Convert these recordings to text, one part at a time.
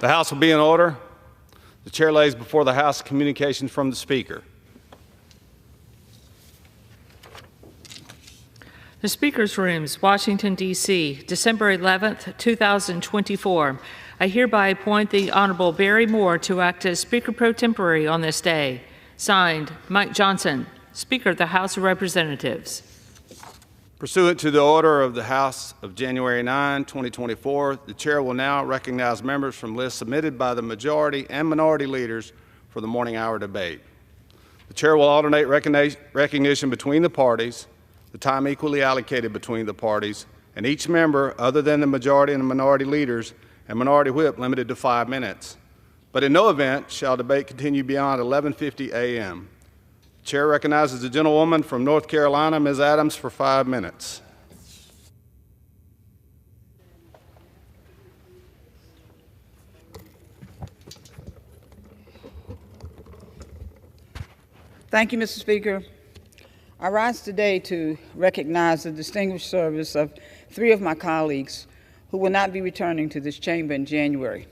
The House will be in order. The chair lays before the House communications from the Speaker. The Speaker's Rooms, Washington, D.C., December 11th, 2024. I hereby appoint the Honorable Barry Moore to act as Speaker Pro Tempore on this day. Signed, Mike Johnson, Speaker of the House of Representatives. Pursuant to the order of the House of January 9, 2024, the Chair will now recognize members from lists submitted by the majority and minority leaders for the morning hour debate. The Chair will alternate recognition between the parties, the time equally allocated between the parties, and each member, other than the majority and minority leaders and minority whip, limited to 5 minutes. But in no event shall debate continue beyond 11:50 a.m. The Chair recognizes the gentlewoman from North Carolina, Ms. Adams, for 5 minutes. Thank you, Mr. Speaker. I rise today to recognize the distinguished service of 3 of my colleagues who will not be returning to this chamber in January.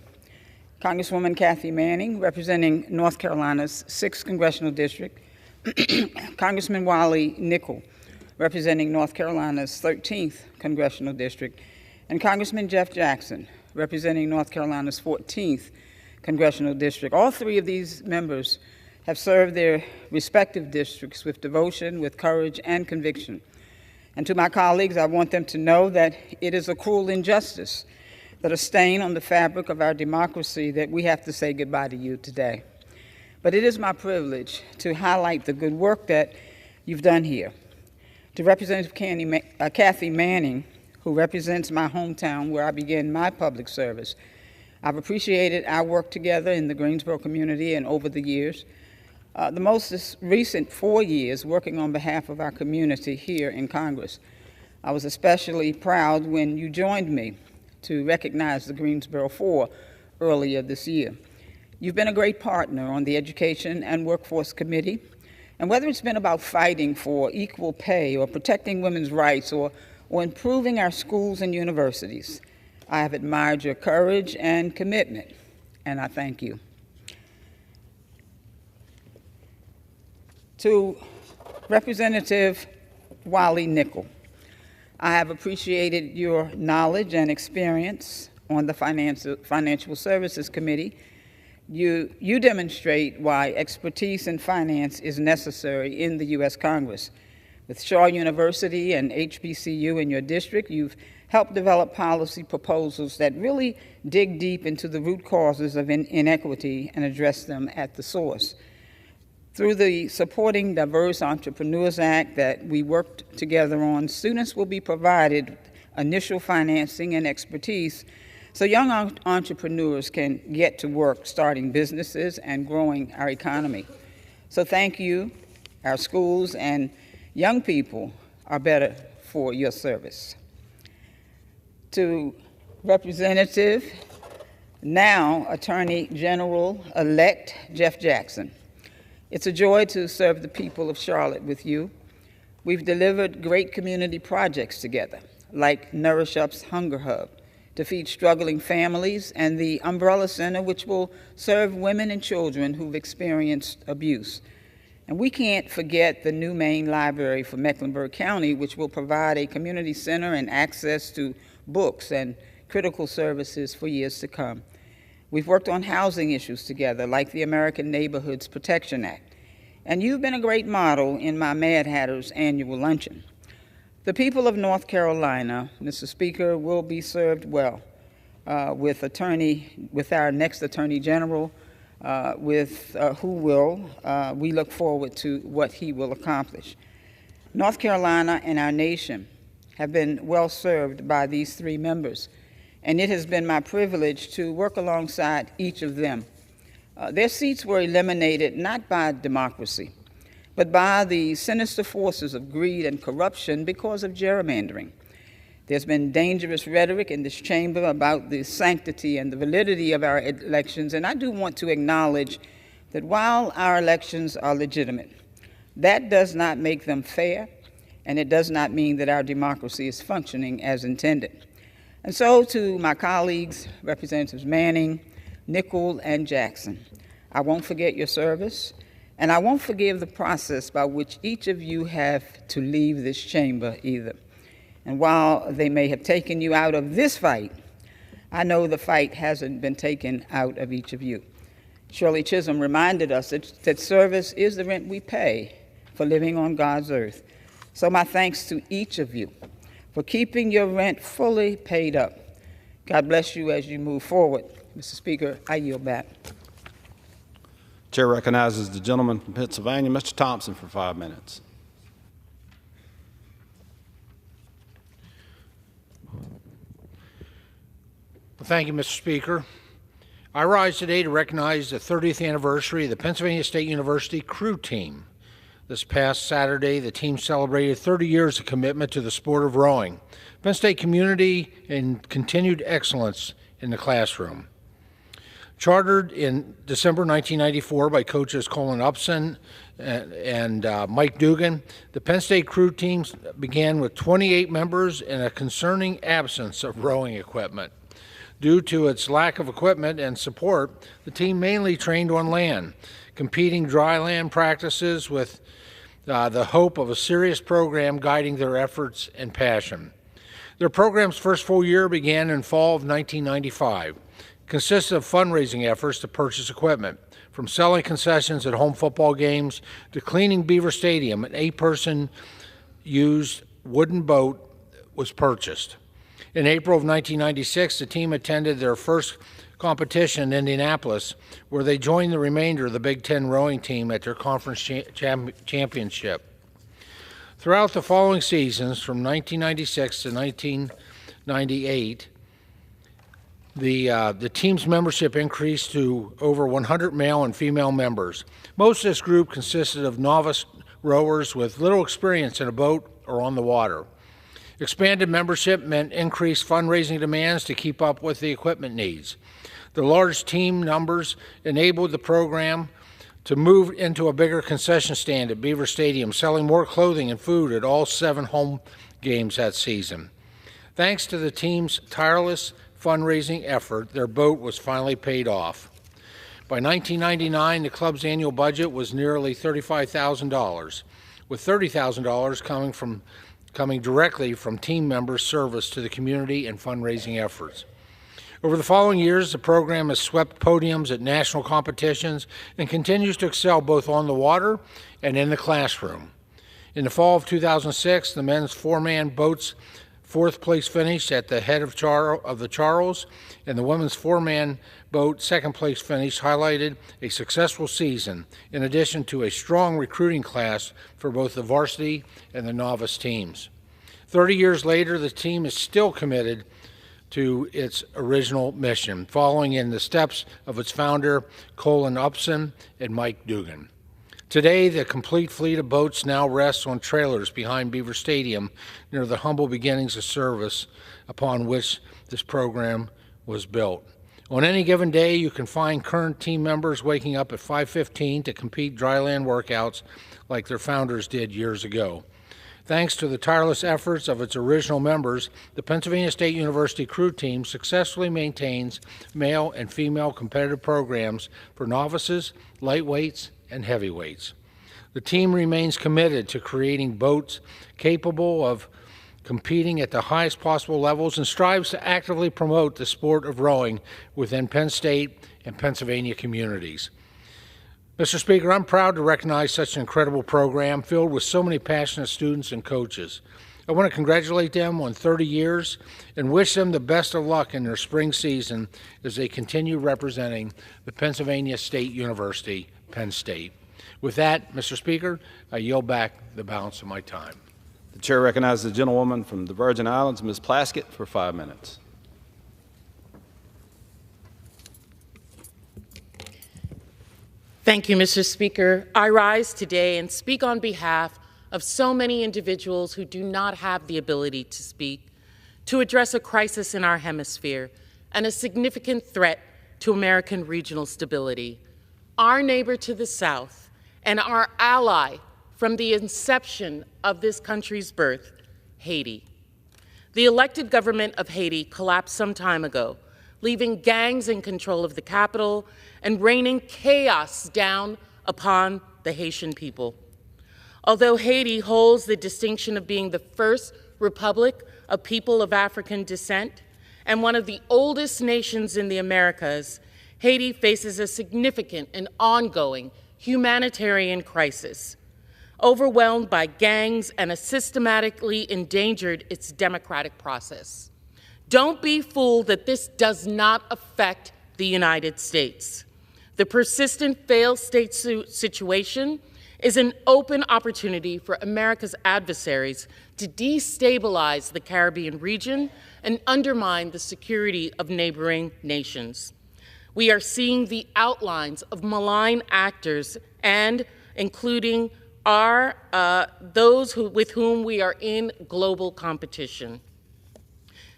Congresswoman Kathy Manning, representing North Carolina's 6th Congressional District, Congressman Wally Nickel, representing North Carolina's 13th Congressional District, and Congressman Jeff Jackson, representing North Carolina's 14th Congressional District. All 3 of these members have served their respective districts with devotion, with courage, and conviction. And to my colleagues, I want them to know that it is a cruel injustice, that a stain on the fabric of our democracy, that we have to say goodbye to you today. But it is my privilege to highlight the good work that you've done here. To Representative Kathy Manning, who represents my hometown where I began my public service, I've appreciated our work together in the Greensboro community and over the years. The most recent 4 years working on behalf of our community here in Congress. I was especially proud when you joined me to recognize the Greensboro 4 earlier this year. You've been a great partner on the Education and Workforce Committee, and whether it's been about fighting for equal pay or protecting women's rights or improving our schools and universities, I have admired your courage and commitment, and I thank you. To Representative Wally Nickel, I have appreciated your knowledge and experience on the Financial Services Committee. You demonstrate why expertise in finance is necessary in the U.S. Congress. With Shaw University and HBCU in your district, you've helped develop policy proposals that really dig deep into the root causes of inequity and address them at the source. Through the Supporting Diverse Entrepreneurs Act that we worked together on, students will be provided initial financing and expertise so young entrepreneurs can get to work starting businesses and growing our economy. So thank you. Our schools and young people are better for your service. To Representative, now Attorney General-elect Jeff Jackson, it's a joy to serve the people of Charlotte with you. We've delivered great community projects together, like Nourish Up's Hunger Hub, to feed struggling families, and the Umbrella Center, which will serve women and children who've experienced abuse. And we can't forget the new main library for Mecklenburg County, which will provide a community center and access to books and critical services for years to come. We've worked on housing issues together, like the American Neighborhoods Protection Act. And you've been a great model in my Mad Hatter's annual luncheon. The people of North Carolina, Mr. Speaker, will be served well with our next Attorney General, we look forward to what he will accomplish. North Carolina and our nation have been well served by these 3 members, and it has been my privilege to work alongside each of them. Their seats were eliminated not by democracy, but by the sinister forces of greed and corruption because of gerrymandering. There's been dangerous rhetoric in this chamber about the sanctity and the validity of our elections, and I do want to acknowledge that while our elections are legitimate, that does not make them fair, and it does not mean that our democracy is functioning as intended. And so to my colleagues, Representatives Manning, Nickel, and Jackson. I won't forget your service, and I won't forgive the process by which each of you have to leave this chamber either. And while they may have taken you out of this fight, I know the fight hasn't been taken out of each of you. Shirley Chisholm reminded us that service is the rent we pay for living on God's earth. So my thanks to each of you for keeping your rent fully paid up. God bless you as you move forward. Mr. Speaker, I yield back. Chair recognizes the gentleman from Pennsylvania, Mr. Thompson, for 5 minutes. Well, thank you, Mr. Speaker. I rise today to recognize the 30th anniversary of the Pennsylvania State University crew team. This past Saturday, the team celebrated 30 years of commitment to the sport of rowing, Penn State community, and continued excellence in the classroom. Chartered in December 1994 by coaches Colin Upson and Mike Dugan, the Penn State crew teams began with 28 members and a concerning absence of rowing equipment. Due to its lack of equipment and support, the team mainly trained on land, competing dry land practices with the hope of a serious program guiding their efforts and passion. Their program's first full year began in fall of 1995. Consisted of fundraising efforts to purchase equipment, from selling concessions at home football games to cleaning Beaver Stadium. An 8-person used wooden boat was purchased. In April of 1996, the team attended their first competition in Indianapolis, where they joined the remainder of the Big Ten rowing team at their conference championship. Throughout the following seasons, from 1996 to 1998, the team's membership increased to over 100 male and female members. Most of this group consisted of novice rowers with little experience in a boat or on the water. Expanded membership meant increased fundraising demands to keep up with the equipment needs. The large team numbers enabled the program to move into a bigger concession stand at Beaver Stadium, selling more clothing and food at all 7 home games that season. Thanks to the team's tireless fundraising effort, their boat was finally paid off. By 1999, the club's annual budget was nearly $35,000, with $30,000 coming directly from team members' service to the community and fundraising efforts. Over the following years, the program has swept podiums at national competitions and continues to excel both on the water and in the classroom. In the fall of 2006, the men's 4-man boats 4th place finish at the head of the Charles, and the women's 4-man boat 2nd place finish highlighted a successful season, in addition to a strong recruiting class for both the varsity and the novice teams. 30 years later, the team is still committed to its original mission, following in the steps of its founder, Colin Upson and Mike Dugan. Today, the complete fleet of boats now rests on trailers behind Beaver Stadium near the humble beginnings of service upon which this program was built. On any given day, you can find current team members waking up at 5:15 to compete dryland workouts like their founders did years ago. Thanks to the tireless efforts of its original members, the Pennsylvania State University crew team successfully maintains male and female competitive programs for novices, lightweights, and heavyweights. The team remains committed to creating boats capable of competing at the highest possible levels and strives to actively promote the sport of rowing within Penn State and Pennsylvania communities. Mr. Speaker, I'm proud to recognize such an incredible program filled with so many passionate students and coaches. I want to congratulate them on 30 years and wish them the best of luck in their spring season as they continue representing the Pennsylvania State University, Penn State. With that, Mr. Speaker, I yield back the balance of my time. The chair recognizes the gentlewoman from the Virgin Islands, Ms. Plaskett, for 5 minutes. Thank you, Mr. Speaker. I rise today and speak on behalf of so many individuals who do not have the ability to speak, to address a crisis in our hemisphere and a significant threat to American regional stability. Our neighbor to the south and our ally from the inception of this country's birth, Haiti. The elected government of Haiti collapsed some time ago, leaving gangs in control of the capital and raining chaos down upon the Haitian people. Although Haiti holds the distinction of being the first republic of people of African descent and one of the oldest nations in the Americas, Haiti faces a significant and ongoing humanitarian crisis. Overwhelmed by gangs and has systematically endangered its democratic process. Don't be fooled that this does not affect the United States. The persistent failed state situation is an open opportunity for America's adversaries to destabilize the Caribbean region and undermine the security of neighboring nations. We are seeing the outlines of malign actors and including those with whom we are in global competition.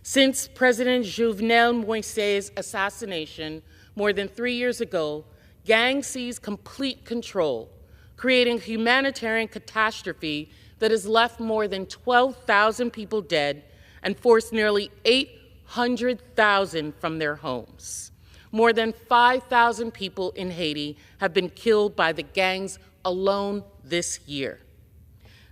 Since President Jovenel Moïse's assassination more than 3 years ago, gangs seized complete control, creating a humanitarian catastrophe that has left more than 12,000 people dead and forced nearly 800,000 from their homes. More than 5,000 people in Haiti have been killed by the gangs alone this year.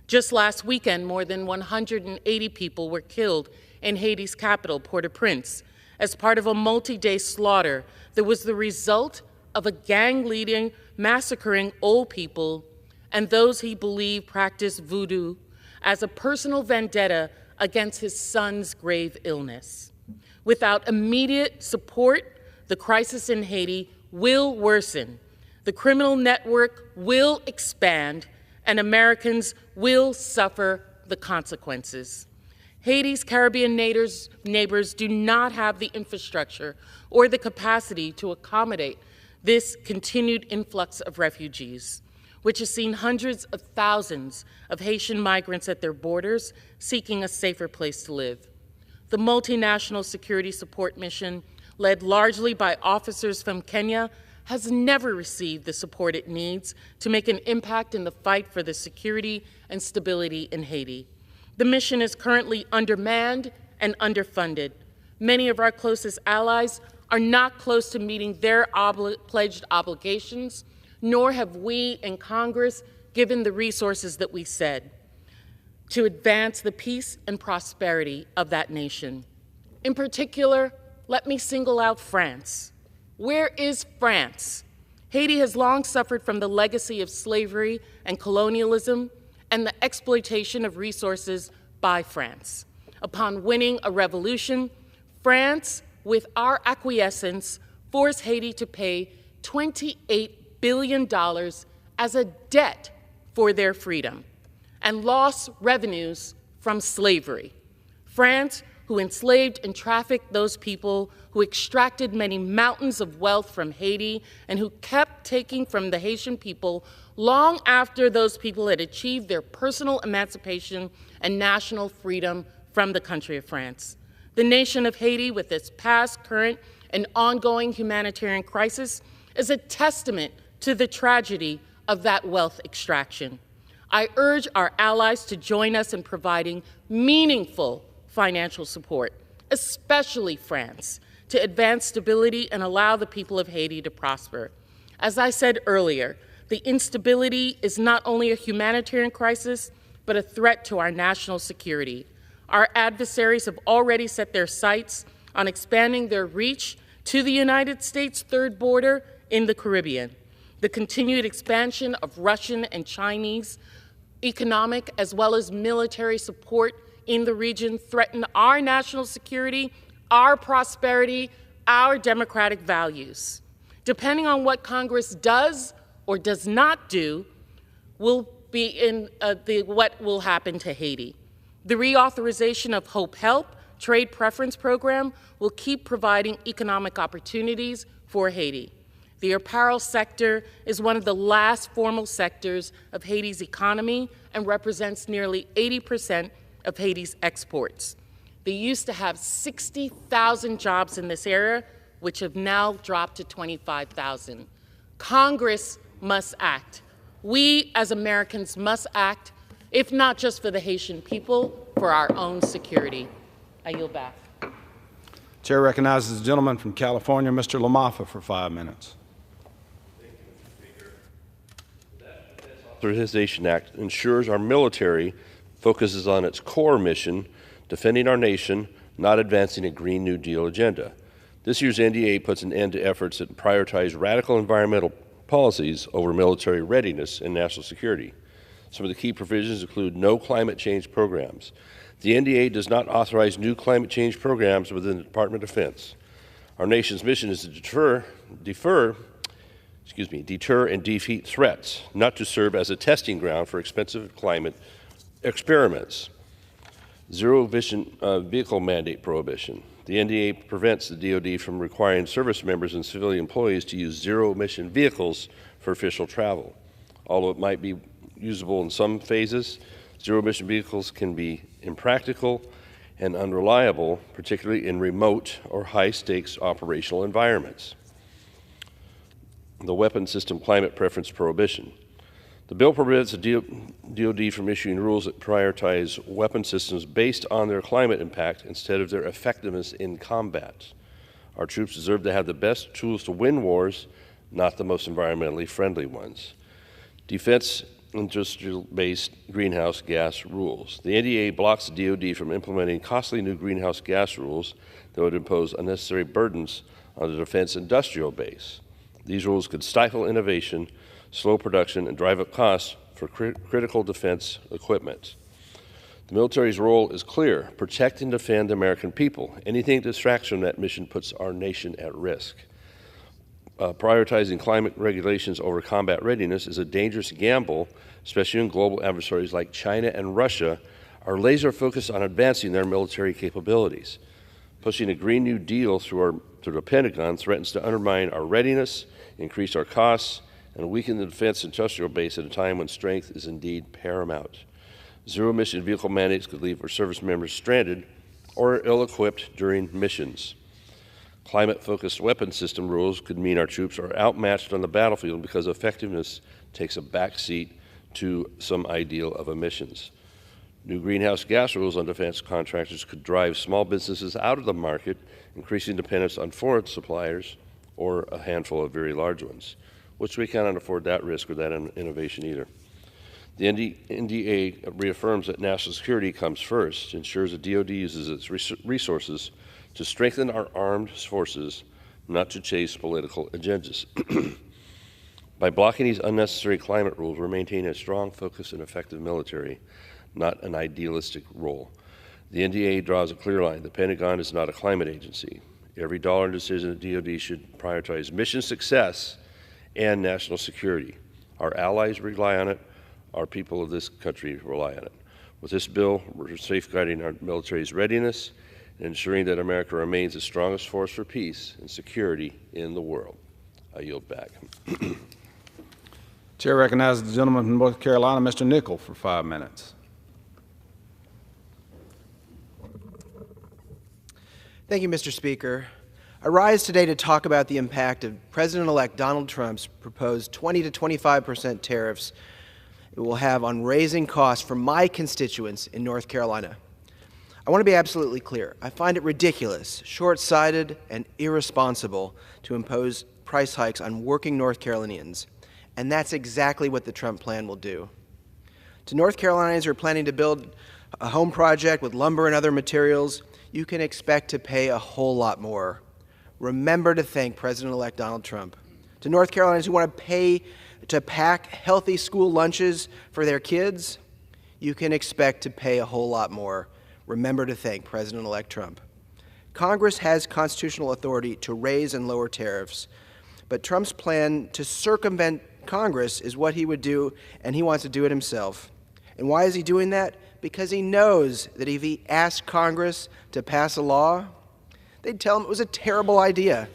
Just last weekend, more than 180 people were killed in Haiti's capital, Port-au-Prince, as part of a multi-day slaughter that was the result of a gang leader massacring old people and those he believed practiced voodoo as a personal vendetta against his son's grave illness. Without immediate support, the crisis in Haiti will worsen. The criminal network will expand, and Americans will suffer the consequences. Haiti's Caribbean neighbors do not have the infrastructure or the capacity to accommodate this continued influx of refugees, which has seen hundreds of thousands of Haitian migrants at their borders seeking a safer place to live. The multinational security support mission, led largely by officers from Kenya, has never received the support it needs to make an impact in the fight for the security and stability in Haiti. The mission is currently undermanned and underfunded. Many of our closest allies are not close to meeting their pledged obligations, nor have we in Congress given the resources that we said to advance the peace and prosperity of that nation. In particular, let me single out France. Where is France? Haiti has long suffered from the legacy of slavery and colonialism and the exploitation of resources by France. Upon winning a revolution, France, with our acquiescence, forced Haiti to pay $28 billion as a debt for their freedom and lost revenues from slavery. France, who enslaved and trafficked those people, who extracted many mountains of wealth from Haiti, and who kept taking from the Haitian people long after those people had achieved their personal emancipation and national freedom from the country of France. The nation of Haiti, with its past, current, and ongoing humanitarian crisis, is a testament to the tragedy of that wealth extraction. I urge our allies to join us in providing meaningful financial support, especially France, to advance stability and allow the people of Haiti to prosper. As I said earlier, the instability is not only a humanitarian crisis, but a threat to our national security. Our adversaries have already set their sights on expanding their reach to the United States' third border in the Caribbean. The continued expansion of Russian and Chinese economic as well as military support in the region threaten our national security, our prosperity, our democratic values. Depending on what Congress does or does not do, will be in what will happen to Haiti. The reauthorization of Hope Help trade preference program will keep providing economic opportunities for Haiti. The apparel sector is one of the last formal sectors of Haiti's economy and represents nearly 80% of Haiti's exports. They used to have 60,000 jobs in this area, which have now dropped to 25,000. Congress must act. We, as Americans, must act, if not just for the Haitian people, for our own security. I yield back. Chair recognizes the gentleman from California, Mr. LaMaffa, for 5 minutes. The Authorization Act ensures our military focuses on its core mission, defending our nation, not advancing a Green New Deal agenda. This year's NDA puts an end to efforts that prioritize radical environmental policies over military readiness and national security. Some of the key provisions include no climate change programs. The NDA does not authorize new climate change programs within the Department of Defense. Our nation's mission is to deter and defeat threats, not to serve as a testing ground for expensive climate experiments. Zero-emission vehicle mandate prohibition. The NDA prevents the DoD from requiring service members and civilian employees to use zero-emission vehicles for official travel. Although it might be usable in some phases, zero-emission vehicles can be impractical and unreliable, particularly in remote or high-stakes operational environments. The weapon system climate preference prohibition. The bill prevents the DoD from issuing rules that prioritize weapon systems based on their climate impact instead of their effectiveness in combat. Our troops deserve to have the best tools to win wars, not the most environmentally friendly ones. Defense industrial-based greenhouse gas rules. The NDA blocks the DoD from implementing costly new greenhouse gas rules that would impose unnecessary burdens on the defense industrial base. These rules could stifle innovation, slow production, and drive up costs for critical defense equipment. The military's role is clear: protect and defend the American people. Anything that distracts from that mission puts our nation at risk. Prioritizing climate regulations over combat readiness is a dangerous gamble, especially when global adversaries like China and Russia are laser focused on advancing their military capabilities. Pushing a Green New Deal through the Pentagon threatens to undermine our readiness, increase our costs, and weaken the defense industrial base at a time when strength is indeed paramount. Zero-emission vehicle mandates could leave our service members stranded or ill-equipped during missions. Climate-focused weapon system rules could mean our troops are outmatched on the battlefield because effectiveness takes a backseat to some ideal of emissions. New greenhouse gas rules on defense contractors could drive small businesses out of the market, increasing dependence on foreign suppliers or a handful of very large ones, which we cannot afford that risk or that innovation either. The NDA reaffirms that national security comes first, ensures that DoD uses its resources to strengthen our armed forces, not to chase political agendas. By blocking these unnecessary climate rules, we're maintaining a strong, focused, and effective military, not an idealistic role. The NDA draws a clear line. The Pentagon is not a climate agency. Every dollar and decision at DoD should prioritize mission success and national security. Our allies rely on it. Our people of this country rely on it. With this bill, we're safeguarding our military's readiness and ensuring that America remains the strongest force for peace and security in the world. I yield back. Chair recognizes the gentleman from North Carolina, Mr. Nickel, for 5 minutes. Thank you, Mr. Speaker. I rise today to talk about the impact of President-elect Donald Trump's proposed 20 to 25% tariffs it will have on raising costs for my constituents in North Carolina. I want to be absolutely clear. I find it ridiculous, short-sighted, and irresponsible to impose price hikes on working North Carolinians, and that's exactly what the Trump plan will do. To North Carolinians who are planning to build a home project with lumber and other materials, you can expect to pay a whole lot more. Remember to thank President-elect Donald Trump. To North Carolinians who want to pay to pack healthy school lunches for their kids, you can expect to pay a whole lot more. Remember to thank President-elect Trump. Congress has constitutional authority to raise and lower tariffs, but Trump's plan to circumvent Congress is what he would do, and he wants to do it himself. And why is he doing that? Because he knows that if he asked Congress to pass a law, they'd tell him it was a terrible idea.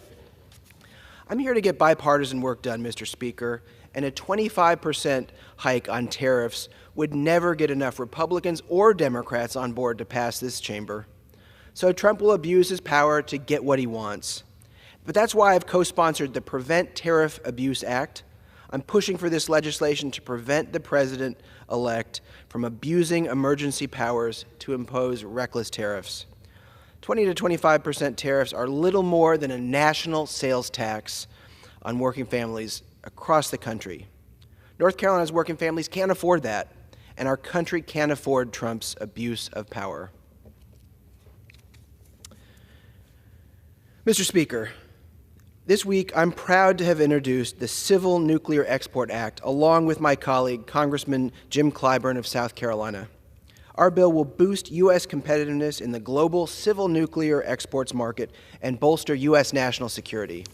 I'm here to get bipartisan work done, Mr. Speaker, and a 25% hike on tariffs would never get enough Republicans or Democrats on board to pass this chamber. So Trump will abuse his power to get what he wants. But that's why I've co-sponsored the Prevent Tariff Abuse Act. I'm pushing for this legislation to prevent the president-elect from abusing emergency powers to impose reckless tariffs. 20 to 25% tariffs are little more than a national sales tax on working families across the country. North Carolina's working families can't afford that, and our country can't afford Trump's abuse of power. Mr. Speaker, this week I'm proud to have introduced the Civil Nuclear Export Act along with my colleague, Congressman Jim Clyburn of South Carolina. Our bill will boost U.S. competitiveness in the global civil nuclear exports market and bolster U.S. national security.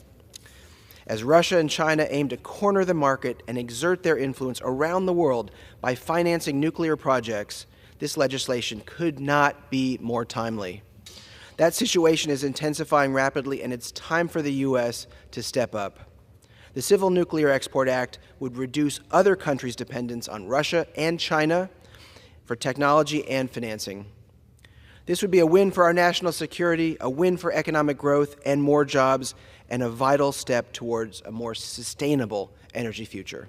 As Russia and China aim to corner the market and exert their influence around the world by financing nuclear projects, this legislation could not be more timely. That situation is intensifying rapidly, and it's time for the U.S. to step up. The Civil Nuclear Export Act would reduce other countries' dependence on Russia and China for technology and financing. This would be a win for our national security, a win for economic growth and more jobs, and a vital step towards a more sustainable energy future.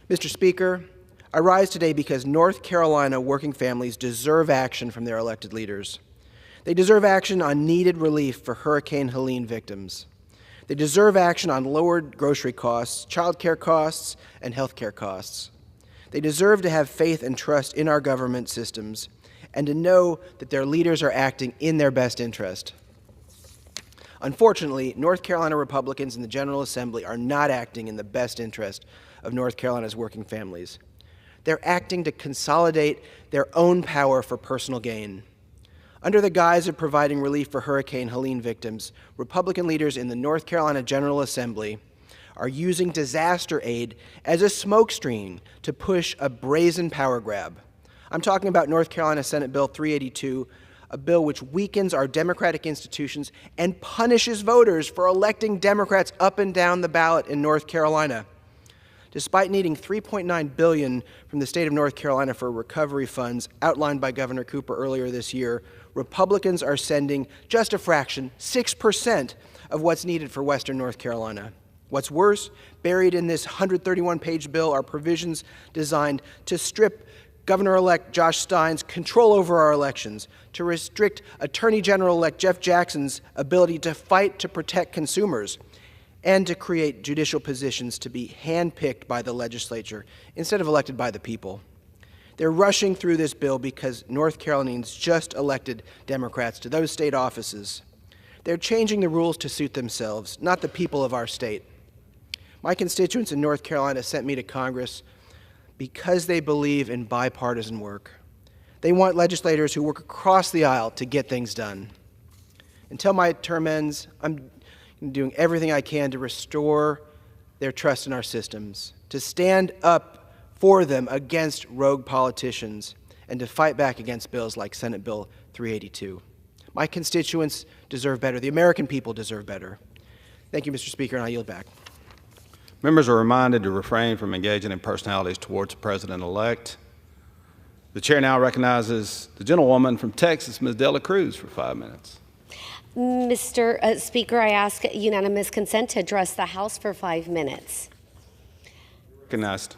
Mr. Speaker, I rise today because North Carolina working families deserve action from their elected leaders. They deserve action on needed relief for Hurricane Helene victims. They deserve action on lowered grocery costs, child care costs, and health care costs. They deserve to have faith and trust in our government systems and to know that their leaders are acting in their best interest. Unfortunately, North Carolina Republicans in the General Assembly are not acting in the best interest of North Carolina's working families. They're acting to consolidate their own power for personal gain. Under the guise of providing relief for Hurricane Helene victims, Republican leaders in the North Carolina General Assembly are using disaster aid as a smokescreen to push a brazen power grab. I'm talking about North Carolina Senate Bill 382, a bill which weakens our democratic institutions and punishes voters for electing Democrats up and down the ballot in North Carolina. Despite needing $3.9 billion from the state of North Carolina for recovery funds outlined by Governor Cooper earlier this year, Republicans are sending just a fraction, 6%, of what's needed for Western North Carolina. What's worse, buried in this 131-page bill are provisions designed to strip Governor-elect Josh Stein's control over our elections, to restrict Attorney General-elect Jeff Jackson's ability to fight to protect consumers, and to create judicial positions to be handpicked by the legislature instead of elected by the people. They're rushing through this bill because North Carolinians just elected Democrats to those state offices. They're changing the rules to suit themselves, not the people of our state. My constituents in North Carolina sent me to Congress because they believe in bipartisan work. They want legislators who work across the aisle to get things done. Until my term ends, I'm doing everything I can to restore their trust in our systems, to stand up for them against rogue politicians, and to fight back against bills like Senate Bill 382. My constituents deserve better. The American people deserve better. Thank you, Mr. Speaker, and I yield back. Members are reminded to refrain from engaging in personalities towards the President-elect. The chair now recognizes the gentlewoman from Texas, Ms. Dela Cruz, for 5 minutes. Mr. Speaker, I ask unanimous consent to address the House for 5 minutes. Recognized.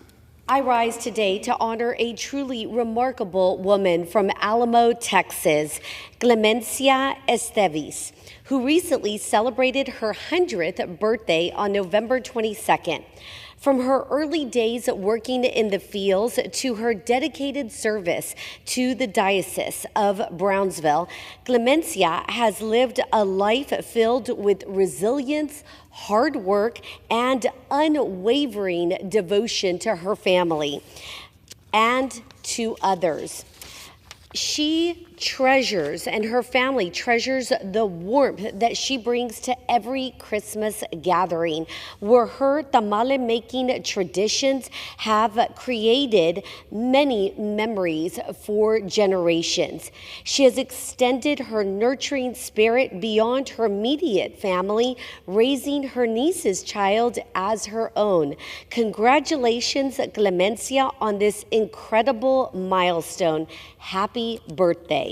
I rise today to honor a truly remarkable woman from Alamo, Texas, Clemencia Esteves, who recently celebrated her 100th birthday on November 22nd. From her early days working in the fields to her dedicated service to the Diocese of Brownsville, Clemencia has lived a life filled with resilience, hard work, and unwavering devotion to her family and to others. She treasures, and her family treasures, the warmth that she brings to every Christmas gathering, where her tamale making traditions have created many memories for generations. She has extended her nurturing spirit beyond her immediate family, raising her niece's child as her own. Congratulations, Clemencia, on this incredible milestone. Happy birthday.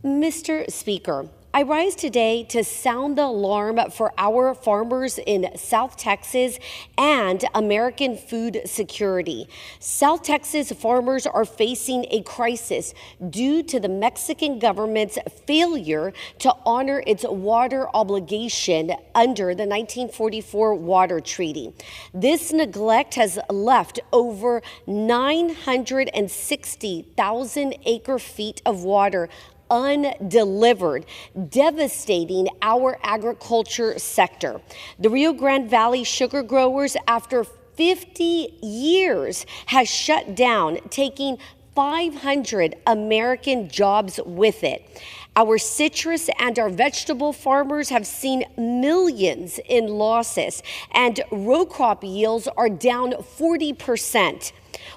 Mr. Speaker, I rise today to sound the alarm for our farmers in South Texas and American food security. South Texas farmers are facing a crisis due to the Mexican government's failure to honor its water obligation under the 1944 Water Treaty. This neglect has left over 960,000 acre-feet of water undelivered, devastating our agriculture sector. The Rio Grande Valley sugar growers, after 50 years, has shut down, taking 500 American jobs with it. Our citrus and our vegetable farmers have seen millions in losses, and row crop yields are down 40%.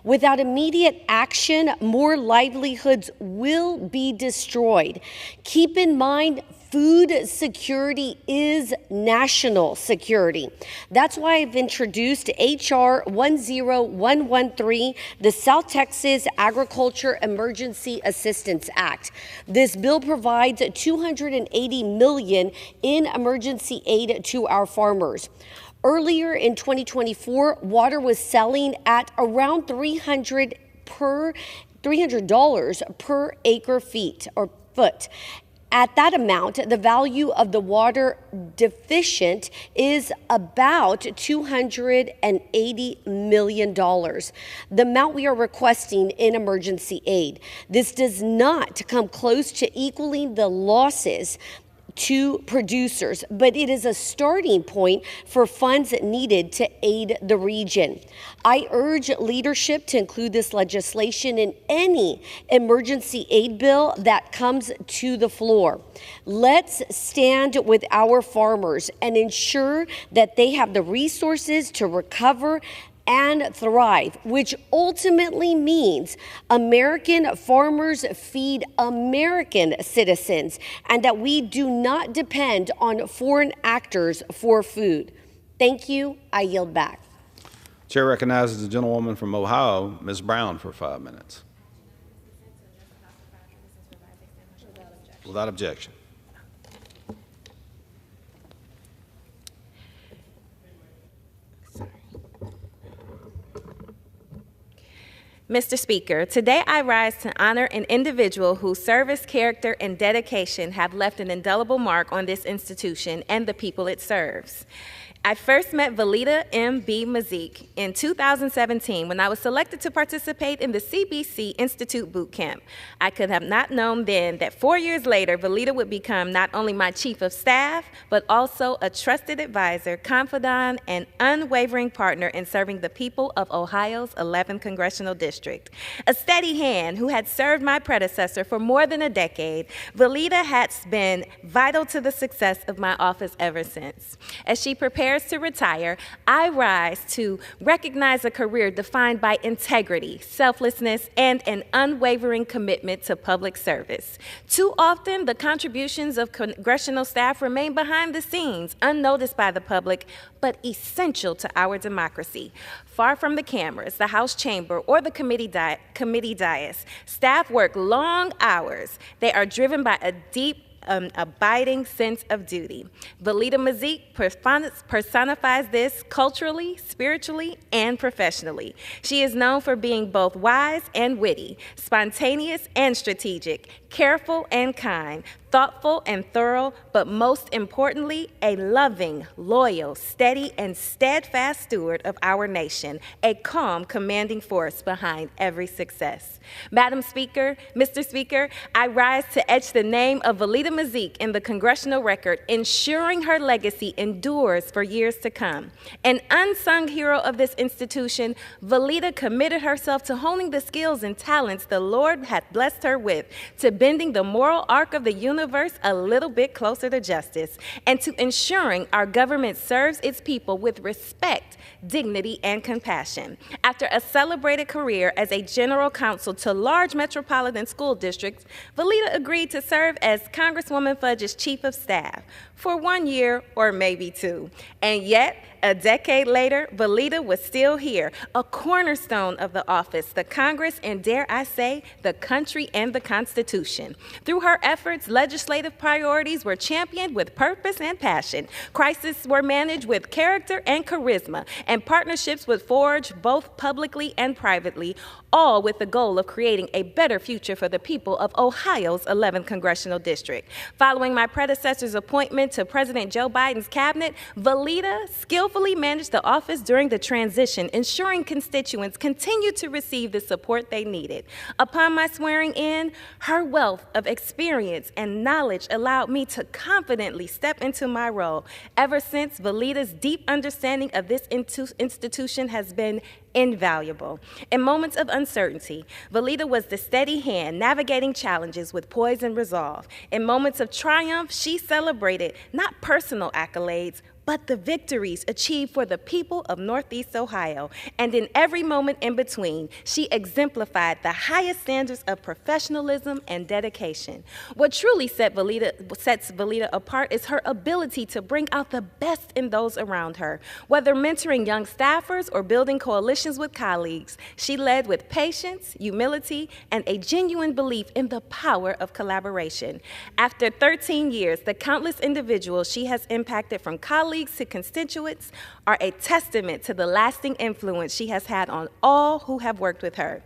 Without immediate action, more livelihoods will be destroyed. Keep in mind, food security is national security. That's why I've introduced H.R. 10113, the South Texas Agriculture Emergency Assistance Act. This bill provides $280 million in emergency aid to our farmers. Earlier in 2024, water was selling at around $300 per acre feet or foot. At that amount, the value of the water deficient is about $280 million, the amount we are requesting in emergency aid. This does not come close to equaling the losses to producers, but it is a starting point for funds needed to aid the region. I urge leadership to include this legislation in any emergency aid bill that comes to the floor. Let's stand with our farmers and ensure that they have the resources to recover and thrive, which ultimately means American farmers feed American citizens, and that we do not depend on foreign actors for food. Thank you. I yield back. Chair recognizes the gentlewoman from Ohio, Ms. Brown, for 5 minutes. Without objection. Mr. Speaker, today I rise to honor an individual whose service, character, and dedication have left an indelible mark on this institution and the people it serves. I first met Velita M.B. Mazik in 2017 when I was selected to participate in the CBC Institute Boot Camp. I could have not known then that 4 years later, Velita would become not only my chief of staff, but also a trusted advisor, confidant, and unwavering partner in serving the people of Ohio's 11th Congressional District. A steady hand who had served my predecessor for more than a decade, Velita has been vital to the success of my office ever since. As she prepares to retire, I rise to recognize a career defined by integrity, selflessness, and an unwavering commitment to public service. Too often, the contributions of congressional staff remain behind the scenes, unnoticed by the public, but essential to our democracy. Far from the cameras, the House chamber, or the committee dais, staff work long hours. They are driven by a deep abiding sense of duty. Velita Mazik personifies this culturally, spiritually, and professionally. She is known for being both wise and witty, spontaneous and strategic, careful and kind, thoughtful and thorough, but most importantly, a loving, loyal, steady, and steadfast steward of our nation, a calm, commanding force behind every success. Madam Speaker, Mr. Speaker, I rise to etch the name of Velita Mazik in the congressional record, ensuring her legacy endures for years to come. An unsung hero of this institution, Velita committed herself to honing the skills and talents the Lord had blessed her with, to bending the moral arc of the universe a little bit closer to justice, and to ensuring our government serves its people with respect, dignity, and compassion. After a celebrated career as a general counsel to large metropolitan school districts, Velita agreed to serve as Congresswoman Fudge's chief of staff for 1 year or maybe 2. And yet, a decade later, Velita was still here, a cornerstone of the office, the Congress, and dare I say, the country and the Constitution. Through her efforts, legislation legislative priorities were championed with purpose and passion. Crises were managed with character and charisma, and partnerships were forged both publicly and privately, all with the goal of creating a better future for the people of Ohio's 11th Congressional District. Following my predecessor's appointment to President Joe Biden's cabinet, Velita skillfully managed the office during the transition, ensuring constituents continued to receive the support they needed. Upon my swearing in, her wealth of experience and knowledge allowed me to confidently step into my role. Ever since, Velita's deep understanding of this institution has been invaluable. In moments of uncertainty, Velita was the steady hand navigating challenges with poise and resolve. In moments of triumph, she celebrated not personal accolades, but the victories achieved for the people of Northeast Ohio. And in every moment in between, she exemplified the highest standards of professionalism and dedication. What truly sets Velita apart is her ability to bring out the best in those around her. Whether mentoring young staffers or building coalitions with colleagues, she led with patience, humility, and a genuine belief in the power of collaboration. After 13 years, the countless individuals she has impacted, from colleagues to constituents, are a testament to the lasting influence she has had on all who have worked with her.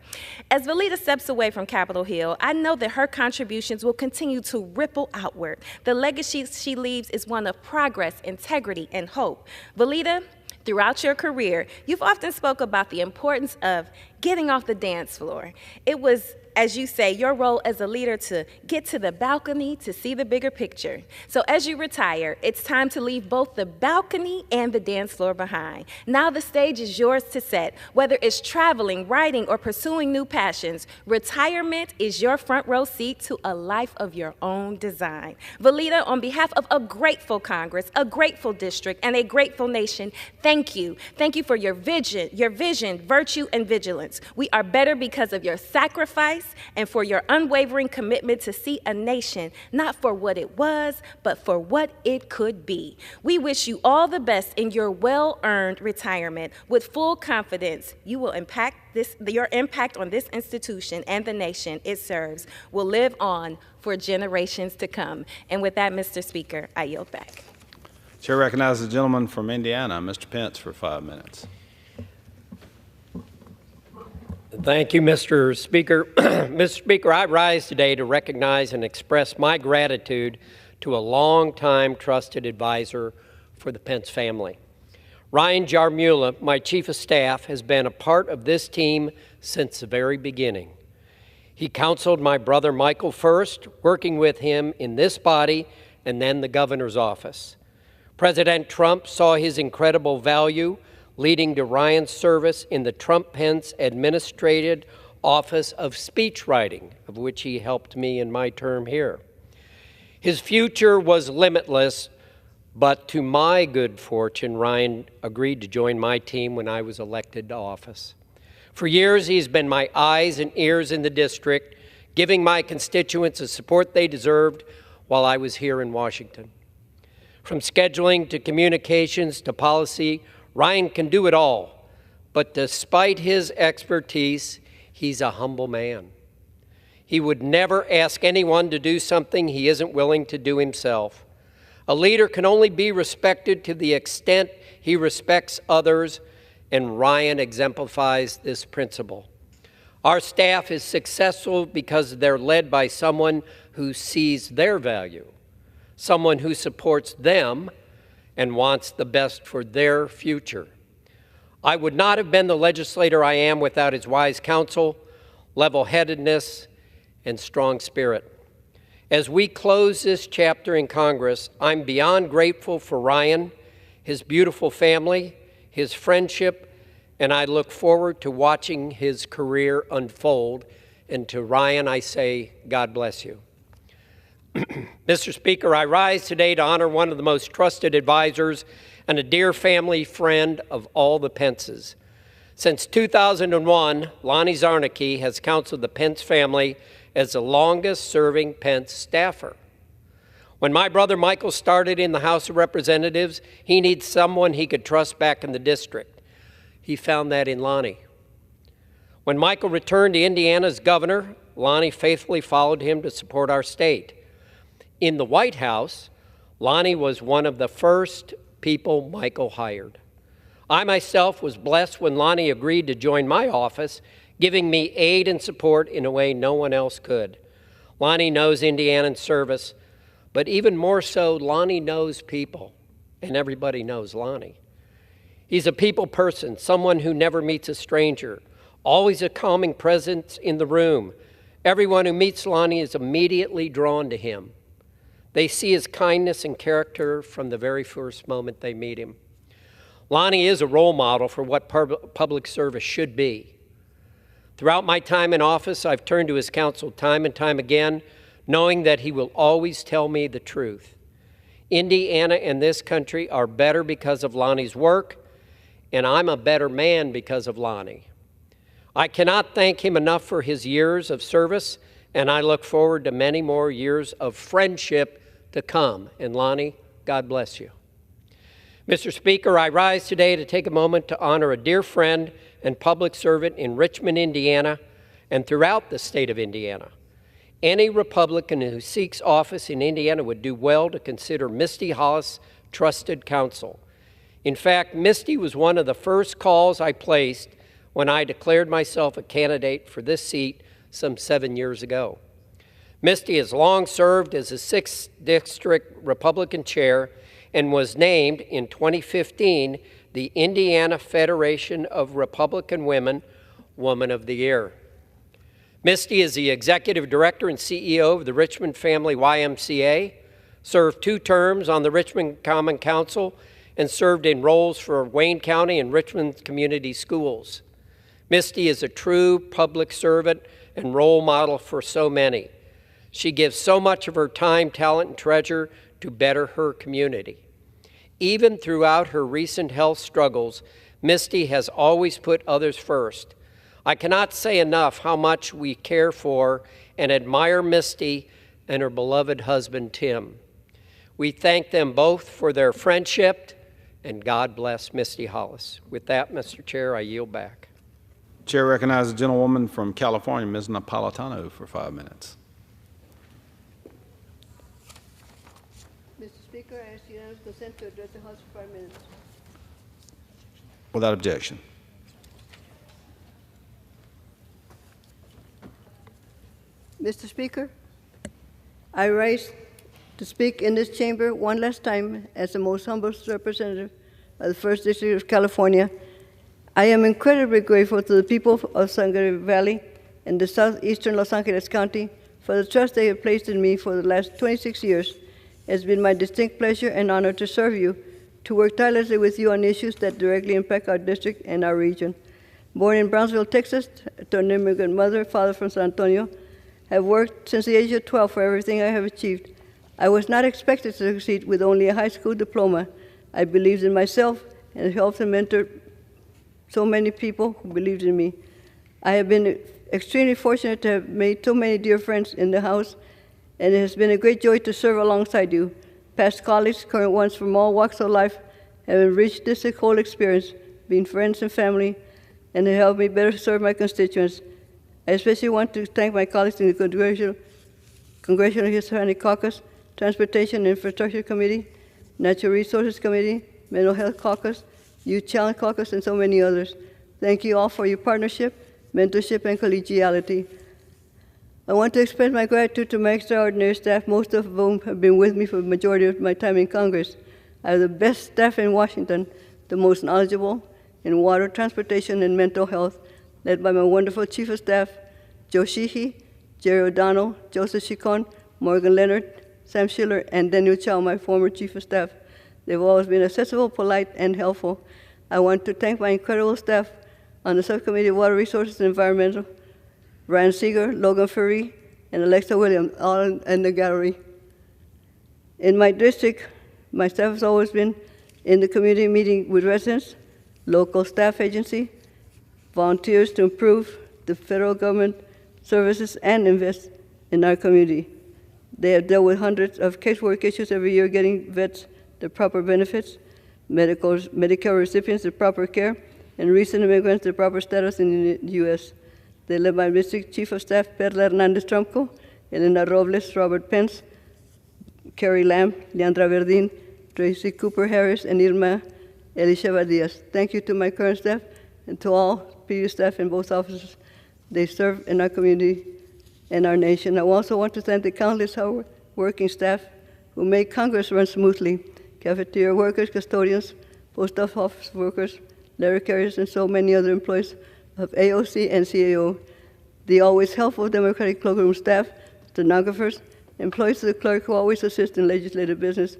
As Velita steps away from Capitol Hill, I know that her contributions will continue to ripple outward. The legacy she leaves is one of progress, integrity, and hope. Velita, throughout your career, you've often spoke about the importance of getting off the dance floor. It was, as you say, your role as a leader to get to the balcony to see the bigger picture. So as you retire, it's time to leave both the balcony and the dance floor behind. Now the stage is yours to set. Whether it's traveling, writing, or pursuing new passions, retirement is your front row seat to a life of your own design. Velita, on behalf of a grateful Congress, a grateful district, and a grateful nation, thank you. Thank you for your vision, virtue, and vigilance. We are better because of your sacrifice and for your unwavering commitment to see a nation not for what it was, but for what it could be. We wish you all the best in your well-earned retirement. With full confidence, you will your impact on this institution and the nation it serves will live on for generations to come. And with that, Mr. Speaker, I yield back. Chair recognizes the gentleman from Indiana, Mr. Pence, for 5 minutes. Thank you, Mr. Speaker. Mr. Speaker, I rise today to recognize and express my gratitude to a longtime trusted advisor for the Pence family. Ryan Jarmula, my chief of staff, has been a part of this team since the very beginning. He counseled my brother Michael first, working with him in this body and then the governor's office. President Trump saw his incredible value, leading to Ryan's service in the Trump-Pence Administrative Office of Speechwriting, of which he helped me in my term here. His future was limitless, but to my good fortune, Ryan agreed to join my team when I was elected to office. For years, he's been my eyes and ears in the district, giving my constituents the support they deserved while I was here in Washington. From scheduling to communications to policy, Ryan can do it all, but despite his expertise, he's a humble man. He would never ask anyone to do something he isn't willing to do himself. A leader can only be respected to the extent he respects others, and Ryan exemplifies this principle. Our staff is successful because they're led by someone who sees their value, someone who supports them and wants the best for their future. I would not have been the legislator I am without his wise counsel, level-headedness, and strong spirit. As we close this chapter in Congress, I'm beyond grateful for Ryan, his beautiful family, his friendship, and I look forward to watching his career unfold. And to Ryan, I say, God bless you. Mr. Speaker, I rise today to honor one of the most trusted advisors and a dear family friend of all the Pences. Since 2001, Lonnie Zarnicki has counseled the Pence family as the longest-serving Pence staffer. When my brother Michael started in the House of Representatives, he needed someone he could trust back in the district. He found that in Lonnie. When Michael returned to Indiana as governor, Lonnie faithfully followed him to support our state. In the White House, Lonnie was one of the first people Michael hired. I myself was blessed when Lonnie agreed to join my office, giving me aid and support in a way no one else could. Lonnie knows Indianan service, but even more so, Lonnie knows people, and everybody knows Lonnie. He's a people person, someone who never meets a stranger, always a calming presence in the room. Everyone who meets Lonnie is immediately drawn to him. They see his kindness and character from the very first moment they meet him. Lonnie is a role model for what public service should be. Throughout my time in office, I've turned to his counsel time and time again, knowing that he will always tell me the truth. Indiana and this country are better because of Lonnie's work, and I'm a better man because of Lonnie. I cannot thank him enough for his years of service, and I look forward to many more years of friendship to come. And Lonnie, God bless you. Mr. Speaker, I rise today to take a moment to honor a dear friend and public servant in Richmond, Indiana, and throughout the state of Indiana. Any Republican who seeks office in Indiana would do well to consider Misty Hollis trusted counsel. In fact, Misty was one of the first calls I placed when I declared myself a candidate for this seat some 7 years ago. Misty has long served as a 6th District Republican chair and was named in 2015 the Indiana Federation of Republican Women Woman of the Year. Misty is the executive director and CEO of the Richmond Family YMCA, served 2 terms on the Richmond Common Council, and served in roles for Wayne County and Richmond Community Schools. Misty is a true public servant and role model for so many. She gives so much of her time, talent, and treasure to better her community. Even throughout her recent health struggles, Misty has always put others first. I cannot say enough how much we care for and admire Misty and her beloved husband, Tim. We thank them both for their friendship, and God bless Misty Hollis. With that, Mr. Chair, I yield back. Chair recognizes the gentlewoman from California, Ms. Napolitano, for 5 minutes. Mr. Speaker, I ask unanimous consent to address the House for 5 minutes. Without objection. Mr. Speaker, I rise to speak in this chamber one last time as the most humble representative of the 1st District of California. I am incredibly grateful to the people of Sangre Valley and the southeastern Los Angeles County for the trust they have placed in me for the last 26 years. It has been my distinct pleasure and honor to serve you, to work tirelessly with you on issues that directly impact our district and our region. Born in Brownsville, Texas, to an immigrant mother, father from San Antonio, have worked since the age of 12 for everything I have achieved. I was not expected to succeed with only a high school diploma. I believed in myself and helped and mentored so many people who believed in me. I have been extremely fortunate to have made so many dear friends in the House, and it has been a great joy to serve alongside you. Past colleagues, current ones from all walks of life, have enriched this whole experience, being friends and family, and have helped me better serve my constituents. I especially want to thank my colleagues in the Congressional Hispanic Caucus, Transportation and Infrastructure Committee, Natural Resources Committee, Mental Health Caucus, Youth Challenge Caucus, and so many others. Thank you all for your partnership, mentorship, and collegiality. I want to express my gratitude to my extraordinary staff, most of whom have been with me for the majority of my time in Congress. I have the best staff in Washington, the most knowledgeable in water, transportation, and mental health, led by my wonderful Chief of Staff, Joe Sheehy, Jerry O'Donnell, Joseph Chicon, Morgan Leonard, Sam Schiller, and Daniel Chow, my former Chief of Staff. They've always been accessible, polite, and helpful. I want to thank my incredible staff on the Subcommittee of Water Resources and Environmental, Brian Seeger, Logan Ferry, and Alexa Williams, all in the gallery. In my district, my staff has always been in the community meeting with residents, local staff agency, volunteers to improve the federal government services and invest in our community. They have dealt with hundreds of casework issues every year, getting vets the proper benefits, Medicare recipients the proper care, and recent immigrants the proper status in the U.S. They led by District Chief of Staff Perla Hernandez Trumco, Elena Robles, Robert Pence, Carrie Lamb, Leandra Verdin, Tracy Cooper Harris, and Irma Elisheva Diaz. Thank you to my current staff and to all previous staff in both offices. They serve in our community and our nation. I also want to thank the countless hard-working staff who make Congress run smoothly: cafeteria workers, custodians, post office workers, letter carriers, and so many other employees of AOC and CAO, the always helpful Democratic cloakroom staff, stenographers, employees of the clerk who always assist in legislative business,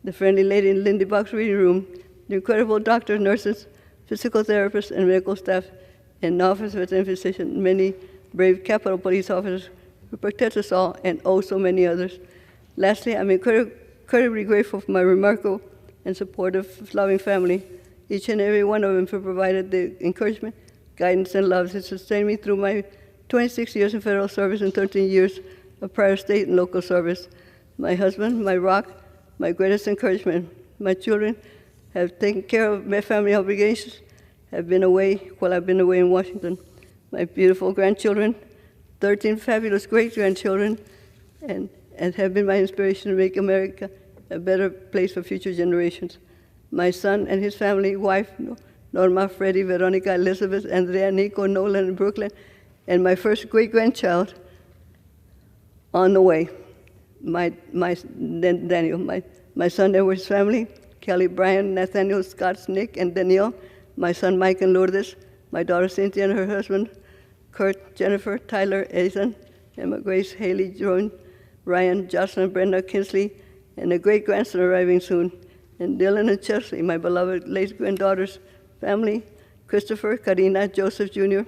the friendly lady in Lindy Box reading room, the incredible doctors, nurses, physical therapists, and medical staff, and office veterinary physicians, many brave Capitol Police officers who protect us all, and oh, so many others. Lastly, I'm incredibly grateful for my remarkable and supportive, loving family, each and every one of them who provided the encouragement, guidance, and love that sustained me through my 26 years in federal service and 13 years of prior state and local service. My husband, my rock, my greatest encouragement. My children have taken care of my family obligations, have been away while I've been away in Washington. My beautiful grandchildren, 13 fabulous great-grandchildren, and have been my inspiration to make America a better place for future generations. My son and his family, wife, Norma, Freddie, Veronica, Elizabeth, Andrea, Nico, Nolan, and Brooklyn, and my first great-grandchild on the way, Daniel, my son Edward's family, Kelly, Brian, Nathaniel, Scott, Nick, and Danielle, my son Mike and Lourdes, my daughter Cynthia and her husband, Kurt, Jennifer, Tyler, Ethan, Emma, Grace, Haley, Joan, Ryan, Jocelyn, Brenda, Kinsley, and a great-grandson arriving soon, and Dylan and Chesley, my beloved late granddaughters, family, Christopher, Karina, Joseph Jr.,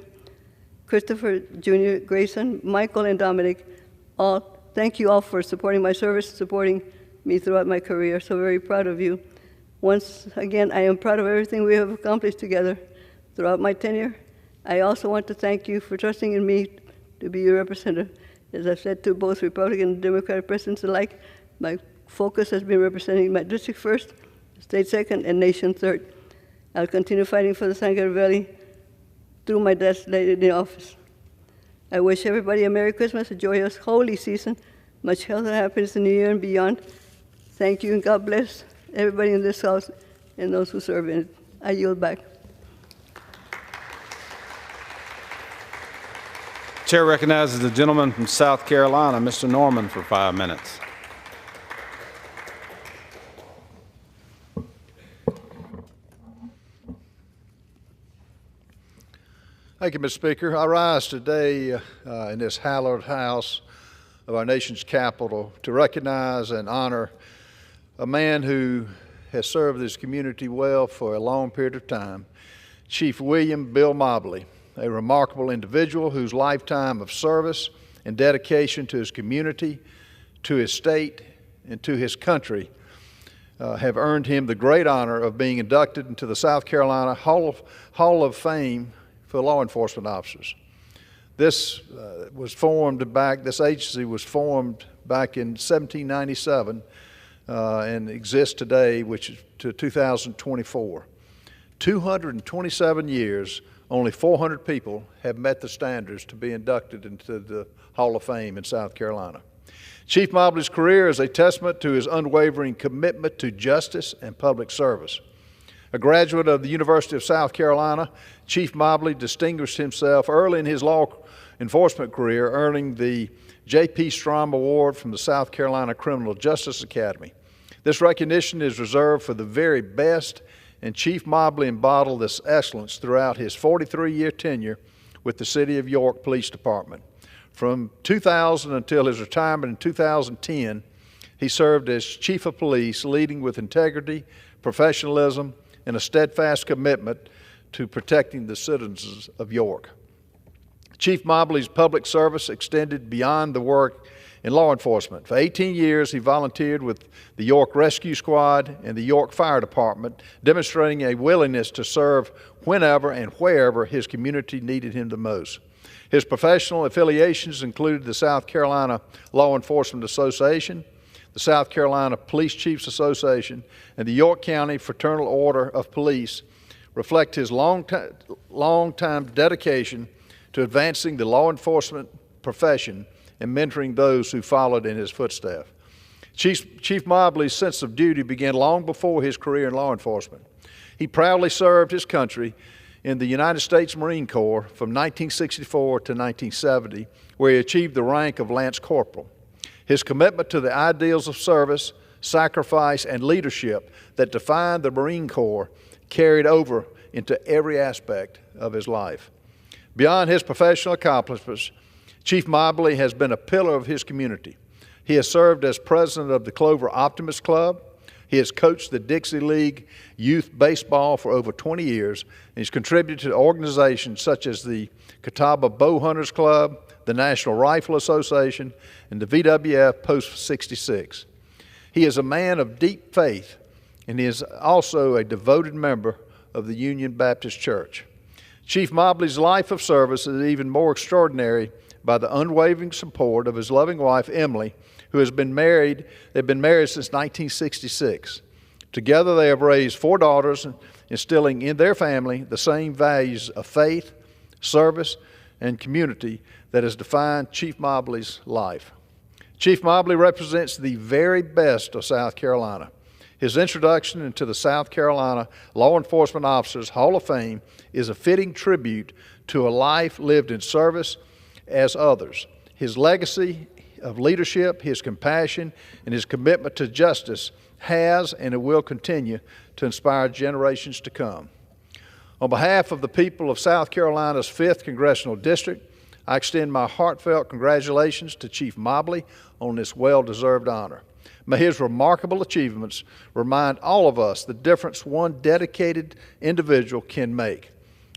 Christopher Jr., Grayson, Michael, and Dominic. All, thank you all for supporting my service, supporting me throughout my career. So very proud of you. Once again, I am proud of everything we have accomplished together throughout my tenure. I also want to thank you for trusting in me to be your representative. As I've said to both Republican and Democratic presidents alike, my focus has been representing my district first, state second, and nation third. I'll continue fighting for the San Gabriel Valley through my death later in the office. I wish everybody a Merry Christmas, a joyous, holy season, much health and happiness in the year and beyond. Thank you, and God bless everybody in this house and those who serve in it. I yield back. Chair recognizes the gentleman from South Carolina, Mr. Norman, for 5 minutes. Thank you, Mr. Speaker. I rise today in this hallowed house of our nation's capital to recognize and honor a man who has served this community well for a long period of time, Chief William Bill Mobley, a remarkable individual whose lifetime of service and dedication to his community, to his state, and to his country have earned him the great honor of being inducted into the South Carolina Hall of Fame for law enforcement officers. This this agency was formed back in 1797 and exists today, which is to 2024. 227 years, only 400 people have met the standards to be inducted into the Hall of Fame in South Carolina. Chief Mobley's career is a testament to his unwavering commitment to justice and public service. A graduate of the University of South Carolina, Chief Mobley distinguished himself early in his law enforcement career, earning the J.P. Strom Award from the South Carolina Criminal Justice Academy. This recognition is reserved for the very best, and Chief Mobley embodied this excellence throughout his 43-year tenure with the City of York Police Department. From 2000 until his retirement in 2010, he served as Chief of Police, leading with integrity, professionalism, and a steadfast commitment to protecting the citizens of York. Chief Mobley's public service extended beyond the work in law enforcement. For 18 years, he volunteered with the York Rescue Squad and the York Fire Department, demonstrating a willingness to serve whenever and wherever his community needed him the most. His professional affiliations included the South Carolina Law Enforcement Association, the South Carolina Police Chiefs Association, and the York County Fraternal Order of Police, reflect his long-time dedication to advancing the law enforcement profession and mentoring those who followed in his footsteps. Chief Mobley's sense of duty began long before his career in law enforcement. He proudly served his country in the United States Marine Corps from 1964 to 1970, where he achieved the rank of Lance Corporal. His commitment to the ideals of service, sacrifice, and leadership that defined the Marine Corps carried over into every aspect of his life. Beyond his professional accomplishments, Chief Mobley has been a pillar of his community. He has served as president of the Clover Optimist Club. He has coached the Dixie League youth baseball for over 20 years, and he's contributed to organizations such as the Catawba Bow Hunters Club, the National Rifle Association, and the VWF Post 66. He is a man of deep faith, and he is also a devoted member of the Union Baptist Church. Chief Mobley's life of service is even more extraordinary by the unwavering support of his loving wife, Emily, who has been married. They've been married since 1966. Together they have raised 4 daughters, instilling in their family the same values of faith, service, and community that has defined Chief Mobley's life. Chief Mobley represents the very best of South Carolina. His introduction into the South Carolina Law Enforcement Officers Hall of Fame is a fitting tribute to a life lived in service as others. His legacy of leadership, his compassion, and his commitment to justice has and it will continue to inspire generations to come. On behalf of the people of South Carolina's 5th Congressional District, I extend my heartfelt congratulations to Chief Mobley on this well-deserved honor. May his remarkable achievements remind all of us the difference one dedicated individual can make.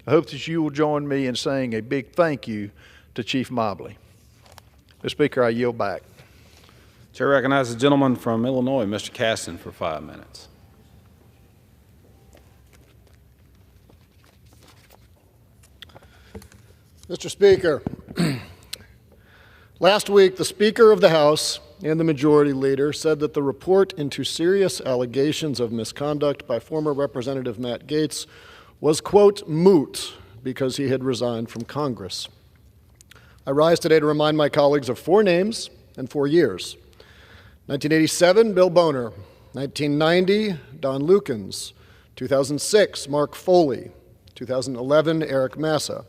I hope that you will join me in saying a big thank you to Chief Mobley. Mr. Speaker, I yield back. Chair recognizes the gentleman from Illinois, Mr. Caston, for 5 minutes. Mr. Speaker, last week the Speaker of the House and the Majority Leader said that the report into serious allegations of misconduct by former Representative Matt Gaetz was, quote, moot because he had resigned from Congress. I rise today to remind my colleagues of 4 names and 4 years. 1987, Bill Boner. 1990, Don Lukens. 2006, Mark Foley. 2011, Eric Massa.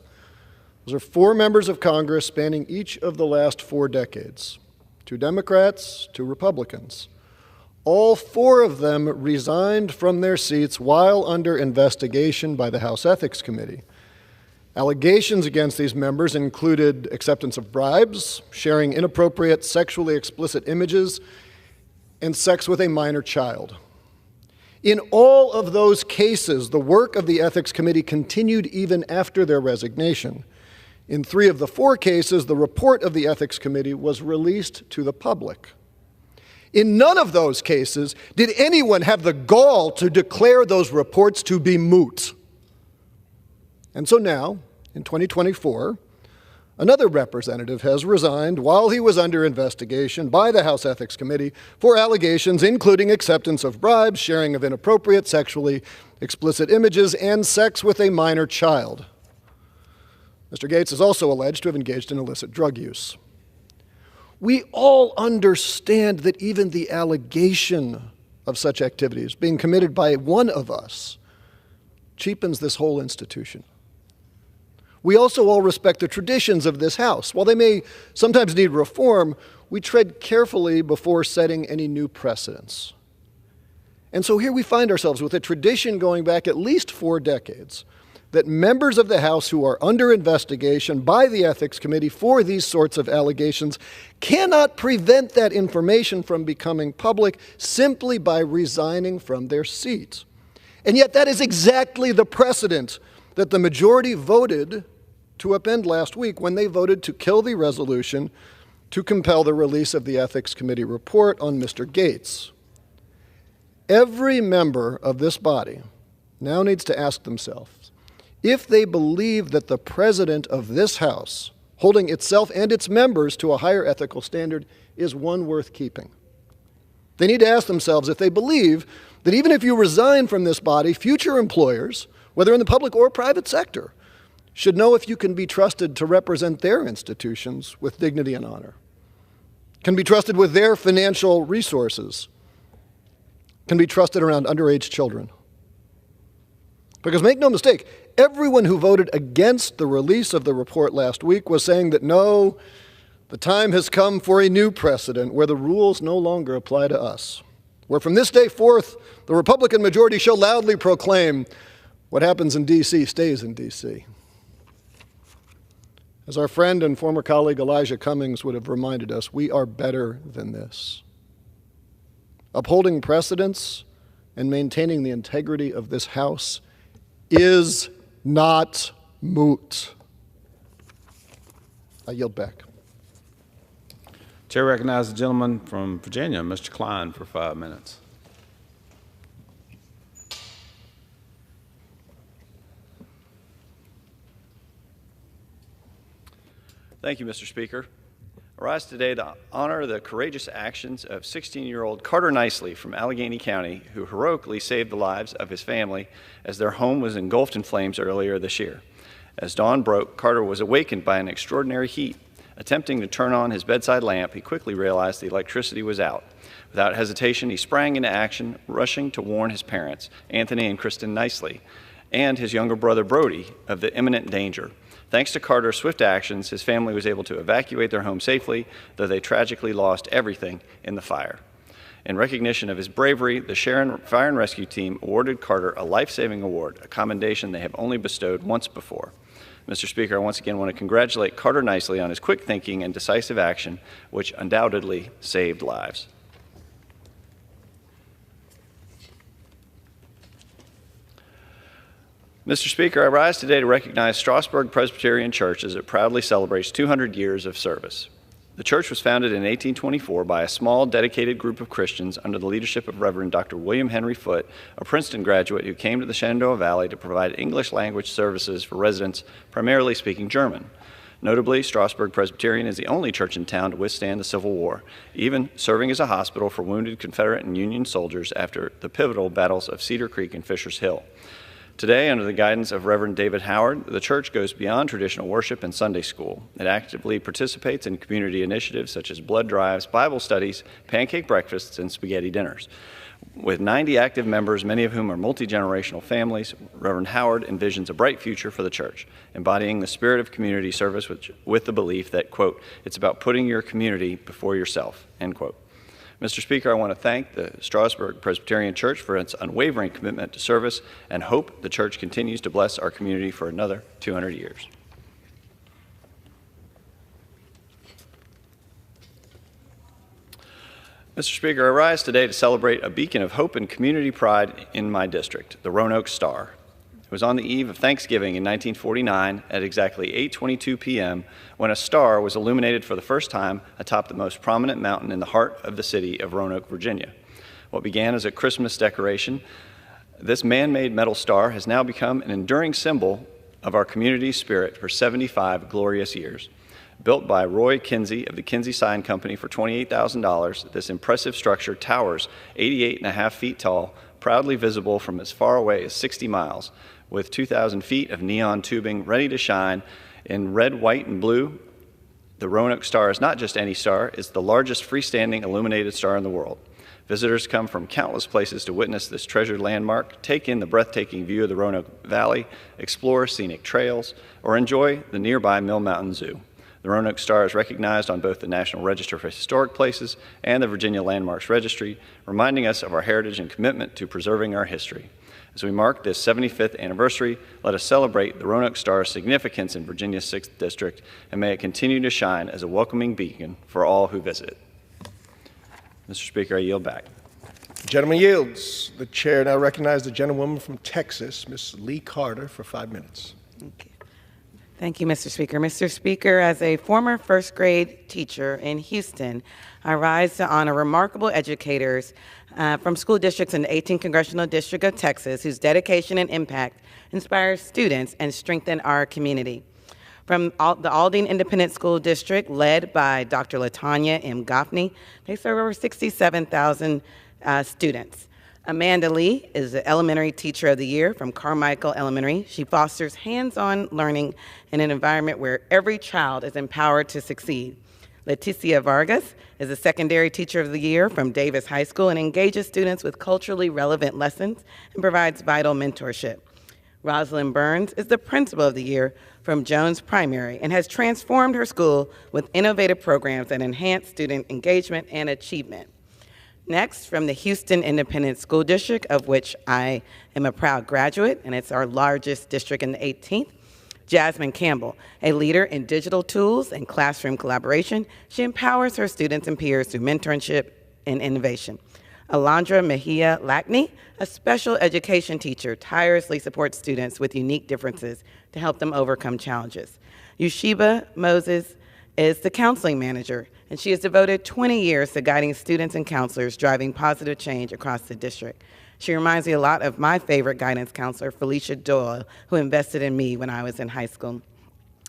Those are 4 members of Congress spanning each of the last 4 decades. 2 Democrats, 2 Republicans. All 4 of them resigned from their seats while under investigation by the House Ethics Committee. Allegations against these members included acceptance of bribes, sharing inappropriate sexually explicit images, and sex with a minor child. In all of those cases, the work of the Ethics Committee continued even after their resignation. In 3 of the 4 cases, the report of the Ethics Committee was released to the public. In none of those cases did anyone have the gall to declare those reports to be moot. And so now, in 2024, another representative has resigned while he was under investigation by the House Ethics Committee for allegations including acceptance of bribes, sharing of inappropriate sexually explicit images, and sex with a minor child. Mr. Gaetz is also alleged to have engaged in illicit drug use. We all understand that even the allegation of such activities being committed by one of us cheapens this whole institution. We also all respect the traditions of this House. While they may sometimes need reform, we tread carefully before setting any new precedents. And so here we find ourselves with a tradition going back at least 4 decades that members of the House who are under investigation by the Ethics Committee for these sorts of allegations cannot prevent that information from becoming public simply by resigning from their seat. And yet that is exactly the precedent that the majority voted to upend last week when they voted to kill the resolution to compel the release of the Ethics Committee report on Mr. Gaetz. Every member of this body now needs to ask themselves if they believe that the president of this House, holding itself and its members to a higher ethical standard, is one worth keeping. They need to ask themselves if they believe that even if you resign from this body, future employers, whether in the public or private sector, should know if you can be trusted to represent their institutions with dignity and honor. can be trusted with their financial resources, can be trusted around underage children. Because make no mistake, everyone who voted against the release of the report last week was saying that no, the time has come for a new precedent where the rules no longer apply to us, where from this day forth, the Republican majority shall loudly proclaim what happens in D.C. stays in D.C. As our friend and former colleague Elijah Cummings would have reminded us, we are better than this. Upholding precedents and maintaining the integrity of this House is not moot. I yield back. Chair recognizes the gentleman from Virginia, Mr. Klein, for 5 minutes. Thank you, Mr. Speaker. I rise today to honor the courageous actions of 16-year-old Carter Nicely from Allegheny County, who heroically saved the lives of his family as their home was engulfed in flames earlier this year. As dawn broke, Carter was awakened by an extraordinary heat. Attempting to turn on his bedside lamp, he quickly realized the electricity was out. Without hesitation, he sprang into action, rushing to warn his parents, Anthony and Kristen Nicely, and his younger brother Brody, of the imminent danger. Thanks to Carter's swift actions, his family was able to evacuate their home safely, though they tragically lost everything in the fire. In recognition of his bravery, the Sharon Fire and Rescue Team awarded Carter a life-saving award, a commendation they have only bestowed once before. Mr. Speaker, I once again want to congratulate Carter Nicely on his quick thinking and decisive action, which undoubtedly saved lives. Mr. Speaker, I rise today to recognize Strasburg Presbyterian Church as it proudly celebrates 200 years of service. The church was founded in 1824 by a small, dedicated group of Christians under the leadership of Reverend Dr. William Henry Foote, a Princeton graduate who came to the Shenandoah Valley to provide English language services for residents primarily speaking German. Notably, Strasburg Presbyterian is the only church in town to withstand the Civil War, even serving as a hospital for wounded Confederate and Union soldiers after the pivotal battles of Cedar Creek and Fisher's Hill. Today, under the guidance of Reverend David Howard, the church goes beyond traditional worship and Sunday school. It actively participates in community initiatives such as blood drives, Bible studies, pancake breakfasts, and spaghetti dinners. With 90 active members, many of whom are multi-generational families, Reverend Howard envisions a bright future for the church, embodying the spirit of community service with the belief that, quote, it's about putting your community before yourself, end quote. Mr. Speaker, I want to thank the Strasburg Presbyterian Church for its unwavering commitment to service and hope the church continues to bless our community for another 200 years. Mr. Speaker, I rise today to celebrate a beacon of hope and community pride in my district, the Roanoke Star. It was on the eve of Thanksgiving in 1949 at exactly 8:22 p.m. when a star was illuminated for the first time atop the most prominent mountain in the heart of the city of Roanoke, Virginia. What began as a Christmas decoration, this man-made metal star has now become an enduring symbol of our community's spirit for 75 glorious years. Built by Roy Kinsey of the Kinsey Sign Company for $28,000, this impressive structure towers 88.5 feet tall, proudly visible from as far away as 60 miles, with 2,000 feet of neon tubing ready to shine in red, white, and blue. The Roanoke Star is not just any star, it's the largest freestanding illuminated star in the world. Visitors come from countless places to witness this treasured landmark, take in the breathtaking view of the Roanoke Valley, explore scenic trails, or enjoy the nearby Mill Mountain Zoo. The Roanoke Star is recognized on both the National Register for Historic Places and the Virginia Landmarks Registry, reminding us of our heritage and commitment to preserving our history. As we mark this 75th anniversary, let us celebrate the Roanoke Star's significance in Virginia's 6th District, and may it continue to shine as a welcoming beacon for all who visit it. Mr. Speaker, I yield back. The gentleman yields. The chair now recognizes the gentlewoman from Texas, Ms. Lee Carter, for 5 minutes. Okay. Thank you, Mr. Speaker. Mr. Speaker, as a former first grade teacher in Houston, I rise to honor remarkable educators from school districts in the 18th Congressional District of Texas whose dedication and impact inspires students and strengthen our community. From the Aldine Independent School District, led by Dr. LaTanya M. Goffney, they serve over 67,000 students. Amanda Lee is the Elementary Teacher of the Year from Carmichael Elementary. She fosters hands-on learning in an environment where every child is empowered to succeed. Leticia Vargas is a secondary teacher of the year from Davis High School and engages students with culturally relevant lessons and provides vital mentorship. Rosalind Burns is the principal of the year from Jones Primary and has transformed her school with innovative programs that enhance student engagement and achievement. Next, from the Houston Independent School District, of which I am a proud graduate, and it's our largest district in the 18th, Jasmine Campbell, a leader in digital tools and classroom collaboration. She empowers her students and peers through mentorship and innovation. Alondra Mejia Lackney, a special education teacher, tirelessly supports students with unique differences to help them overcome challenges. Yushiba Moses is the counseling manager, and she has devoted 20 years to guiding students and counselors driving positive change across the district. She reminds me a lot of my favorite guidance counselor, Felicia Doyle, who invested in me when I was in high school.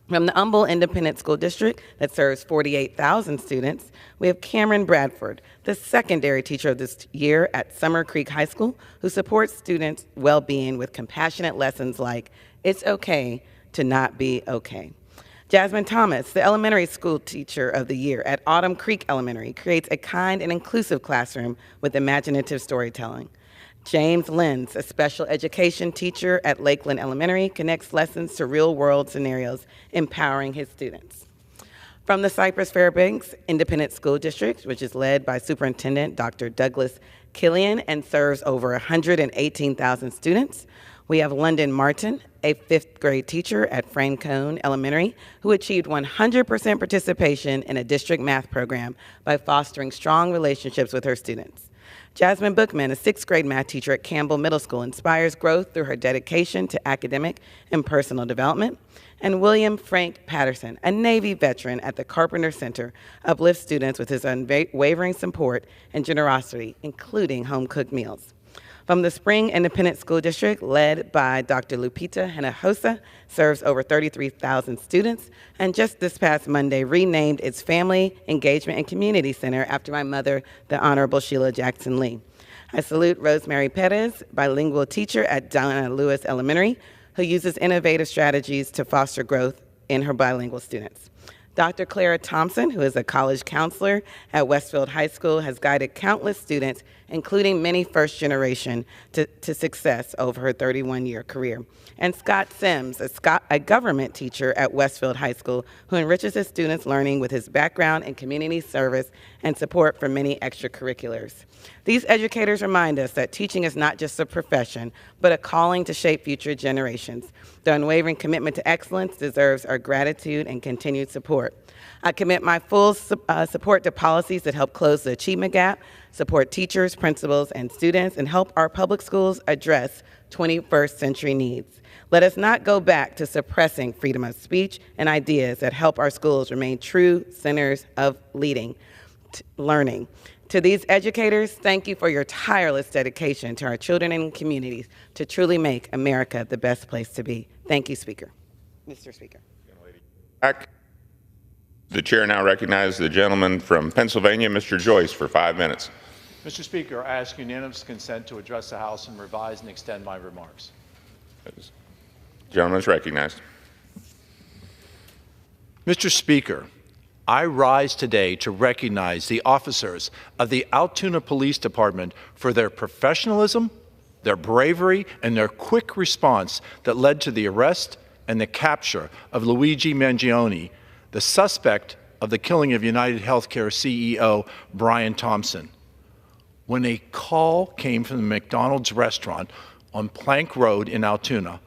From the Humble Independent School District that serves 48,000 students, we have Cameron Bradford, the secondary teacher of this year at Summer Creek High School, who supports students' well-being with compassionate lessons like, it's okay to not be okay. Jasmine Thomas, the elementary school teacher of the year at Autumn Creek Elementary, creates a kind and inclusive classroom with imaginative storytelling. James Lenz, a special education teacher at Lakeland Elementary, connects lessons to real-world scenarios, empowering his students. From the Cypress Fairbanks Independent School District, which is led by Superintendent Dr. Douglas Killian and serves over 118,000 students, we have London Martin, a fifth grade teacher at Francone Elementary, who achieved 100% participation in a district math program by fostering strong relationships with her students. Jasmine Bookman, a sixth grade math teacher at Campbell Middle School, inspires growth through her dedication to academic and personal development. And William Frank Patterson, a Navy veteran at the Carpenter Center, uplifts students with his unwavering support and generosity, including home-cooked meals. From the Spring Independent School District, led by Dr. Lupita Hinojosa, serves over 33,000 students, and just this past Monday renamed its Family Engagement and Community Center after my mother, the Honorable Sheila Jackson Lee. I salute Rosemary Perez, bilingual teacher at Donna Lewis Elementary, who uses innovative strategies to foster growth in her bilingual students. Dr. Clara Thompson, who is a college counselor at Westfield High School, has guided countless students, including many first generation, to success over her 31-year career. And Scott Sims, a government teacher at Westfield High School, who enriches his students' learning with his background in community service and support for many extracurriculars. These educators remind us that teaching is not just a profession, but a calling to shape future generations. Their unwavering commitment to excellence deserves our gratitude and continued support. I commit my full support to policies that help close the achievement gap, support teachers, principals, and students, and help our public schools address 21st century needs. Let us not go back to suppressing freedom of speech and ideas that help our schools remain true centers of learning. To these educators, thank you for your tireless dedication to our children and communities to truly make America the best place to be. Thank you, Speaker. Mr. Speaker. Back. The chair now recognizes the gentleman from Pennsylvania, Mr. Joyce, for 5 minutes. Mr. Speaker, I ask unanimous consent to address the House and revise and extend my remarks. The gentleman is recognized. Mr. Speaker, I rise today to recognize the officers of the Altoona Police Department for their professionalism, their bravery, and their quick response that led to the arrest and the capture of Luigi Mangione, the suspect of the killing of United Healthcare CEO Brian Thompson. When a call came from the McDonald's restaurant on Plank Road in Altoona,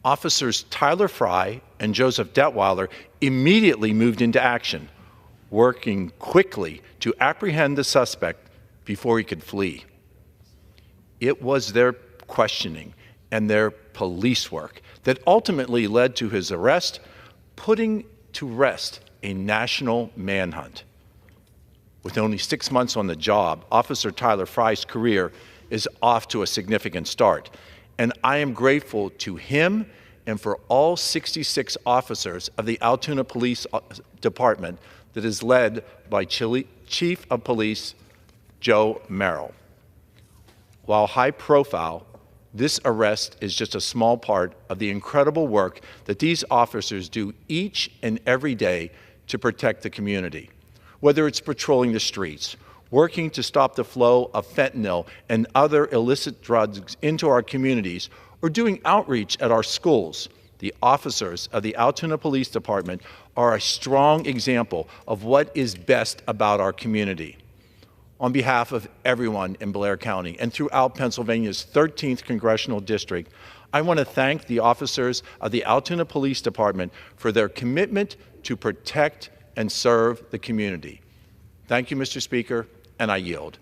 officers Tyler Fry and Joseph Detweiler immediately moved into action, working quickly to apprehend the suspect before he could flee. It was their questioning and their police work that ultimately led to his arrest, putting to rest a national manhunt. With only 6 months on the job, Officer Tyler Fry's career is off to a significant start, and I am grateful to him and for all 66 officers of the Altoona Police Department that is led by Chief of Police Joe Merrill. While high profile, this arrest is just a small part of the incredible work that these officers do each and every day to protect the community. whether it's patrolling the streets, working to stop the flow of fentanyl and other illicit drugs into our communities, or doing outreach at our schools. The officers of the Altoona Police Department are a strong example of what is best about our community. On behalf of everyone in Blair County and throughout Pennsylvania's 13th Congressional District, I want to thank the officers of the Altoona Police Department for their commitment to protect and serve the community. Thank you, Mr. Speaker, and I yield.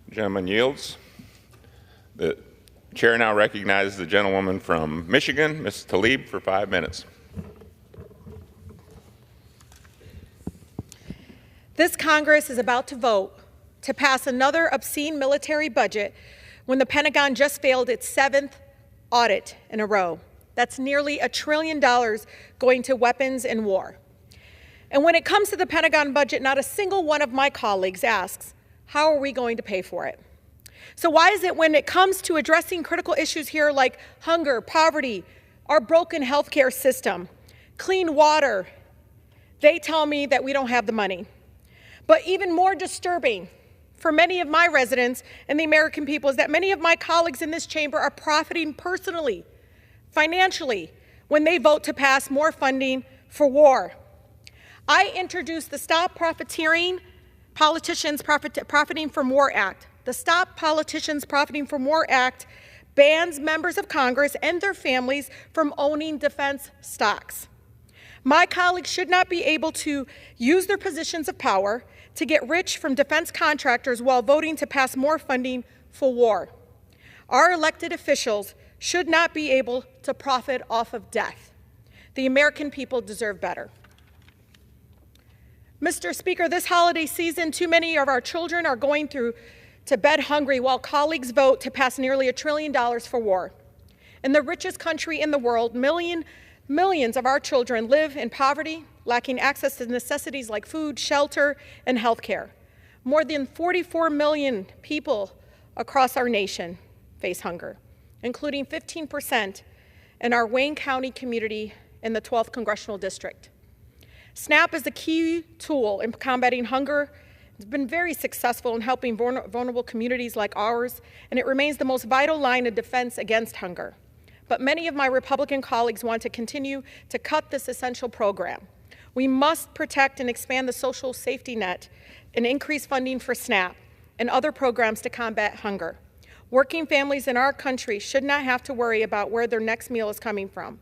The gentleman yields. The chair now recognizes the gentlewoman from Michigan, Ms. Tlaib, for 5 minutes. This Congress is about to vote to pass another obscene military budget when the Pentagon just failed its 7th audit in a row. That's nearly $1 trillion going to weapons and war. And when it comes to the Pentagon budget, not a single one of my colleagues asks, how are we going to pay for it? So why is it when it comes to addressing critical issues here like hunger, poverty, our broken healthcare system, clean water, they tell me that we don't have the money? But even more disturbing for many of my residents and the American people is that many of my colleagues in this chamber are profiting personally, financially, when they vote to pass more funding for war. I introduced the Stop Profiteering Politicians Profiting from War Act. The Stop Politicians Profiting from War Act bans members of Congress and their families from owning defense stocks. My colleagues should not be able to use their positions of power to get rich from defense contractors while voting to pass more funding for war. Our elected officials should not be able to profit off of death. The American people deserve better. Mr. Speaker, this holiday season, too many of our children are going to bed hungry while colleagues vote to pass nearly $1 trillion for war. In the richest country in the world, millions of our children live in poverty, lacking access to necessities like food, shelter, and health care. More than 44 million people across our nation face hunger, including 15% in our Wayne County community in the 12th Congressional District. SNAP is a key tool in combating hunger. It's been very successful in helping vulnerable communities like ours, and it remains the most vital line of defense against hunger. But many of my Republican colleagues want to continue to cut this essential program. We must protect and expand the social safety net and increase funding for SNAP and other programs to combat hunger. Working families in our country should not have to worry about where their next meal is coming from.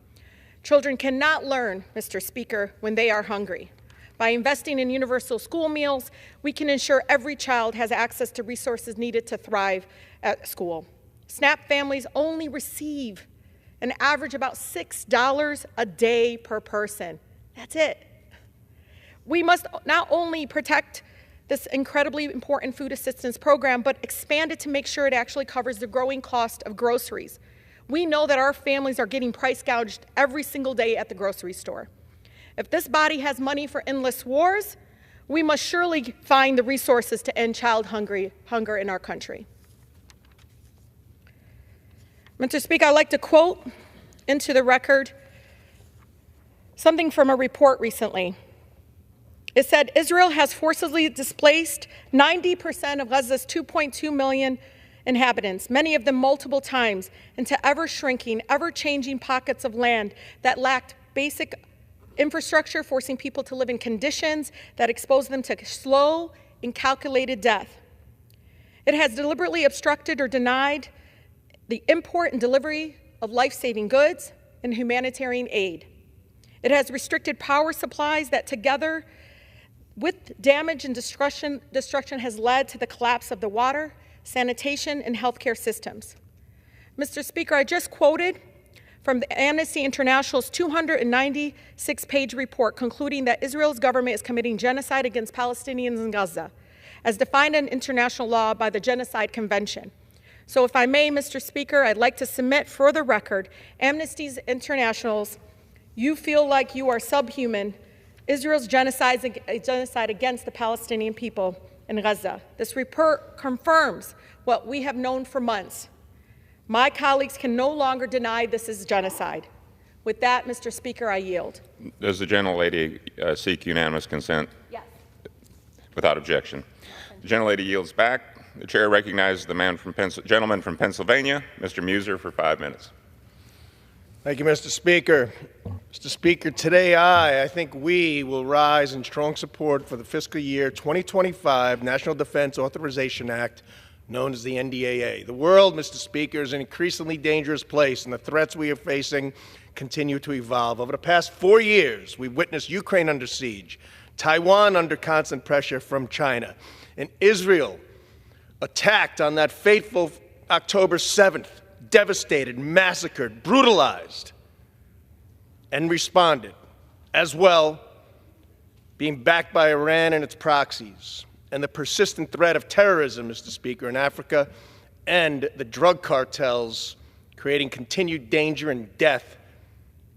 Children cannot learn, Mr. Speaker, when they are hungry. By investing in universal school meals, we can ensure every child has access to resources needed to thrive at school. SNAP families only receive an average about $6 a day per person. That's it. We must not only protect this incredibly important food assistance program, but expand it to make sure it actually covers the growing cost of groceries. We know that our families are getting price gouged every single day at the grocery store. If this body has money for endless wars, we must surely find the resources to end child hunger in our country. Mr. Speaker, I'd like to quote into the record something from a report recently. It said, Israel has forcibly displaced 90% of Gaza's 2.2 million inhabitants, many of them multiple times, into ever-shrinking, ever-changing pockets of land that lacked basic infrastructure, forcing people to live in conditions that expose them to slow and calculated death. It has deliberately obstructed or denied the import and delivery of life-saving goods and humanitarian aid. It has restricted power supplies that together with damage and destruction has led to the collapse of the water, sanitation, and healthcare systems. Mr. Speaker, I just quoted from the Amnesty International's 296-page report concluding that Israel's government is committing genocide against Palestinians in Gaza, as defined in international law by the Genocide Convention. So if I may, Mr. Speaker, I'd like to submit for the record, Amnesty International's "You Feel Like You Are Subhuman, Israel's genocide against the Palestinian people in Gaza." This report confirms what we have known for months. My colleagues can no longer deny this is genocide. With that, Mr. Speaker, I yield. Does the gentlelady seek unanimous consent? Yes. Without objection. The gentlelady yields back. The chair recognizes the gentleman from Pennsylvania, Mr. Muser, for 5 minutes. Thank you, Mr. Speaker. Mr. Speaker, today I think we will rise in strong support for the fiscal year 2025 National Defense Authorization Act, known as the NDAA. The world, Mr. Speaker, is an increasingly dangerous place, and the threats we are facing continue to evolve. Over the past 4 years, we've witnessed Ukraine under siege, Taiwan under constant pressure from China, and Israel attacked on that fateful October 7th, devastated, massacred, brutalized, and responded, as well, being backed by Iran and its proxies, and the persistent threat of terrorism, Mr. Speaker, in Africa, and the drug cartels creating continued danger and death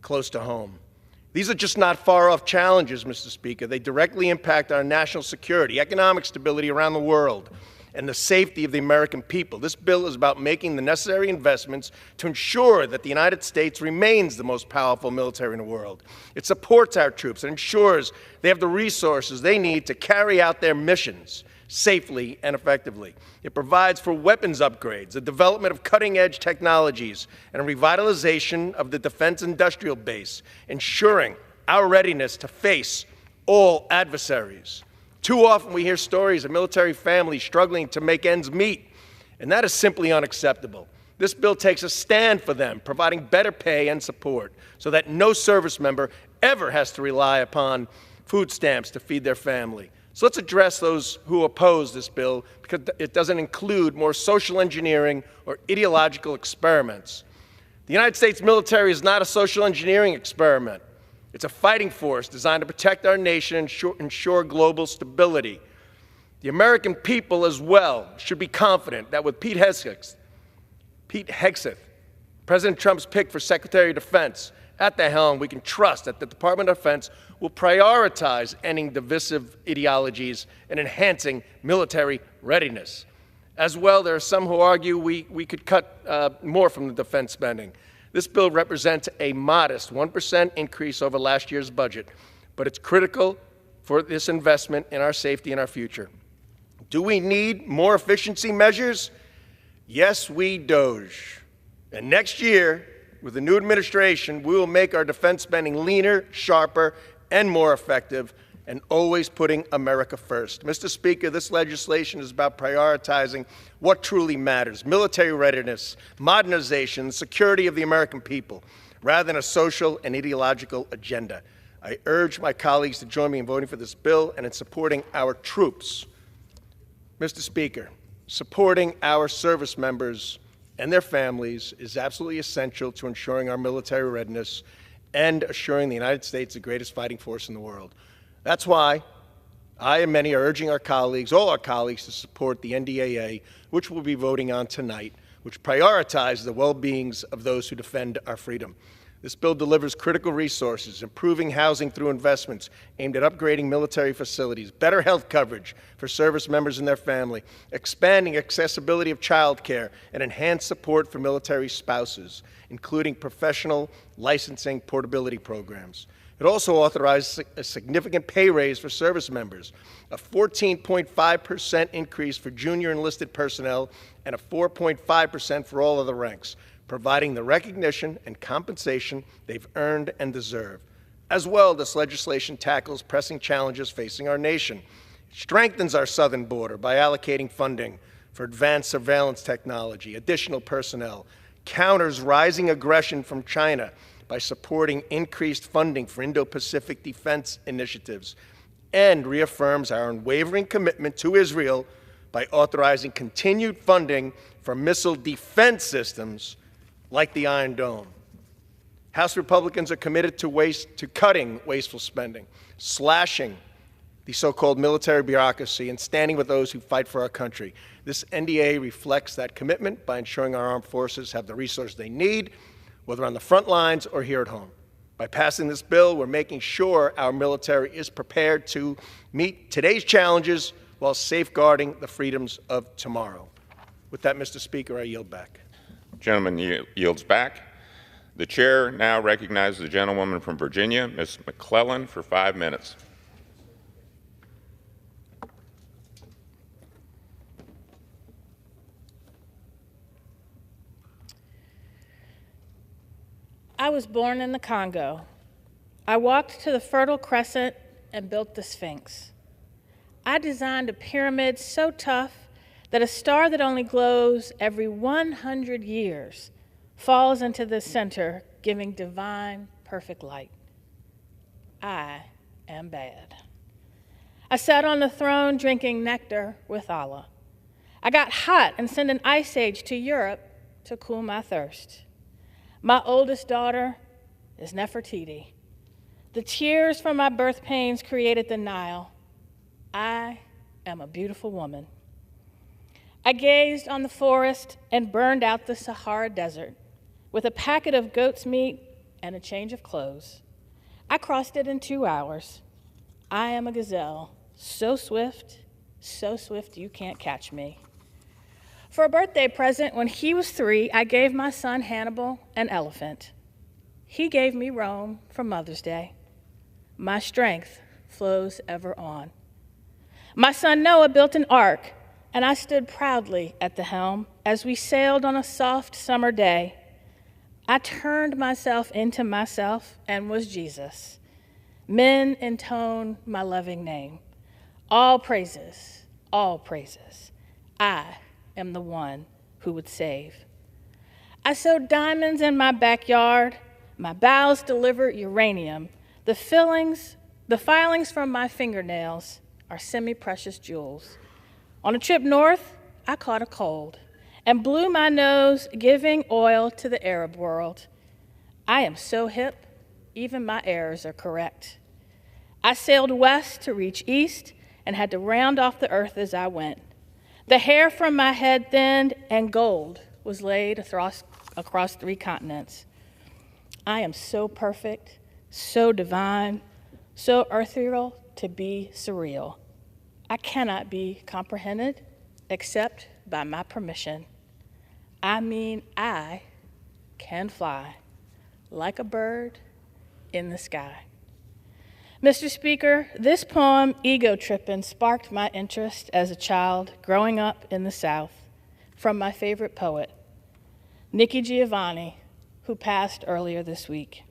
close to home. These are just not far-off challenges, Mr. Speaker. They directly impact our national security, economic stability around the world, and the safety of the American people. This bill is about making the necessary investments to ensure that the United States remains the most powerful military in the world. It supports our troops and ensures they have the resources they need to carry out their missions safely and effectively. It provides for weapons upgrades, the development of cutting-edge technologies, and a revitalization of the defense industrial base, ensuring our readiness to face all adversaries. Too often we hear stories of military families struggling to make ends meet, and that is simply unacceptable. This bill takes a stand for them, providing better pay and support so that no service member ever has to rely upon food stamps to feed their family. So let's address those who oppose this bill because it doesn't include more social engineering or ideological experiments. The United States military is not a social engineering experiment. It's a fighting force designed to protect our nation and ensure global stability. The American people as well should be confident that with Pete Hegseth, President Trump's pick for Secretary of Defense, at the helm, we can trust that the Department of Defense will prioritize ending divisive ideologies and enhancing military readiness. As well, there are some who argue we could cut more from the defense spending. This bill represents a modest 1% increase over last year's budget, but it's critical for this investment in our safety and our future. Do we need more efficiency measures? Yes, we do. And next year, with the new administration, we will make our defense spending leaner, sharper, and more effective, and always putting America first. Mr. Speaker, this legislation is about prioritizing what truly matters: military readiness, modernization, security of the American people, rather than a social and ideological agenda. I urge my colleagues to join me in voting for this bill and in supporting our troops. Mr. Speaker, supporting our service members and their families is absolutely essential to ensuring our military readiness and assuring the United States the greatest fighting force in the world. That's why I and many are urging our colleagues, all our colleagues, to support the NDAA, which we'll be voting on tonight, which prioritizes the well-beings of those who defend our freedom. This bill delivers critical resources, improving housing through investments aimed at upgrading military facilities, better health coverage for service members and their family, expanding accessibility of child care, and enhanced support for military spouses, including professional licensing portability programs. It also authorized a significant pay raise for service members, a 14.5% increase for junior enlisted personnel, and a 4.5% for all other ranks, providing the recognition and compensation they've earned and deserve. As well, this legislation tackles pressing challenges facing our nation. It strengthens our southern border by allocating funding for advanced surveillance technology, additional personnel, counters rising aggression from China by supporting increased funding for Indo-Pacific defense initiatives, and reaffirms our unwavering commitment to Israel by authorizing continued funding for missile defense systems like the Iron Dome. House Republicans are committed to cutting wasteful spending, slashing the so-called military bureaucracy, and standing with those who fight for our country. This NDA reflects that commitment by ensuring our armed forces have the resources they need, whether on the front lines or here at home. By passing this bill, we're making sure our military is prepared to meet today's challenges while safeguarding the freedoms of tomorrow. With that, Mr. Speaker, I yield back. Gentleman yields back. The chair now recognizes the gentlewoman from Virginia, Ms. McClellan, for 5 minutes. I was born in the Congo. I walked to the Fertile Crescent and built the Sphinx. I designed a pyramid so tough that a star that only glows every 100 years falls into the center, giving divine, perfect light. I am bad. I sat on the throne drinking nectar with Allah. I got hot and sent an ice age to Europe to cool my thirst. My oldest daughter is Nefertiti. The tears from my birth pains created the Nile. I am a beautiful woman. I gazed on the forest and burned out the Sahara Desert with a packet of goat's meat and a change of clothes. I crossed it in 2 hours. I am a gazelle, so swift you can't catch me. For a birthday present, when he was 3, I gave my son Hannibal an elephant. He gave me Rome for Mother's Day. My strength flows ever on. My son Noah built an ark, and I stood proudly at the helm as we sailed on a soft summer day. I turned myself into myself and was Jesus. Men intone my loving name. All praises, I am the one who would save. I sewed diamonds in my backyard. My bowels delivered uranium. The filings from my fingernails are semi-precious jewels. On a trip north, I caught a cold and blew my nose, giving oil to the Arab world. I am so hip, even my errors are correct. I sailed west to reach east and had to round off the earth as I went. The hair from my head thinned, and gold was laid across 3 continents. I am so perfect, so divine, so ethereal to be surreal. I cannot be comprehended except by my permission. I mean, I can fly like a bird in the sky. Mr. Speaker, this poem, Ego Trippin', sparked my interest as a child growing up in the South from my favorite poet, Nikki Giovanni, who passed earlier this week.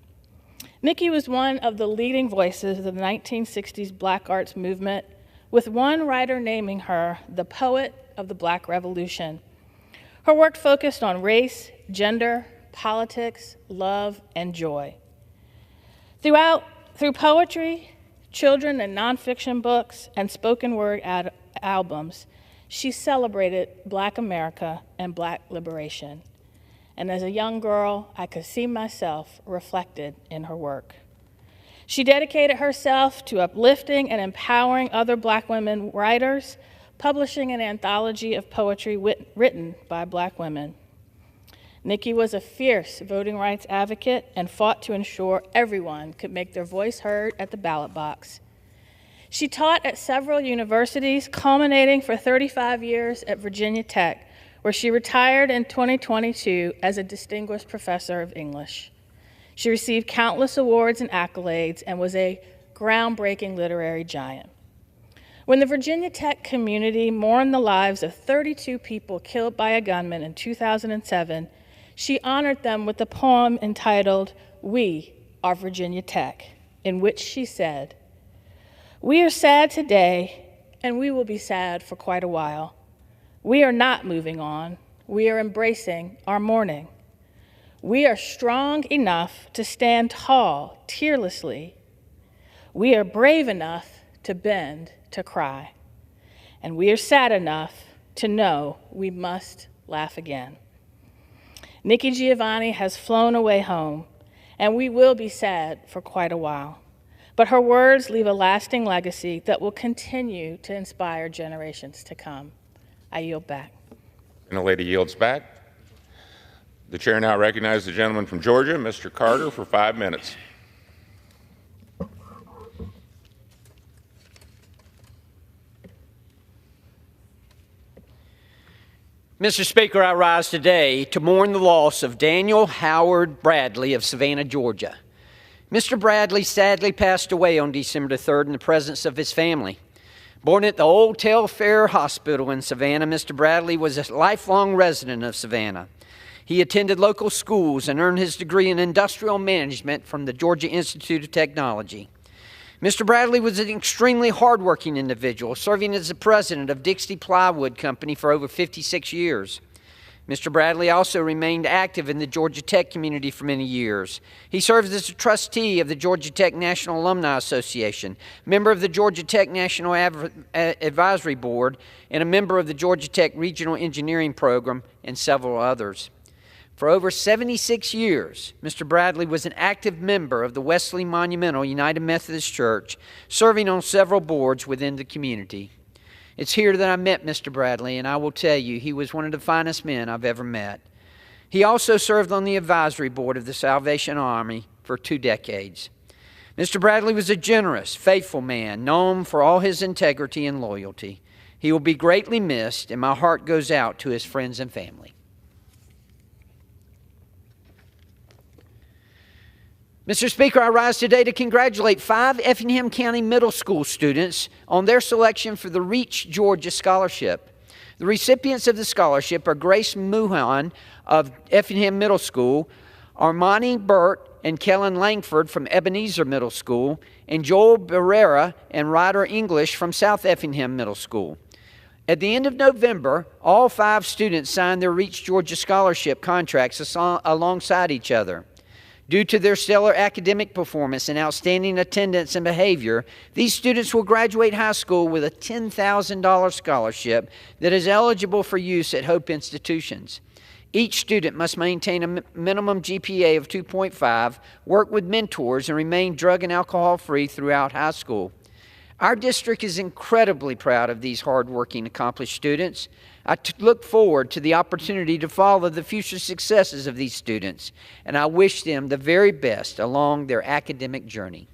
Nikki was one of the leading voices of the 1960s Black arts movement, with one writer naming her the poet of the Black Revolution. Her work focused on race, gender, politics, love, and joy. Through poetry, children and nonfiction books, and spoken word albums, she celebrated Black America and Black liberation. And as a young girl, I could see myself reflected in her work. She dedicated herself to uplifting and empowering other Black women writers, publishing an anthology of poetry written by Black women. Nikki was a fierce voting rights advocate and fought to ensure everyone could make their voice heard at the ballot box. She taught at several universities, culminating for 35 years at Virginia Tech, where she retired in 2022 as a distinguished professor of English. She received countless awards and accolades and was a groundbreaking literary giant. When the Virginia Tech community mourned the lives of 32 people killed by a gunman in 2007, she honored them with a poem entitled, "We Are Virginia Tech," in which she said, "We are sad today, and we will be sad for quite a while. We are not moving on. We are embracing our mourning. We are strong enough to stand tall, tearlessly. We are brave enough to bend, to cry. And we are sad enough to know we must laugh again." Nikki Giovanni has flown away home, and we will be sad for quite a while. But her words leave a lasting legacy that will continue to inspire generations to come. I yield back. And the lady yields back. The chair now recognizes the gentleman from Georgia, Mr. Carter, for 5 minutes. Mr. Speaker, I rise today to mourn the loss of Daniel Howard Bradley of Savannah, Georgia. Mr. Bradley sadly passed away on December 3rd in the presence of his family. Born at the Old Telfair Hospital in Savannah, Mr. Bradley was a lifelong resident of Savannah. He attended local schools and earned his degree in industrial management from the Georgia Institute of Technology. Mr. Bradley was an extremely hardworking individual, serving as the president of Dixie Plywood Company for over 56 years. Mr. Bradley also remained active in the Georgia Tech community for many years. He served as a trustee of the Georgia Tech National Alumni Association, member of the Georgia Tech National Advisory Board, and a member of the Georgia Tech Regional Engineering Program, and several others. For over 76 years, Mr. Bradley was an active member of the Wesley Monumental United Methodist Church, serving on several boards within the community. It's here that I met Mr. Bradley, and I will tell you, he was one of the finest men I've ever met. He also served on the advisory board of the Salvation Army for 2 decades. Mr. Bradley was a generous, faithful man, known for all his integrity and loyalty. He will be greatly missed, and my heart goes out to his friends and family. Mr. Speaker, I rise today to congratulate 5 Effingham County Middle School students on their selection for the Reach Georgia Scholarship. The recipients of the scholarship are Grace Muhan of Effingham Middle School, Armani Burt and Kellen Langford from Ebenezer Middle School, and Joel Barrera and Ryder English from South Effingham Middle School. At the end of November, all 5 students signed their Reach Georgia Scholarship contracts alongside each other. Due to their stellar academic performance and outstanding attendance and behavior, these students will graduate high school with a $10,000 scholarship that is eligible for use at Hope institutions. Each student must maintain a minimum GPA of 2.5, work with mentors, and remain drug and alcohol free throughout high school. Our district is incredibly proud of these hardworking, accomplished students. I look forward to the opportunity to follow the future successes of these students, and I wish them the very best along their academic journey.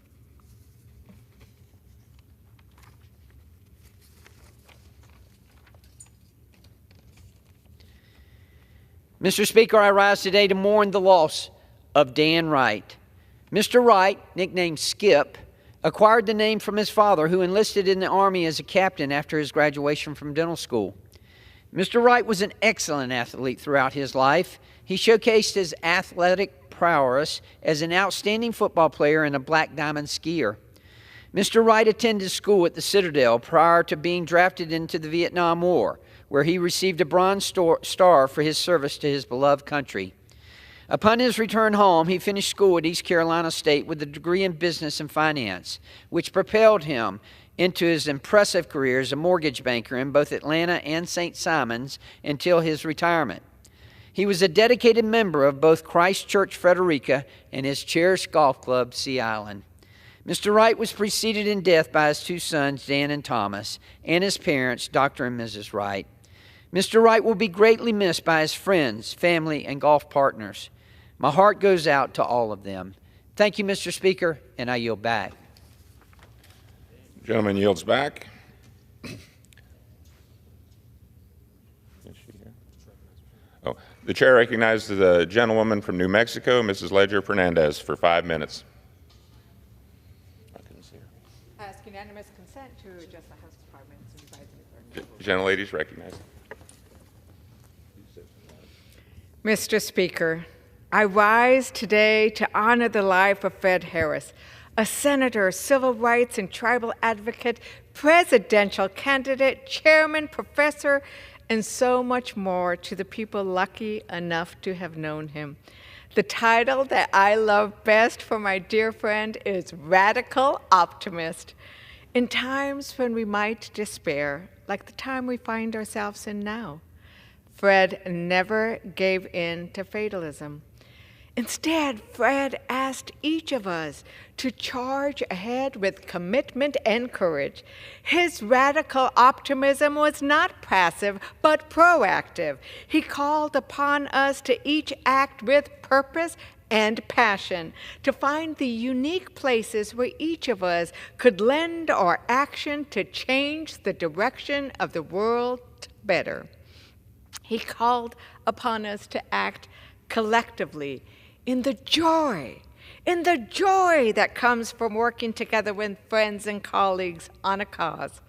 Mr. Speaker, I rise today to mourn the loss of Dan Wright. Mr. Wright, nicknamed Skip, acquired the name from his father, who enlisted in the Army as a captain after his graduation from dental school. Mr. Wright was an excellent athlete throughout his life. He showcased his athletic prowess as an outstanding football player and a black diamond skier. Mr. Wright attended school at the Citadel prior to being drafted into the Vietnam War, where he received a Bronze Star for his service to his beloved country. Upon his return home, he finished school at East Carolina State with a degree in business and finance, which propelled him into his impressive career as a mortgage banker in both Atlanta and St. Simons until his retirement. He was a dedicated member of both Christ Church Frederica and his cherished golf club, Sea Island. Mr. Wright was preceded in death by his 2 sons, Dan and Thomas, and his parents, Dr. and Mrs. Wright. Mr. Wright will be greatly missed by his friends, family, and golf partners. My heart goes out to all of them. Thank you, Mr. Speaker, and I yield back. Gentleman yields back. Oh, the chair recognizes the gentlewoman from New Mexico, Mrs. Ledger Fernandez, for 5 minutes. I ask unanimous consent to address the House Department and Advisory Board. Gentlelady recognized. Mr. Speaker, I rise today to honor the life of Fred Harris, a senator, civil rights and tribal advocate, presidential candidate, chairman, professor, and so much more to the people lucky enough to have known him. The title that I love best for my dear friend is Radical Optimist. In times when we might despair, like the time we find ourselves in now, Fred never gave in to fatalism. Instead, Fred asked each of us to charge ahead with commitment and courage. His radical optimism was not passive, but proactive. He called upon us to each act with purpose and passion, to find the unique places where each of us could lend our action to change the direction of the world better. He called upon us to act collectively in the joy that comes from working together with friends and colleagues on a cause.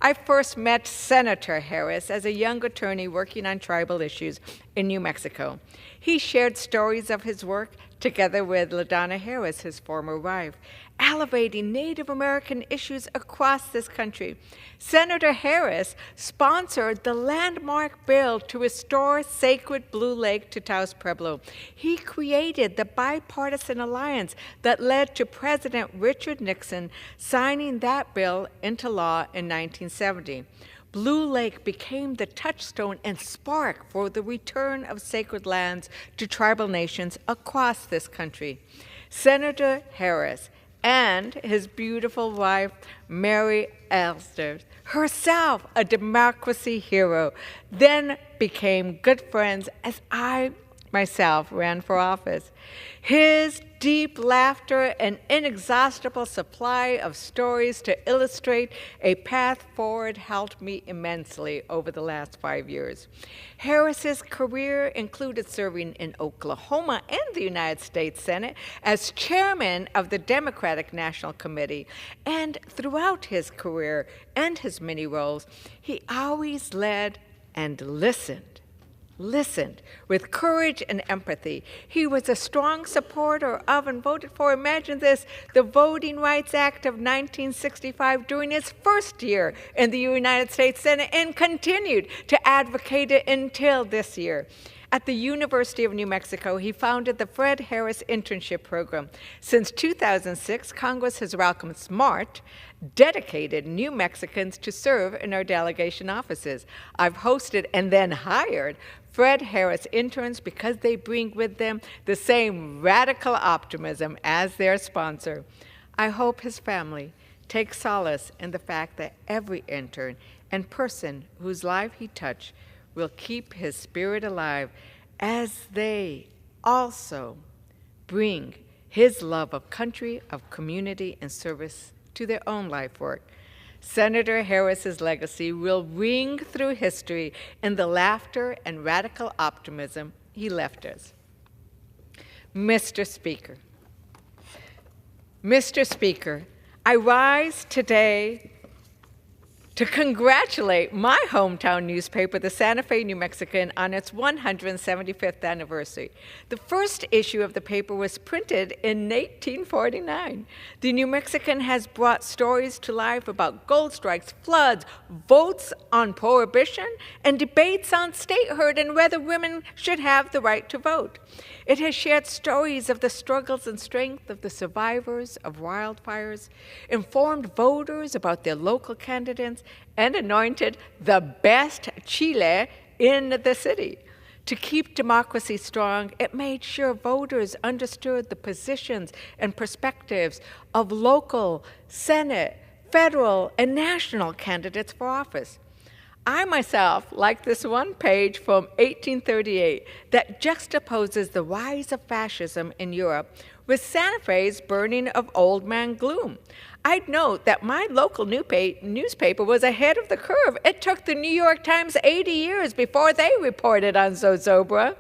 I first met Senator Harris as a young attorney working on tribal issues in New Mexico. He shared stories of his work together with LaDonna Harris, his former wife, elevating Native American issues across this country. Senator Harris sponsored the landmark bill to restore sacred Blue Lake to Taos Pueblo. He created the bipartisan alliance that led to President Richard Nixon signing that bill into law in 1970. Blue Lake became the touchstone and spark for the return of sacred lands to tribal nations across this country. Senator Harris and his beautiful wife, Mary Elster, herself a democracy hero, then became good friends as I myself ran for office. His deep laughter and inexhaustible supply of stories to illustrate a path forward helped me immensely over the last 5 years. Harris's career included serving in Oklahoma and the United States Senate as chairman of the Democratic National Committee. And throughout his career and his many roles, he always led and listened with courage and empathy. He was a strong supporter of and voted for, imagine this, the Voting Rights Act of 1965 during his first year in the United States Senate and continued to advocate it until this year. At the University of New Mexico, he founded the Fred Harris Internship Program. Since 2006, Congress has welcomed smart, dedicated New Mexicans to serve in our delegation offices. I've hosted and then hired Fred Harris interns because they bring with them the same radical optimism as their sponsor. I hope his family takes solace in the fact that every intern and person whose life he touched will keep his spirit alive as they also bring his love of country, of community, and service to their own life work. Senator Harris's legacy will ring through history in the laughter and radical optimism he left us. Mr. Speaker, I rise today to congratulate my hometown newspaper, the Santa Fe New Mexican, on its 175th anniversary. The first issue of the paper was printed in 1849. The New Mexican has brought stories to life about gold strikes, floods, votes on prohibition, and debates on statehood and whether women should have the right to vote. It has shared stories of the struggles and strength of the survivors of wildfires, informed voters about their local candidates, and anointed the best chile in the city. To keep democracy strong, it made sure voters understood the positions and perspectives of local, Senate, federal, and national candidates for office. I myself like this one page from 1838 that juxtaposes the rise of fascism in Europe with Santa Fe's burning of Old Man Gloom. I'd note that my local newspaper was ahead of the curve. It took the New York Times 80 years before they reported on Zozobra.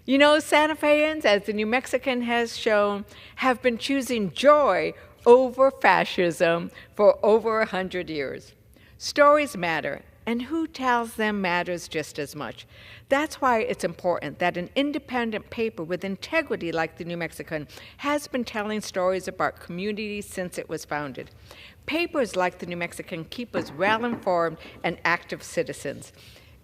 You know, Santa Feans, as the New Mexican has shown, have been choosing joy over fascism for over 100 years. Stories matter, and who tells them matters just as much. That's why it's important that an independent paper with integrity like the New Mexican has been telling stories about communities since it was founded. Papers like the New Mexican keep us well-informed and active citizens.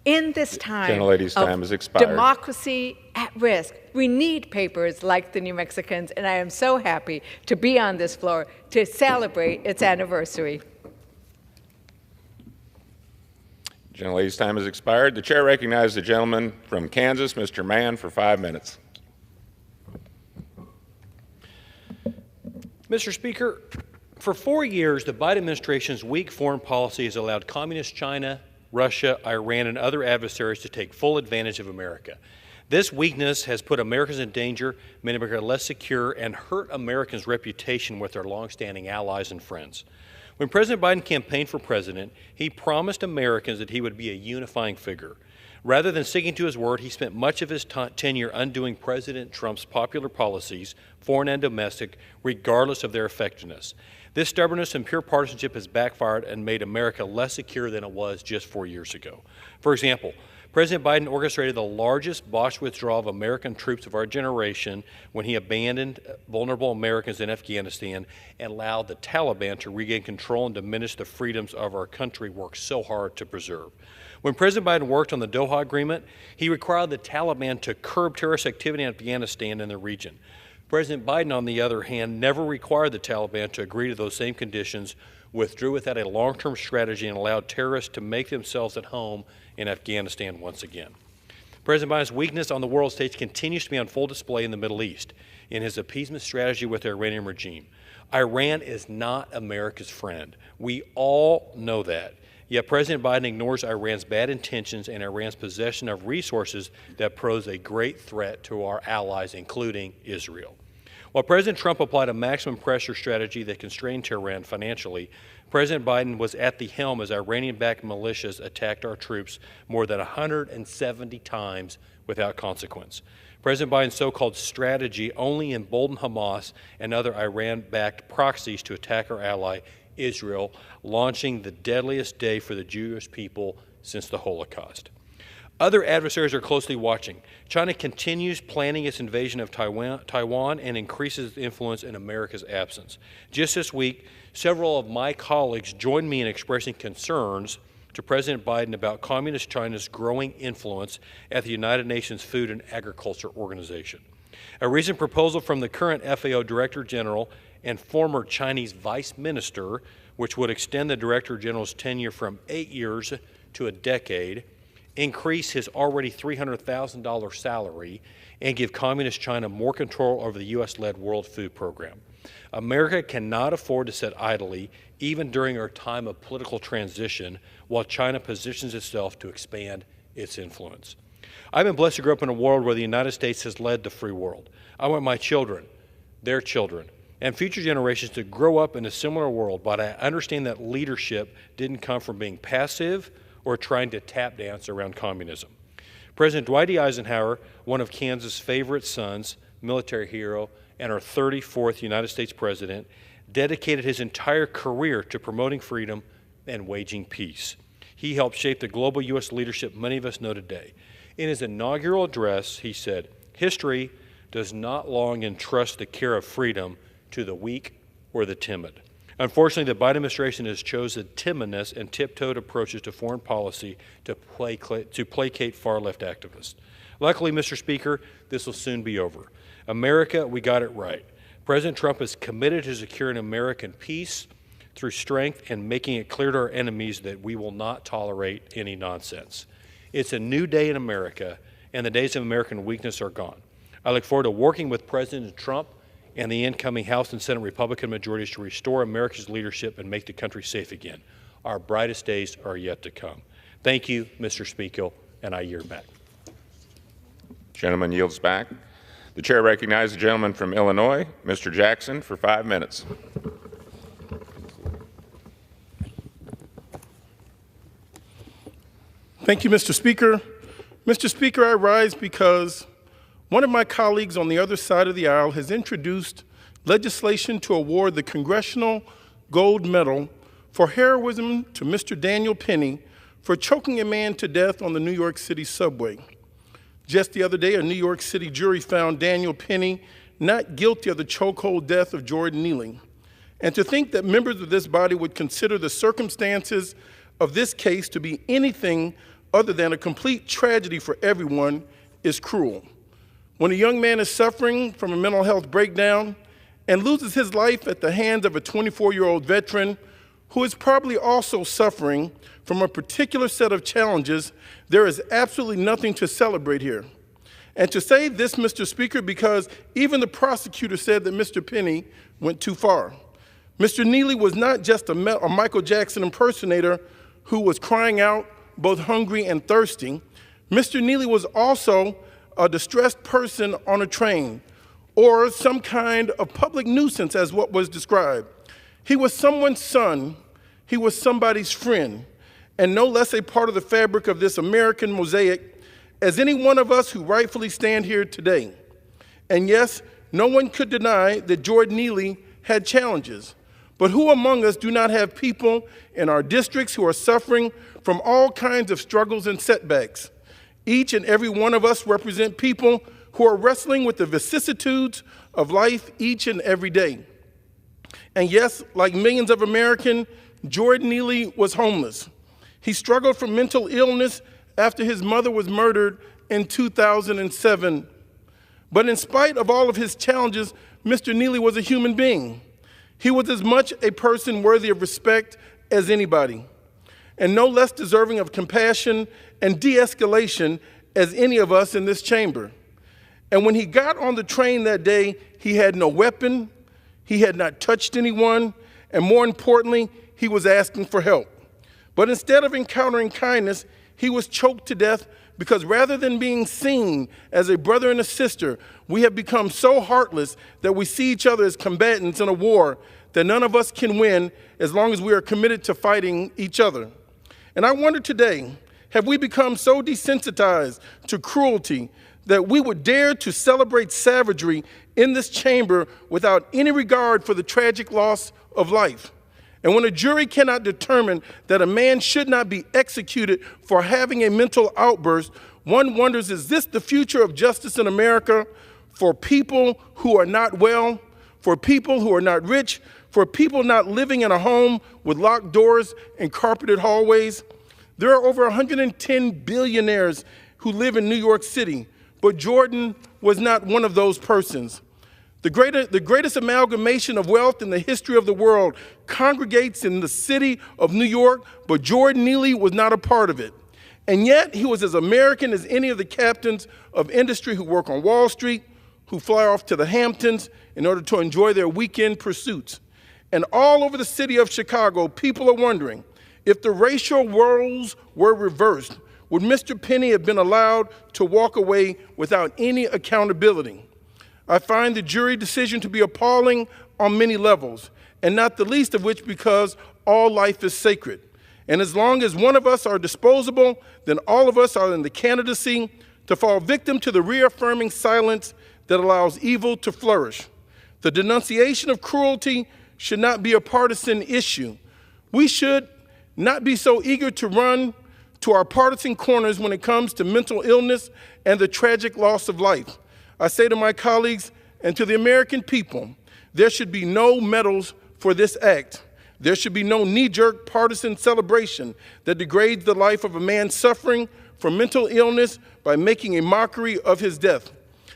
In this time of democracy at risk, we need papers like the New Mexicans, and I am so happy to be on this floor to celebrate its anniversary. Gentlelady's time has expired. The chair recognizes the gentleman from Kansas, Mr. Mann, for 5 minutes. Mr. Speaker, for 4 years, the Biden administration's weak foreign policy has allowed communist China, Russia, Iran, and other adversaries to take full advantage of America. This weakness has put Americans in danger, made America less secure, and hurt Americans' reputation with their longstanding allies and friends. When President Biden campaigned for president, he promised Americans that he would be a unifying figure. Rather than sticking to his word, he spent much of his tenure undoing President Trump's popular policies, foreign and domestic, regardless of their effectiveness. This stubbornness and pure partisanship has backfired and made America less secure than it was just 4 years ago. For example, President Biden orchestrated the largest botched withdrawal of American troops of our generation when he abandoned vulnerable Americans in Afghanistan and allowed the Taliban to regain control and diminish the freedoms of our country worked so hard to preserve. When President Biden worked on the Doha Agreement, he required the Taliban to curb terrorist activity in Afghanistan and the region. President Biden, on the other hand, never required the Taliban to agree to those same conditions, withdrew without a long-term strategy, and allowed terrorists to make themselves at home in Afghanistan once again. President Biden's weakness on the world stage continues to be on full display in the Middle East in his appeasement strategy with the Iranian regime. Iran is not America's friend. We all know that. Yet President Biden ignores Iran's bad intentions and Iran's possession of resources that pose a great threat to our allies, including Israel. While President Trump applied a maximum pressure strategy that constrained Tehran financially, President Biden was at the helm as Iranian-backed militias attacked our troops more than 170 times without consequence. President Biden's so-called strategy only emboldened Hamas and other Iran-backed proxies to attack our ally, Israel, launching the deadliest day for the Jewish people since the Holocaust. Other adversaries are closely watching. China continues planning its invasion of Taiwan and increases its influence in America's absence. Just this week, several of my colleagues joined me in expressing concerns to President Biden about Communist China's growing influence at the United Nations Food and Agriculture Organization. A recent proposal from the current FAO Director General and former Chinese Vice Minister, which would extend the Director General's tenure from 8 years to a decade, increase his already $300,000 salary, and give Communist China more control over the U.S.-led World Food Program. America cannot afford to sit idly, even during our time of political transition, while China positions itself to expand its influence. I've been blessed to grow up in a world where the United States has led the free world. I want my children, their children, and future generations to grow up in a similar world, but I understand that leadership didn't come from being passive or trying to tap dance around communism. President Dwight D. Eisenhower, one of Kansas' favorite sons, military hero, and our 34th United States president, dedicated his entire career to promoting freedom and waging peace. He helped shape the global U.S. leadership many of us know today. In his inaugural address, he said, "History does not long entrust the care of freedom to the weak or the timid." Unfortunately, the Biden administration has chosen timidness and tiptoed approaches to foreign policy to placate far-left activists. Luckily, Mr. Speaker, this will soon be over. America, we got it right. President Trump is committed to securing American peace through strength and making it clear to our enemies that we will not tolerate any nonsense. It's a new day in America, and the days of American weakness are gone. I look forward to working with President Trump and the incoming House and Senate Republican majorities to restore America's leadership and make the country safe again. Our brightest days are yet to come. Thank you, Mr. Speaker, and I yield back. Gentleman yields back. The chair recognizes the gentleman from Illinois, Mr. Jackson, for 5 minutes. Thank you, Mr. Speaker. Mr. Speaker, I rise because one of my colleagues on the other side of the aisle has introduced legislation to award the Congressional Gold Medal for heroism to Mr. Daniel Penny for choking a man to death on the New York City subway. Just the other day, a New York City jury found Daniel Penny not guilty of the chokehold death of Jordan Neely. And to think that members of this body would consider the circumstances of this case to be anything other than a complete tragedy for everyone is cruel. When a young man is suffering from a mental health breakdown and loses his life at the hands of a 24-year-old veteran who is probably also suffering from a particular set of challenges, there is absolutely nothing to celebrate here. And to say this, Mr. Speaker, because even the prosecutor said that Mr. Penny went too far. Mr. Neely was not just a Michael Jackson impersonator who was crying out, both hungry and thirsty. Mr. Neely was also a distressed person on a train, or some kind of public nuisance as what was described. He was someone's son, he was somebody's friend, and no less a part of the fabric of this American mosaic as any one of us who rightfully stand here today. And yes, no one could deny that Jordan Neely had challenges. But who among us do not have people in our districts who are suffering from all kinds of struggles and setbacks? Each and every one of us represent people who are wrestling with the vicissitudes of life each and every day. And yes, like millions of Americans, Jordan Neely was homeless. He struggled from mental illness after his mother was murdered in 2007. But in spite of all of his challenges, Mr. Neely was a human being. He was as much a person worthy of respect as anybody, and no less deserving of compassion and de-escalation as any of us in this chamber. And when he got on the train that day, he had no weapon, he had not touched anyone, and more importantly, he was asking for help. But instead of encountering kindness, he was choked to death because rather than being seen as a brother and a sister, we have become so heartless that we see each other as combatants in a war that none of us can win as long as we are committed to fighting each other. And I wonder today, have we become so desensitized to cruelty that we would dare to celebrate savagery in this chamber without any regard for the tragic loss of life? And when a jury cannot determine that a man should not be executed for having a mental outburst, one wonders, is this the future of justice in America for people who are not well, for people who are not rich, for people not living in a home with locked doors and carpeted hallways? There are over 110 billionaires who live in New York City, but Jordan was not one of those persons. The greatest amalgamation of wealth in the history of the world congregates in the city of New York, but Jordan Neely was not a part of it. And yet, he was as American as any of the captains of industry who work on Wall Street, who fly off to the Hamptons in order to enjoy their weekend pursuits. And all over the city of Chicago, people are wondering, if the racial roles were reversed, would Mr. Penny have been allowed to walk away without any accountability? I find the jury decision to be appalling on many levels, and not the least of which because all life is sacred. And as long as one of us are disposable, then all of us are in the candidacy to fall victim to the reaffirming silence that allows evil to flourish. The denunciation of cruelty should not be a partisan issue. We should not be so eager to run to our partisan corners when it comes to mental illness and the tragic loss of life. I say to my colleagues and to the American people, there should be no medals for this act. There should be no knee-jerk partisan celebration that degrades the life of a man suffering from mental illness by making a mockery of his death.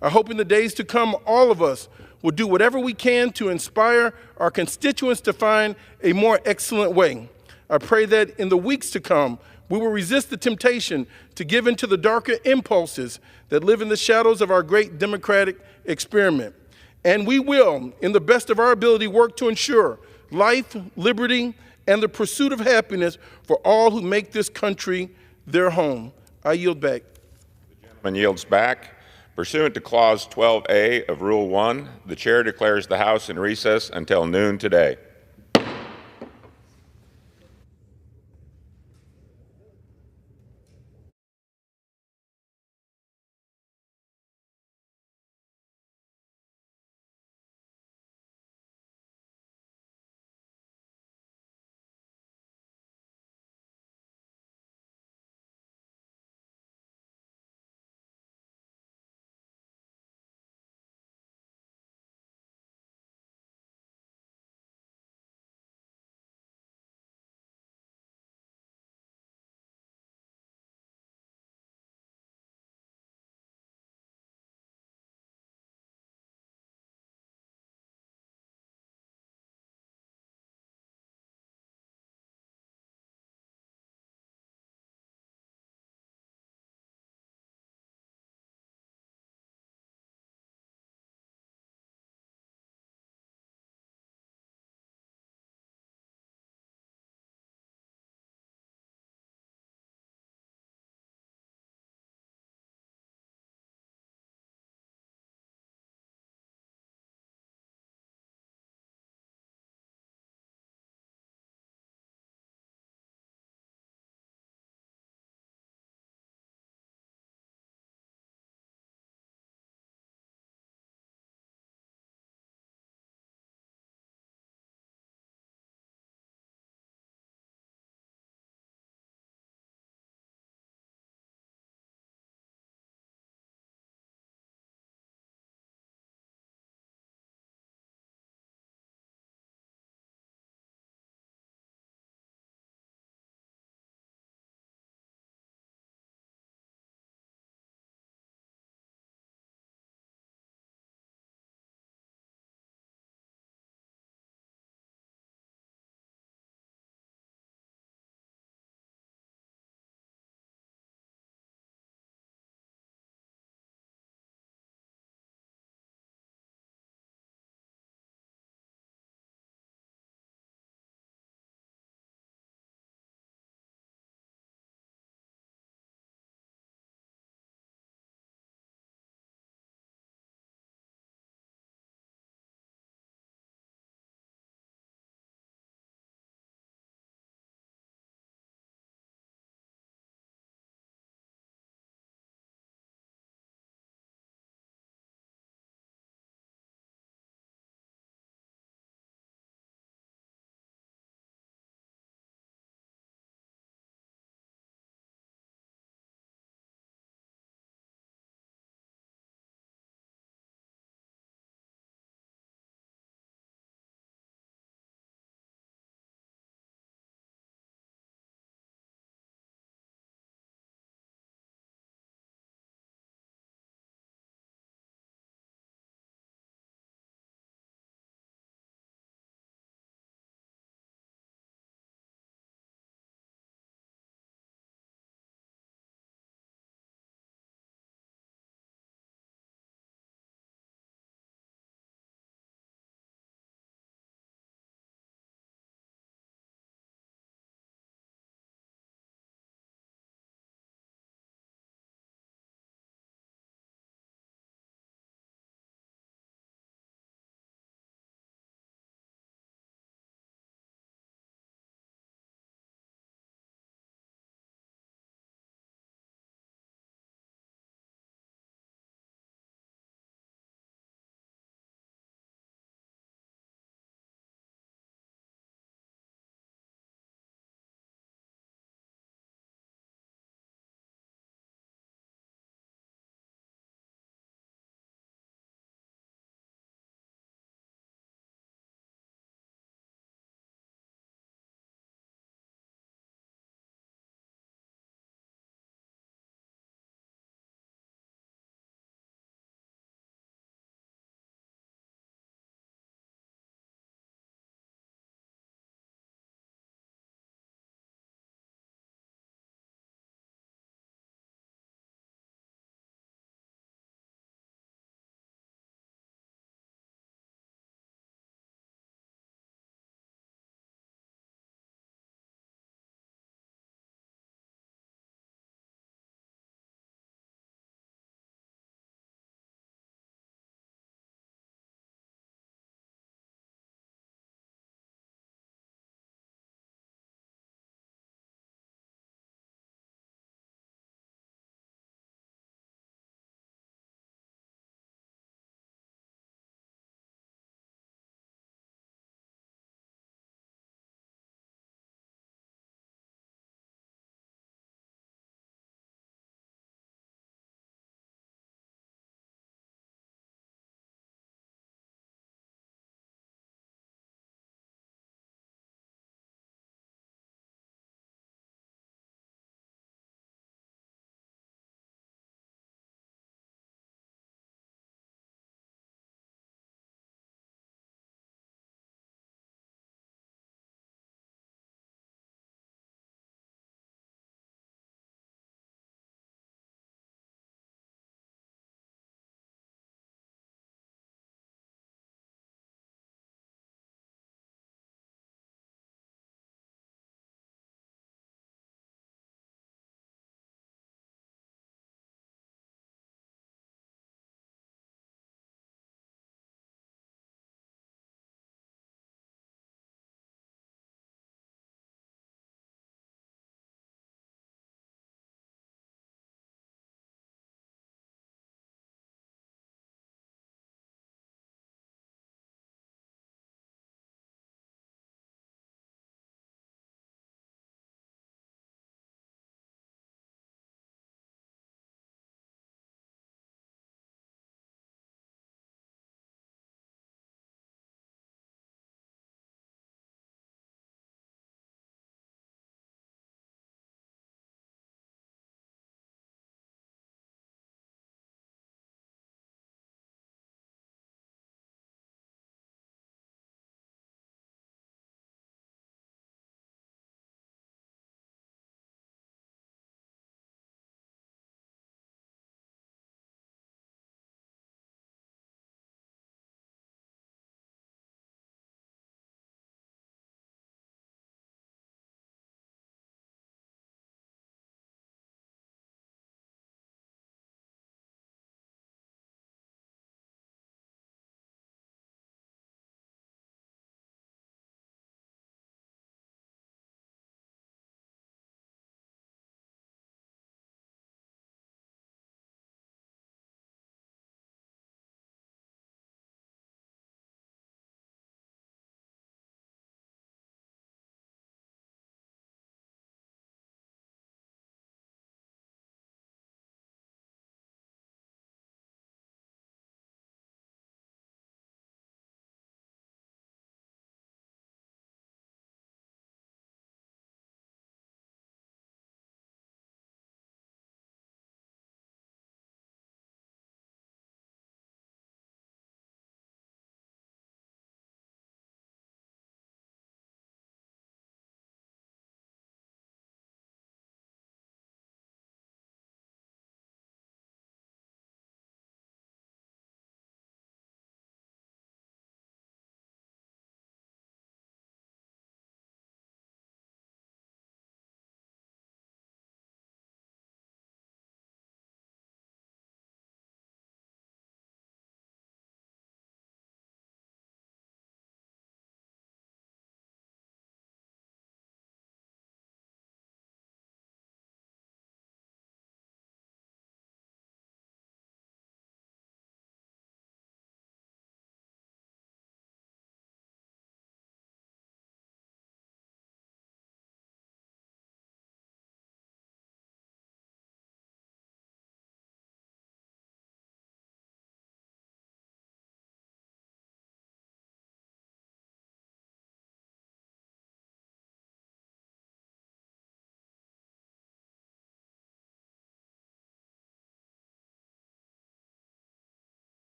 I hope in the days to come, all of us will do whatever we can to inspire our constituents to find a more excellent way. I pray that in the weeks to come, we will resist the temptation to give in to the darker impulses that live in the shadows of our great democratic experiment. And we will, in the best of our ability, work to ensure life, liberty, and the pursuit of happiness for all who make this country their home. I yield back. The gentleman yields back. Pursuant to Clause 12A of Rule 1, the chair declares the House in recess until noon today.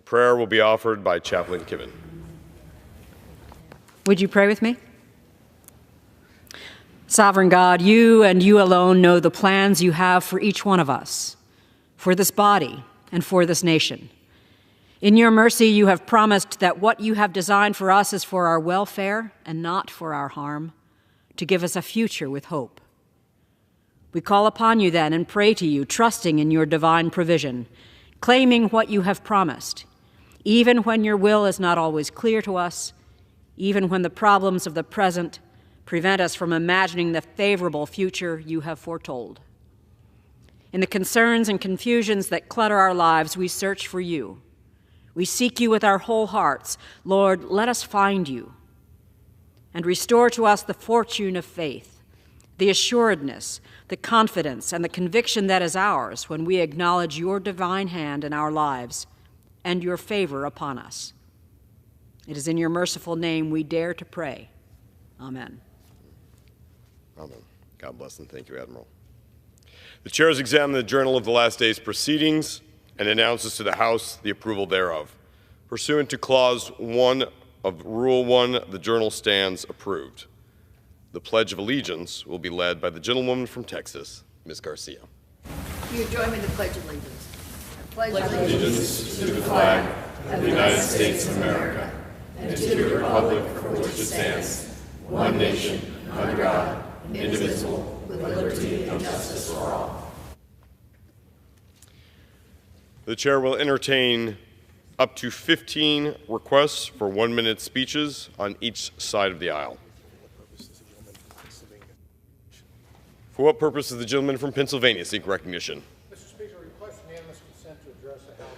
Prayer will be offered by Chaplain Kiven. Would you pray with me? Sovereign God, you and you alone know the plans you have for each one of us, for this body, and for this nation. In your mercy, you have promised that what you have designed for us is for our welfare and not for our harm, to give us a future with hope. We call upon you then and pray to you, trusting in your divine provision, claiming what you have promised, even when your will is not always clear to us, even when the problems of the present prevent us from imagining the favorable future you have foretold. In the concerns and confusions that clutter our lives, we search for you. We seek you with our whole hearts. Lord, let us find you and restore to us the fortune of faith, the assuredness, the confidence, and the conviction that is ours when we acknowledge your divine hand in our lives and your favor upon us. It is in your merciful name we dare to pray. Amen. Amen. God bless and thank you, Admiral. The chair has examined the journal of the last day's proceedings and announces to the House the approval thereof. Pursuant to Clause 1 of Rule 1, the journal stands approved. The Pledge of Allegiance will be led by the gentlewoman from Texas, Ms. Garcia. You join me in the Pledge of Allegiance. I pledge allegiance to the flag of the United States of America and to the republic for which it stands, one nation, under God, indivisible, with liberty and justice for all. The chair will entertain up to 15 requests for 1-minute speeches on each side of the aisle. For what purpose does the gentleman from Pennsylvania seek recognition? Mr. Speaker, request unanimous consent to address the House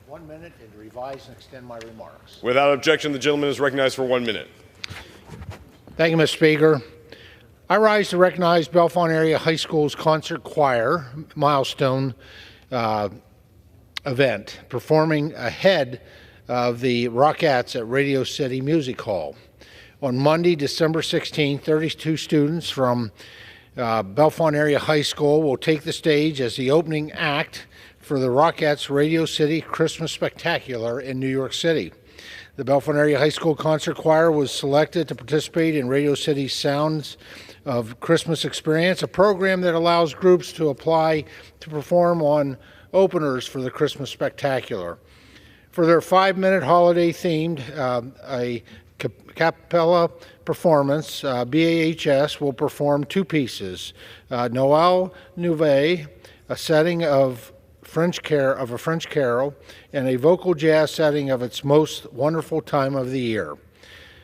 for 1 minute and to revise and extend my remarks. Without objection, the gentleman is recognized for 1 minute. Thank you, Mr. Speaker. I rise to recognize Bellefonte Area High School's concert choir milestone event, performing ahead of the Rockettes at Radio City Music Hall. On Monday, December 16, 32 students from Bellefonte Area High School will take the stage as the opening act for the Rockettes Radio City Christmas Spectacular in New York City. The Bellefonte Area High School Concert Choir was selected to participate in Radio City's Sounds of Christmas Experience, a program that allows groups to apply to perform on openers for the Christmas Spectacular. For their 5-minute holiday-themed a cappella performance, BAHS will perform 2 pieces, Noël Nouveau, a setting of a French carol, and a vocal jazz setting of its most wonderful time of the year.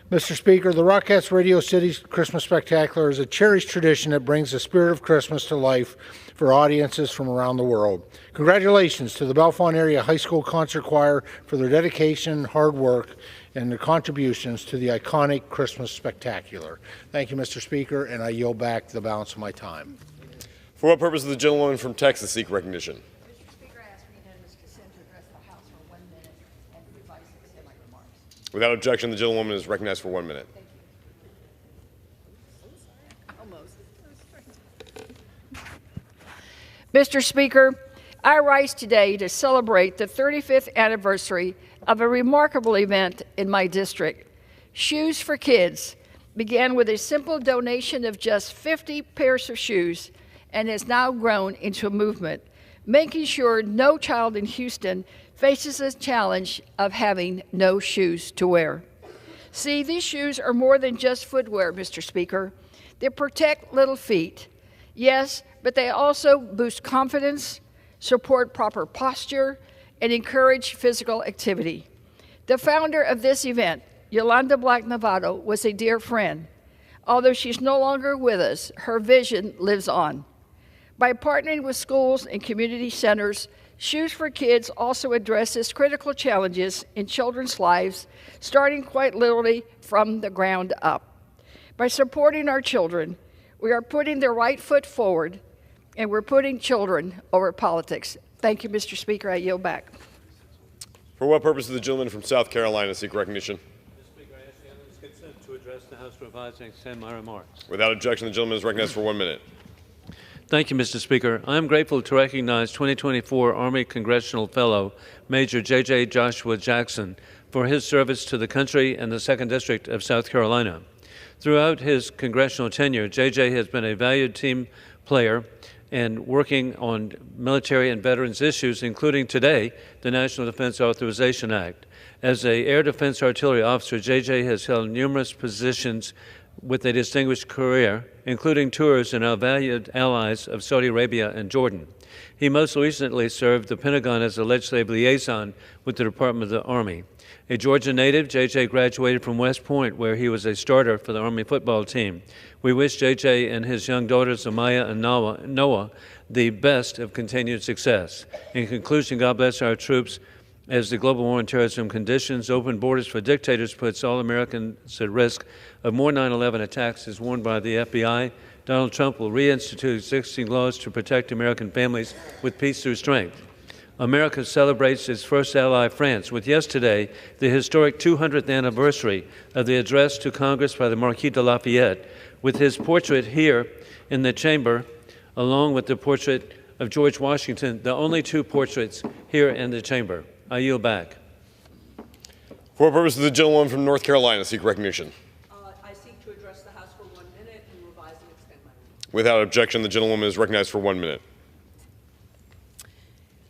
Mr. Speaker, the Rockettes Radio City Christmas Spectacular is a cherished tradition that brings the spirit of Christmas to life for audiences from around the world. Congratulations to the Bellefonte Area High School Concert Choir for their dedication, hard work, and their contributions to the iconic Christmas Spectacular. Thank you, Mr. Speaker, and I yield back the balance of my time. For what purpose does the gentlewoman from Texas seek recognition? Mr. Speaker, I ask for unanimous consent to address the House for 1 minute and revise and extend my remarks. Without objection, the gentlewoman is recognized for 1 minute. Mr. Speaker, I rise today to celebrate the 35th anniversary of a remarkable event in my district. Shoes for Kids began with a simple donation of just 50 pairs of shoes and has now grown into a movement, making sure no child in Houston faces the challenge of having no shoes to wear. See, these shoes are more than just footwear, Mr. Speaker. They protect little feet, yes, but they also boost confidence, support proper posture, and encourage physical activity. The founder of this event, Yolanda Black Novato, was a dear friend. Although she's no longer with us, her vision lives on. By partnering with schools and community centers, Shoes for Kids also addresses critical challenges in children's lives, starting quite literally from the ground up. By supporting our children, we are putting the right foot forward, and we're putting children over politics. Thank you, Mr. Speaker. I yield back. For what purpose does the gentleman from South Carolina seek recognition? Mr. Speaker, I ask unanimous consent to address the House, revise and extend my remarks. Without objection, the gentleman is recognized for 1 minute. Thank you, Mr. Speaker. I am grateful to recognize 2024 Army Congressional Fellow Major J.J. Joshua Jackson for his service to the country and the 2nd District of South Carolina. Throughout his congressional tenure, J.J. has been a valued team player and working on military and veterans issues, including today, the National Defense Authorization Act. As an Air Defense Artillery officer, J.J. has held numerous positions with a distinguished career, including tours in our valued allies of Saudi Arabia and Jordan. He most recently served the Pentagon as a legislative liaison with the Department of the Army. A Georgia native, J.J. graduated from West Point, where he was a starter for the Army football team. We wish J.J. and his young daughters, Amaya and Noah, the best of continued success. In conclusion, God bless our troops as the global war on terrorism conditions, open borders for dictators puts all Americans at risk of more 9/11 attacks, as warned by the FBI. Donald Trump will reinstitute existing laws to protect American families with peace through strength. America celebrates its first ally, France, with yesterday the historic 200th anniversary of the address to Congress by the Marquis de Lafayette, with his portrait here in the chamber, along with the portrait of George Washington, the only two portraits here in the chamber. I yield back. For what purpose does the gentleman from North Carolina seek recognition? I seek to address the House for 1 minute and revise and extend my remarks. Without objection, the gentlewoman is recognized for 1 minute.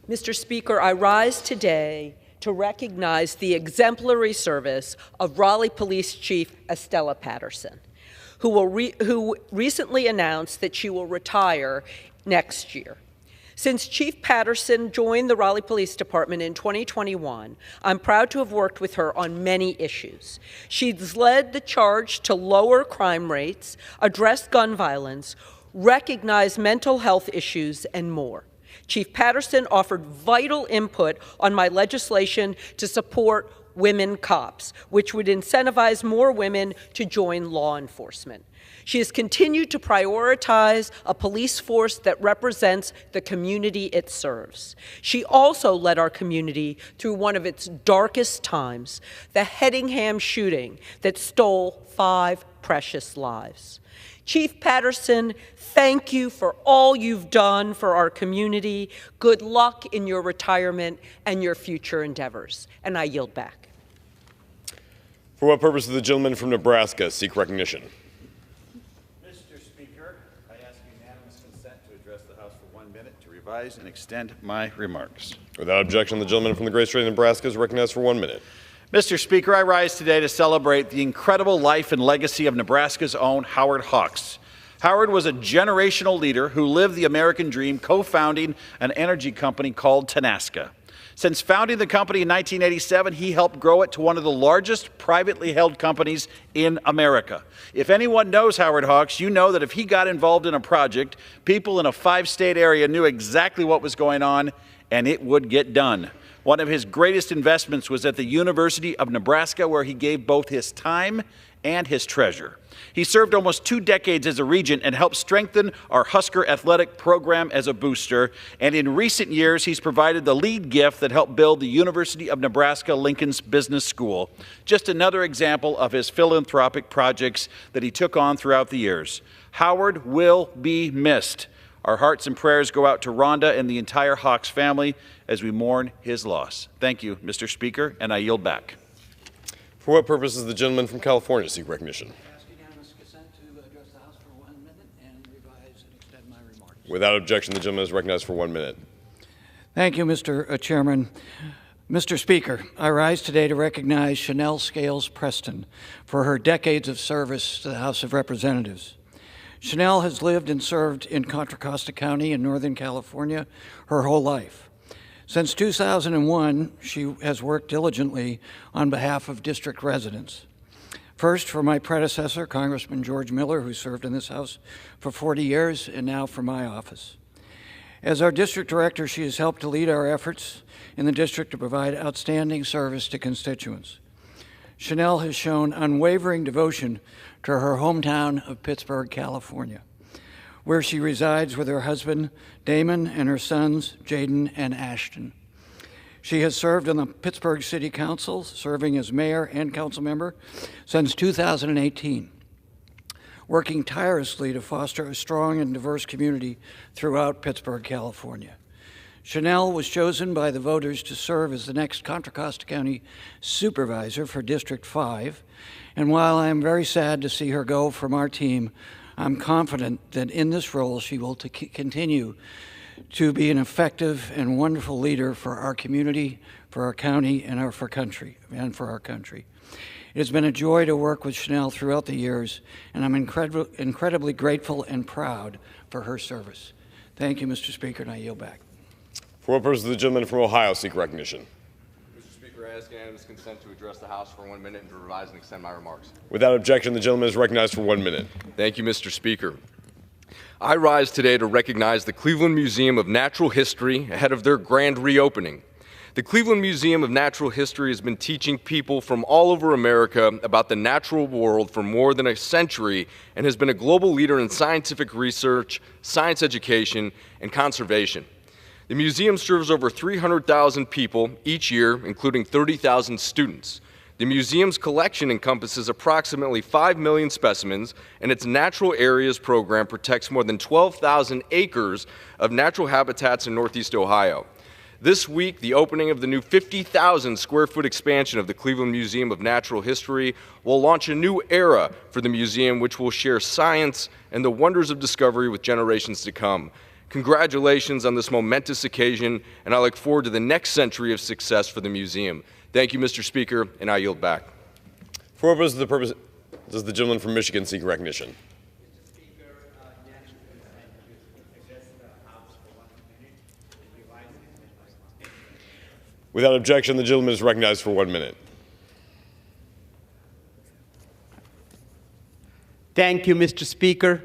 Mr. Speaker, I rise today to recognize the exemplary service of Raleigh Police Chief Estella Patterson, who recently announced that she will retire next year. Since Chief Patterson joined the Raleigh Police Department in 2021, I'm proud to have worked with her on many issues. She's led the charge to lower crime rates, address gun violence, recognize mental health issues, and more. Chief Patterson offered vital input on my legislation to support women cops, which would incentivize more women to join law enforcement. She has continued to prioritize a police force that represents the community it serves. She also led our community through one of its darkest times, the Hedingham shooting that stole 5 precious lives. Chief Patterson, thank you for all you've done for our community. Good luck in your retirement and your future endeavors. And I yield back. For what purpose does the gentleman from Nebraska seek recognition? Mr. Speaker, I ask unanimous consent to address the House for 1 minute to revise and extend my remarks. Without objection, the gentleman from the great state of Nebraska is recognized for 1 minute. Mr. Speaker, I rise today to celebrate the incredible life and legacy of Nebraska's own Howard Hawks. Howard was a generational leader who lived the American dream, co-founding an energy company called Tenaska. Since founding the company in 1987, he helped grow it to one of the largest privately held companies in America. If anyone knows Howard Hawks, you know that if he got involved in a project, people in a 5-state area knew exactly what was going on, and it would get done. One of his greatest investments was at the University of Nebraska, where he gave both his time and his treasure. He served almost 2 decades as a regent and helped strengthen our Husker athletic program as a booster. And in recent years, he's provided the lead gift that helped build the University of Nebraska Lincoln's Business School. Just another example of his philanthropic projects that he took on throughout the years. Howard will be missed. Our hearts and prayers go out to Rhonda and the entire Hawks family as we mourn his loss. Thank you, Mr. Speaker, and I yield back. For what purpose does the gentleman from California seek recognition? Without objection, the gentleman is recognized for 1 minute. Thank you, Mr. Chairman. Mr. Speaker, I rise today to recognize Chanel Scales Preston for her decades of service to the House of Representatives. Chanel has lived and served in Contra Costa County in Northern California her whole life. Since 2001, she has worked diligently on behalf of district residents. First, for my predecessor, Congressman George Miller, who served in this House for 40 years, and now for my office. As our district director, she has helped to lead our efforts in the district to provide outstanding service to constituents. Chanel has shown unwavering devotion to her hometown of Pittsburgh, California, where she resides with her husband, Damon, and her sons, Jaden and Ashton. She has served on the Pittsburgh City Council, serving as mayor and council member since 2018. working tirelessly to foster a strong and diverse community throughout Pittsburgh, California. Chanel was chosen by the voters to serve as the next Contra Costa County Supervisor for District 5, and while I am very sad to see her go from our team, I'm confident that in this role she will continue to be an effective and wonderful leader for our community, for our county, and for our country. It has been a joy to work with Chanel throughout the years, and I'm incredibly grateful and proud for her service. Thank you, Mr. Speaker, and I yield back. For what purpose does the gentleman from Ohio seek recognition? Mr. Speaker, I ask unanimous consent to address the House for 1 minute and to revise and extend my remarks. Without objection, the gentleman is recognized for 1 minute. Thank you, Mr. Speaker. I rise today to recognize the Cleveland Museum of Natural History ahead of their grand reopening. The Cleveland Museum of Natural History has been teaching people from all over America about the natural world for more than a century and has been a global leader in scientific research, science education, and conservation. The museum serves over 300,000 people each year, including 30,000 students. The museum's collection encompasses approximately 5 million specimens, and its Natural Areas program protects more than 12,000 acres of natural habitats in Northeast Ohio. This week, the opening of the new 50,000 square foot expansion of the Cleveland Museum of Natural History will launch a new era for the museum, which will share science and the wonders of discovery with generations to come. Congratulations on this momentous occasion, and I look forward to the next century of success for the museum. Thank you, Mr. Speaker, and I yield back. For what purpose does the gentleman from Michigan seek recognition? Without objection, the gentleman is recognized for 1 minute. Thank you, Mr. Speaker.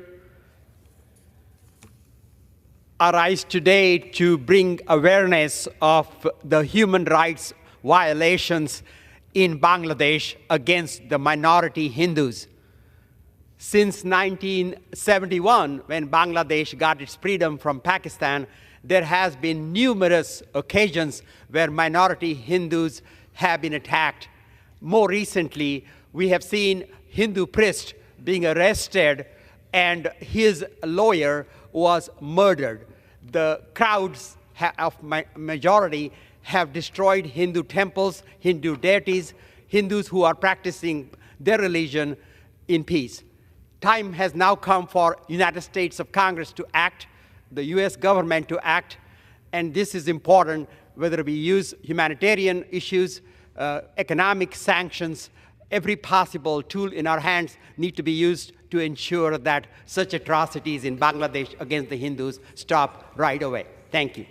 I rise today to bring awareness of the human rights violations in Bangladesh against the minority Hindus. Since 1971, when Bangladesh got its freedom from Pakistan, there has been numerous occasions where minority Hindus have been attacked. More recently, we have seen Hindu priest being arrested and his lawyer was murdered. The crowds of majority have destroyed Hindu temples, Hindu deities, Hindus who are practicing their religion in peace. Time has now come for United States of Congress to act, the U.S. government to act, and this is important whether we use humanitarian issues, economic sanctions, every possible tool in our hands need to be used to ensure that such atrocities in Bangladesh against the Hindus stop right away. Thank you.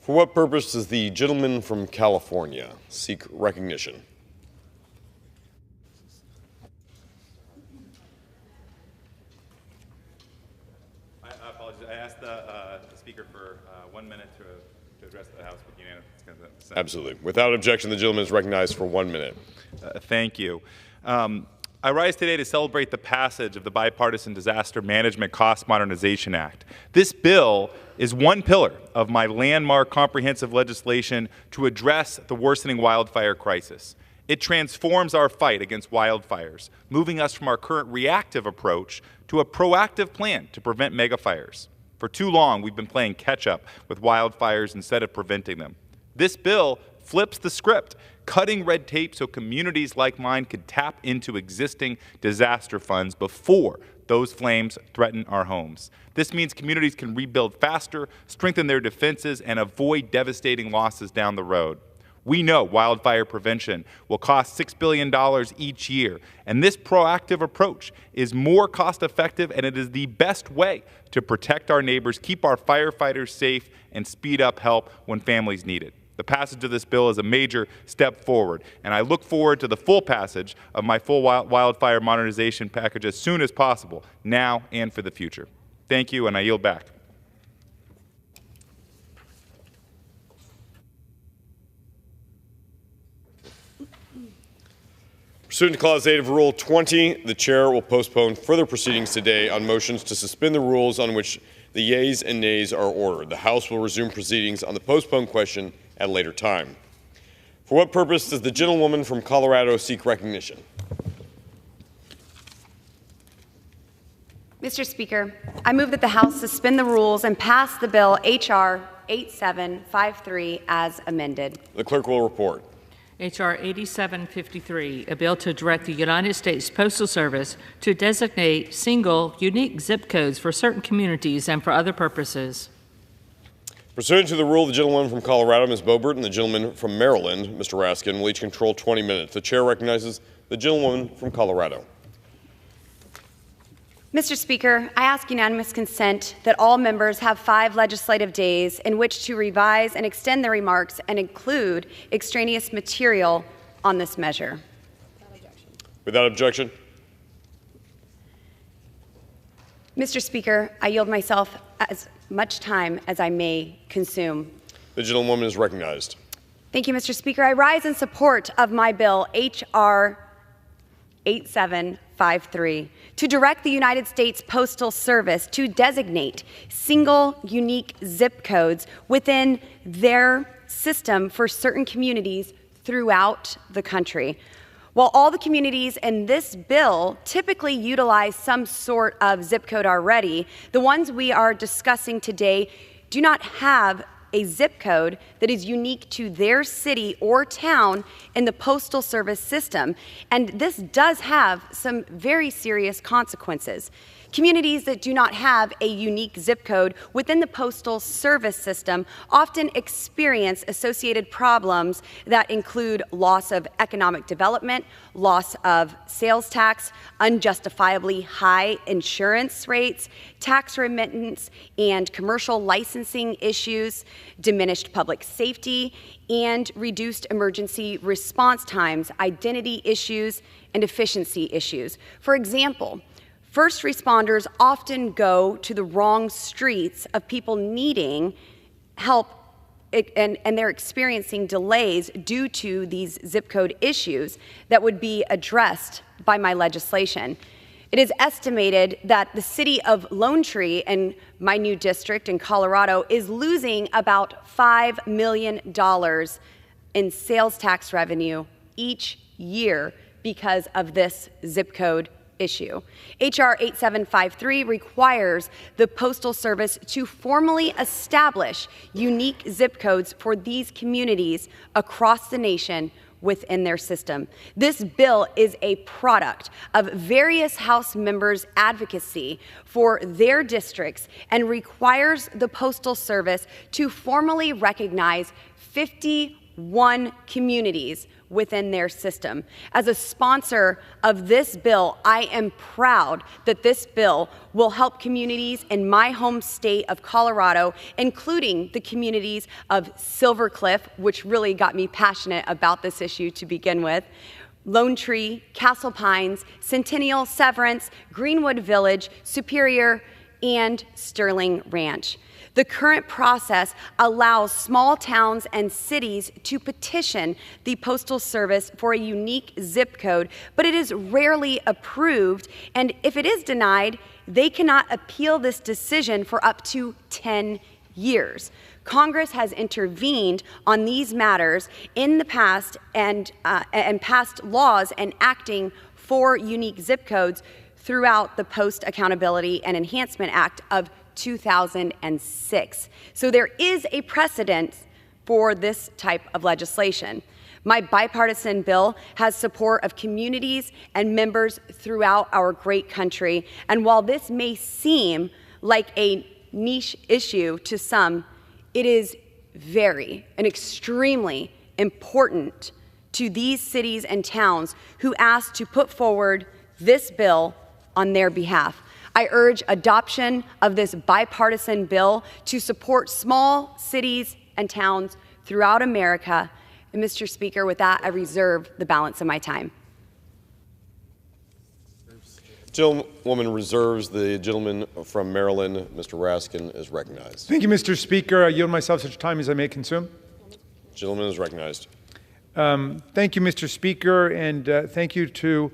For what purpose does the gentleman from California seek recognition? I apologize. I asked the Speaker for 1 minute to address the House with unanimous consent. Absolutely. Without objection, the gentleman is recognized for 1 minute. Thank you. I rise today to celebrate the passage of the Bipartisan Disaster Management Cost Modernization Act. This bill is one pillar of my landmark comprehensive legislation to address the worsening wildfire crisis. It transforms our fight against wildfires, moving us from our current reactive approach to a proactive plan to prevent megafires. For too long, we've been playing catch-up with wildfires instead of preventing them. This bill flips the script, cutting red tape so communities like mine could tap into existing disaster funds before those flames threaten our homes. This means communities can rebuild faster, strengthen their defenses, and avoid devastating losses down the road. We know wildfire prevention will cost $6 billion each year, and this proactive approach is more cost-effective, and it is the best way to protect our neighbors, keep our firefighters safe, and speed up help when families need it. The passage of this bill is a major step forward, and I look forward to the full passage of my full wildfire modernization package as soon as possible, now and for the future. Thank you, and I yield back. Pursuant to Clause 8 of Rule 20, the Chair will postpone further proceedings today on motions to suspend the rules on which the yeas and nays are ordered. The House will resume proceedings on the postponed question at a later time. For what purpose does the gentlewoman from Colorado seek recognition? Mr. Speaker, I move that the House suspend the rules and pass the bill H.R. 8753 as amended. The clerk will report. H.R. 8753, a bill to direct the United States Postal Service to designate single, unique zip codes for certain communities and for other purposes. Pursuant to the rule, the gentlewoman from Colorado, Ms. Boebert, and the gentleman from Maryland, Mr. Raskin, will each control 20 minutes. The chair recognizes the gentlewoman from Colorado. Mr. Speaker, I ask unanimous consent that all members have 5 legislative days in which to revise and extend their remarks and include extraneous material on this measure. Without objection. Mr. Speaker, I yield myself as much time as I may consume. The gentlewoman is recognized. Thank you, Mr. Speaker. I rise in support of my bill, H.R. 8753, to direct the United States Postal Service to designate single, unique zip codes within their system for certain communities throughout the country. While all the communities in this bill typically utilize some sort of zip code already, the ones we are discussing today do not have a zip code that is unique to their city or town in the Postal Service system. And this does have some very serious consequences. Communities that do not have a unique zip code within the Postal Service system often experience associated problems that include loss of economic development, loss of sales tax, unjustifiably high insurance rates, tax remittance and commercial licensing issues, diminished public safety, and reduced emergency response times, identity issues, and efficiency issues. For example, first responders often go to the wrong streets of people needing help, and they're experiencing delays due to these zip code issues that would be addressed by my legislation. It is estimated that the city of Lone Tree in my new district in Colorado is losing about $5 million in sales tax revenue each year because of this zip code issue. H.R. 8753 requires the Postal Service to formally establish unique zip codes for these communities across the nation within their system. This bill is a product of various House members' advocacy for their districts and requires the Postal Service to formally recognize 51 communities within their system. As a sponsor of this bill, I am proud that this bill will help communities in my home state of Colorado, including the communities of Silver Cliff, which really got me passionate about this issue to begin with, Lone Tree, Castle Pines, Centennial, Severance, Greenwood Village, Superior, and Sterling Ranch. The current process allows small towns and cities to petition the Postal Service for a unique zip code, but it is rarely approved, and if it is denied, they cannot appeal this decision for up to 10 years. Congress has intervened on these matters in the past and passed laws enacting for unique zip codes throughout the Post Accountability and Enhancement Act of 2006. So there is a precedent for this type of legislation. My bipartisan bill has support of communities and members throughout our great country. And while this may seem like a niche issue to some, it is very and extremely important to these cities and towns who asked to put forward this bill on their behalf. I urge adoption of this bipartisan bill to support small cities and towns throughout America. And Mr. Speaker, with that, I reserve the balance of my time. Gentlewoman reserves. The gentleman from Maryland, Mr. Raskin, is recognized. Thank you, Mr. Speaker. I yield myself such time as I may consume. Gentleman is recognized. Thank you, Mr. Speaker, and thank you to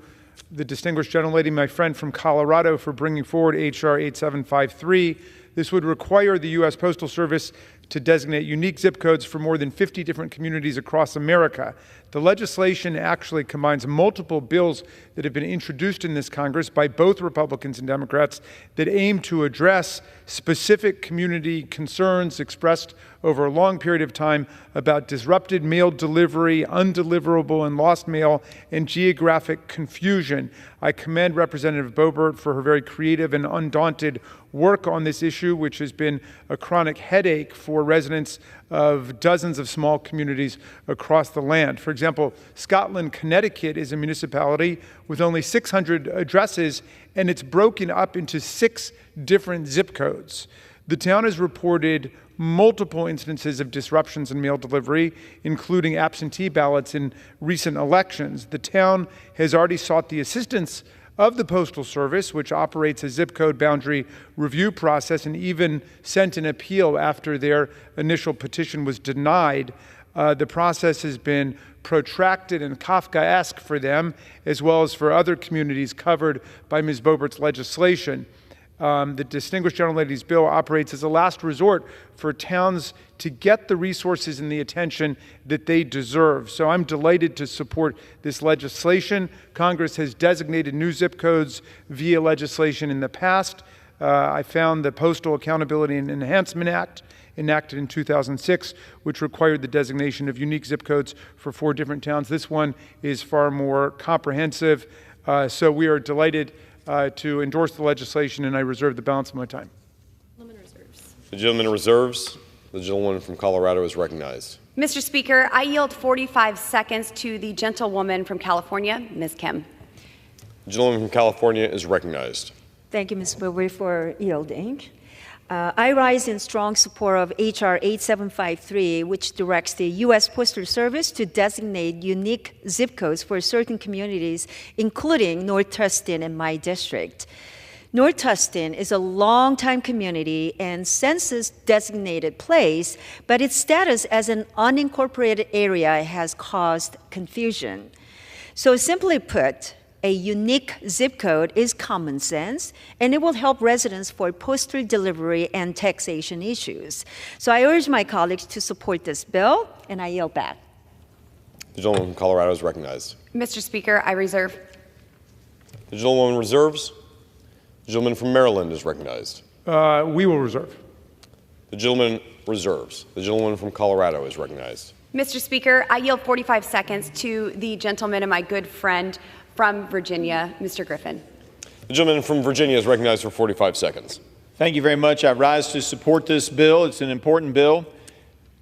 the distinguished gentlelady, my friend from Colorado, for bringing forward H.R. 8753. This would require the U.S. Postal Service to designate unique zip codes for more than 50 different communities across America. The legislation actually combines multiple bills that have been introduced in this Congress by both Republicans and Democrats that aim to address specific community concerns expressed over a long period of time about disrupted mail delivery, undeliverable and lost mail, and geographic confusion. I commend Representative Boebert for her very creative and undaunted work on this issue, which has been a chronic headache for residents of dozens of small communities across the land. For example, Scotland, Connecticut is a municipality with only 600 addresses, and it's broken up into 6 different zip codes. The town has reported multiple instances of disruptions in mail delivery, including absentee ballots in recent elections. The town has already sought the assistance of the Postal Service, which operates a zip code boundary review process, and even sent an appeal after their initial petition was denied. The process has been protracted and Kafkaesque for them, as well as for other communities covered by Ms. Boebert's legislation. The distinguished gentlelady's bill operates as a last resort for towns to get the resources and the attention that they deserve. So I'm delighted to support this legislation. Congress has designated new zip codes via legislation in the past. I found the Postal Accountability and Enhancement Act, enacted in 2006, which required the designation of unique zip codes for 4 different towns. This one is far more comprehensive. So we are delighted to endorse the legislation, and I reserve the balance of my time. The gentleman reserves. The gentlewoman from Colorado is recognized. Mr. Speaker, I yield 45 seconds to the gentlewoman from California, Ms. Kim. The gentleman from California is recognized. Thank you, Ms. Boebert, for yielding. I rise in strong support of H.R. 8753, which directs the U.S. Postal Service to designate unique zip codes for certain communities, including North Tustin and my district. North Tustin is a longtime community and census-designated place, but its status as an unincorporated area has caused confusion. So simply put, a unique zip code is common sense, and it will help residents for postal delivery and taxation issues. So I urge my colleagues to support this bill, and I yield back. The gentleman from Colorado is recognized. Mr. Speaker, I reserve. The gentlewoman reserves. The gentleman from Maryland is recognized. We will reserve. The gentleman reserves. The gentleman from Colorado is recognized. Mr. Speaker, I yield 45 seconds to the gentleman and my good friend from Virginia, Mr. Griffin. The gentleman from Virginia is recognized for 45 seconds. Thank you very much. I rise to support this bill. It's an important bill.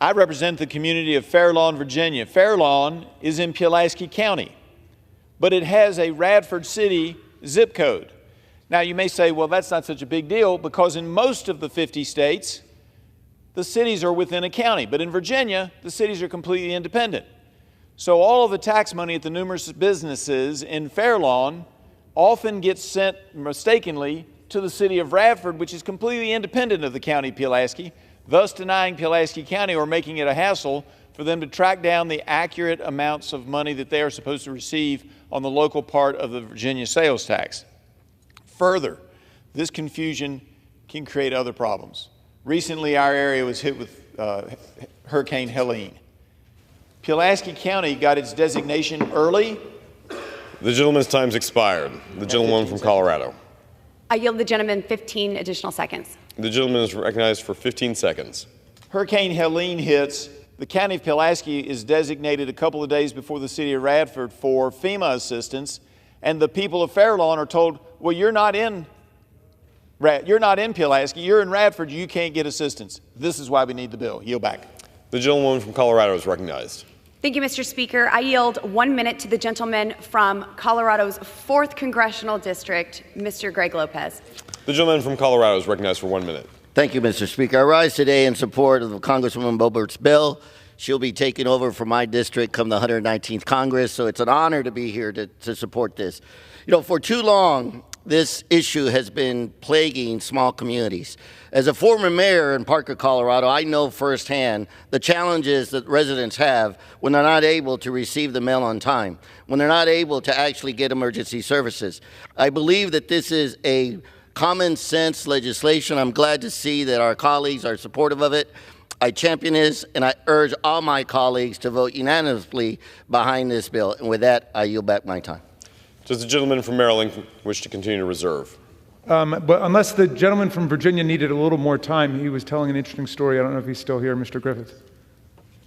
I represent the community of Fair Lawn, Virginia. Fair Lawn is in Pulaski County, but it has a Radford City zip code. Now, you may say, well, that's not such a big deal, because in most of the 50 states, the cities are within a county. But in Virginia, the cities are completely independent. So all of the tax money at the numerous businesses in Fair Lawn often gets sent mistakenly to the city of Radford, which is completely independent of the county of Pulaski, thus denying Pulaski County or making it a hassle for them to track down the accurate amounts of money that they are supposed to receive on the local part of the Virginia sales tax. Further, this confusion can create other problems. Recently, our area was hit with Hurricane Helene. Pulaski County got its designation early. The gentleman's time's expired. The gentleman from Colorado. I yield the gentleman 15 additional seconds. The gentleman is recognized for 15 seconds. Hurricane Helene hits. The county of Pulaski is designated a couple of days before the city of Radford for FEMA assistance, and the people of Fair Lawn are told, well, you're not in Pulaski, you're in Radford, you can't get assistance. This is why we need the bill. Yield back. The gentlewoman from Colorado is recognized. Thank you, Mr. Speaker. I yield 1 minute to the gentleman from Colorado's 4th Congressional District, Mr. Greg Lopez. The gentleman from Colorado is recognized for 1 minute. Thank you, Mr. Speaker. I rise today in support of Congresswoman Boebert's bill. She'll be taking over from my district come the 119th Congress, so it's an honor to be here to support this. You know, for too long, this issue has been plaguing small communities. As a former mayor in Parker, Colorado, I know firsthand the challenges that residents have when they're not able to receive the mail on time, when they're not able to actually get emergency services. I believe that this is a common sense legislation. I'm glad to see that our colleagues are supportive of it. I champion this, and I urge all my colleagues to vote unanimously behind this bill. And with that, I yield back my time. Does the gentleman from Maryland wish to continue to reserve? But unless the gentleman from Virginia needed a little more time, he was telling an interesting story. I don't know if he's still here, Mr. Griffith.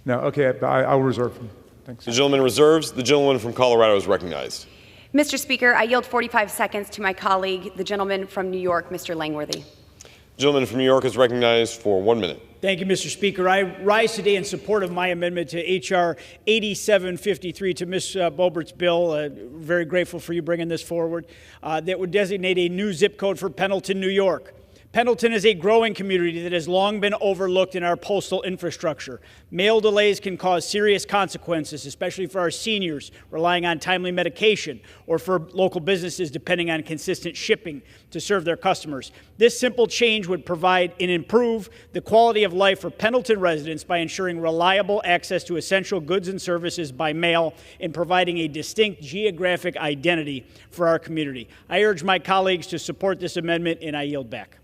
No, okay, I'll reserve him. Thanks. The gentleman reserves. The gentleman from Colorado is recognized. Mr. Speaker, I yield 45 seconds to my colleague, the gentleman from New York, Mr. Langworthy. The gentleman from New York is recognized for 1 minute. Thank you, Mr. Speaker. I rise today in support of my amendment to H.R. 8753 to Ms. Boebert's bill. Very grateful for you bringing this forward. That would designate a new zip code for Pendleton, New York. Pendleton is a growing community that has long been overlooked in our postal infrastructure. Mail delays can cause serious consequences, especially for our seniors relying on timely medication or for local businesses depending on consistent shipping to serve their customers. This simple change would provide and improve the quality of life for Pendleton residents by ensuring reliable access to essential goods and services by mail and providing a distinct geographic identity for our community. I urge my colleagues to support this amendment, and I yield back.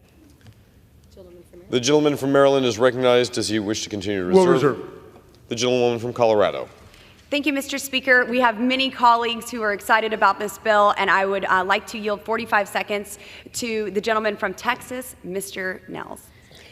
The gentleman from Maryland is recognized. Does he wish to continue to reserve? Will reserve. The gentlewoman from Colorado. Thank you, Mr. Speaker. We have many colleagues who are excited about this bill, and I would like to yield 45 seconds to the gentleman from Texas, Mr. Nels.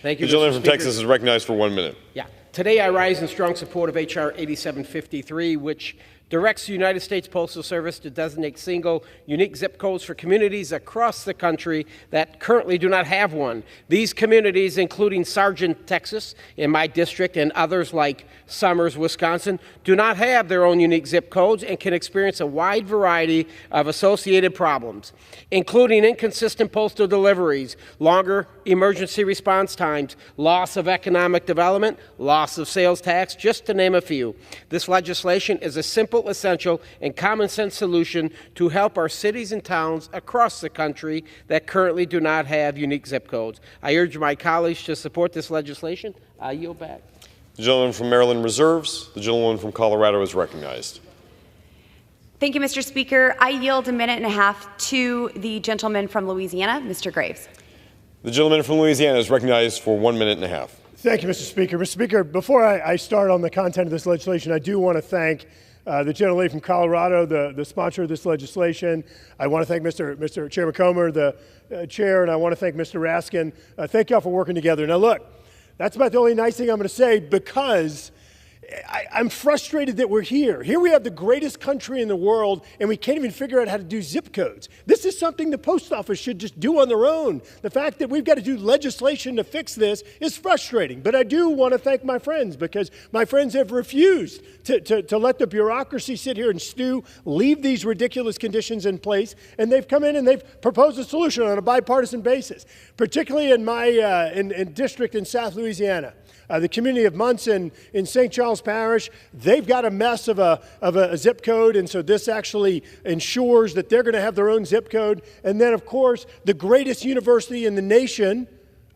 Thank you, The gentleman Mr. from Speaker. Texas is recognized for 1 minute. Yeah. Today I rise in strong support of H.R. 8753, which directs the United States Postal Service to designate single, unique zip codes for communities across the country that currently do not have one. These communities, including Sargent, Texas, in my district, and others like Summers, Wisconsin, do not have their own unique zip codes and can experience a wide variety of associated problems, including inconsistent postal deliveries, longer emergency response times, loss of economic development, loss of sales tax, just to name a few. This legislation is a simple, essential, and common sense solution to help our cities and towns across the country that currently do not have unique zip codes. I urge my colleagues to support this legislation. I yield back. The gentleman from Maryland reserves. The gentleman from Colorado is recognized. Thank you, Mr. Speaker. I yield a minute and a half to the gentleman from Louisiana, Mr. Graves. The gentleman from Louisiana is recognized for 1 minute and a half. Thank you, Mr. Speaker. Mr. Speaker, before I start on the content of this legislation, I do want to thank the gentlelady from Colorado, the sponsor of this legislation. I want to thank Mr. Chairman Comer, the chair, and I want to thank Mr. Raskin. Thank you all for working together. Now, look, that's about the only nice thing I'm going to say, because I'm frustrated that we're here. Here we have the greatest country in the world, and we can't even figure out how to do zip codes. This is something the post office should just do on their own. The fact that we've got to do legislation to fix this is frustrating. But I do want to thank my friends, because my friends have refused to let the bureaucracy sit here and stew, leave these ridiculous conditions in place, and they've come in and they've proposed a solution on a bipartisan basis, particularly in my in district in South Louisiana. The community of Munson in St. Charles Parish, they've got a mess of a zip code, and so this actually ensures that they're going to have their own zip code. And then, of course, the greatest university in the nation,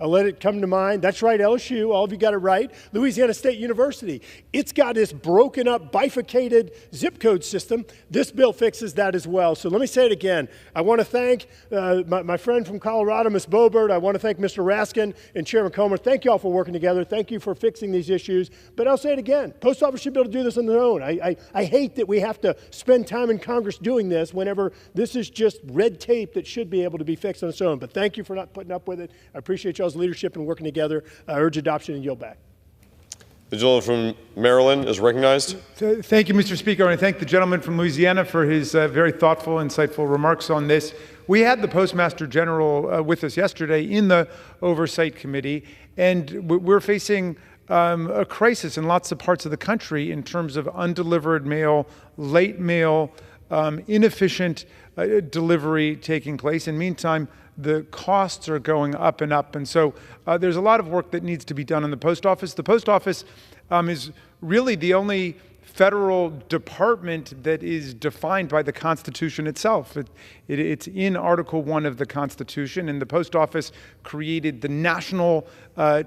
I'll let it come to mind. That's right, LSU. All of you got it right. Louisiana State University. It's got this broken up, bifurcated zip code system. This bill fixes that as well. So let me say it again. I want to thank my friend from Colorado, Ms. Boebert. I want to thank Mr. Raskin and Chairman Comer. Thank you all for working together. Thank you for fixing these issues. But I'll say it again. Post office should be able to do this on their own. I hate that we have to spend time in Congress doing this whenever this is just red tape that should be able to be fixed on its own. But thank you for not putting up with it. I appreciate y'all's leadership and working together. I urge adoption and yield back. The gentleman from Maryland is recognized. Thank you, Mr. Speaker. I thank the gentleman from Louisiana for his very thoughtful, insightful remarks on this. We had the Postmaster General with us yesterday in the Oversight Committee, and we're facing a crisis in lots of parts of the country in terms of undelivered mail, late mail, inefficient delivery taking place. In the meantime, the costs are going up and up. And so there's a lot of work that needs to be done in the post office. The post office is really the only federal department that is defined by the Constitution itself. It's in Article 1 of the Constitution, and the post office created the national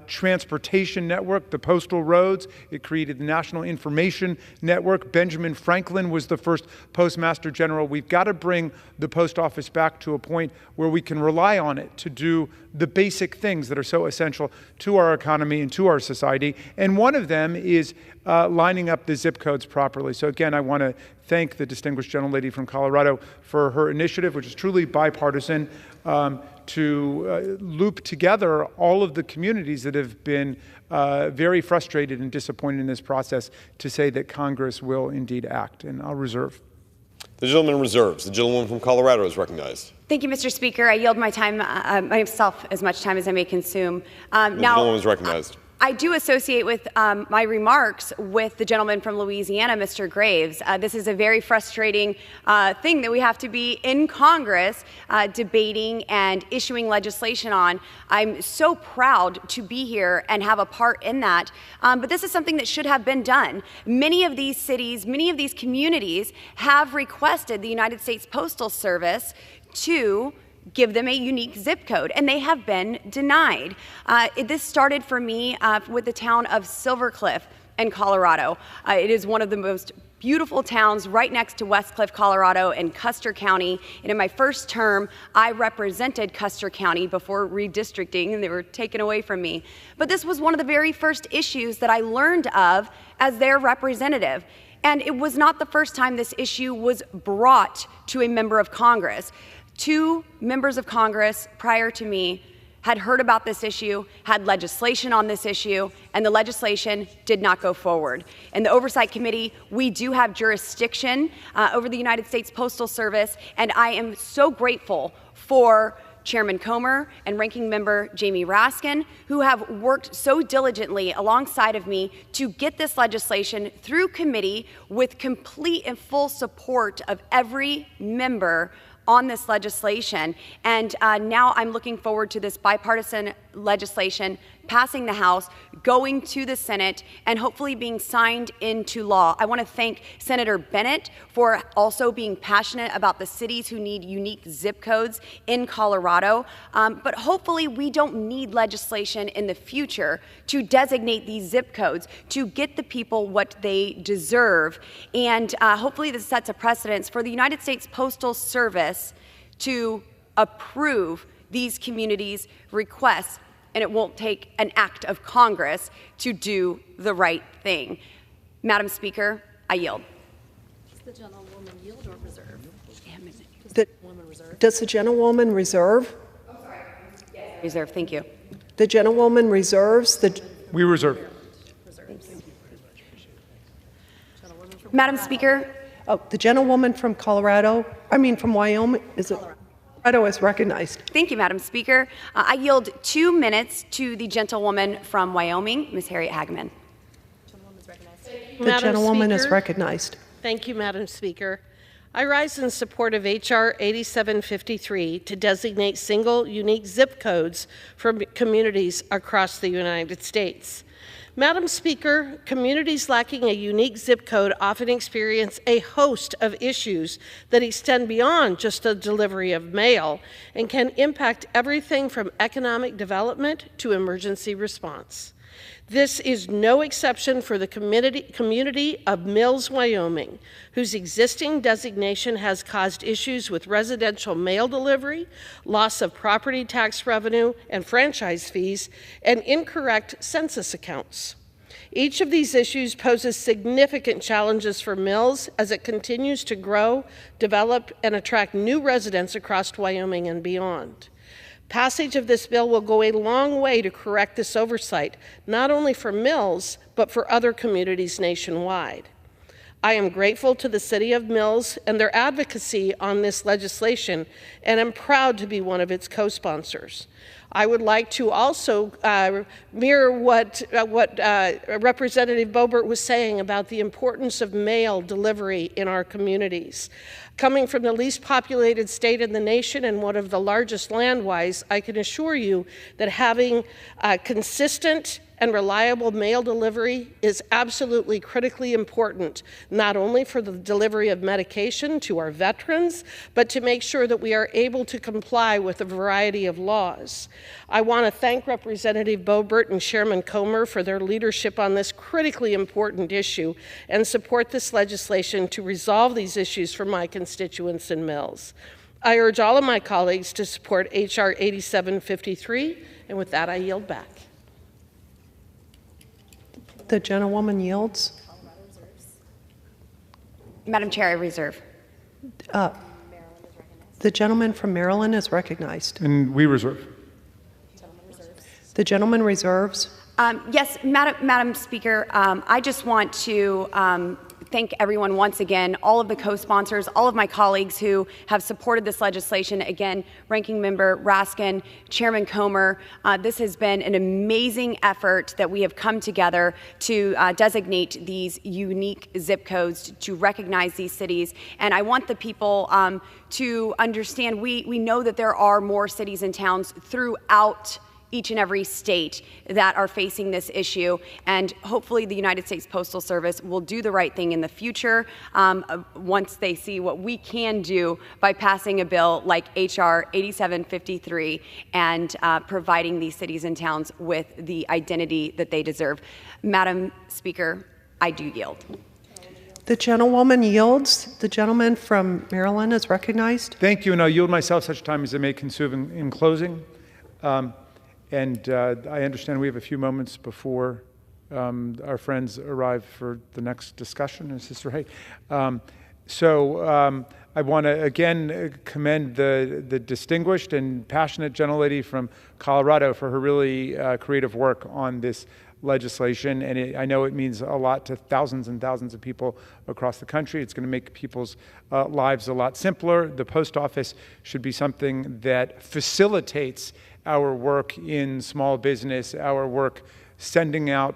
transportation network, the postal roads. It created the National Information Network. Benjamin Franklin was the first Postmaster General. We've got to bring the post office back to a point where we can rely on it to do the basic things that are so essential to our economy and to our society. And one of them is lining up the zip codes properly. So again, I want to thank the distinguished gentlelady from Colorado for her initiative, which is truly bipartisan, to loop together all of the communities that have been very frustrated and disappointed in this process to say that Congress will indeed act. And I'll reserve. The gentleman reserves. The gentlewoman from Colorado is recognized. Thank you, Mr. Speaker. I yield my time, myself, as much time as I may consume. The gentlewoman is recognized. I do associate with my remarks with the gentleman from Louisiana, Mr. Graves. This is a very frustrating thing that we have to be in Congress debating and issuing legislation on. I'm so proud to be here and have a part in that. But this is something that should have been done. Many of these cities, many of these communities have requested the United States Postal Service to give them a unique zip code, and they have been denied. This started for me with the town of Silver Cliff in Colorado. It is one of the most beautiful towns right next to Westcliff, Colorado, in Custer County. And in my first term, I represented Custer County before redistricting, and they were taken away from me. But this was one of the very first issues that I learned of as their representative. And it was not the first time this issue was brought to a member of Congress. 2 members of Congress prior to me had heard about this issue, had legislation on this issue, and the legislation did not go forward. In the Oversight Committee, we do have jurisdiction over the United States Postal Service, and I am so grateful for Chairman Comer and Ranking Member Jamie Raskin, who have worked so diligently alongside of me to get this legislation through committee with complete and full support of every member on this legislation. And now I'm looking forward to this bipartisan legislation passing the House, going to the Senate, and hopefully being signed into law. I want to thank Senator Bennett for also being passionate about the cities who need unique zip codes in Colorado. But hopefully we don't need legislation in the future to designate these zip codes to get the people what they deserve. And hopefully this sets a precedence for the United States Postal Service to approve these communities' requests, and it won't take an act of Congress to do the right thing. Madam Speaker, I yield. Does the gentlewoman yield or reserve? Does the gentlewoman reserve? I'm sorry. Yes, reserve. Thank you. The gentlewoman reserves. We reserve. Madam Speaker. Oh, the gentlewoman from from Wyoming, Colorado is recognized. Thank you, Madam Speaker. I yield 2 minutes to the gentlewoman from Wyoming, Ms. Harriet Hageman. The gentlewoman is recognized. Thank you, Madam Speaker. I rise in support of H.R. 8753 to designate single, unique zip codes for communities across the United States. Madam Speaker, communities lacking a unique zip code often experience a host of issues that extend beyond just the delivery of mail and can impact everything from economic development to emergency response. This is no exception for the community of Mills, Wyoming, whose existing designation has caused issues with residential mail delivery, loss of property tax revenue and franchise fees, and incorrect census accounts. Each of these issues poses significant challenges for Mills as it continues to grow, develop, and attract new residents across Wyoming and beyond. Passage of this bill will go a long way to correct this oversight, not only for Mills, but for other communities nationwide. I am grateful to the City of Mills and their advocacy on this legislation, and am proud to be one of its co-sponsors. I would like to also mirror what Representative Boebert was saying about the importance of mail delivery in our communities. Coming from the least populated state in the nation and one of the largest land-wise, I can assure you that having consistent and reliable mail delivery is absolutely critically important, not only for the delivery of medication to our veterans, but to make sure that we are able to comply with a variety of laws. I want to thank Representative Boebert and Chairman Comer for their leadership on this critically important issue and support this legislation to resolve these issues for my constituents in Mills. I urge all of my colleagues to support H.R. 8753, and with that, I yield back. The gentlewoman yields. Madam Chair, I reserve. The gentleman from Maryland is recognized. And we reserve. The gentleman reserves. Yes, Madam Speaker, I just want to thank everyone once again, all of the co-sponsors, all of my colleagues who have supported this legislation. Again, Ranking Member Raskin, Chairman Comer, this has been an amazing effort that we have come together to designate these unique zip codes, to recognize these cities. And I want the people to understand we know that there are more cities and towns throughout each and every state that are facing this issue, and hopefully the United States Postal Service will do the right thing in the future once they see what we can do by passing a bill like H.R. 8753 and providing these cities and towns with the identity that they deserve. Madam Speaker, I do yield. The gentlewoman yields. The gentleman from Maryland is recognized. Thank you, and I'll yield myself such time as I may consume in closing. And I understand we have a few moments before our friends arrive for the next discussion. Is this right? I want to again commend the distinguished and passionate gentlelady from Colorado for her really creative work on this legislation. And I know it means a lot to thousands and thousands of people across the country. It's going to make people's lives a lot simpler. The post office should be something that facilitates our work in small business, our work sending out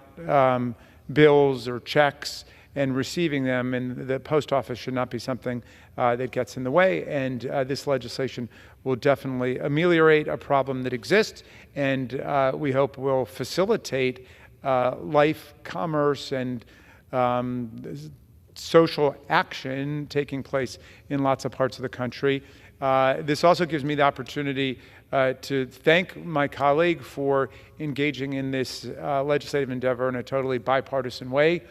bills or checks and receiving them, and the post office should not be something that gets in the way. And this legislation will definitely ameliorate a problem that exists, and we hope will facilitate life, commerce, and social action taking place in lots of parts of the country. This also gives me the opportunity to thank my colleague for engaging in this legislative endeavor in a totally bipartisan way.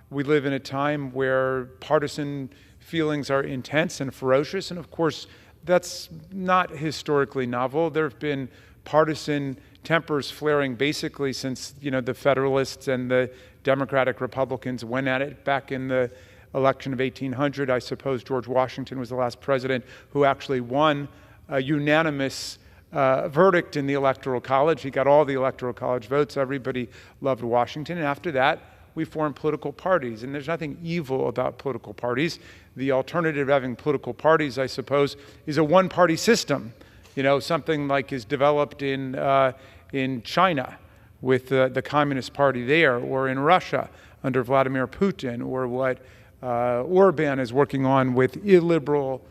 We live in a time where partisan feelings are intense and ferocious, and of course, that's not historically novel. There have been partisan tempers flaring basically since the Federalists and the Democratic Republicans went at it back in the election of 1800. I suppose George Washington was the last president who actually won a unanimous verdict in the Electoral College. He got all the Electoral College votes. Everybody loved Washington. And after that, we formed political parties. And there's nothing evil about political parties. The alternative to having political parties, I suppose, is a one-party system. Something like is developed in China with the Communist Party there, or in Russia under Vladimir Putin, or what Orban is working on with illiberal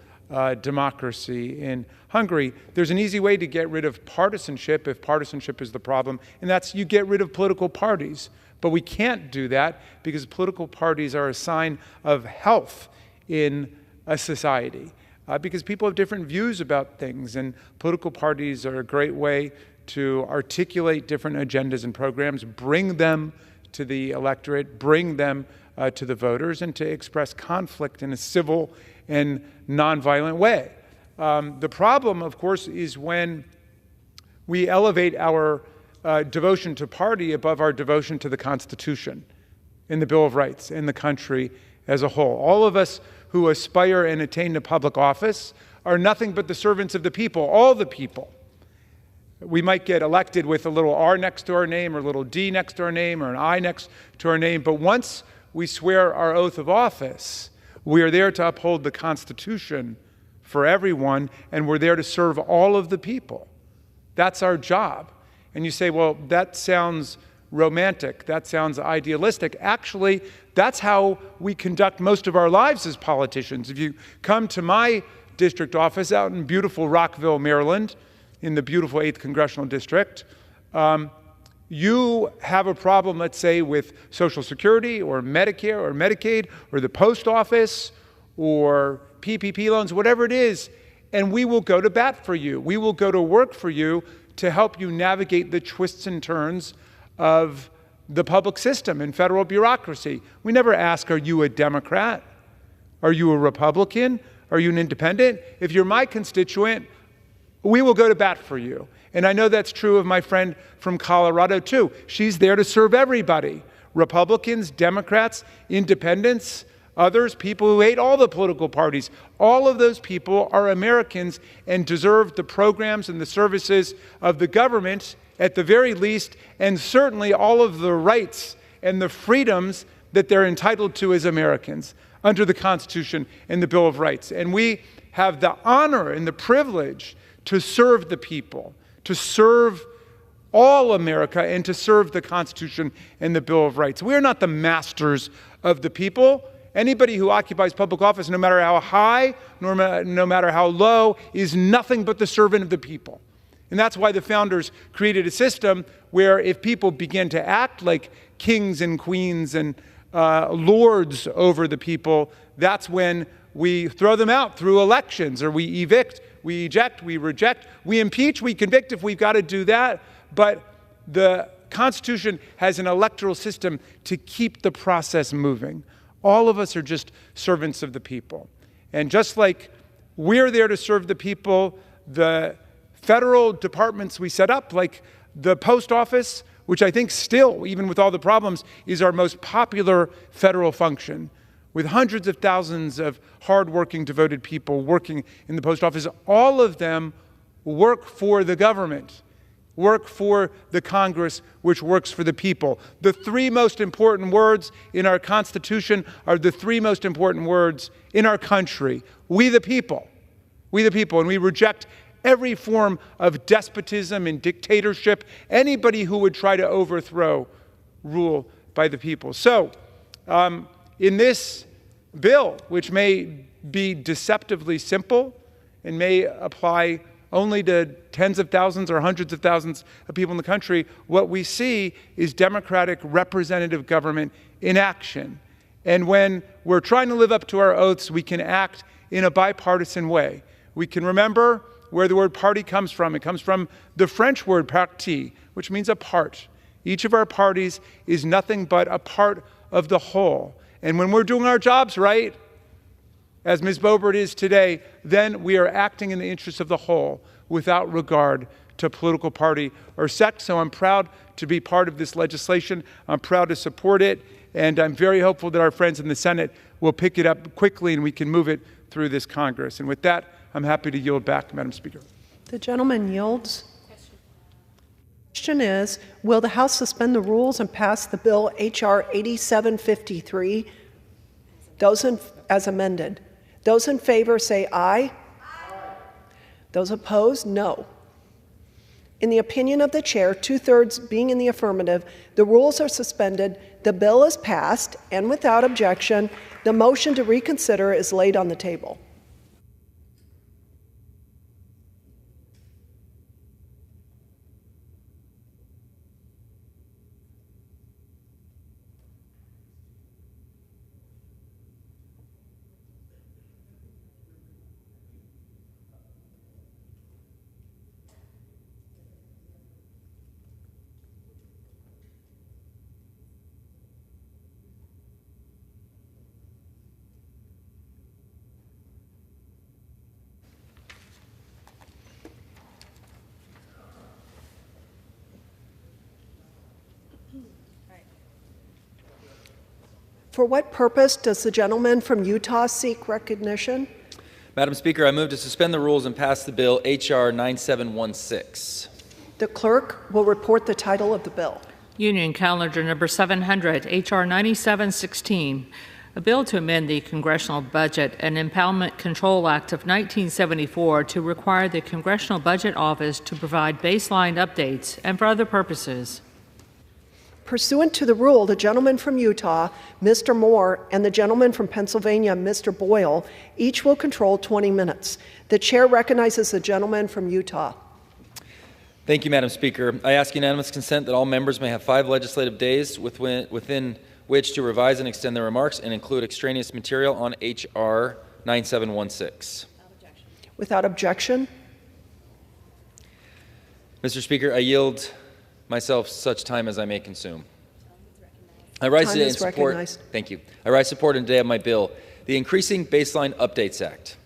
democracy in Hungary. There's an easy way to get rid of partisanship if partisanship is the problem, and that's you get rid of political parties. But we can't do that because political parties are a sign of health in a society, because people have different views about things, and political parties are a great way to articulate different agendas and programs, bring them to the electorate, bring them to the voters, and to express conflict in a civil and nonviolent way. The problem, of course, is when we elevate our devotion to party above our devotion to the Constitution and the Bill of Rights and the country as a whole. All of us who aspire and attain to public office are nothing but the servants of the people, all the people. We might get elected with a little R next to our name, or a little D next to our name, or an I next to our name, but once we swear our oath of office, we are there to uphold the Constitution for everyone, and we're there to serve all of the people. That's our job. And you say, well, that sounds romantic, that sounds idealistic. Actually, that's how we conduct most of our lives as politicians. If you come to my district office out in beautiful Rockville, Maryland, in the beautiful 8th Congressional District, you have a problem, let's say, with Social Security or Medicare or Medicaid or the post office or PPP loans, whatever it is, and we will go to bat for you. We will go to work for you to help you navigate the twists and turns of the public system and federal bureaucracy. We never ask, are you a Democrat? Are you a Republican? Are you an independent? If you're my constituent, we will go to bat for you. And I know that's true of my friend from Colorado, too. She's there to serve everybody. Republicans, Democrats, independents, others, people who hate all the political parties. All of those people are Americans and deserve the programs and the services of the government, at the very least, and certainly all of the rights and the freedoms that they're entitled to as Americans under the Constitution and the Bill of Rights. And we have the honor and the privilege to serve the people, to serve all America, and to serve the Constitution and the Bill of Rights. We are not the masters of the people. Anybody who occupies public office, no matter how high, no matter how low, is nothing but the servant of the people. And that's why the founders created a system where if people begin to act like kings and queens and lords over the people, that's when we throw them out through elections, or we evict, we eject, we reject, we impeach, we convict if we've got to do that. But the Constitution has an electoral system to keep the process moving. All of us are just servants of the people. And just like we're there to serve the people, the federal departments we set up, like the post office, which I think still, even with all the problems, is our most popular federal function, with hundreds of thousands of hardworking, devoted people working in the post office. All of them work for the government, work for the Congress, which works for the people. The three most important words in our Constitution are the three most important words in our country. We the people. We the people. And we reject every form of despotism and dictatorship, anybody who would try to overthrow rule by the people. So, in this bill, which may be deceptively simple and may apply only to tens of thousands or hundreds of thousands of people in the country, what we see is democratic representative government in action. And when we're trying to live up to our oaths, we can act in a bipartisan way. We can remember where the word party comes from. It comes from the French word parti, which means a part. Each of our parties is nothing but a part of the whole. And when we're doing our jobs right, as Ms. Boebert is today, then we are acting in the interests of the whole without regard to political party or sect. So I'm proud to be part of this legislation. I'm proud to support it. And I'm very hopeful that our friends in the Senate will pick it up quickly and we can move it through this Congress. And with that, I'm happy to yield back, Madam Speaker. The gentleman yields. The question is, will the House suspend the rules and pass the bill H.R. 8753 as amended? Those in favor say aye. Aye. Those opposed, no. In the opinion of the chair, 2/3 being in the affirmative, the rules are suspended, the bill is passed, and without objection, the motion to reconsider is laid on the table. For what purpose does the gentleman from Utah seek recognition? Madam Speaker, I move to suspend the rules and pass the bill H.R. 9716. The clerk will report the title of the bill. Union Calendar Number 700, H.R. 9716, a bill to amend the Congressional Budget and Impoundment Control Act of 1974 to require the Congressional Budget Office to provide baseline updates and for other purposes. Pursuant to the rule, the gentleman from Utah, Mr. Moore, and the gentleman from Pennsylvania, Mr. Boyle, each will control 20 minutes. The chair recognizes the gentleman from Utah. Thank you, Madam Speaker. I ask unanimous consent that all members may have 5 legislative days within which to revise and extend their remarks and include extraneous material on H.R. 9716. Without objection. Mr. Speaker, I yield myself such time as I may consume. I rise Time today in is support. recognized. Thank you. I rise support today of my bill, the Increasing Baseline Updates Act.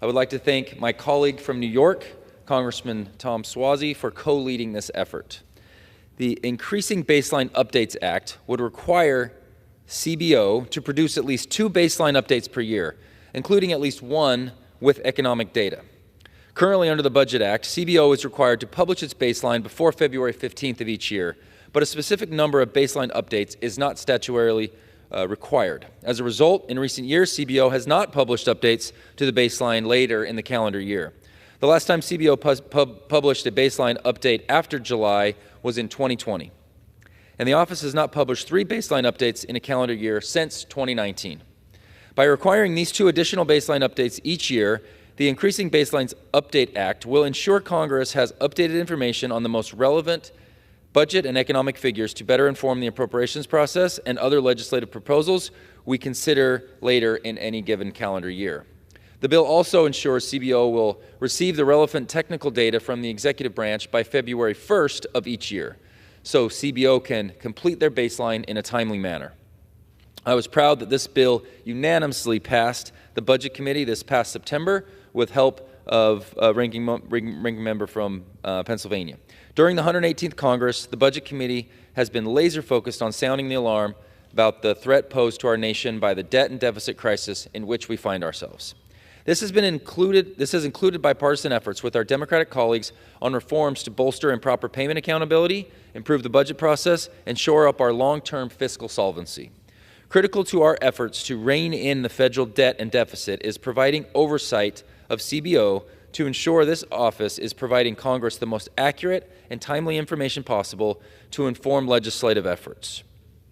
I would like to thank my colleague from New York, Congressman Tom Suozzi, for co-leading this effort. The Increasing Baseline Updates Act would require CBO to produce at least 2 baseline updates per year, including at least 1 with economic data. Currently, under the Budget Act, CBO is required to publish its baseline before February 15th of each year, but a specific number of baseline updates is not statutorily required. As a result, in recent years, CBO has not published updates to the baseline later in the calendar year. The last time CBO published a baseline update after July was in 2020. And the office has not published 3 baseline updates in a calendar year since 2019. By requiring these 2 additional baseline updates each year, the Increasing Baselines Update Act will ensure Congress has updated information on the most relevant budget and economic figures to better inform the appropriations process and other legislative proposals we consider later in any given calendar year. The bill also ensures CBO will receive the relevant technical data from the executive branch by February 1st of each year, so CBO can complete their baseline in a timely manner. I was proud that this bill unanimously passed the Budget Committee this past September with help of ranking member from Pennsylvania. During the 118th Congress, the Budget Committee has been laser focused on sounding the alarm about the threat posed to our nation by the debt and deficit crisis in which we find ourselves. This has included bipartisan efforts with our Democratic colleagues on reforms to bolster improper payment accountability, improve the budget process, and shore up our long-term fiscal solvency. Critical to our efforts to rein in the federal debt and deficit is providing oversight of CBO to ensure this office is providing Congress the most accurate and timely information possible to inform legislative efforts.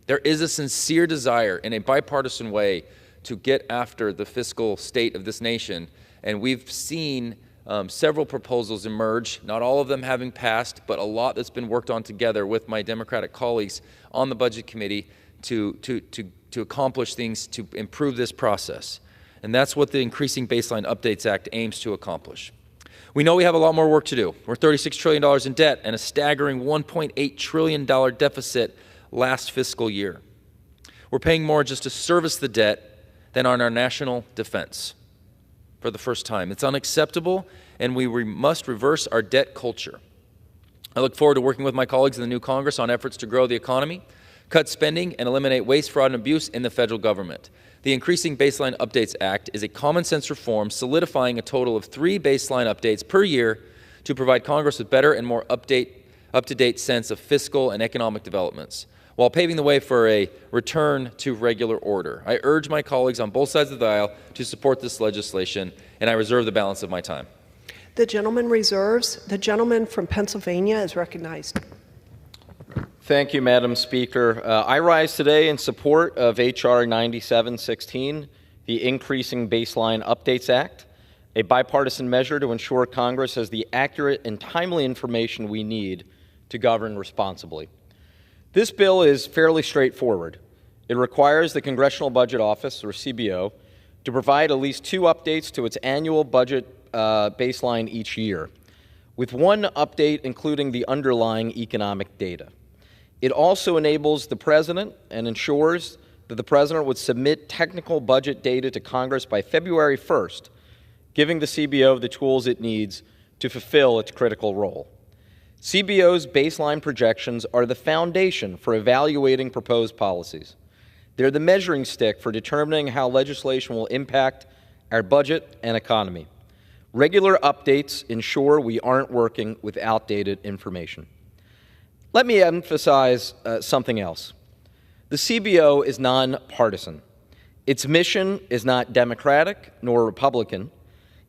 There is a sincere desire in a bipartisan way to get after the fiscal state of this nation, and we've seen several proposals emerge, not all of them having passed, but a lot that's been worked on together with my Democratic colleagues on the Budget Committee to accomplish things to improve this process. And that's what the Increasing Baseline Updates Act aims to accomplish. We know we have a lot more work to do. We're $36 trillion in debt and a staggering $1.8 trillion deficit last fiscal year. We're paying more just to service the debt than on our national defense for the first time. It's unacceptable, and we must reverse our debt culture. I look forward to working with my colleagues in the new Congress on efforts to grow the economy, cut spending, and eliminate waste, fraud, and abuse in the federal government. The Increasing Baseline Updates Act is a common-sense reform solidifying a total of 3 baseline updates per year to provide Congress with better and more up-to-date sense of fiscal and economic developments, while paving the way for a return to regular order. I urge my colleagues on both sides of the aisle to support this legislation, and I reserve the balance of my time. The gentleman reserves. The gentleman from Pennsylvania is recognized. Thank you, Madam Speaker. I rise today in support of H.R. 9716, the Increasing Baseline Updates Act, a bipartisan measure to ensure Congress has the accurate and timely information we need to govern responsibly. This bill is fairly straightforward. It requires the Congressional Budget Office, or CBO, to provide at least 2 updates to its annual budget baseline each year, with 1 update including the underlying economic data. It also enables the President and ensures that the President would submit technical budget data to Congress by February 1st, giving the CBO the tools it needs to fulfill its critical role. CBO's baseline projections are the foundation for evaluating proposed policies. They're the measuring stick for determining how legislation will impact our budget and economy. Regular updates ensure we aren't working with outdated information. Let me emphasize something else. The CBO is nonpartisan. Its mission is not Democratic nor Republican.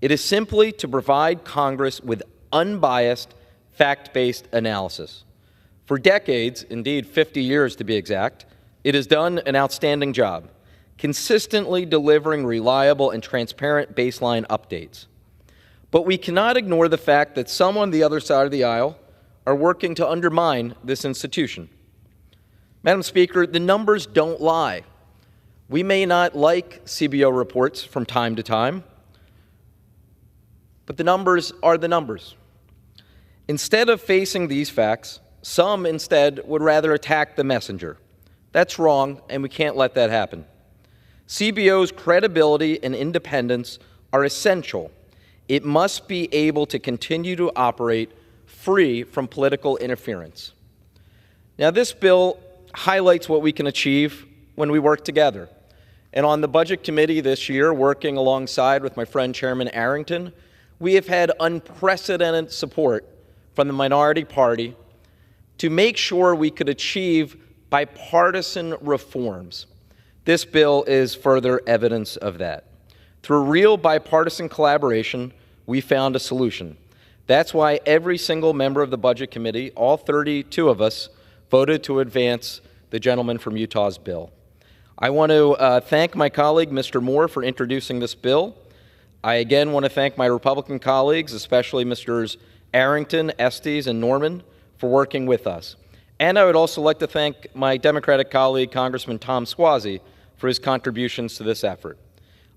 It is simply to provide Congress with unbiased, fact-based analysis. For decades, indeed 50 years to be exact, it has done an outstanding job, consistently delivering reliable and transparent baseline updates. But we cannot ignore the fact that some on the other side of the aisle are working to undermine this institution. Madam Speaker, the numbers don't lie. We may not like CBO reports from time to time, but the numbers are the numbers. Instead of facing these facts, some instead would rather attack the messenger. That's wrong, and we can't let that happen. CBO's credibility and independence are essential. It must be able to continue to operate free from political interference. Now, this bill highlights what we can achieve when we work together. And on the Budget Committee this year, working alongside with my friend Chairman Arrington, we have had unprecedented support from the minority party to make sure we could achieve bipartisan reforms. This bill is further evidence of that. Through real bipartisan collaboration, we found a solution. That's why every single member of the Budget Committee, all 32 of us, voted to advance the gentleman from Utah's bill. I want to thank my colleague, Mr. Moore, for introducing this bill. I again want to thank my Republican colleagues, especially Mr. Arrington, Estes, and Norman, for working with us. And I would also like to thank my Democratic colleague, Congressman Tom Suozzi, for his contributions to this effort.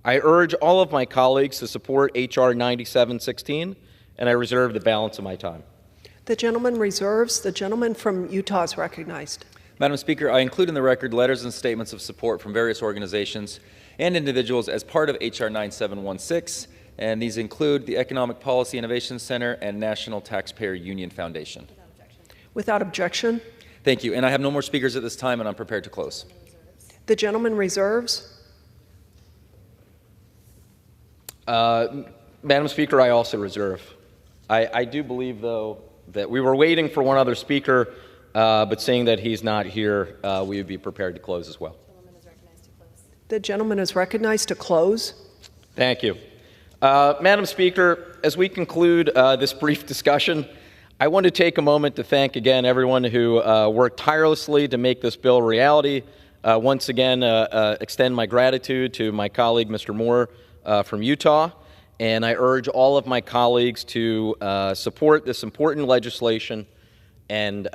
I urge all of my colleagues to support H.R. 9716, and I reserve the balance of my time. The gentleman reserves. The gentleman from Utah is recognized. Madam Speaker, I include in the record letters and statements of support from various organizations and individuals as part of H.R. 9716, and these include the Economic Policy Innovation Center and National Taxpayer Union Foundation. Without objection. Thank you. And I have no more speakers at this time, and I'm prepared to close. The gentleman reserves. Madam Speaker, I also reserve. I do believe, though, that we were waiting for one other speaker, but seeing that he's not here, we would be prepared to close as well. The gentleman is recognized to close. Thank you. Madam Speaker, as we conclude this brief discussion, I want to take a moment to thank again everyone who worked tirelessly to make this bill a reality. Once again, extend my gratitude to my colleague, Mr. Moore, from Utah. And I urge all of my colleagues to support this important legislation. And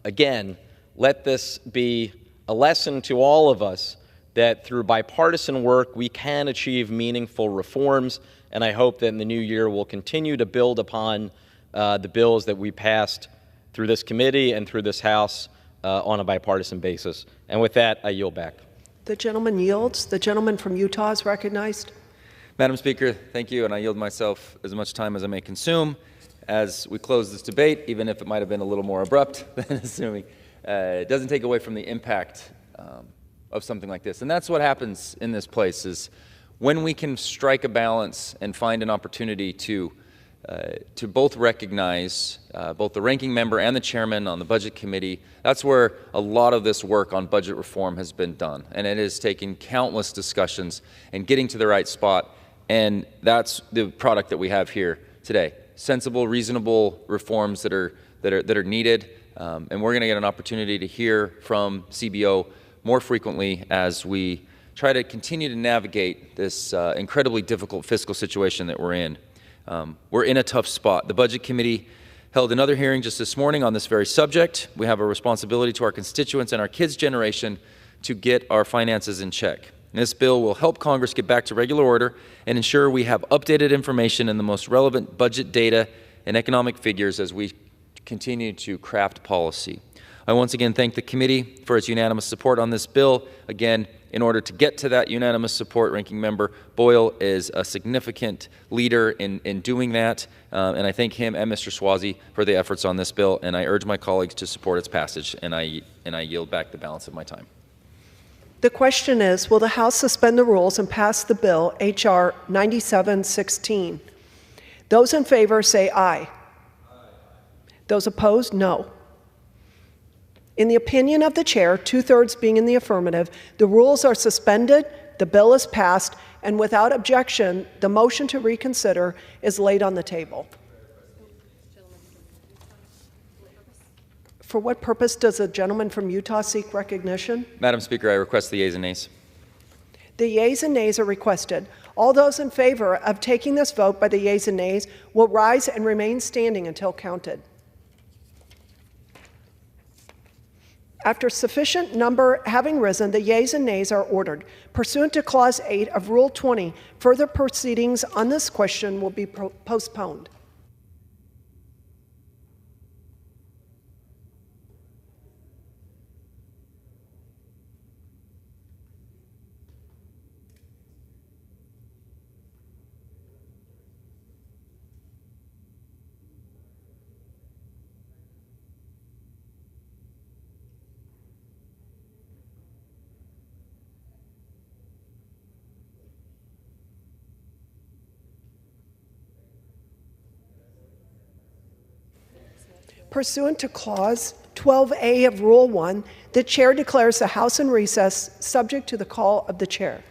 again, let this be a lesson to all of us that through bipartisan work, we can achieve meaningful reforms. And I hope that in the new year, we'll continue to build upon the bills that we passed through this committee and through this House on a bipartisan basis. And with that, I yield back. The gentleman yields. The gentleman from Utah is recognized. Madam Speaker, thank you, and I yield myself as much time as I may consume as we close this debate, even if it might have been a little more abrupt than assuming. It doesn't take away from the impact of something like this. And that's what happens in this place, is when we can strike a balance and find an opportunity to both recognize both the ranking member and the chairman on the Budget Committee. That's where a lot of this work on budget reform has been done. And it has taken countless discussions and getting to the right spot. And that's the product that we have here today. Sensible, reasonable reforms that are needed. And we're going to get an opportunity to hear from CBO more frequently as we try to continue to navigate this incredibly difficult fiscal situation that we're in. We're in a tough spot. The Budget Committee held another hearing just this morning on this very subject. We have a responsibility to our constituents and our kids' generation to get our finances in check. And this bill will help Congress get back to regular order and ensure we have updated information and the most relevant budget data and economic figures as we continue to craft policy. I once again thank the committee for its unanimous support on this bill. Again, in order to get to that unanimous support, Ranking Member Boyle is a significant leader in doing that, and I thank him and Mr. Suozzi for the efforts on this bill, and I urge my colleagues to support its passage, and I yield back the balance of my time. The question is, will the House suspend the rules and pass the bill, H.R. 9716? Those in favor say aye. Aye. Those opposed, no. In the opinion of the chair, 2/3 being in the affirmative, the rules are suspended, the bill is passed, and without objection, the motion to reconsider is laid on the table. For what purpose does the gentleman from Utah seek recognition? Madam Speaker, I request the yeas and nays. The yeas and nays are requested. All those in favor of taking this vote by the yeas and nays will rise and remain standing until counted. After sufficient number having risen, the yeas and nays are ordered. Pursuant to Clause 8 of Rule 20, further proceedings on this question will be postponed. Pursuant to Clause 12A of Rule 1, the Chair declares the House in recess, subject to the call of the Chair.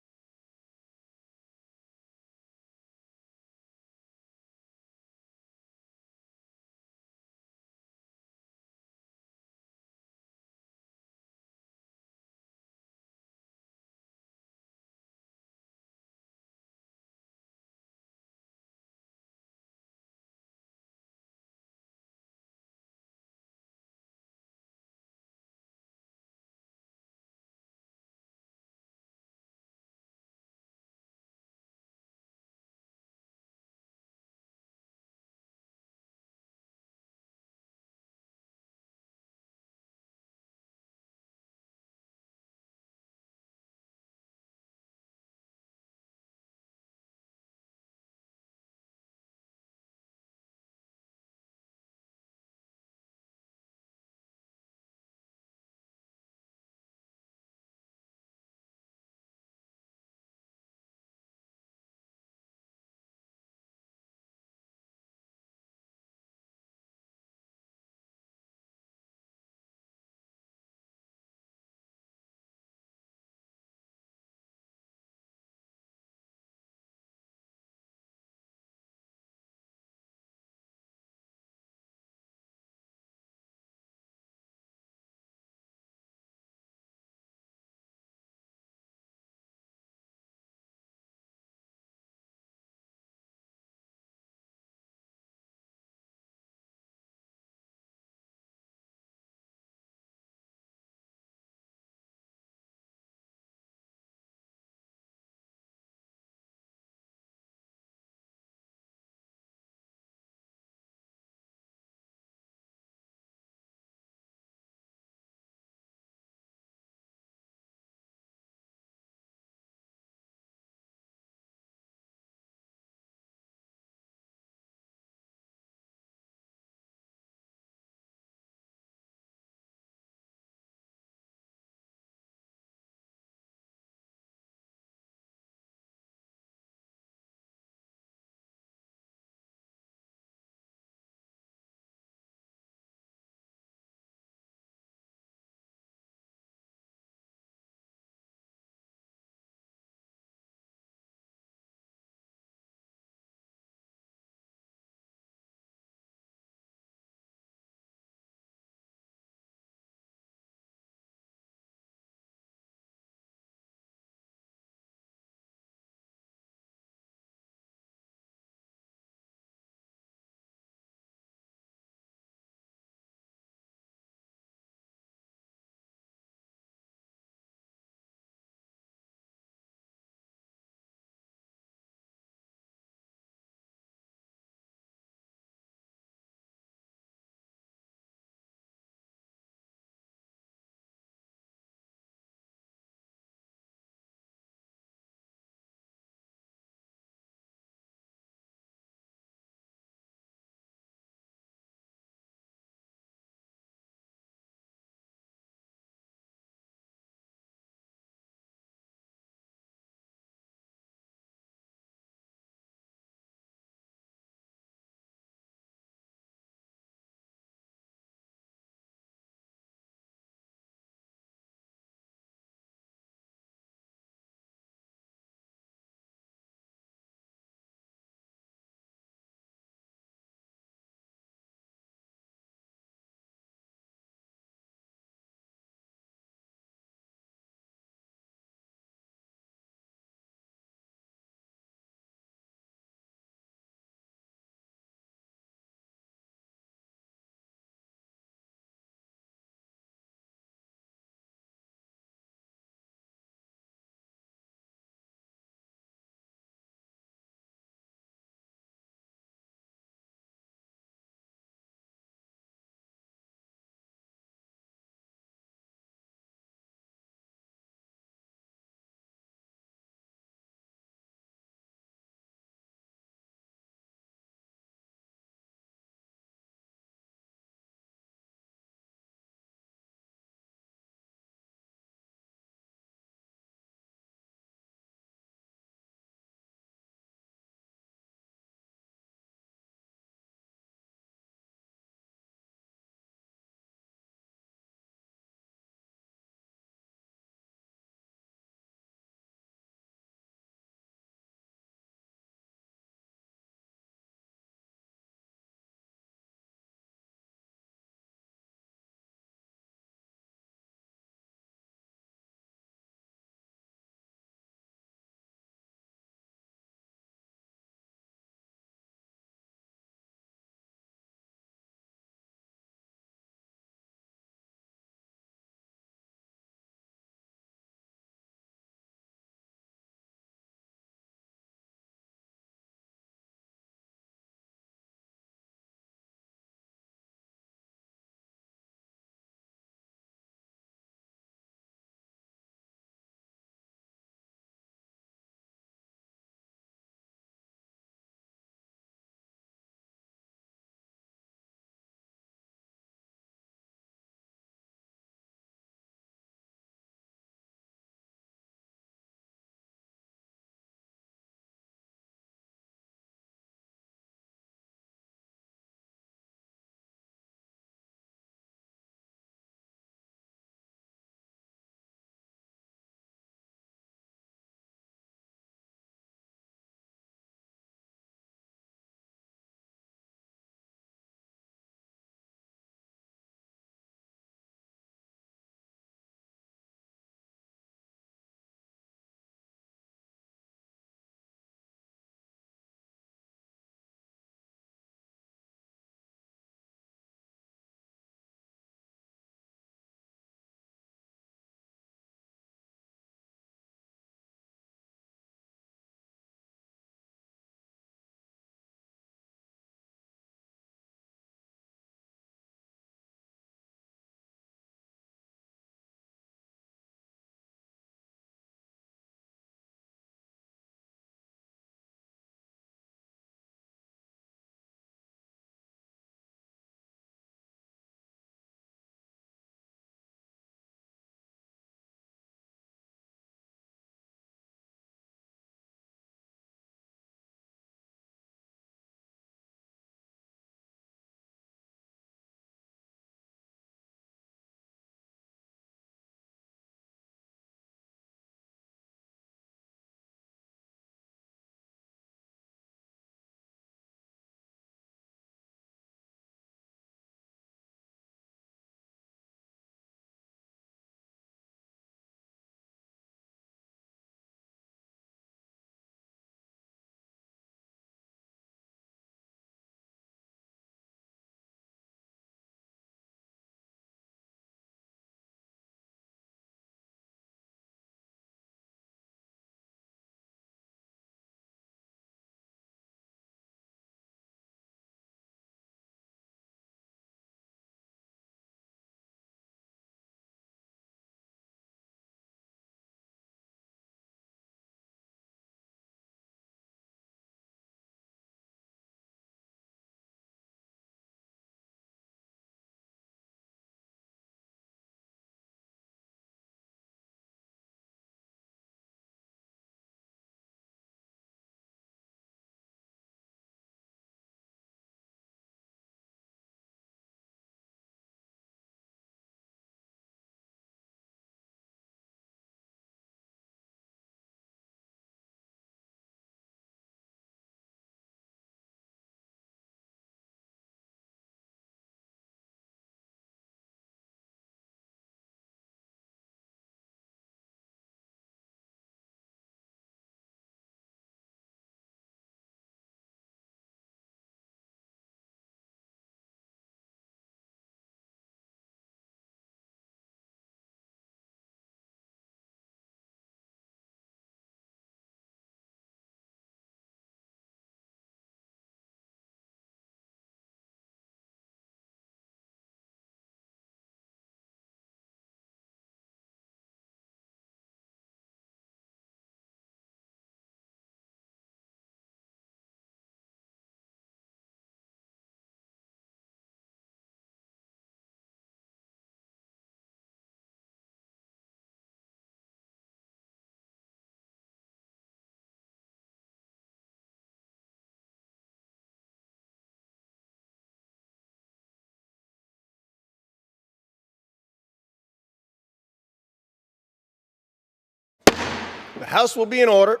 The House will be in order.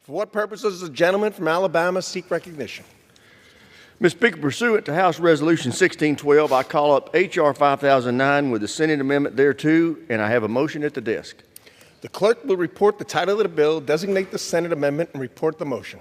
For what purpose does the gentleman from Alabama seek recognition? Mr. Speaker, pursuant to House Resolution 1612, I call up H.R. 5009 with the Senate amendment thereto, and I have a motion at the desk. The clerk will report the title of the bill, designate the Senate amendment, and report the motion.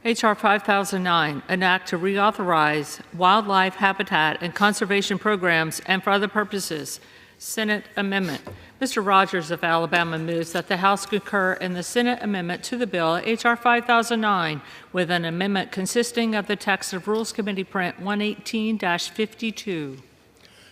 H.R. 5009, an act to reauthorize wildlife habitat and conservation programs and for other purposes. Senate amendment. Mr. Rogers of Alabama moves that the House concur in the Senate amendment to the bill H.R. 5009 with an amendment consisting of the text of Rules Committee Print 118-52.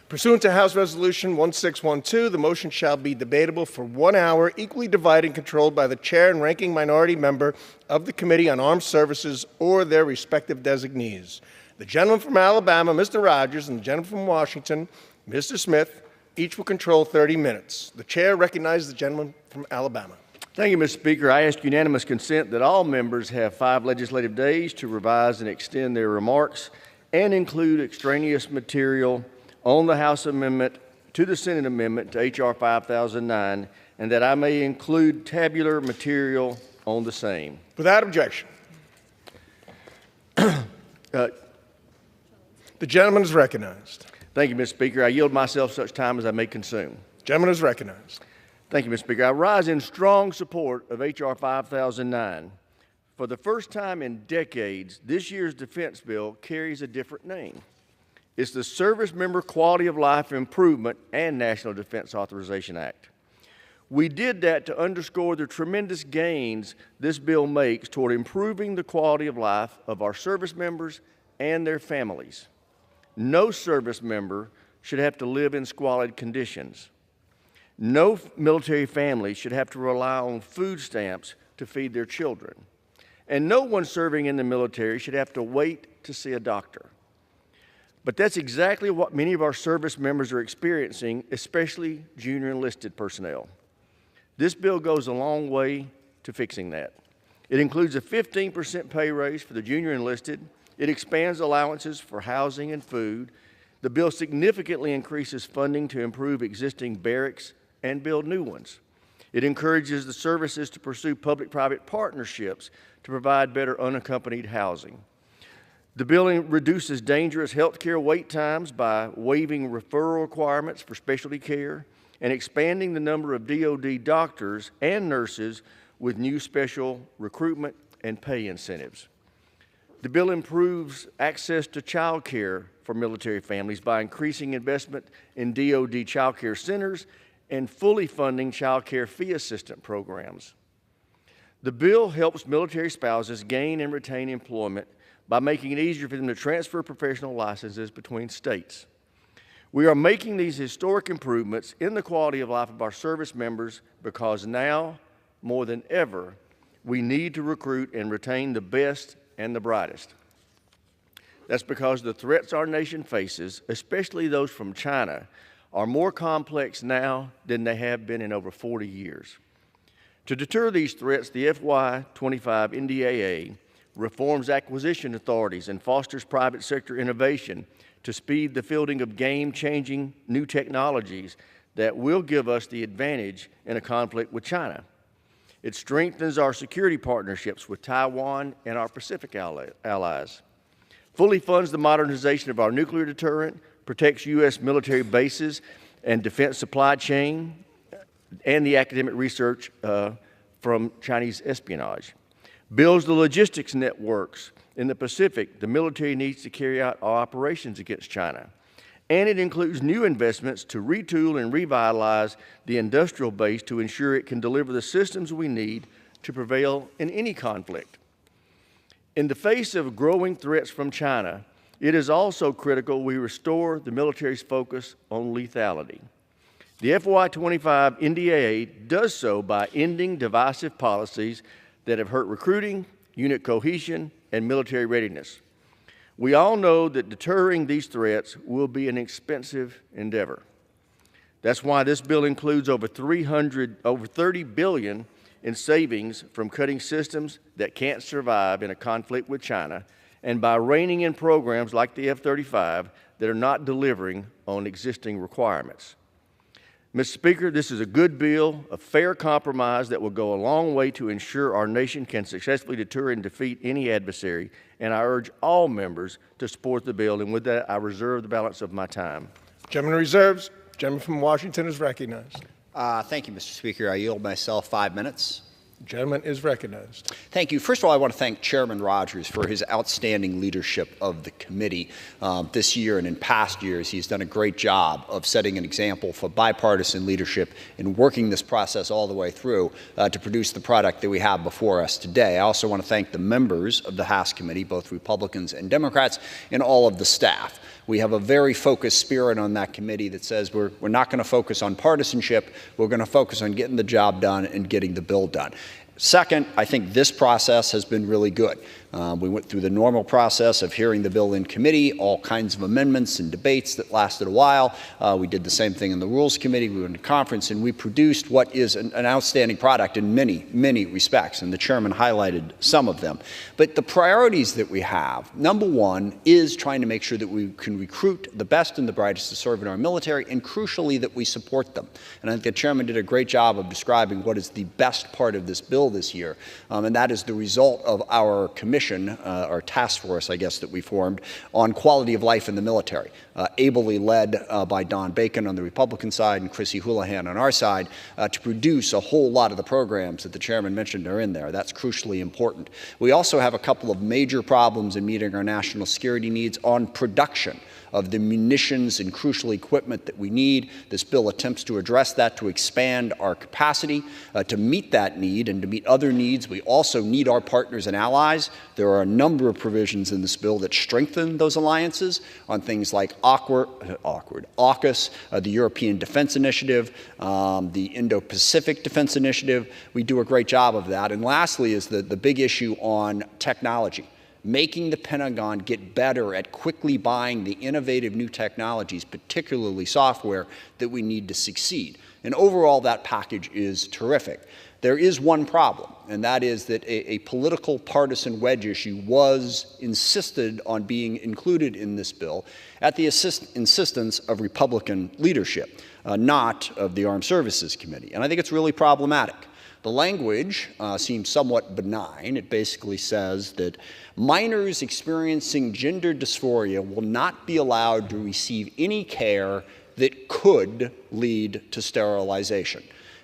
Pursuant to House Resolution 1612, the motion shall be debatable for 1 hour, equally divided and controlled by the chair and ranking minority member of the Committee on Armed Services or their respective designees. The gentleman from Alabama, Mr. Rogers, and the gentleman from Washington, Mr. Smith, each will control 30 minutes. The chair recognizes the gentleman from Alabama. Thank you, Mr. Speaker. I ask unanimous consent that all members have 5 legislative days to revise and extend their remarks and include extraneous material on the House amendment to the Senate amendment to H.R. 5009, and that I may include tabular material on the same. Without objection. The gentleman is recognized. Thank you, Mr. Speaker. I yield myself such time as I may consume. Gentleman is recognized. Thank you, Mr. Speaker. I rise in strong support of H.R. 5009. For the first time in decades, this year's defense bill carries a different name. It's the Service Member Quality of Life Improvement and National Defense Authorization Act. We did that to underscore the tremendous gains this bill makes toward improving the quality of life of our service members and their families. No service member should have to live in squalid conditions. No military family should have to rely on food stamps to feed their children. And no one serving in the military should have to wait to see a doctor. But that's exactly what many of our service members are experiencing, especially junior enlisted personnel. This bill goes a long way to fixing that. It includes a 15% pay raise for the junior enlisted. It expands allowances for housing and food. The bill significantly increases funding to improve existing barracks and build new ones. It encourages the services to pursue public-private partnerships to provide better unaccompanied housing. The bill reduces dangerous health care wait times by waiving referral requirements for specialty care and expanding the number of DoD doctors and nurses with new special recruitment and pay incentives. The bill improves access to child care for military families by increasing investment in DoD child care centers and fully funding child care fee assistance programs. The bill helps military spouses gain and retain employment by making it easier for them to transfer professional licenses between states. We are making these historic improvements in the quality of life of our service members because now, more than ever, we need to recruit and retain the best and the brightest. That's because the threats our nation faces, especially those from China, are more complex now than they have been in over 40 years. To deter these threats, the FY25 NDAA reforms acquisition authorities and fosters private sector innovation to speed the fielding of game-changing new technologies that will give us the advantage in a conflict with China. It strengthens our security partnerships with Taiwan and our Pacific allies, fully funds the modernization of our nuclear deterrent, protects U.S. military bases and defense supply chain, and the academic research from Chinese espionage. Builds the logistics networks in the Pacific the military needs to carry out our operations against China. And it includes new investments to retool and revitalize the industrial base to ensure it can deliver the systems we need to prevail in any conflict. In the face of growing threats from China, it is also critical we restore the military's focus on lethality. The FY25 NDAA does so by ending divisive policies that have hurt recruiting, unit cohesion, and military readiness. We all know that deterring these threats will be an expensive endeavor. That's why this bill includes over $30 billion in savings from cutting systems that can't survive in a conflict with China, and by reining in programs like the F-35 that are not delivering on existing requirements. Mr. Speaker, this is a good bill, a fair compromise that will go a long way to ensure our nation can successfully deter and defeat any adversary, and I urge all members to support the bill, and with that, I reserve the balance of my time. Gentleman reserves. Gentleman from Washington is recognized. Thank you, Mr. Speaker. I yield myself 5 minutes. Gentleman is recognized. Thank you. First of all, I want to thank Chairman Rogers for his outstanding leadership of the committee this year and in past years. He's done a great job of setting an example for bipartisan leadership in working this process all the way through to produce the product that we have before us today. I also want to thank the members of the House Committee, both Republicans and Democrats, and all of the staff. We have a very focused spirit on that committee that says we're not going to focus on partisanship. We're going to focus on getting the job done and getting the bill done. Second, I think this process has been really good. We went through the normal process of hearing the bill in committee, all kinds of amendments and debates that lasted a while. We did the same thing in the Rules Committee. We went to conference, and we produced what is an outstanding product in many, many respects, and the chairman highlighted some of them. But the priorities that we have, number one, is trying to make sure that we can recruit the best and the brightest to serve in our military, and crucially, that we support them. And I think the chairman did a great job of describing what is the best part of this bill this year, and that is the result of our commission, our task force, I guess, that we formed on quality of life in the military, ably led by Don Bacon on the Republican side and Chrissy Houlihan on our side, to produce a whole lot of the programs that the chairman mentioned are in there. That's crucially important. We also have a couple of major problems in meeting our national security needs on production of the munitions and crucial equipment that we need. This bill attempts to address that, to expand our capacity to meet that need and to meet other needs. We also need our partners and allies. There are a number of provisions in this bill that strengthen those alliances on things like AUKUS, the European Defense Initiative, the Indo-Pacific Defense Initiative. We do a great job of that. And lastly is the big issue on technology, making the Pentagon get better at quickly buying the innovative new technologies, particularly software, that we need to succeed. And overall, that package is terrific. There is one problem, and that is that a political partisan wedge issue was insisted on being included in this bill at the insistence of Republican leadership, not of the Armed Services Committee. And I think it's really problematic. The language seems somewhat benign. It basically says that minors experiencing gender dysphoria will not be allowed to receive any care that could lead to sterilization.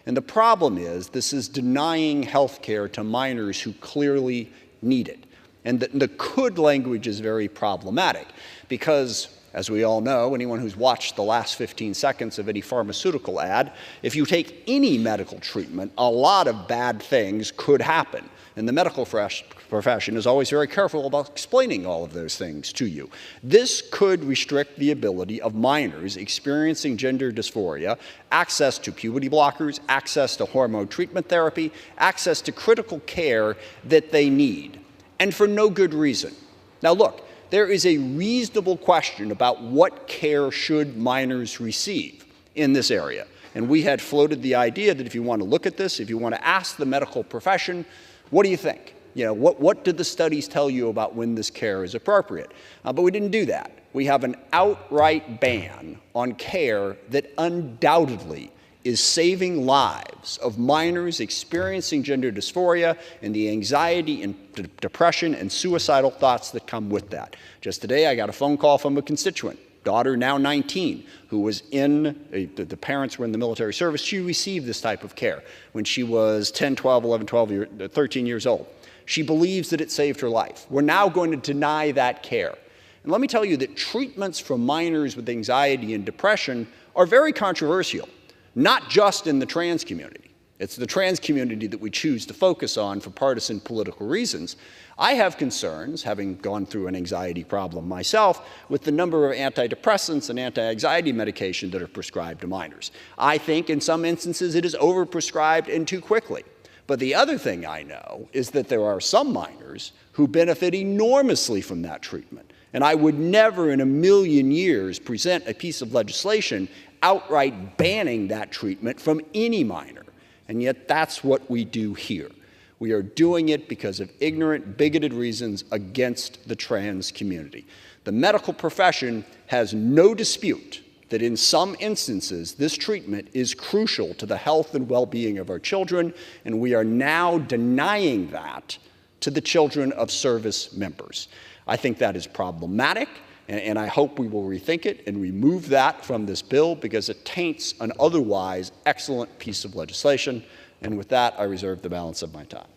And the problem is this is denying health care to minors who clearly need it. And the could language is very problematic because, as we all know, anyone who's watched the last 15 seconds of any pharmaceutical ad, if you take any medical treatment, a lot of bad things could happen. And the medical profession is always very careful about explaining all of those things to you. This could restrict the ability of minors experiencing gender dysphoria, access to puberty blockers, access to hormone treatment therapy, access to critical care that they need, and for no good reason. Now look, there is a reasonable question about what care should minors receive in this area. And we had floated the idea that if you want to look at this, if you want to ask the medical profession, what do you think? You know, what did the studies tell you about when this care is appropriate? But we didn't do that. We have an outright ban on care that undoubtedly is saving lives of minors experiencing gender dysphoria and the anxiety and depression and suicidal thoughts that come with that. Just today, I got a phone call from a constituent, daughter now 19, who was the parents were in the military service. She received this type of care when she was 10, 12, 11, 13 years old. She believes that it saved her life. We're now going to deny that care. And let me tell you that treatments for minors with anxiety and depression are very controversial, not just in the trans community. It's the trans community that we choose to focus on for partisan political reasons. I have concerns, having gone through an anxiety problem myself, with the number of antidepressants and anti-anxiety medication that are prescribed to minors. I think in some instances it is overprescribed and too quickly. But the other thing I know is that there are some minors who benefit enormously from that treatment. And I would never in a million years present a piece of legislation outright banning that treatment from any minor. And yet that's what we do here. We are doing it because of ignorant, bigoted reasons against the trans community. The medical profession has no dispute that in some instances, this treatment is crucial to the health and well-being of our children, and we are now denying that to the children of service members. I think that is problematic, and I hope we will rethink it and remove that from this bill because it taints an otherwise excellent piece of legislation. And with that, I reserve the balance of my time.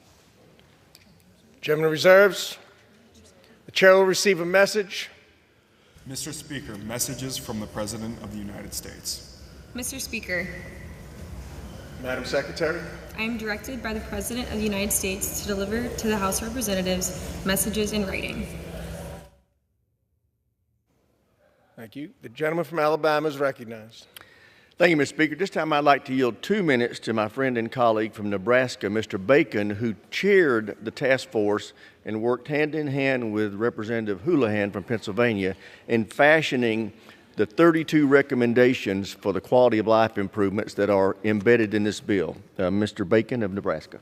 Gentleman reserves. The chair will receive a message. Mr. Speaker, messages from the President of the United States. Mr. Speaker, Madam Secretary. I am directed by the President of the United States to deliver to the House of Representatives messages in writing. Thank you. The gentleman from Alabama is recognized. Thank you, Mr. Speaker. This time I'd like to yield 2 minutes to my friend and colleague from Nebraska, Mr. Bacon, who chaired the task force and worked hand in hand with Representative Houlihan from Pennsylvania in fashioning the 32 recommendations for the quality of life improvements that are embedded in this bill. Mr. Bacon of Nebraska.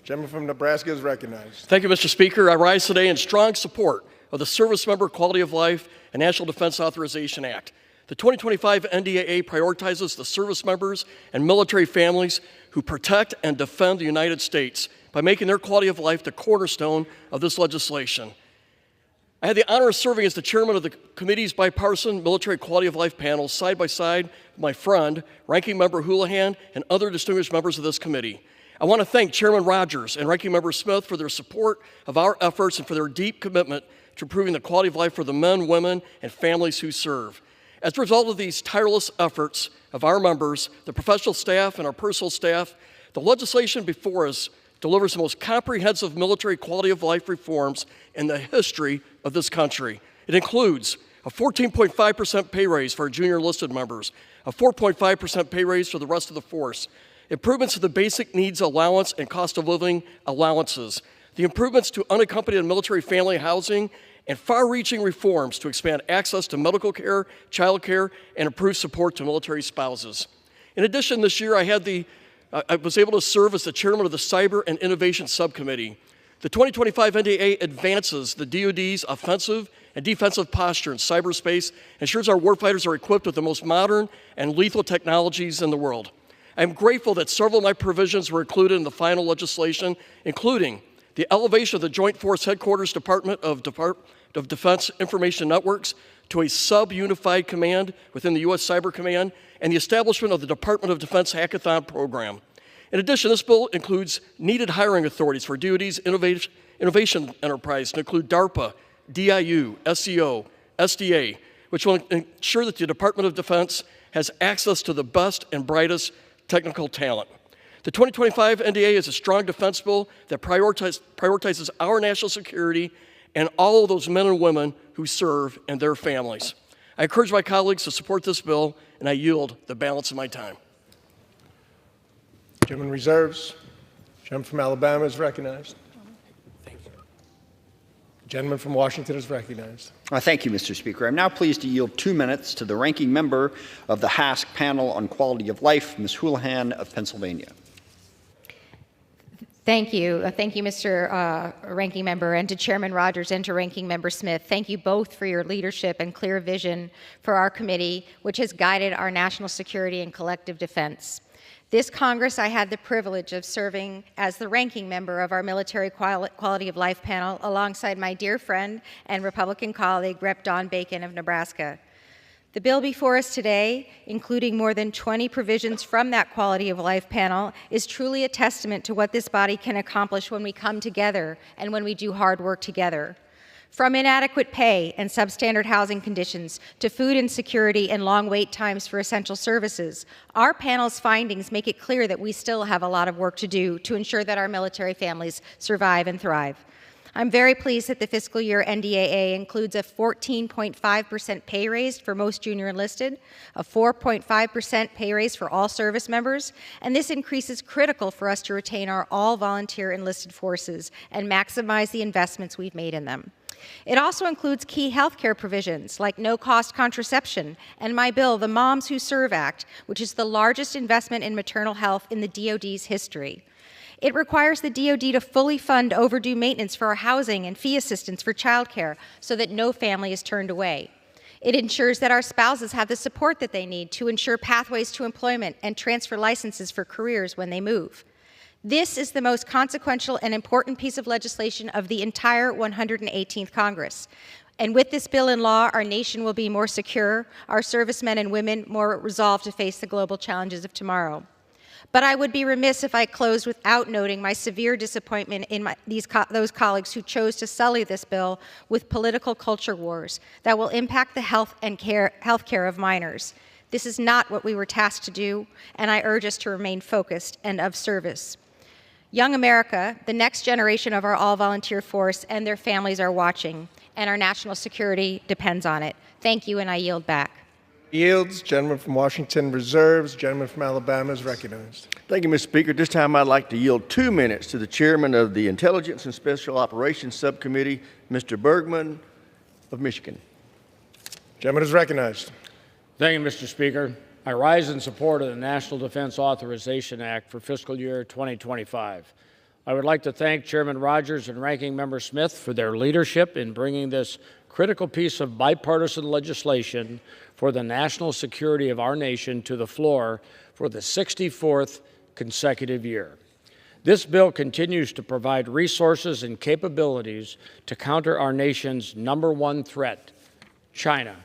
Gentleman from Nebraska is recognized. Thank you, Mr. Speaker. I rise today in strong support of the Service Member Quality of Life and National Defense Authorization Act. The 2025 NDAA prioritizes the service members and military families who protect and defend the United States by making their quality of life the cornerstone of this legislation. I had the honor of serving as the chairman of the committee's bipartisan military quality of life panel side by side with my friend, Ranking Member Houlihan, and other distinguished members of this committee. I want to thank Chairman Rogers and Ranking Member Smith for their support of our efforts and for their deep commitment to improving the quality of life for the men, women, and families who serve. As a result of these tireless efforts of our members, the professional staff, and our personal staff, the legislation before us delivers the most comprehensive military quality of life reforms in the history of this country. It includes a 14.5% pay raise for our junior enlisted members, a 4.5% pay raise for the rest of the force, improvements to the basic needs allowance and cost of living allowances, the improvements to unaccompanied military family housing, and far-reaching reforms to expand access to medical care, child care, and improve support to military spouses. In addition, this year I was able to serve as the chairman of the Cyber and Innovation Subcommittee. The 2025 NDAA advances the DoD's offensive and defensive posture in cyberspace, ensures our warfighters are equipped with the most modern and lethal technologies in the world. I'm grateful that several of my provisions were included in the final legislation, including the elevation of the Joint Force Headquarters Department of Defense Information Networks to a sub-unified command within the U.S. Cyber Command, and the establishment of the Department of Defense Hackathon Program. In addition, this bill includes needed hiring authorities for DoD's innovation enterprise to include DARPA, DIU, SEO, SDA, which will ensure that the Department of Defense has access to the best and brightest technical talent. The 2025 NDA is a strong defense bill that prioritizes our national security and all of those men and women who serve and their families. I encourage my colleagues to support this bill, and I yield the balance of my time. Gentleman reserves. Gentleman from Alabama is recognized. Gentleman from Washington is recognized. Thank you, Mr. Speaker. I'm now pleased to yield 2 minutes to the ranking member of the HASC panel on quality of life, Ms. Houlihan of Pennsylvania. Thank you. Thank you, Mr. Ranking Member, and to Chairman Rogers and to Ranking Member Smith. Thank you both for your leadership and clear vision for our committee, which has guided our national security and collective defense. This Congress, I had the privilege of serving as the ranking member of our Military Quality of Life panel alongside my dear friend and Republican colleague, Rep. Don Bacon of Nebraska. The bill before us today, including more than 20 provisions from that Quality of Life panel, is truly a testament to what this body can accomplish when we come together and when we do hard work together. From inadequate pay and substandard housing conditions to food insecurity and long wait times for essential services, our panel's findings make it clear that we still have a lot of work to do to ensure that our military families survive and thrive. I'm very pleased that the fiscal year NDAA includes a 14.5% pay raise for most junior enlisted, a 4.5% pay raise for all service members, and this increase is critical for us to retain our all-volunteer enlisted forces and maximize the investments we've made in them. It also includes key health care provisions like no-cost contraception and my bill, the Moms Who Serve Act, which is the largest investment in maternal health in the DoD's history. It requires the DoD to fully fund overdue maintenance for our housing and fee assistance for childcare so that no family is turned away. It ensures that our spouses have the support that they need to ensure pathways to employment and transfer licenses for careers when they move. This is the most consequential and important piece of legislation of the entire 118th Congress. And with this bill in law, our nation will be more secure, our servicemen and women more resolved to face the global challenges of tomorrow. But I would be remiss if I closed without noting my severe disappointment in those colleagues who chose to sully this bill with political culture wars that will impact the health care of minors. This is not what we were tasked to do, and I urge us to remain focused and of service. Young America, the next generation of our all-volunteer force, and their families are watching, and our national security depends on it. Thank you, and I yield back. Yields. Gentleman from Washington reserves. Gentleman from Alabama is recognized. Thank you, Mr. Speaker. This time I'd like to yield 2 minutes to the chairman of the Intelligence and Special Operations Subcommittee, Mr. Bergman of Michigan. Gentleman is recognized. Thank you, Mr. Speaker. I rise in support of the National Defense Authorization Act for fiscal year 2025. I would like to thank Chairman Rogers and Ranking Member Smith for their leadership in bringing this critical piece of bipartisan legislation for the national security of our nation to the floor for the 64th consecutive year. This bill continues to provide resources and capabilities to counter our nation's #1 threat, China.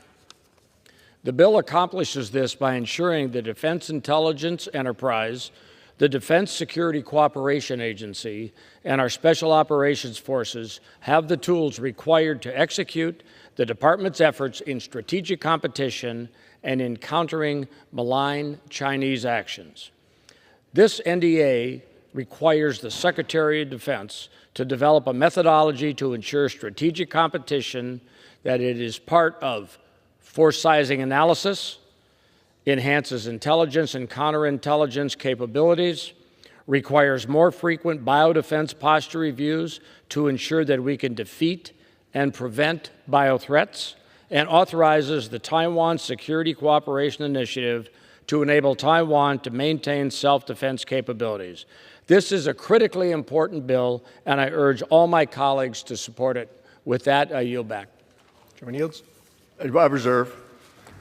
The bill accomplishes this by ensuring the Defense Intelligence Enterprise, the Defense Security Cooperation Agency, and our Special Operations Forces have the tools required to execute the Department's efforts in strategic competition and in countering malign Chinese actions. This NDA requires the Secretary of Defense to develop a methodology to ensure strategic competition, that it is part of force sizing analysis, enhances intelligence and counterintelligence capabilities, requires more frequent biodefense posture reviews to ensure that we can defeat and prevent biothreats, and authorizes the Taiwan Security Cooperation Initiative to enable Taiwan to maintain self-defense capabilities. This is a critically important bill, and I urge all my colleagues to support it. With that, I yield back. Chairman yields. Reserve.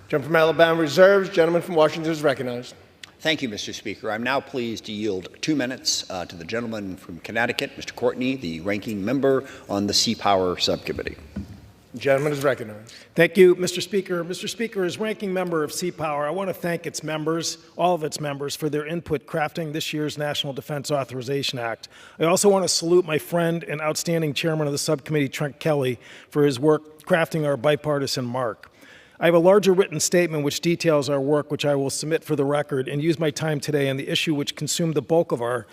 Gentleman from Alabama reserves. Gentleman from Washington is recognized. Thank you, Mr. Speaker. I'm now pleased to yield 2 minutes to the gentleman from Connecticut, Mr. Courtney, the ranking member on the Sea Power Subcommittee. The gentleman is recognized. Thank you, Mr. Speaker. Mr. Speaker, as ranking member of Sea Power, I want to thank its members, all of its members, for their input crafting this year's National Defense Authorization Act. I also want to salute my friend and outstanding chairman of the subcommittee, Trent Kelly, for his work crafting our bipartisan mark. I have a larger written statement which details our work, which I will submit for the record, and use my time today on the issue which consumed the bulk of our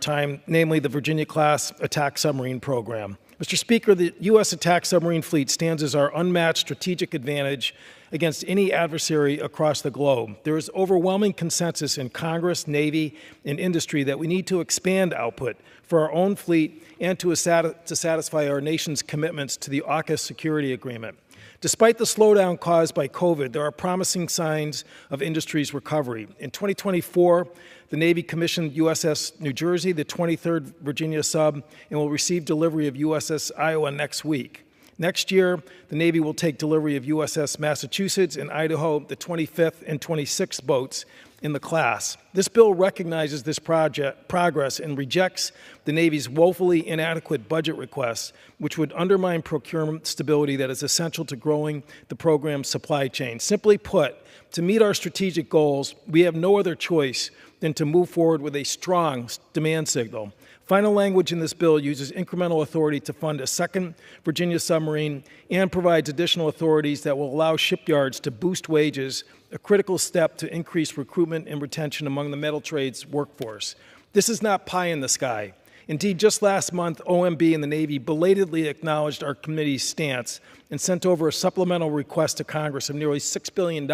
time, namely the Virginia-class attack submarine program. Mr. Speaker, the U.S. attack submarine fleet stands as our unmatched strategic advantage against any adversary across the globe. There is overwhelming consensus in Congress, Navy, and industry that we need to expand output for our own fleet and to satisfy our nation's commitments to the AUKUS security agreement. Despite the slowdown caused by COVID, there are promising signs of industry's recovery. In 2024, the Navy commissioned USS New Jersey, the 23rd Virginia sub, and will receive delivery of USS Iowa next week. Next year, the Navy will take delivery of USS Massachusetts and Idaho, the 25th and 26th boats in the class. This bill recognizes this progress and rejects the Navy's woefully inadequate budget requests, which would undermine procurement stability that is essential to growing the program's supply chain. Simply put, to meet our strategic goals, we have no other choice than to move forward with a strong demand signal. Final language in this bill uses incremental authority to fund a second Virginia submarine and provides additional authorities that will allow shipyards to boost wages, a critical step to increase recruitment and retention among the metal trades workforce. This is not pie in the sky. Indeed, just last month, OMB and the Navy belatedly acknowledged our committee's stance and sent over a supplemental request to Congress of nearly $6 billion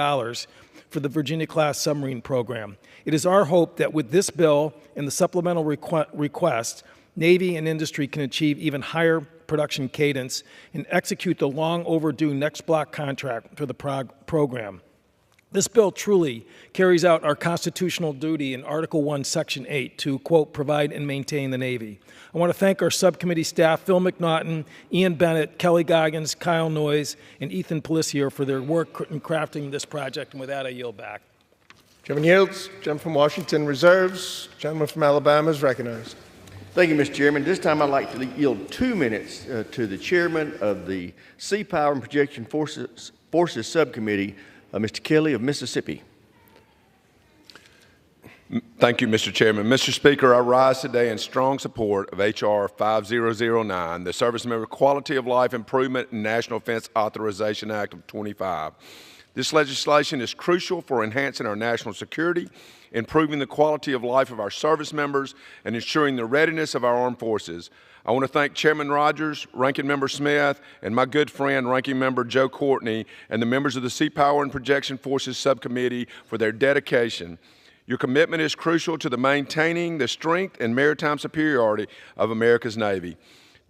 for the Virginia-class submarine program. It is our hope that with this bill and the supplemental request, Navy and industry can achieve even higher production cadence and execute the long overdue next block contract for the program. This bill truly carries out our constitutional duty in Article 1, Section 8 to, quote, provide and maintain the Navy. I want to thank our subcommittee staff, Phil McNaughton, Ian Bennett, Kelly Goggins, Kyle Noyes, and Ethan Pellissier for their work in crafting this project. And with that, I yield back. Gentleman yields. Gentleman from Washington reserves. Gentleman from Alabama is recognized. Thank you, Mr. Chairman. This time I'd like to yield 2 minutes to the chairman of the Sea Power and Projection Forces Subcommittee, Mr. Kelly of Mississippi. Thank you, Mr. Chairman. Mr. Speaker, I rise today in strong support of H.R. 5009, the Service Member Quality of Life Improvement and National Defense Authorization Act of 25. This legislation is crucial for enhancing our national security, improving the quality of life of our service members, and ensuring the readiness of our armed forces. I want to thank Chairman Rogers, Ranking Member Smith, and my good friend, Ranking Member Joe Courtney, and the members of the Sea Power and Projection Forces Subcommittee for their dedication. Your commitment is crucial to the maintaining the strength and maritime superiority of America's Navy.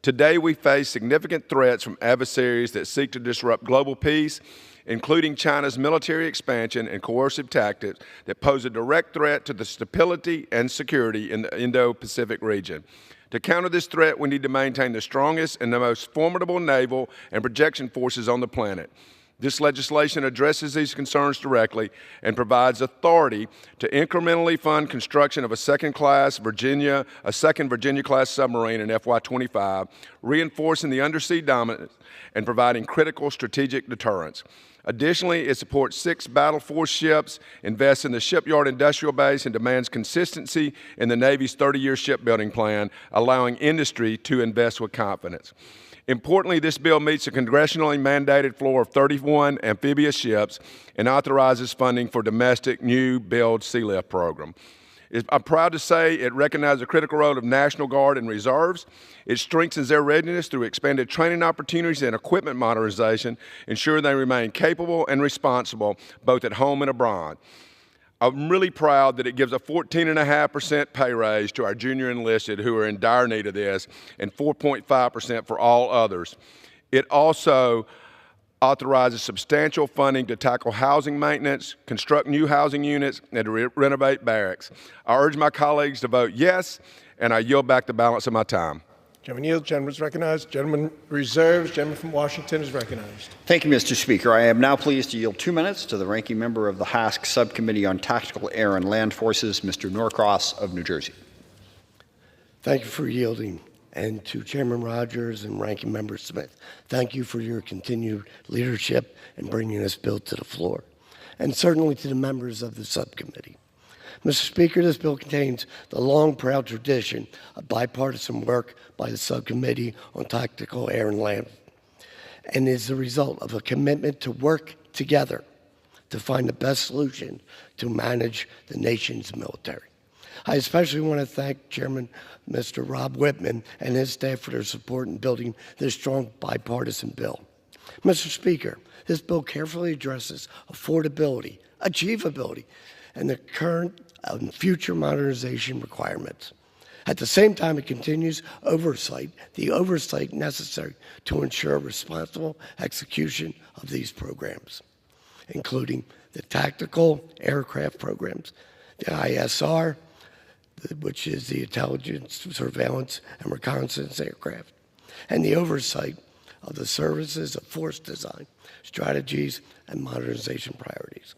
Today, we face significant threats from adversaries that seek to disrupt global peace, including China's military expansion and coercive tactics that pose a direct threat to the stability and security in the Indo-Pacific region. To counter this threat, we need to maintain the strongest and the most formidable naval and projection forces on the planet. This legislation addresses these concerns directly and provides authority to incrementally fund construction of a second Virginia-class submarine in FY25, reinforcing the undersea dominance and providing critical strategic deterrence. Additionally, it supports 6 battle force ships, invests in the shipyard industrial base, and demands consistency in the Navy's 30-year shipbuilding plan, allowing industry to invest with confidence. Importantly, this bill meets a congressionally mandated floor of 31 amphibious ships and authorizes funding for domestic new build sea lift program. I'm proud to say it recognizes the critical role of National Guard and reserves. It strengthens their readiness through expanded training opportunities and equipment modernization, ensuring they remain capable and responsible both at home and abroad. I'm really proud that it gives a 14.5% pay raise to our junior enlisted who are in dire need of this, and 4.5% for all others. It also authorizes substantial funding to tackle housing maintenance, construct new housing units, and to renovate barracks. I urge my colleagues to vote yes, and I yield back the balance of my time. Gentleman yields. Gentleman is recognized. Gentleman reserves. Gentleman from Washington is recognized. Thank you, Mr. Speaker. I am now pleased to yield 2 minutes to the ranking member of the HASC Subcommittee on Tactical Air and Land Forces, Mr. Norcross of New Jersey. Thank you for yielding. And to Chairman Rogers and Ranking Member Smith, thank you for your continued leadership in bringing this bill to the floor, and certainly to the members of the subcommittee. Mr. Speaker, this bill contains the long, proud tradition of bipartisan work by the subcommittee on tactical air and land, and is the result of a commitment to work together to find the best solution to manage the nation's military. I especially want to thank Chairman Mr. Rob Whitman and his staff for their support in building this strong bipartisan bill. Mr. Speaker, this bill carefully addresses affordability, achievability, and the current and future modernization requirements. At the same time, it continues the oversight necessary to ensure responsible execution of these programs, including the tactical aircraft programs, the ISR, which is the intelligence, surveillance, and reconnaissance aircraft, and the oversight of the services of force design, strategies, and modernization priorities.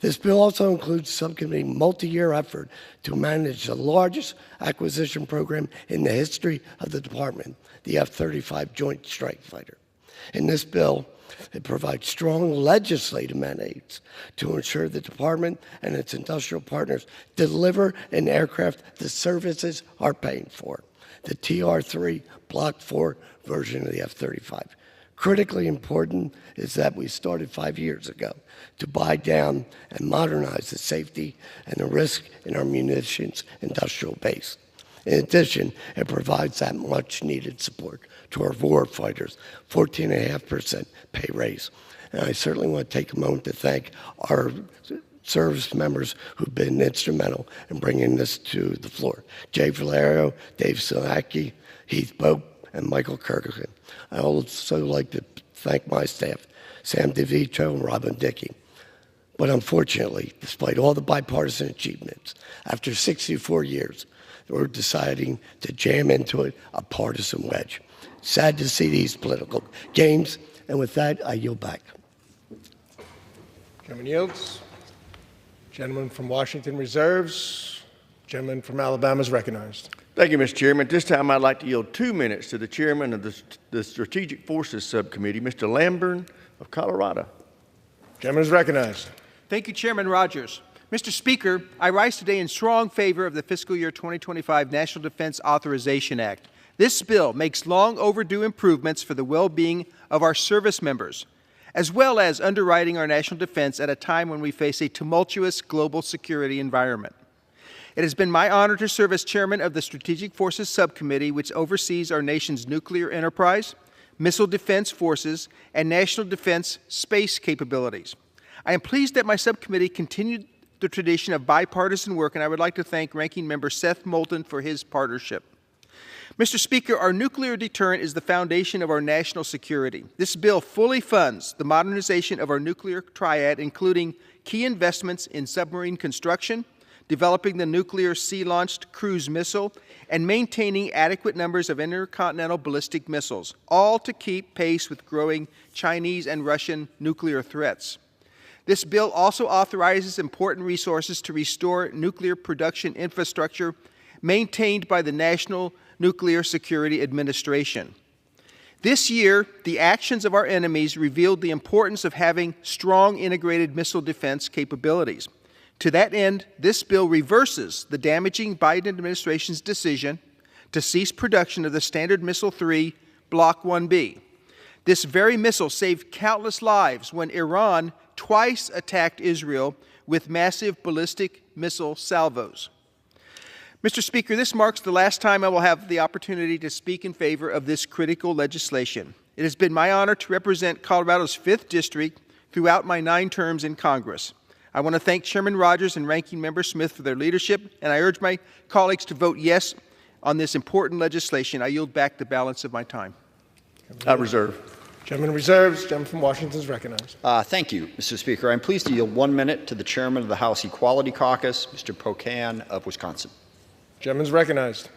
This bill also includes subcommittee multi-year effort to manage the largest acquisition program in the history of the department, the F-35 Joint Strike Fighter. In this bill, it provides strong legislative mandates to ensure the department and its industrial partners deliver an aircraft the services are paying for, the TR-3 Block 4 version of the F-35. Critically important is that we started 5 years ago to buy down and modernize the safety and the risk in our munitions industrial base. In addition, it provides that much needed support to our war fighters, 14.5% pay raise. And I certainly want to take a moment to thank our service members who've been instrumental in bringing this to the floor. Jay Valerio, Dave Silacki, Heath Pope, and Michael Kirkland. I also like to thank my staff, Sam DeVito and Robin Dickey. But unfortunately, despite all the bipartisan achievements, after 64 years, we're deciding to jam into it a partisan wedge. Sad to see these political games, and with that, I yield back. Gentleman yields. Gentleman from Washington reserves. Gentleman from Alabama is recognized. Thank you, Mr. Chairman. At this time, I'd like to yield 2 minutes to the chairman of the Strategic Forces Subcommittee, Mr. Lamburn of Colorado. Gentleman is recognized. Thank you, Chairman Rogers. Mr. Speaker, I rise today in strong favor of the fiscal year 2025 National Defense Authorization Act. This bill makes long overdue improvements for the well-being of our service members, as well as underwriting our national defense at a time when we face a tumultuous global security environment. It has been my honor to serve as chairman of the Strategic Forces Subcommittee, which oversees our nation's nuclear enterprise, missile defense forces, and national defense space capabilities. I am pleased that my subcommittee continued the tradition of bipartisan work, and I would like to thank Ranking Member Seth Moulton for his partnership. Mr. Speaker, our nuclear deterrent is the foundation of our national security. This bill fully funds the modernization of our nuclear triad, including key investments in submarine construction, developing the nuclear sea-launched cruise missile, and maintaining adequate numbers of intercontinental ballistic missiles, all to keep pace with growing Chinese and Russian nuclear threats. This bill also authorizes important resources to restore nuclear production infrastructure maintained by the National Nuclear Security Administration. This year, the actions of our enemies revealed the importance of having strong integrated missile defense capabilities. To that end, this bill reverses the damaging Biden administration's decision to cease production of the Standard Missile-3 Block 1B. This very missile saved countless lives when Iran twice attacked Israel with massive ballistic missile salvos. Mr. Speaker, this marks the last time I will have the opportunity to speak in favor of this critical legislation. It has been my honor to represent Colorado's 5th District throughout my 9 terms in Congress. I want to thank Chairman Rogers and Ranking Member Smith for their leadership, and I urge my colleagues to vote yes on this important legislation. I yield back the balance of my time. Reserve. Gentleman reserves. Gentleman from Washington is recognized. Thank you, Mr. Speaker. I'm pleased to yield 1 minute to the chairman of the House Equality Caucus, Mr. Pocan of Wisconsin. Gentleman's recognized.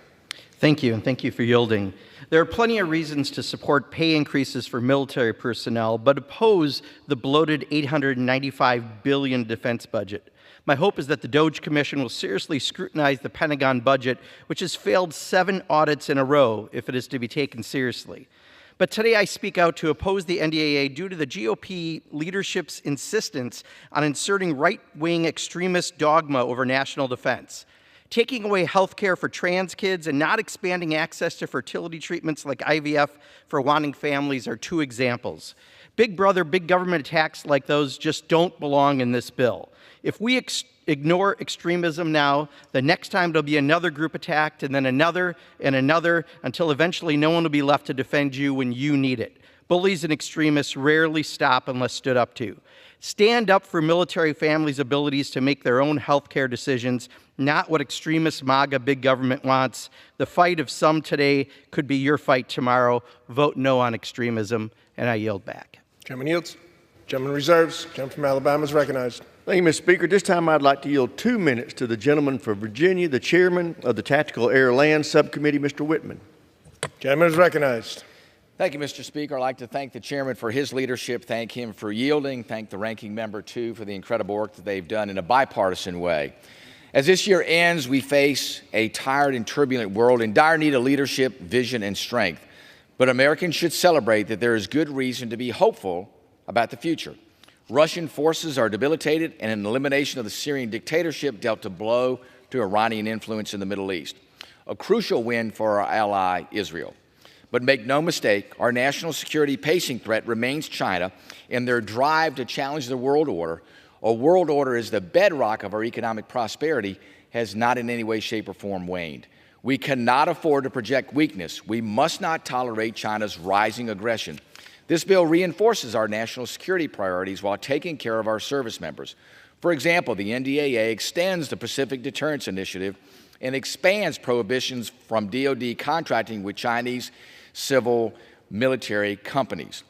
Thank you, and thank you for yielding. There are plenty of reasons to support pay increases for military personnel, but oppose the bloated $895 billion defense budget. My hope is that the DOGE Commission will seriously scrutinize the Pentagon budget, which has failed 7 audits in a row, if it is to be taken seriously. But today I speak out to oppose the NDAA due to the GOP leadership's insistence on inserting right-wing extremist dogma over national defense. Taking away health care for trans kids and not expanding access to fertility treatments like IVF for wanting families are 2 examples. Big brother, big government attacks like those just don't belong in this bill. If we ignore extremism now, the next time there'll be another group attacked, and then another, and another, until eventually no one will be left to defend you when you need it. Bullies and extremists rarely stop unless stood up to. Stand up for military families' abilities to make their own health care decisions, not what extremist MAGA big government wants. The fight of some today could be your fight tomorrow. Vote no on extremism, and I yield back. Gentleman yields. Gentleman reserves. Gentleman from Alabama is recognized. Thank you, Mr. Speaker. This time I'd like to yield 2 minutes to the gentleman from Virginia, the chairman of the Tactical Air Land Subcommittee, Mr. Whitman. Gentleman is recognized. Thank you, Mr. Speaker. I'd like to thank the chairman for his leadership, thank him for yielding, thank the ranking member, too, for the incredible work that they've done in a bipartisan way. As this year ends, we face a tired and turbulent world in dire need of leadership, vision, and strength. But Americans should celebrate that there is good reason to be hopeful about the future. Russian forces are debilitated, and an elimination of the Syrian dictatorship dealt a blow to Iranian influence in the Middle East. A crucial win for our ally, Israel. But make no mistake, our national security pacing threat remains China in their drive to challenge the world order. A world order is the bedrock of our economic prosperity, has not in any way, shape, or form waned. We cannot afford to project weakness. We must not tolerate China's rising aggression. This bill reinforces our national security priorities while taking care of our service members. For example, the NDAA extends the Pacific Deterrence Initiative and expands prohibitions from DoD contracting with Chinese civil military companies.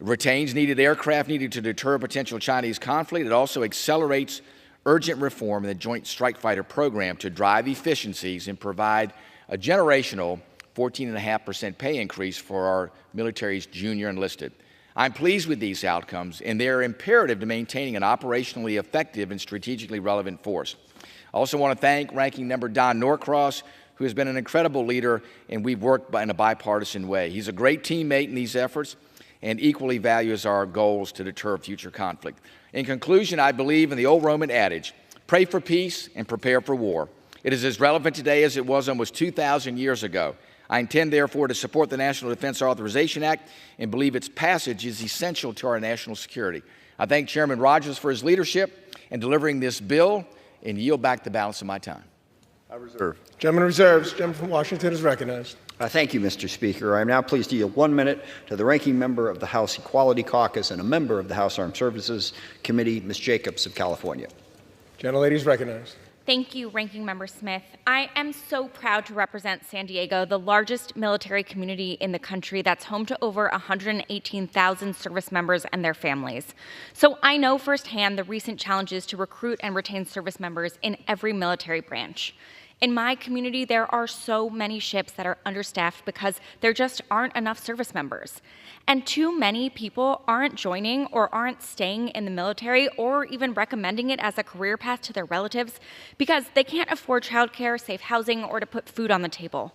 It retains needed aircraft needed to deter potential Chinese conflict. It also accelerates urgent reform in the Joint Strike Fighter program to drive efficiencies and provide a generational 14.5% pay increase for our military's junior enlisted. I'm pleased with these outcomes, and they are imperative to maintaining an operationally effective and strategically relevant force. I also want to thank Ranking Member Don Norcross, who has been an incredible leader, and we've worked in a bipartisan way. He's a great teammate in these efforts and equally values our goals to deter future conflict. In conclusion, I believe in the old Roman adage, pray for peace and prepare for war. It is as relevant today as it was almost 2,000 years ago. I intend, therefore, to support the National Defense Authorization Act and believe its passage is essential to our national security. I thank Chairman Rogers for his leadership in delivering this bill and yield back the balance of my time. I reserve. Gentleman reserves. Gentleman from Washington is recognized. Thank you, Mr. Speaker. I am now pleased to yield 1 minute to the Ranking Member of the House Equality Caucus and a member of the House Armed Services Committee, Ms. Jacobs of California. Gentlelady is recognized. Thank you, Ranking Member Smith. I am so proud to represent San Diego, the largest military community in the country that's home to over 118,000 service members and their families. So I know firsthand the recent challenges to recruit and retain service members in every military branch. In my community, there are so many ships that are understaffed because there just aren't enough service members. And too many people aren't joining or aren't staying in the military or even recommending it as a career path to their relatives because they can't afford childcare, safe housing, or to put food on the table.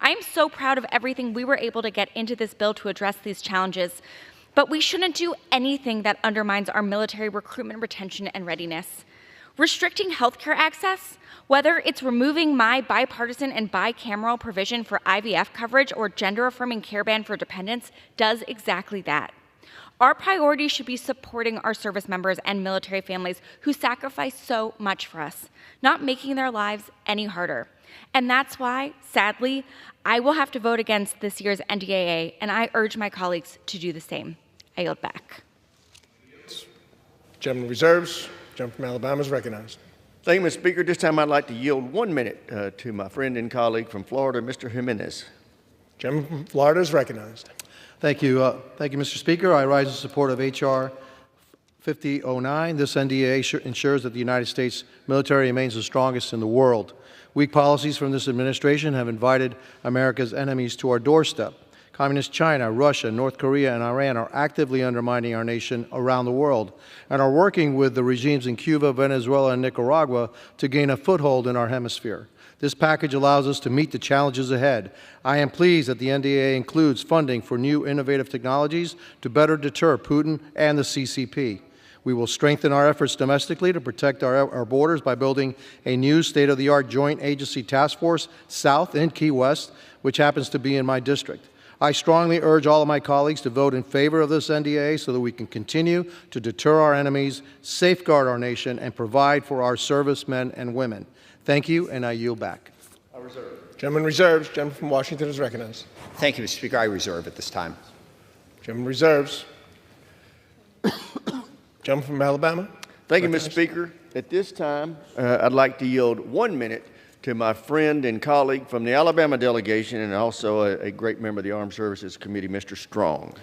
I am so proud of everything we were able to get into this bill to address these challenges, but we shouldn't do anything that undermines our military recruitment, retention, and readiness. Restricting healthcare access, whether it's removing my bipartisan and bicameral provision for IVF coverage or gender-affirming care ban for dependents, does exactly that. Our priority should be supporting our service members and military families who sacrifice so much for us, not making their lives any harder. And that's why, sadly, I will have to vote against this year's NDAA, and I urge my colleagues to do the same. I yield back. Gentleman reserves. Gentleman from Alabama is recognized. Thank you, Mr. Speaker. This time I'd like to yield 1 minute to my friend and colleague from Florida, Mr. Jimenez. Gentleman from Florida is recognized. Thank you. Thank you, Mr. Speaker. I rise in support of H.R. 5009. This NDAA ensures that the United States military remains the strongest in the world. Weak policies from this administration have invited America's enemies to our doorstep. Communist China, Russia, North Korea, and Iran are actively undermining our nation around the world and are working with the regimes in Cuba, Venezuela, and Nicaragua to gain a foothold in our hemisphere. This package allows us to meet the challenges ahead. I am pleased that the NDAA includes funding for new innovative technologies to better deter Putin and the CCP. We will strengthen our efforts domestically to protect our borders by building a new state-of-the-art joint agency task force south in Key West, which happens to be in my district. I strongly urge all of my colleagues to vote in favor of this NDAA so that we can continue to deter our enemies, safeguard our nation, and provide for our servicemen and women. Thank you, and I yield back. I reserve. Gentleman reserves. Gentleman from Washington is recognized. Thank you, Mr. Speaker. I reserve at this time. Gentleman reserves. Gentleman from Alabama. Thank you, Mr. Speaker. At this time, I'd like to yield 1 minute to my friend and colleague from the Alabama delegation and also a great member of the Armed Services Committee, Mr. Strong.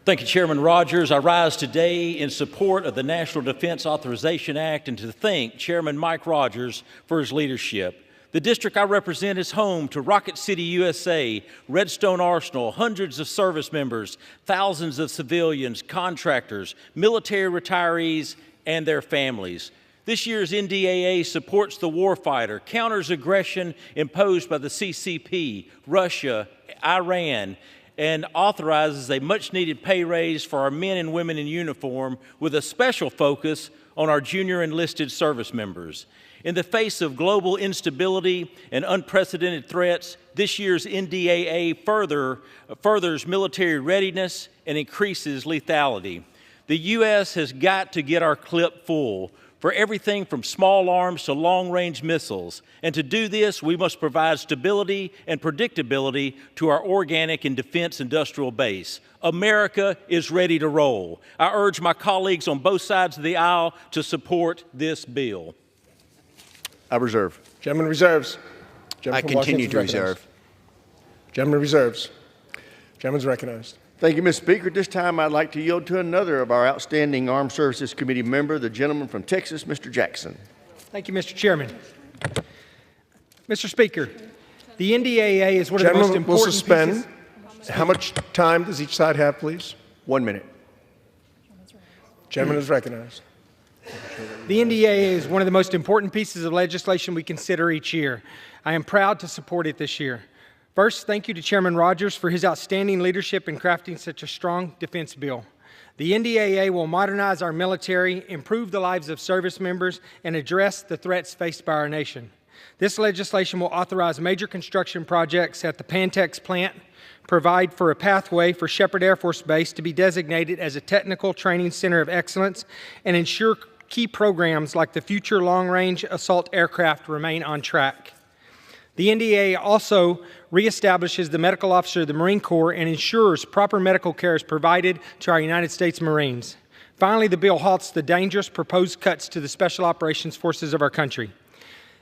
Thank you, Chairman Rogers. I rise today in support of the National Defense Authorization Act and to thank Chairman Mike Rogers for his leadership. The district I represent is home to Rocket City, USA, Redstone Arsenal, hundreds of service members, thousands of civilians, contractors, military retirees, and their families. This year's NDAA supports the warfighter, counters aggression imposed by the CCP, Russia, Iran, and authorizes a much-needed pay raise for our men and women in uniform with a special focus on our junior enlisted service members. In the face of global instability and unprecedented threats, this year's NDAA furthers military readiness and increases lethality. The U.S. has got to get our clip full for everything from small arms to long-range missiles. And to do this, we must provide stability and predictability to our organic and defense industrial base. America is ready to roll. I urge my colleagues on both sides of the aisle to support this bill. I reserve. Gentleman reserves. Gentleman I continue to reserve. Gentleman reserves. Gentleman's recognized. Thank you, Mr. Speaker. At this time, I'd like to yield to another of our outstanding Armed Services Committee member, the gentleman from Texas, Mr. Jackson. Thank you, Mr. Chairman. Mr. Speaker, the NDAA is one of the most important will suspend. pieces. How much time does each side have, please? 1 minute. Gentleman is recognized. The NDAA is one of the most important pieces of legislation we consider each year. I am proud to support it this year. First, thank you to Chairman Rogers for his outstanding leadership in crafting such a strong defense bill. The NDAA will modernize our military, improve the lives of service members, and address the threats faced by our nation. This legislation will authorize major construction projects at the Pantex plant, provide for a pathway for Shepherd Air Force Base to be designated as a technical training center of excellence, and ensure key programs like the Future Long-Range Assault Aircraft remain on track. The NDAA also reestablishes the medical officer of the Marine Corps and ensures proper medical care is provided to our United States Marines. Finally, the bill halts the dangerous proposed cuts to the Special Operations Forces of our country.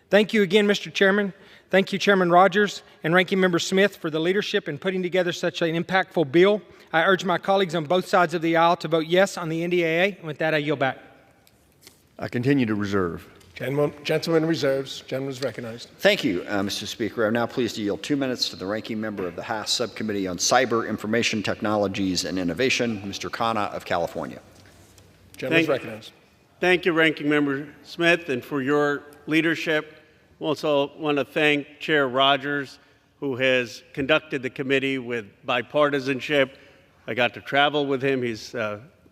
Thank you again, Mr. Chairman. Thank you, Chairman Rogers and Ranking Member Smith, for the leadership in putting together such an impactful bill. I urge my colleagues on both sides of the aisle to vote yes on the NDAA. And with that, I yield back. I continue to reserve. Gentleman reserves. Gentleman is recognized. Thank you, Mr. Speaker. I'm now pleased to yield 2 minutes to the ranking member of the House Subcommittee on Cyber, Information Technologies, and Innovation, Mr. Khanna of California. Gentleman is recognized. Thank you, Ranking Member Smith, and for your leadership. I also want to thank Chair Rogers, who has conducted the committee with bipartisanship. I got to travel with him. He's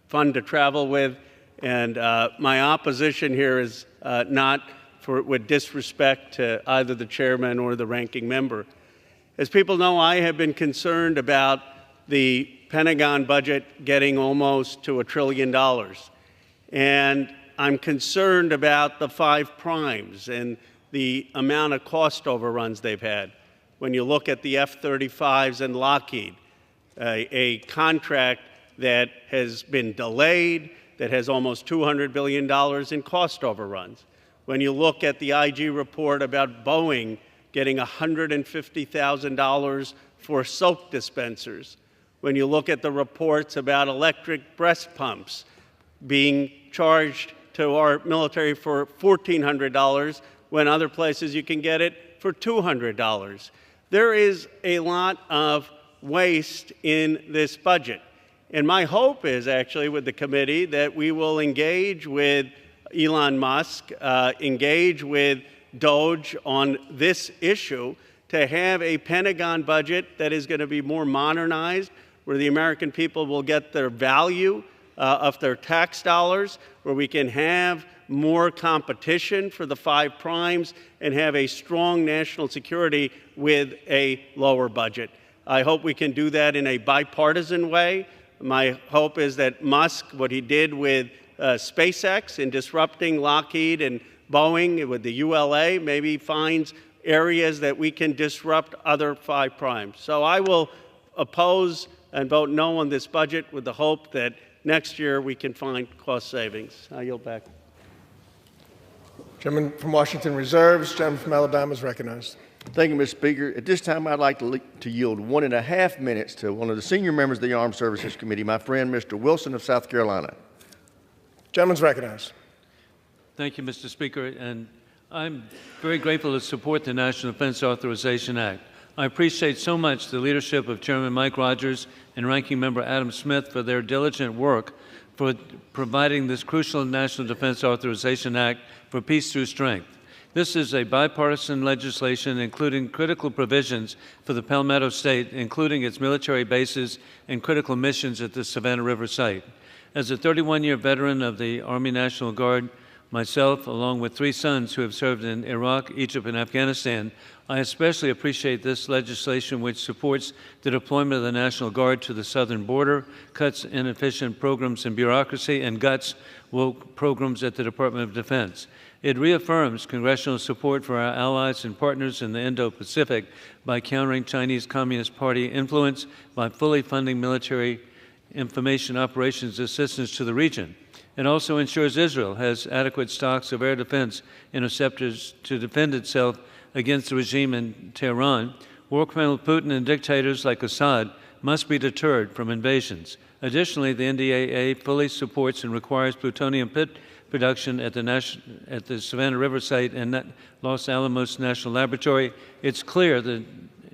fun to travel with. And my opposition here is not with disrespect to either the chairman or the ranking member. As people know, I have been concerned about the Pentagon budget getting almost to $1 trillion. And I'm concerned about the 5 primes and the amount of cost overruns they've had. When you look at the F-35s and Lockheed, a contract that has been delayed, that has almost $200 billion in cost overruns. When you look at the IG report about Boeing getting $150,000 for soap dispensers. When you look at the reports about electric breast pumps being charged to our military for $1,400 when other places you can get it for $200. There is a lot of waste in this budget. And my hope is actually with the committee that we will engage with Elon Musk, engage with Doge on this issue to have a Pentagon budget that is going to be more modernized, where the American people will get their value of their tax dollars, where we can have more competition for the 5 primes and have a strong national security with a lower budget. I hope we can do that in a bipartisan way. My hope is that Musk, what he did with SpaceX in disrupting Lockheed and Boeing with the ULA, maybe finds areas that we can disrupt other 5 primes. So I will oppose and vote no on this budget with the hope that next year we can find cost savings. I yield back. Gentleman from Washington reserves. Gentleman from Alabama is recognized. Thank you, Mr. Speaker. At this time, I'd like to yield 1.5 minutes to one of the senior members of the Armed Services Committee, my friend, Mr. Wilson of South Carolina. Gentleman's recognized. Thank you, Mr. Speaker, and I'm very grateful to support the National Defense Authorization Act. I appreciate so much the leadership of Chairman Mike Rogers and Ranking Member Adam Smith for their diligent work for providing this crucial National Defense Authorization Act for peace through strength. This is a bipartisan legislation including critical provisions for the Palmetto State, including its military bases and critical missions at the Savannah River site. As a 31-year veteran of the Army National Guard, myself, along with 3 sons who have served in Iraq, Egypt, and Afghanistan, I especially appreciate this legislation which supports the deployment of the National Guard to the southern border, cuts inefficient programs and bureaucracy, and guts woke programs at the Department of Defense. It reaffirms congressional support for our allies and partners in the Indo-Pacific by countering Chinese Communist Party influence, by fully funding military information operations assistance to the region. It also ensures Israel has adequate stocks of air defense interceptors to defend itself against the regime in Tehran. War criminal Putin and dictators like Assad must be deterred from invasions. Additionally, the NDAA fully supports and requires plutonium pit production at the Savannah River site and Los Alamos National Laboratory. It's clear the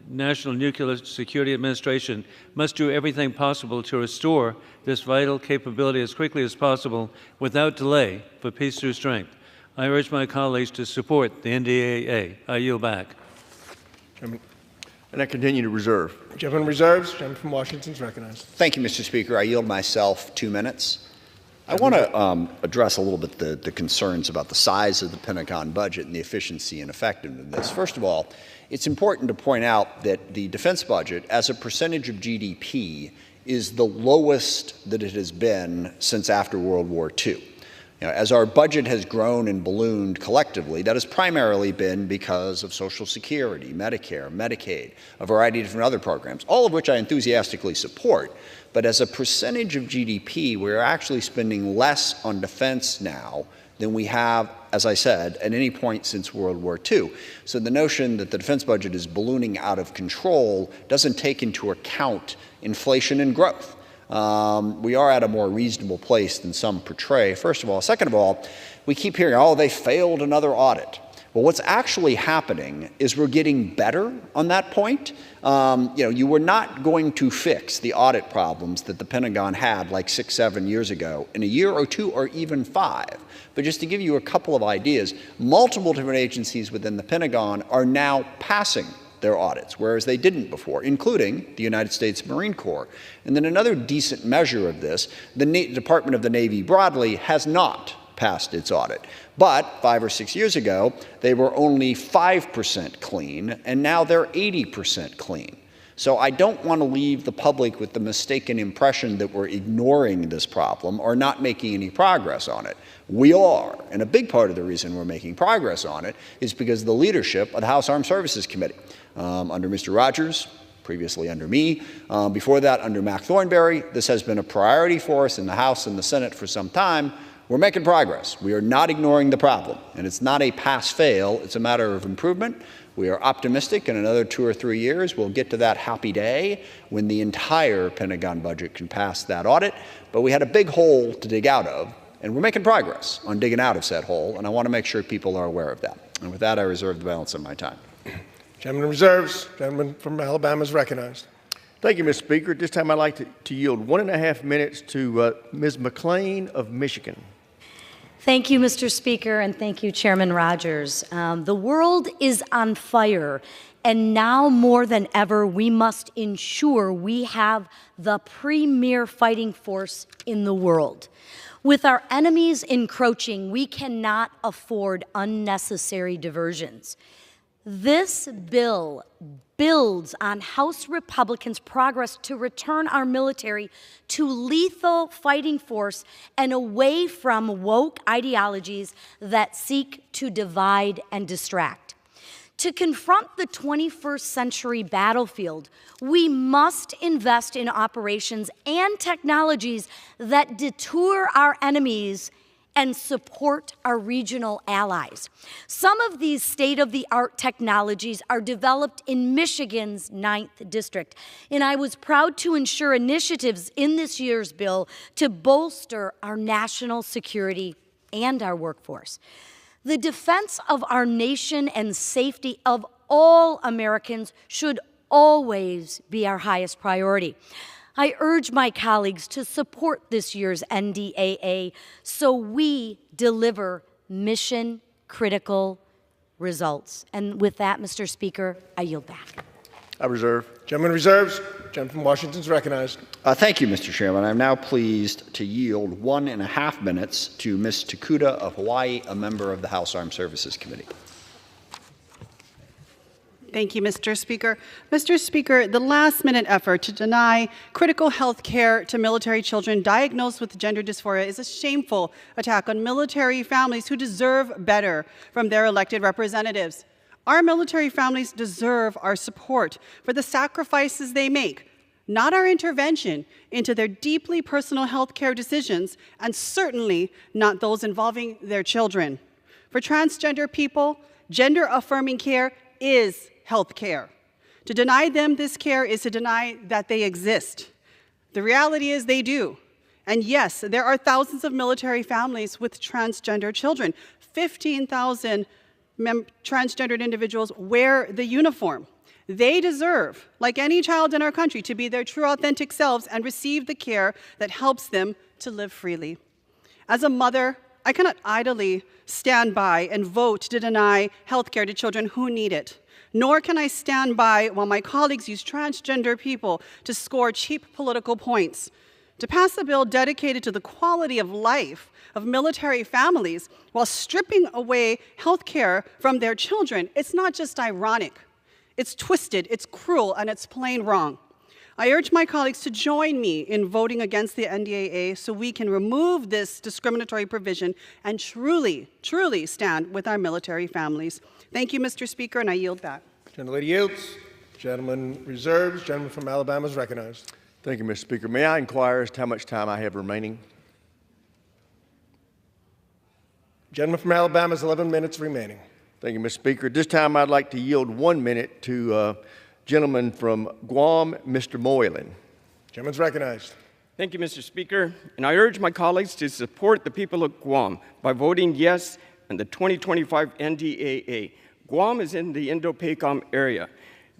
National Nuclear Security Administration must do everything possible to restore this vital capability as quickly as possible without delay for peace through strength. I urge my colleagues to support the NDAA. I yield back. Chairman. And I continue to reserve. Gentleman reserves. Gentleman from Washington is recognized. Thank you, Mr. Speaker. I yield myself 2 minutes. I want to address a little bit the concerns about the size of the Pentagon budget and the efficiency and effectiveness of this. First of all, it's important to point out that the defense budget, as a percentage of GDP, is the lowest that it has been since after World War II. As our budget has grown and ballooned collectively, that has primarily been because of Social Security, Medicare, Medicaid, a variety of different other programs, all of which I enthusiastically support. But as a percentage of GDP, we're actually spending less on defense now than we have, as I said, at any point since World War II. So the notion that the defense budget is ballooning out of control doesn't take into account inflation and growth. We are at a more reasonable place than some portray, first of all. Second of all, we keep hearing, oh, they failed another audit. Well, what's actually happening is we're getting better on that point. You were not going to fix the audit problems that the Pentagon had like 6, 7 years ago in a year or 2 or even 5. But just to give you a couple of ideas, multiple different agencies within the Pentagon are now passing their audits, whereas they didn't before, including the United States Marine Corps. And then another decent measure of this, the Department of the Navy broadly has not passed its audit. But 5 or 6 years ago, they were only 5% clean, and now they're 80% clean. So I don't want to leave the public with the mistaken impression that we're ignoring this problem or not making any progress on it. We are, and a big part of the reason we're making progress on it is because of the leadership of the House Armed Services Committee. Under Mr. Rogers, previously under me, before that under Mac Thornberry. This has been a priority for us in the House and the Senate for some time. We're making progress. We are not ignoring the problem, and it's not a pass-fail. It's a matter of improvement. We are optimistic in another 2 or 3 years we'll get to that happy day when the entire Pentagon budget can pass that audit. But we had a big hole to dig out of, and we're making progress on digging out of said hole, and I want to make sure people are aware of that. And with that, I reserve the balance of my time. Gentleman reserves. Gentleman from Alabama is recognized. Thank you, Mr. Speaker. At this time, I'd like to yield 1.5 minutes to Ms. McLean of Michigan. Thank you, Mr. Speaker, and thank you, Chairman Rogers. The world is on fire, and now more than ever, we must ensure we have the premier fighting force in the world. With our enemies encroaching, we cannot afford unnecessary diversions. This bill builds on House Republicans' progress to return our military to lethal fighting force and away from woke ideologies that seek to divide and distract. To confront the 21st century battlefield, we must invest in operations and technologies that deter our enemies and support our regional allies. Some of these state-of-the-art technologies are developed in Michigan's 9th District, and I was proud to ensure initiatives in this year's bill to bolster our national security and our workforce. The defense of our nation and safety of all Americans should always be our highest priority. I urge my colleagues to support this year's NDAA so we deliver mission-critical results. And with that, Mr. Speaker, I yield back. I reserve. Gentleman reserves. Gentleman from Washington is recognized. Thank you, Mr. Chairman. I'm now pleased to yield 1.5 minutes to Ms. Takuda of Hawaii, a member of the House Armed Services Committee. Thank you, Mr. Speaker. Mr. Speaker, the last-minute effort to deny critical health care to military children diagnosed with gender dysphoria is a shameful attack on military families who deserve better from their elected representatives. Our military families deserve our support for the sacrifices they make, not our intervention into their deeply personal health care decisions, and certainly not those involving their children. For transgender people, gender-affirming care is health care. To deny them this care is to deny that they exist. The reality is they do. And yes, there are thousands of military families with transgender children. 15,000 transgendered individuals wear the uniform. They deserve, like any child in our country, to be their true, authentic selves and receive the care that helps them to live freely. As a mother, I cannot idly stand by and vote to deny health care to children who need it. Nor can I stand by while my colleagues use transgender people to score cheap political points. To pass a bill dedicated to the quality of life of military families while stripping away health care from their children, it's not just ironic. It's twisted, it's cruel, and it's plain wrong. I urge my colleagues to join me in voting against the NDAA so we can remove this discriminatory provision and truly, truly stand with our military families. Thank you, Mr. Speaker, and I yield back. Gentlelady yields. Gentleman reserves. Gentleman from Alabama is recognized. Thank you, Mr. Speaker. May I inquire as to how much time I have remaining? Gentleman from Alabama has 11 minutes remaining. Thank you, Mr. Speaker. At this time, I'd like to yield 1 minute to gentleman from Guam, Mr. Moylan. Gentleman's recognized. Thank you, Mr. Speaker. And I urge my colleagues to support the people of Guam by voting yes on the 2025 NDAA. Guam is in the Indo-PACOM area.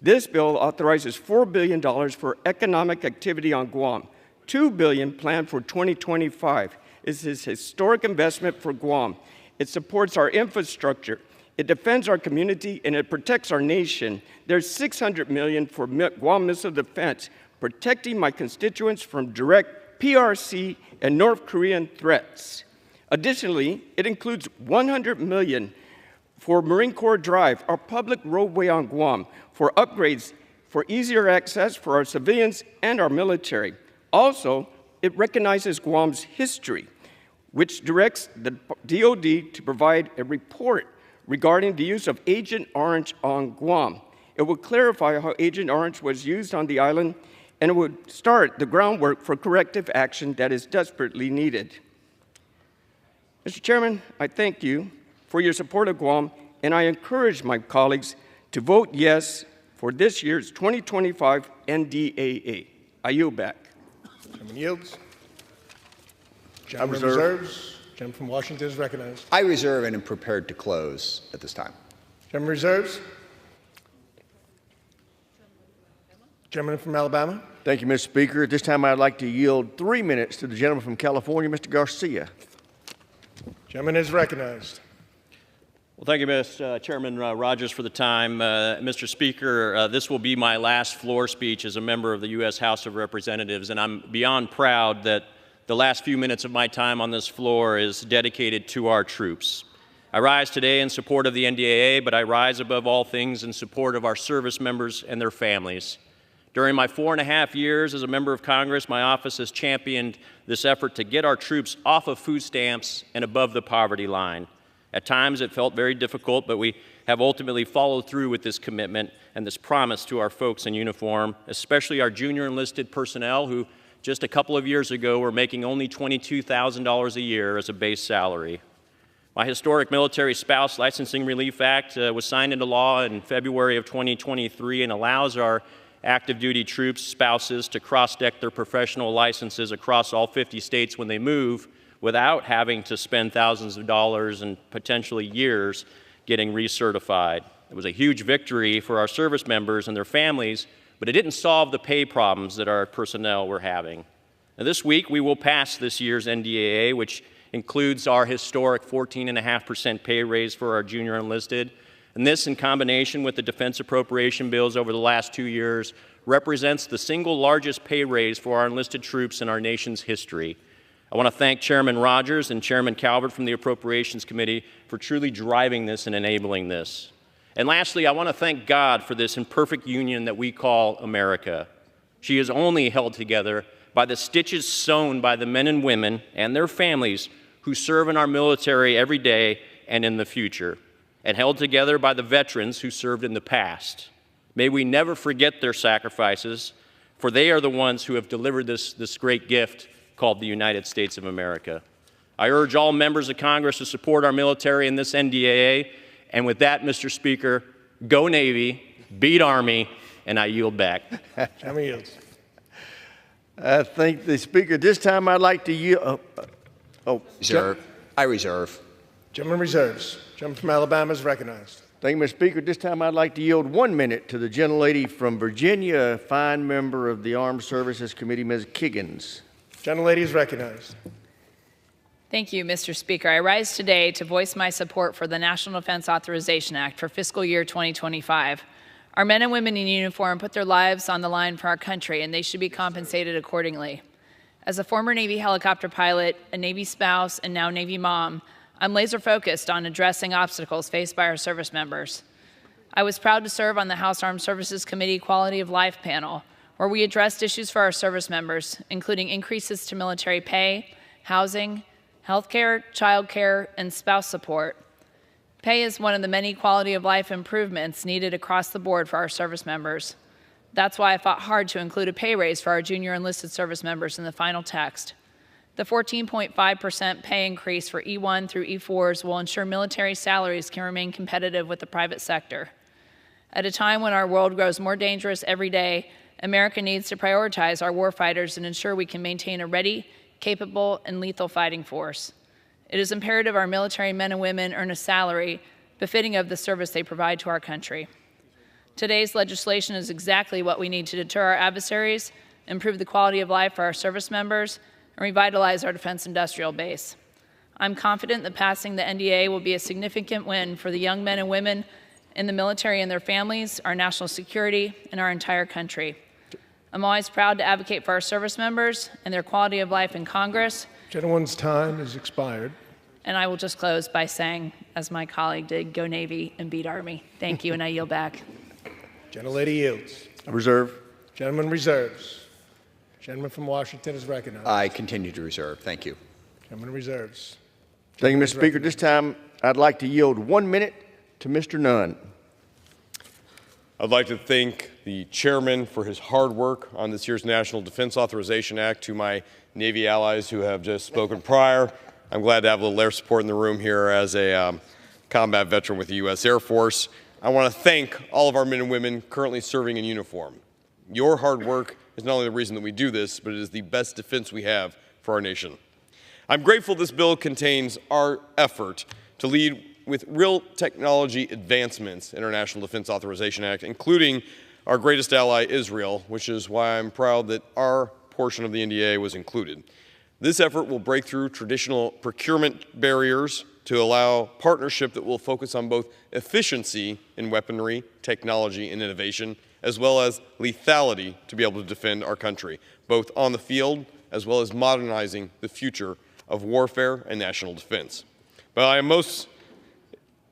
This bill authorizes $4 billion for economic activity on Guam, $2 billion planned for 2025. It's a historic investment for Guam. It supports our infrastructure. It defends our community, and it protects our nation. There's $600 million for Guam missile defense, protecting my constituents from direct PRC and North Korean threats. Additionally, it includes $100 million for Marine Corps Drive, our public roadway on Guam, for upgrades for easier access for our civilians and our military. Also, it recognizes Guam's history, which directs the DoD to provide a report regarding the use of Agent Orange on Guam. It will clarify how Agent Orange was used on the island, and it would start the groundwork for corrective action that is desperately needed. Mr. Chairman, I thank you for your support of Guam, and I encourage my colleagues to vote yes for this year's 2025 NDAA. I yield back. Gentleman yields. Gentleman reserves. Gentleman from Washington is recognized. I reserve and am prepared to close at this time. Gentleman reserves. Gentleman from Alabama. Thank you, Mr. Speaker. At this time, I'd like to yield 3 minutes to the gentleman from California, Mr. Garcia. Gentleman is recognized. Well, thank you, Mr. Chairman Rogers, for the time. Mr. Speaker, this will be my last floor speech as a member of the U.S. House of Representatives, and I'm beyond proud that the last few minutes of my time on this floor is dedicated to our troops. I rise today in support of the NDAA, but I rise above all things in support of our service members and their families. During my 4.5 years as a member of Congress, my office has championed this effort to get our troops off of food stamps and above the poverty line. At times it felt very difficult, but we have ultimately followed through with this commitment and this promise to our folks in uniform, especially our junior enlisted personnel who just a couple of years ago were making only $22,000 a year as a base salary. My historic Military Spouse Licensing Relief Act was signed into law in February of 2023 and allows our active duty troops, spouses, to cross-deck their professional licenses across all 50 states when they move without having to spend thousands of dollars and potentially years getting recertified. It was a huge victory for our service members and their families, but it didn't solve the pay problems that our personnel were having. Now, this week, we will pass this year's NDAA, which includes our historic 14.5% pay raise for our junior enlisted. And this, in combination with the defense appropriation bills over the last 2 years, represents the single largest pay raise for our enlisted troops in our nation's history. I want to thank Chairman Rogers and Chairman Calvert from the Appropriations Committee for truly driving this and enabling this. And lastly, I want to thank God for this imperfect union that we call America. She is only held together by the stitches sewn by the men and women and their families who serve in our military every day and in the future, and held together by the veterans who served in the past. May we never forget their sacrifices, for they are the ones who have delivered this great gift called the United States of America. I urge all members of Congress to support our military in this NDAA. And with that, Mr. Speaker, go Navy, beat Army, and I yield back. Chairman yields. I thank the Speaker. This time I'd like to yield. Reserve. I reserve. Gentleman reserves. Gentleman from Alabama is recognized. Thank you, Mr. Speaker. This time I'd like to yield 1 minute to the gentlelady from Virginia, a fine member of the Armed Services Committee, Ms. Kiggins. Gentlelady is recognized. Thank you, Mr. Speaker. I rise today to voice my support for the National Defense Authorization Act for fiscal year 2025. Our men and women in uniform put their lives on the line for our country, and they should be compensated accordingly. As a former Navy helicopter pilot, a Navy spouse, and now Navy mom, I'm laser focused on addressing obstacles faced by our service members. I was proud to serve on the House Armed Services Committee Quality of Life panel, where we addressed issues for our service members, including increases to military pay, housing, healthcare, childcare, and spouse support. Pay is one of the many quality of life improvements needed across the board for our service members. That's why I fought hard to include a pay raise for our junior enlisted service members in the final text. The 14.5% pay increase for E1 through E4s will ensure military salaries can remain competitive with the private sector. At a time when our world grows more dangerous every day, America needs to prioritize our warfighters and ensure we can maintain a ready, capable, and lethal fighting force. It is imperative our military men and women earn a salary befitting of the service they provide to our country. Today's legislation is exactly what we need to deter our adversaries, improve the quality of life for our service members, and revitalize our defense industrial base. I'm confident that passing the NDA will be a significant win for the young men and women in the military and their families, our national security, and our entire country. I'm always proud to advocate for our service members and their quality of life in Congress. Gentleman's time has expired. And I will just close by saying, as my colleague did, go Navy and beat Army. Thank you, and I yield back. Gentlelady yields. Reserve. Gentleman reserves. Gentleman from Washington is recognized. I continue to reserve. Thank you. Gentleman reserves. Thank you, Mr. Speaker. This time I'd like to yield 1 minute to Mr. Nunn. I'd like to thank the chairman for his hard work on this year's National Defense Authorization Act. To my Navy allies who have just spoken prior, I'm glad to have a little air support in the room here as a combat veteran with the U.S. Air Force. I want to thank all of our men and women currently serving in uniform. Your hard work is not only the reason that we do this, but it is the best defense we have for our nation. I'm grateful this bill contains our effort to lead with real technology advancements in our National Defense Authorization Act, including our greatest ally, Israel, which is why I'm proud that our portion of the NDA was included. This effort will break through traditional procurement barriers to allow partnership that will focus on both efficiency in weaponry, technology, and innovation, as well as lethality to be able to defend our country, both on the field as well as modernizing the future of warfare and national defense. But I am most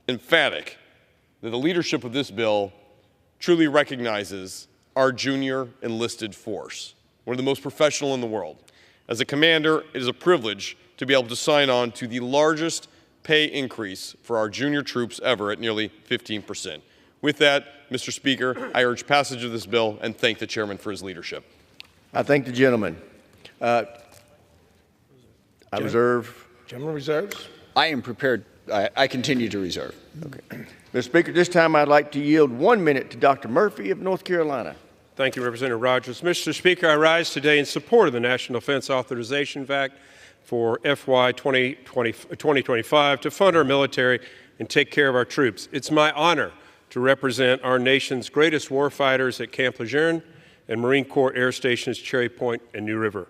emphatic that the leadership of this bill truly recognizes our junior enlisted force, one of the most professional in the world. As a commander, it is a privilege to be able to sign on to the largest pay increase for our junior troops ever at nearly 15%. With that, Mr. Speaker, I urge passage of this bill and thank the chairman for his leadership. I thank the gentleman. I reserve. Gentleman reserves. I am prepared. I continue to reserve. Okay. Mr. Speaker, this time I'd like to yield 1 minute to Dr. Murphy of North Carolina. Thank you, Representative Rogers. Mr. Speaker, I rise today in support of the National Defense Authorization Act for FY 2025 to fund our military and take care of our troops. It's my honor to represent our nation's greatest warfighters at Camp Lejeune and Marine Corps Air Stations Cherry Point and New River.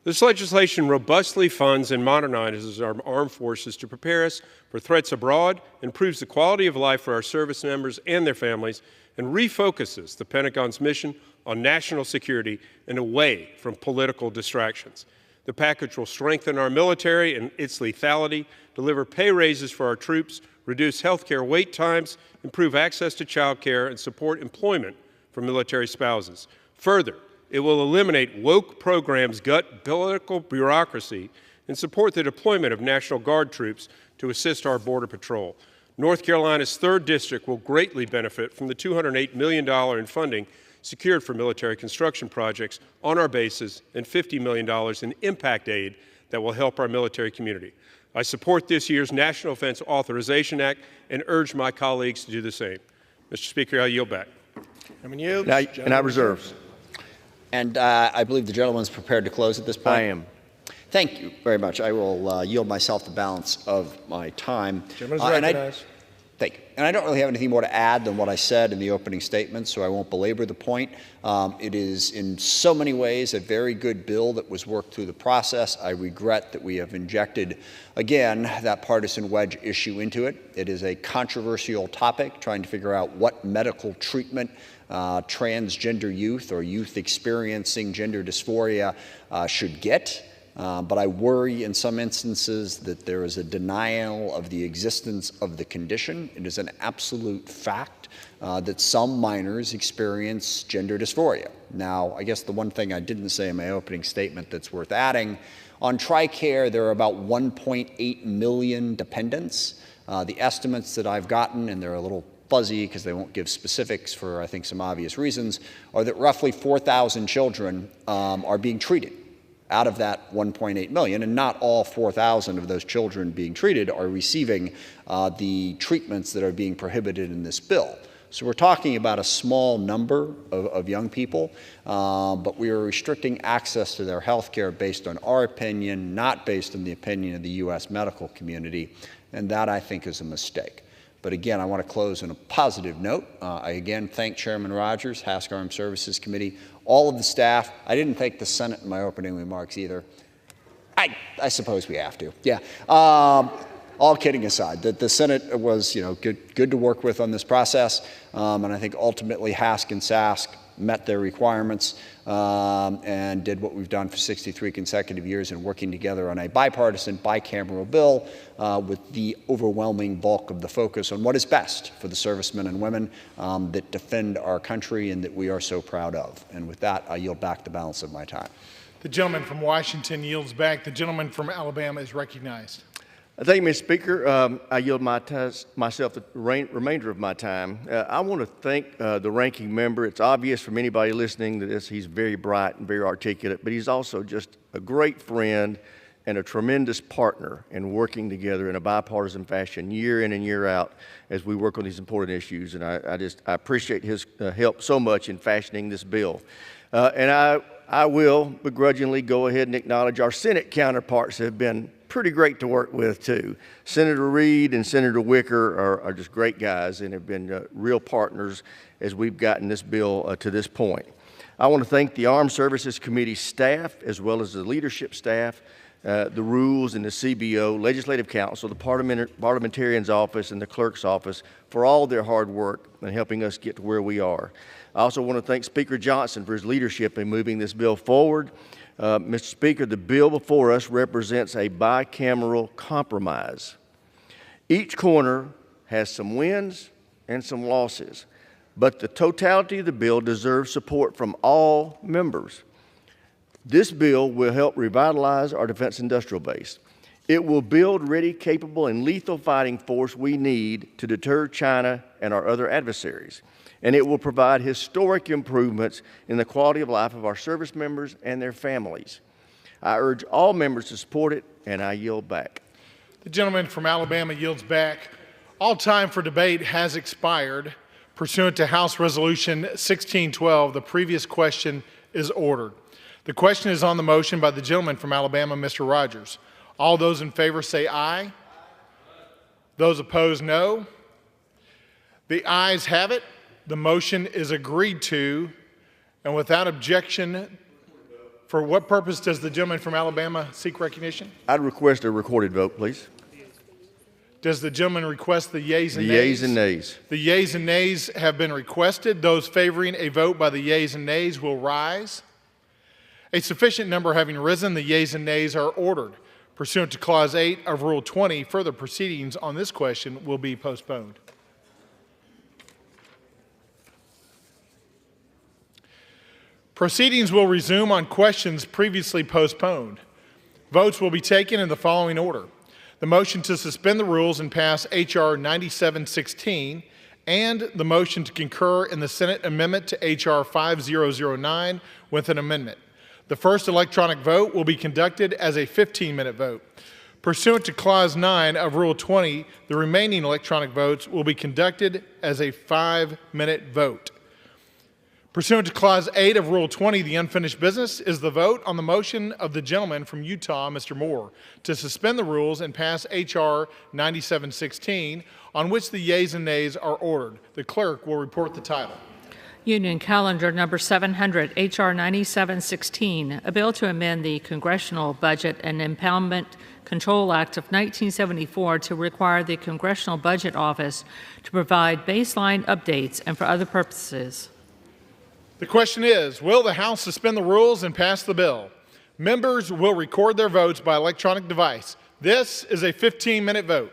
This legislation robustly funds and modernizes our armed forces to prepare us for threats abroad, improves the quality of life for our service members and their families, and refocuses the Pentagon's mission on national security and away from political distractions. The package will strengthen our military and its lethality, deliver pay raises for our troops, reduce health care wait times, improve access to child care, and support employment for military spouses. Further, it will eliminate woke programs, gut political bureaucracy, and support the deployment of National Guard troops to assist our Border Patrol. North Carolina's 3rd District will greatly benefit from the $208 million in funding secured for military construction projects on our bases and $50 million in impact aid that will help our military community. I support this year's National Defense Authorization Act and urge my colleagues to do the same. Mr. Speaker, I yield back. Chairman yields. And I reserve. And I believe the gentleman's prepared to close at this point. I am. Thank you very much. I will yield myself the balance of my time. Chairman is recognized. Thank you. And I don't really have anything more to add than what I said in the opening statement, so I won't belabor the point. It is in so many ways a very good bill that was worked through the process. I regret that we have injected, again, that partisan wedge issue into it. It is a controversial topic, trying to figure out what medical treatment transgender youth or youth experiencing gender dysphoria should get. But I worry in some instances that there is a denial of the existence of the condition. It is an absolute fact that some minors experience gender dysphoria. Now, I guess the one thing I didn't say in my opening statement that's worth adding, on TRICARE, there are about 1.8 million dependents. The estimates that I've gotten, and they're a little fuzzy because they won't give specifics for, I think, some obvious reasons, are that roughly 4,000 children are being treated out of that 1.8 million, and not all 4,000 of those children being treated are receiving the treatments that are being prohibited in this bill. So we're talking about a small number of young people, but we are restricting access to their health care based on our opinion, not based on the opinion of the U.S. medical community, and that, I think, is a mistake. But again, I want to close on a positive note. I again thank Chairman Rogers, HASC Armed Services Committee, all of the staff. I didn't thank the Senate in my opening remarks either. I suppose we have to. Yeah. All kidding aside, the Senate was, good to work with on this process, and I think ultimately HASC and SASC met their requirements and did what we've done for 63 consecutive years in working together on a bipartisan, bicameral bill with the overwhelming bulk of the focus on what is best for the servicemen and women that defend our country and that we are so proud of. And with that, I yield back the balance of my time. The gentleman from Washington yields back. The gentleman from Alabama is recognized. Thank you, Mr. Speaker. I yield myself the remainder of my time. I want to thank the ranking member. It's obvious from anybody listening to this he's very bright and very articulate, but he's also just a great friend and a tremendous partner in working together in a bipartisan fashion year in and year out as we work on these important issues. And I appreciate his help so much in fashioning this bill. And I will begrudgingly go ahead and acknowledge our Senate counterparts have been pretty great to work with, too. Senator Reid and Senator Wicker are just great guys and have been real partners as we've gotten this bill to this point. I want to thank the Armed Services Committee staff, as well as the leadership staff, the Rules and the CBO, Legislative Council, the Parliamentarian's Office, and the Clerk's Office for all their hard work in helping us get to where we are. I also want to thank Speaker Johnson for his leadership in moving this bill forward. Mr. Speaker, the bill before us represents a bicameral compromise. Each corner has some wins and some losses, but the totality of the bill deserves support from all members. This bill will help revitalize our defense industrial base. It will build ready, capable, and lethal fighting force we need to deter China and our other adversaries. And it will provide historic improvements in the quality of life of our service members and their families. I urge all members to support it, and I yield back. The gentleman from Alabama yields back. All time for debate has expired. Pursuant to House Resolution 1612, the previous question is ordered. The question is on the motion by the gentleman from Alabama, Mr. Rogers. All those in favor say aye. Those opposed, no. The ayes have it. The motion is agreed to, and without objection, for what purpose does the gentleman from Alabama seek recognition? I'd request a recorded vote, please. Does the gentleman request the yeas and nays? The yeas and nays. The yeas and nays have been requested. Those favoring a vote by the yeas and nays will rise. A sufficient number having risen, the yeas and nays are ordered. Pursuant to Clause 8 of Rule 20, further proceedings on this question will be postponed. Proceedings will resume on questions previously postponed. Votes will be taken in the following order. The motion to suspend the rules and pass H.R. 9716 and the motion to concur in the Senate amendment to H.R. 5009 with an amendment. The first electronic vote will be conducted as a 15-minute vote. Pursuant to Clause 9 of Rule 20, the remaining electronic votes will be conducted as a 5-minute vote. Pursuant to Clause 8 of Rule 20, the unfinished business is the vote on the motion of the gentleman from Utah, Mr. Moore, to suspend the rules and pass H.R. 9716, on which the yeas and nays are ordered. The clerk will report the title. Union Calendar Number 700, H.R. 9716, a bill to amend the Congressional Budget and Impoundment Control Act of 1974 to require the Congressional Budget Office to provide baseline updates and for other purposes. The question is, will the House suspend the rules and pass the bill? Members will record their votes by electronic device. This is a 15-minute vote.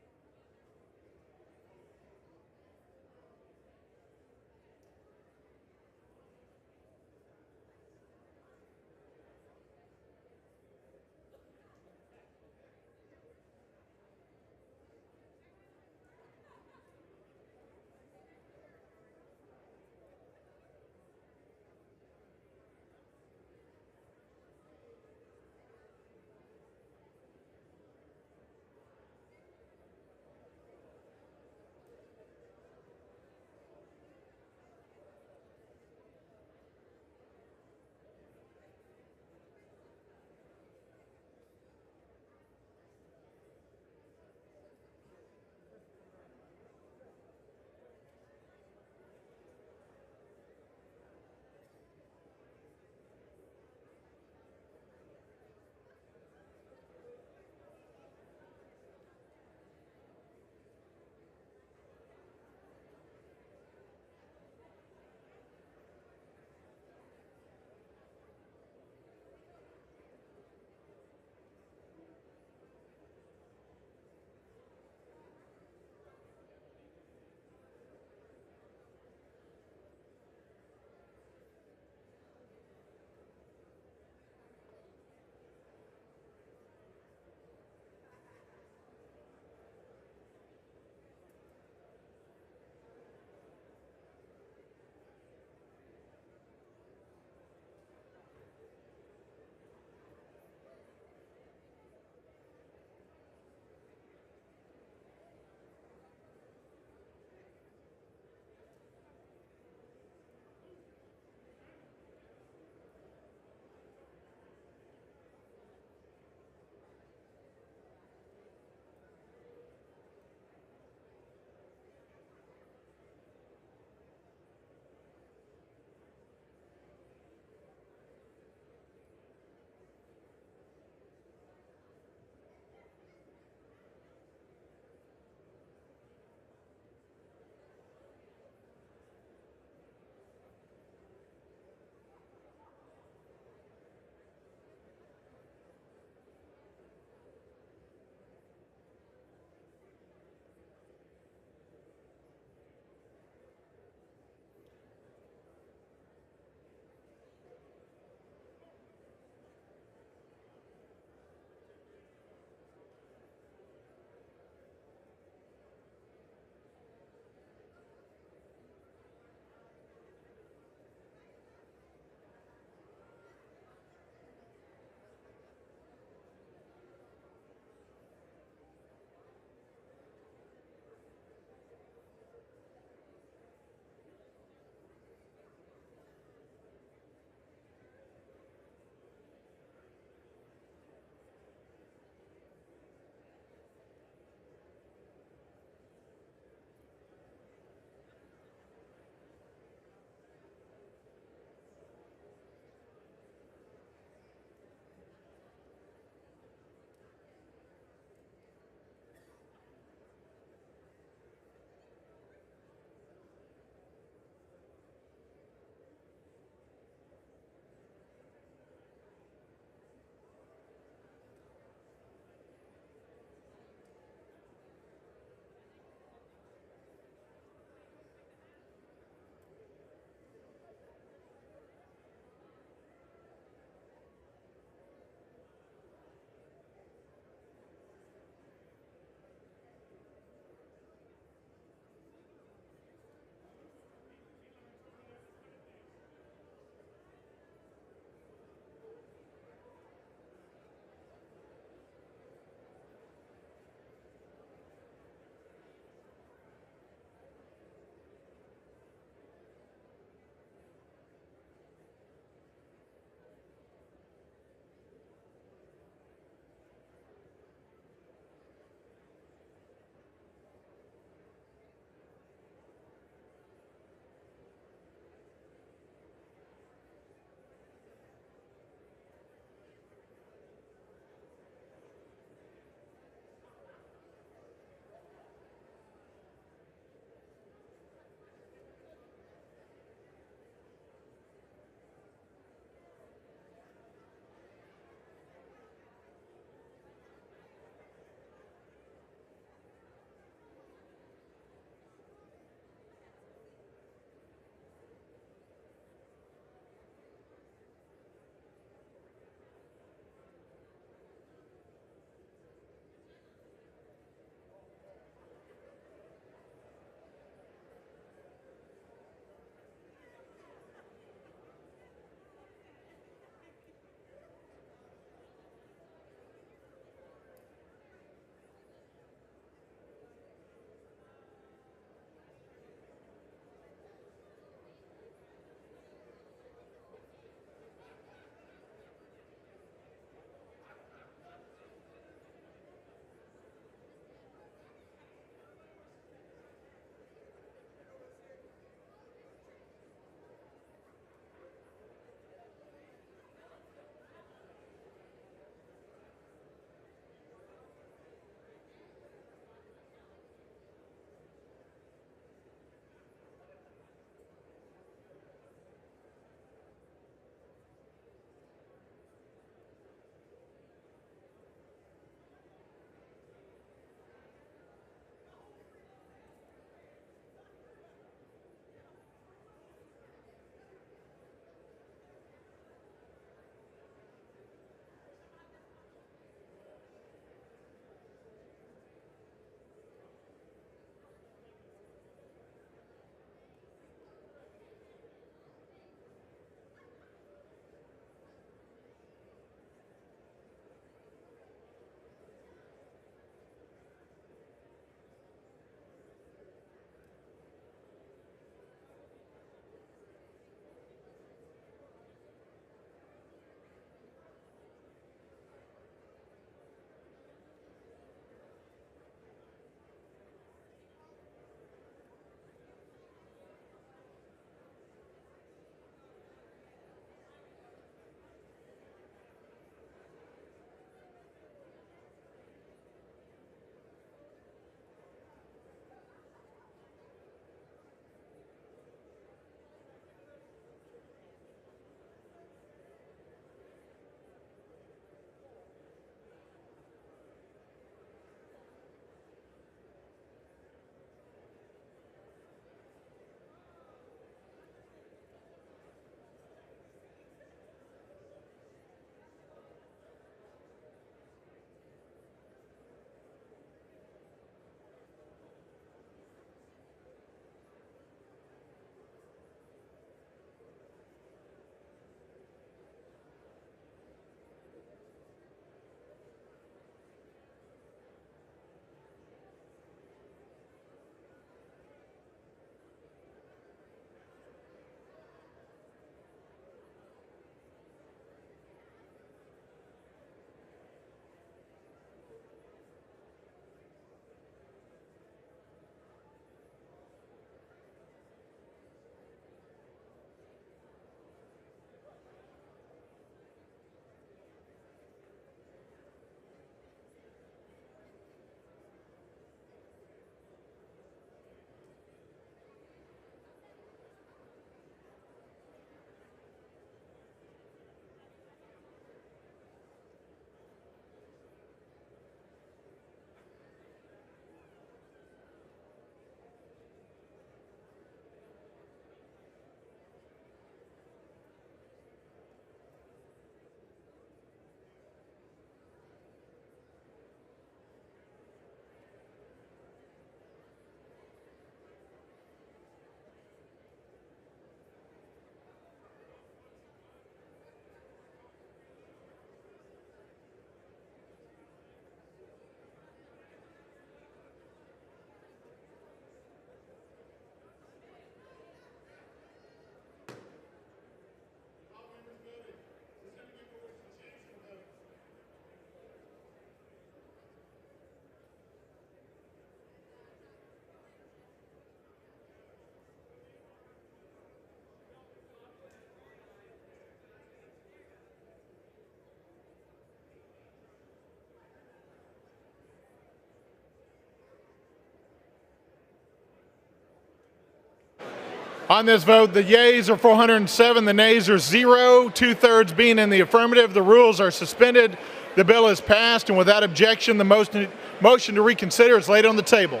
On this vote, the yeas are 407, the nays are 0, 2/3 being in the affirmative. The rules are suspended. The bill is passed, and without objection, the motion to reconsider is laid on the table.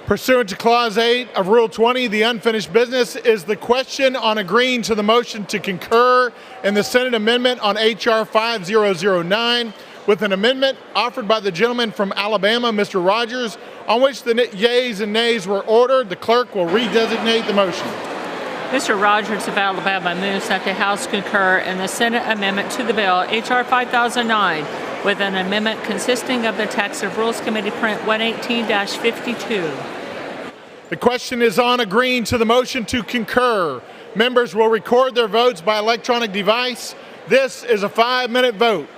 Pursuant to Clause 8 of Rule 20, the unfinished business is the question on agreeing to the motion to concur in the Senate amendment on H.R. 5009 with an amendment offered by the gentleman from Alabama, Mr. Rogers, on which the yeas and nays were ordered. The clerk will redesignate the motion. Mr. Rogers of Alabama moves that the House concur in the Senate amendment to the bill H.R. 5009 with an amendment consisting of the text of Rules Committee Print 118-52. The question is on agreeing to the motion to concur. Members will record their votes by electronic device. This is a 5-minute vote.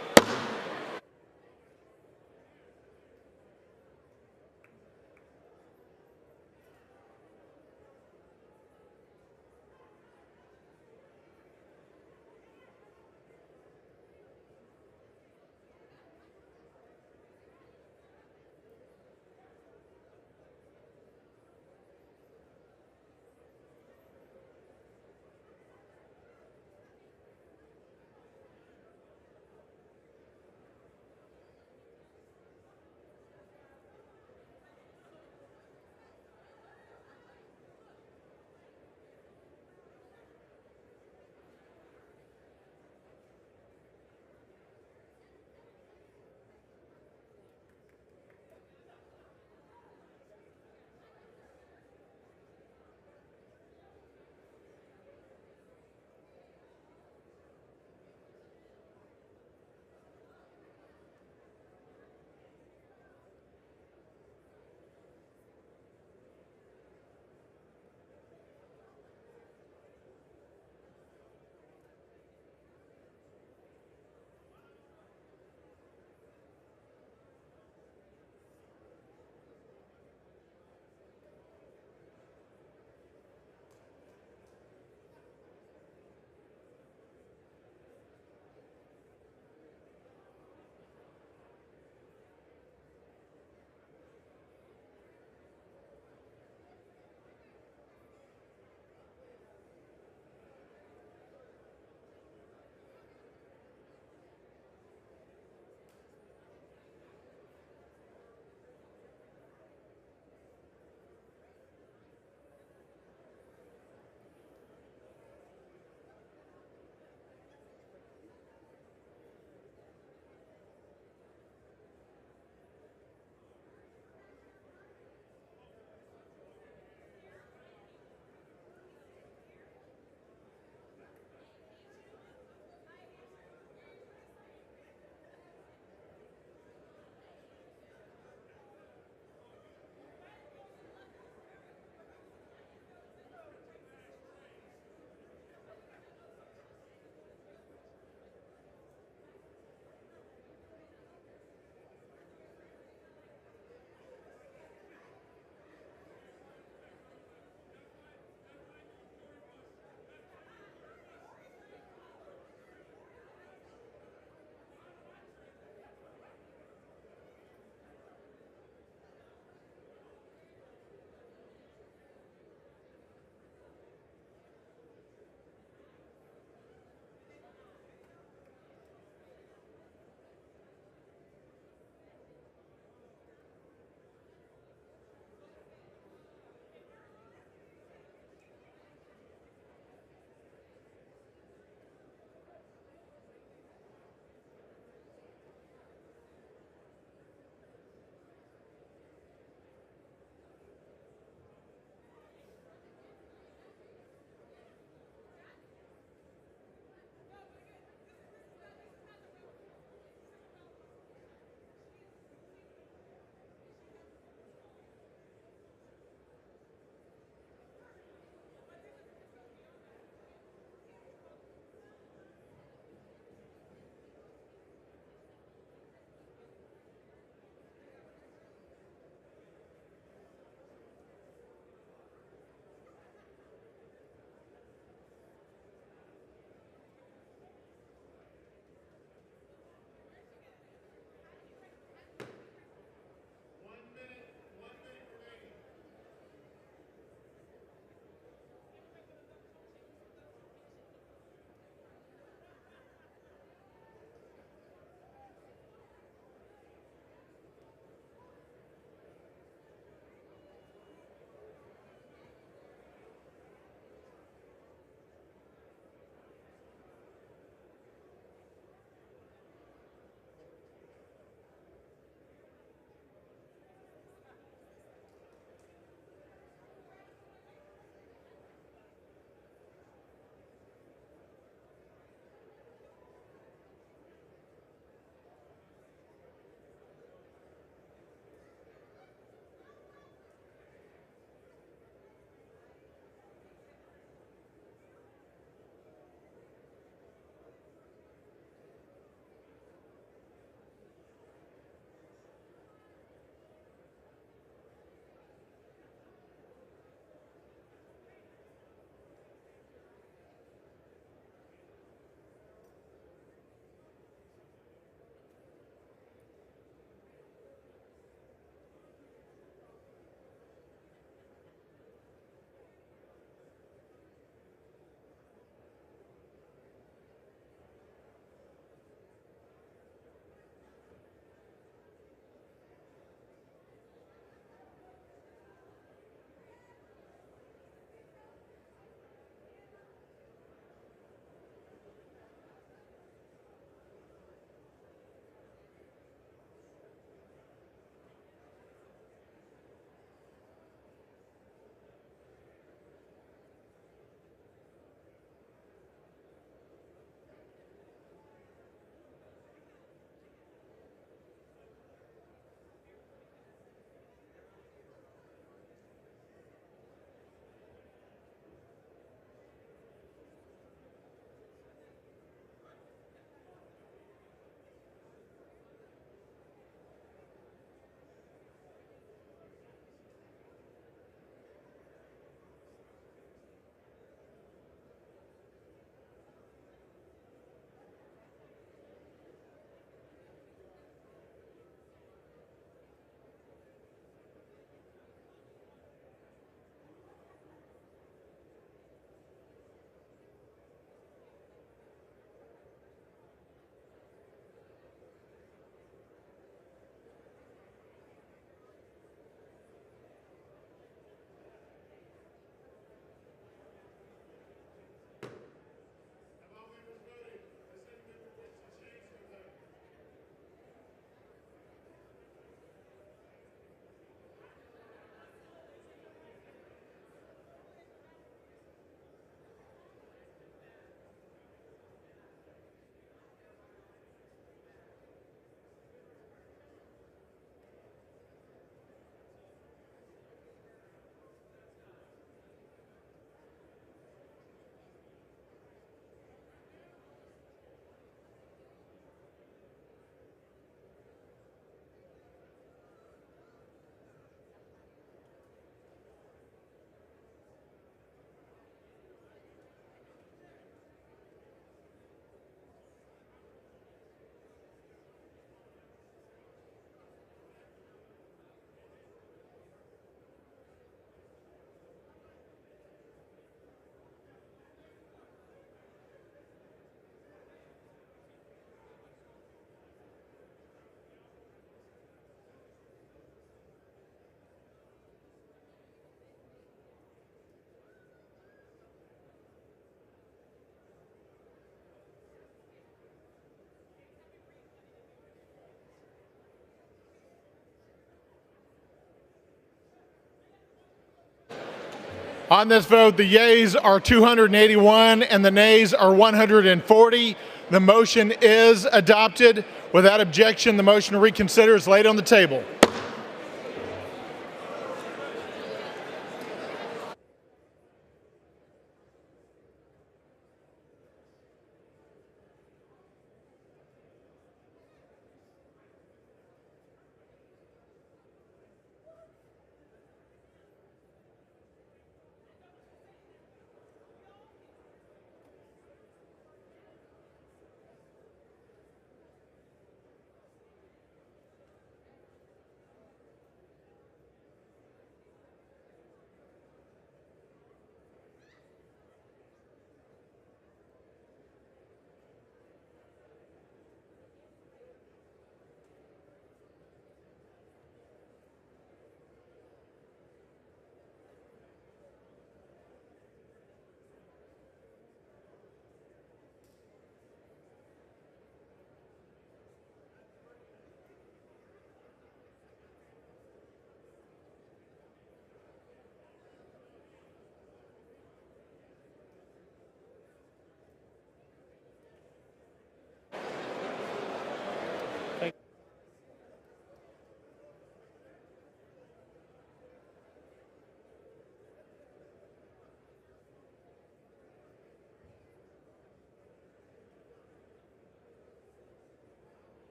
On this vote, the yeas are 281 and the nays are 140. The motion is adopted. Without objection, the motion to reconsider is laid on the table.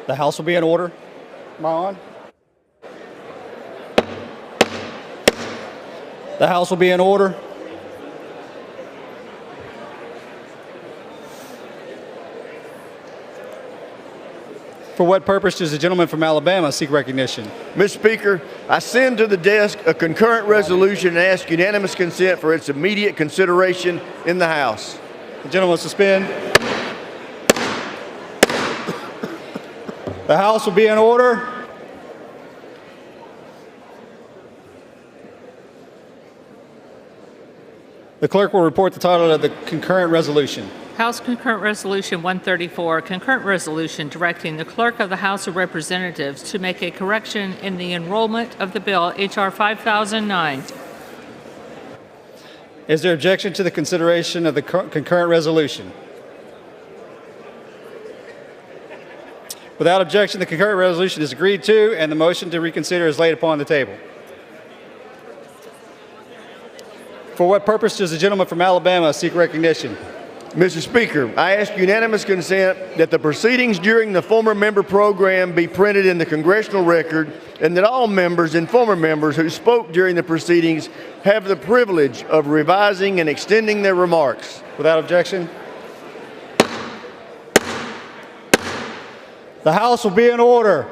The House will be in order. Am I on? The House will be in order. For what purpose does the gentleman from Alabama seek recognition? Mr. Speaker, I send to the desk a concurrent resolution and ask unanimous consent for its immediate consideration in the House. The gentleman suspend. The House will be in order. The clerk will report the title of the concurrent resolution. House Concurrent Resolution 134, concurrent resolution directing the Clerk of the House of Representatives to make a correction in the enrollment of the bill H.R. 5009. Is there objection to the consideration of the concurrent resolution? Without objection, the concurrent resolution is agreed to, and the motion to reconsider is laid upon the table. For what purpose does the gentleman from Alabama seek recognition? Mr. Speaker, I ask unanimous consent that the proceedings during the former member program be printed in the congressional record and that all members and former members who spoke during the proceedings have the privilege of revising and extending their remarks. Without objection. The House will be in order.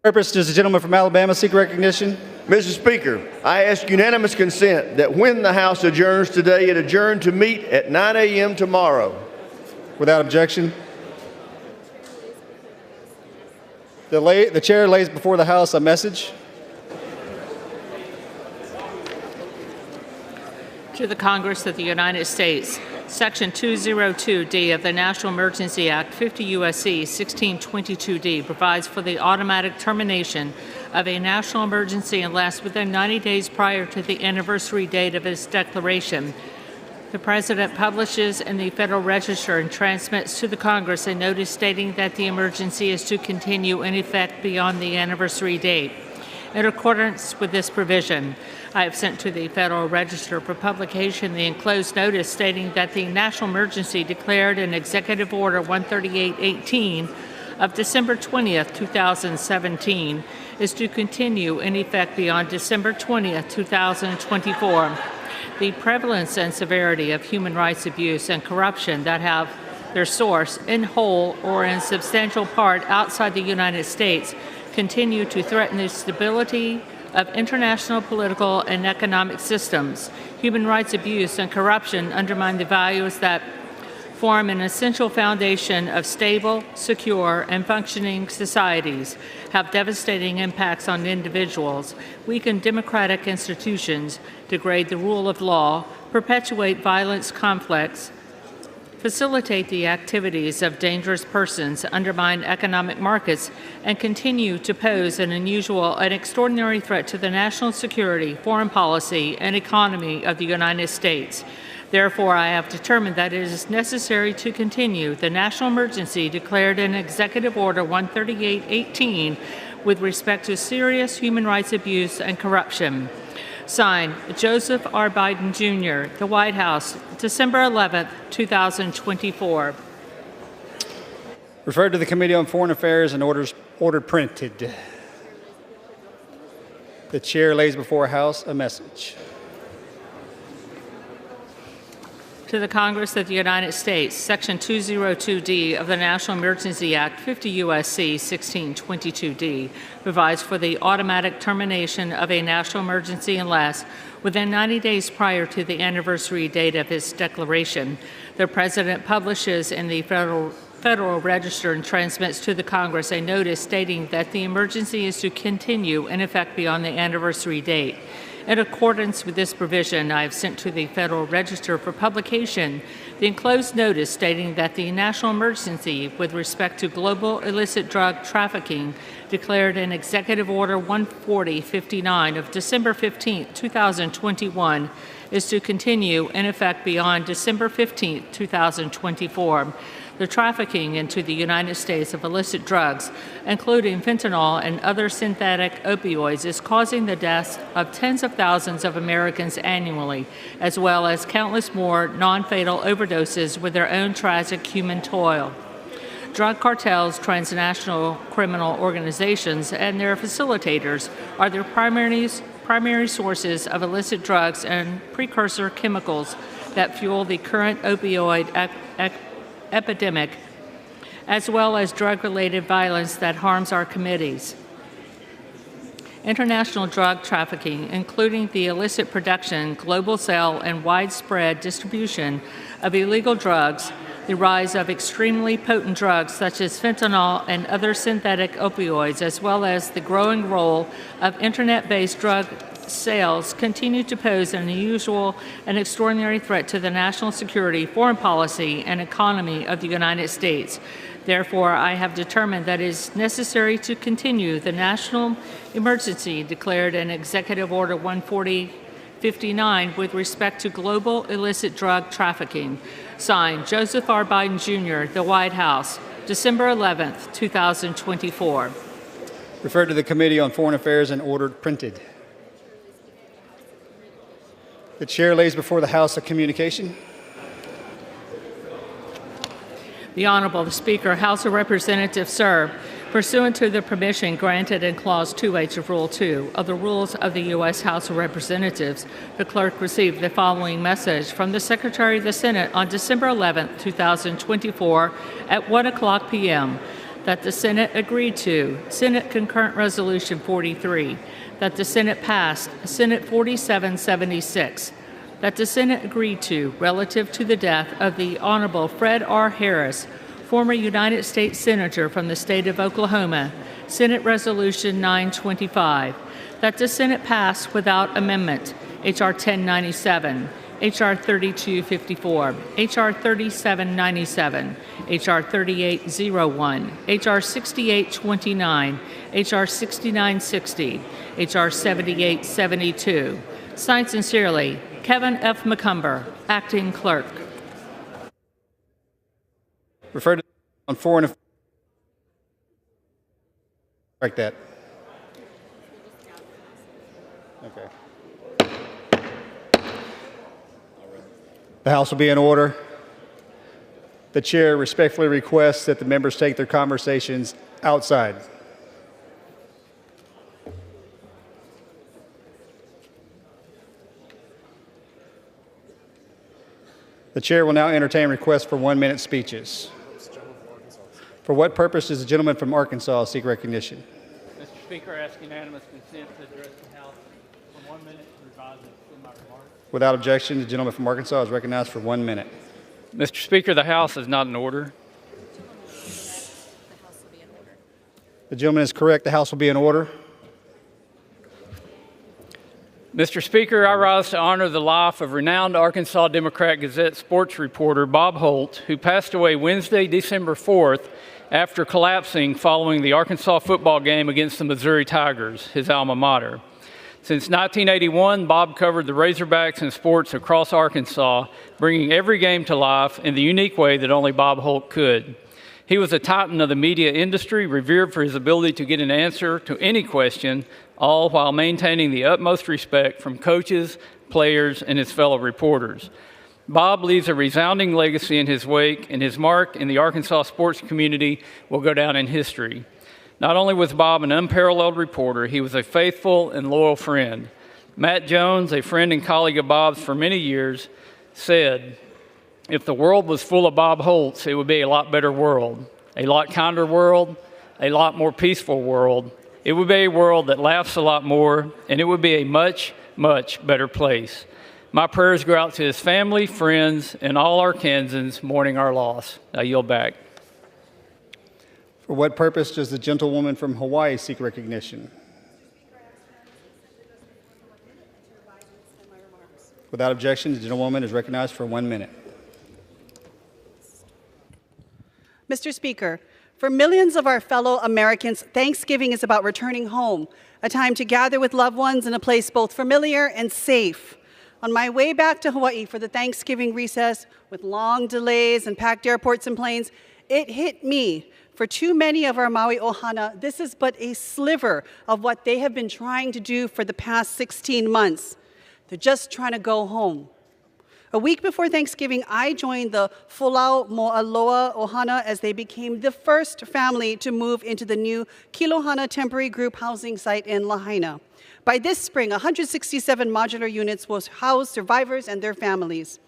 Purpose does the gentleman from Alabama seek recognition? Mr. Speaker, I ask unanimous consent that when the House adjourns today, it adjourn to meet at 9 a.m. tomorrow. Without objection. The chair lays before the House a message. To the Congress of the United States, Section 202D of the National Emergency Act, 50 U.S.C. 1622D, provides for the automatic termination of a national emergency unless within 90 days prior to the anniversary date of its declaration, the President publishes in the Federal Register and transmits to the Congress a notice stating that the emergency is to continue in effect beyond the anniversary date. In accordance with this provision, I have sent to the Federal Register for publication the enclosed notice stating that the national emergency declared in Executive Order 13818 of December 20th, 2017 is to continue in effect beyond December 20th, 2024. The prevalence and severity of human rights abuse and corruption that have their source in whole or in substantial part outside the United States continue to threaten the stability of international political and economic systems. Human rights abuse and corruption undermine the values that form an essential foundation of stable, secure, and functioning societies, have devastating impacts on individuals, weaken democratic institutions, degrade the rule of law, perpetuate violent conflicts, facilitate the activities of dangerous persons, undermine economic markets, and continue to pose an unusual and extraordinary threat to the national security, foreign policy, and economy of the United States. Therefore, I have determined that it is necessary to continue the national emergency declared in Executive Order 13818 with respect to serious human rights abuse and corruption. Signed, Joseph R. Biden, Jr., The White House, December 11th, 2024. Referred to the Committee on Foreign Affairs and ordered printed. The chair lays before House a message. To the Congress of the United States, Section 202D of the National Emergency Act, 50 U.S.C. 1622D, provides for the automatic termination of a national emergency unless, within 90 days prior to the anniversary date of its declaration, the President publishes in the Federal Register and transmits to the Congress a notice stating that the emergency is to continue in effect beyond the anniversary date. In accordance with this provision, I have sent to the Federal Register for publication the enclosed notice stating that the national emergency with respect to global illicit drug trafficking declared in Executive Order 14059 of December 15, 2021 is to continue in effect beyond December 15, 2024. The trafficking into the United States of illicit drugs, including fentanyl and other synthetic opioids, is causing the deaths of tens of thousands of Americans annually, as well as countless more non-fatal overdoses with their own tragic human toll. Drug cartels, transnational criminal organizations, and their facilitators are the primary sources of illicit drugs and precursor chemicals that fuel the current opioid epidemic, as well as drug-related violence that harms our communities. International drug trafficking, including the illicit production, global sale, and widespread distribution of illegal drugs, the rise of extremely potent drugs such as fentanyl and other synthetic opioids, as well as the growing role of internet-based drug sales continue to pose an unusual and extraordinary threat to the national security, foreign policy, and economy of the United States. Therefore, I have determined that it is necessary to continue the national emergency declared in Executive Order 14059 with respect to global illicit drug trafficking. Signed, Joseph R. Biden, Jr., The White House, December 11th, 2024. Referred to the Committee on Foreign Affairs and ordered printed. The chair lays before the House a communication. The Honorable Speaker, House of Representatives, sir, pursuant to the permission granted in Clause 2H of Rule 2 of the Rules of the U.S. House of Representatives, the clerk received the following message from the Secretary of the Senate on December 11, 2024 at 1:00 p.m. that the Senate agreed to Senate Concurrent Resolution 43, that the Senate passed Senate 4776, that the Senate agree to relative to the death of the Honorable Fred R. Harris, former United States Senator from the state of Oklahoma, Senate Resolution 925, that the Senate pass without amendment H.R. 1097, H.R. 3254, H.R. 3797, H.R. 3801, H.R. 6829, H.R. 6960, H.R. 7872. Signed sincerely, Kevin F. McCumber, Acting Clerk. Refer to on 4 and like that. Okay. The House will be in order. The chair respectfully requests that the members take their conversations outside. The chair will now entertain requests for 1-minute speeches. For what purpose does the gentleman from Arkansas seek recognition? Mr. Speaker, I ask unanimous consent to address the House for 1 minute to revise and extend my remarks. Without objection, the gentleman from Arkansas is recognized for 1 minute. Mr. Speaker, the House is not in order. The gentleman is correct. The House will be in order. Mr. Speaker, I rise to honor the life of renowned Arkansas Democrat-Gazette sports reporter Bob Holt, who passed away Wednesday, December 4th, after collapsing following the Arkansas football game against the Missouri Tigers, his alma mater. Since 1981, Bob covered the Razorbacks and sports across Arkansas, bringing every game to life in the unique way that only Bob Holt could. He was a titan of the media industry, revered for his ability to get an answer to any question, all while maintaining the utmost respect from coaches, players, and his fellow reporters. Bob leaves a resounding legacy in his wake, and his mark in the Arkansas sports community will go down in history. Not only was Bob an unparalleled reporter, he was a faithful and loyal friend. Matt Jones, a friend and colleague of Bob's for many years, said, "If the world was full of Bob Holts, it would be a lot better world, a lot kinder world, a lot more peaceful world. It would be a world that laughs a lot more, and it would be a much, much better place." My prayers go out to his family, friends, and all Arkansans mourning our loss. I yield back. For what purpose does the gentlewoman from Hawaii seek recognition? Without objection, the gentlewoman is recognized for 1 minute. Mr. Speaker, for millions of our fellow Americans, Thanksgiving is about returning home, a time to gather with loved ones in a place both familiar and safe. On my way back to Hawaii for the Thanksgiving recess, with long delays and packed airports and planes, it hit me. For too many of our Maui ohana, this is but a sliver of what they have been trying to do for the past 16 months. They're just trying to go home. A week before Thanksgiving, I joined the Folau Mo'aloa Ohana as they became the first family to move into the new Kilohana temporary group housing site in Lahaina. By this spring, 167 modular units will house survivors and their families.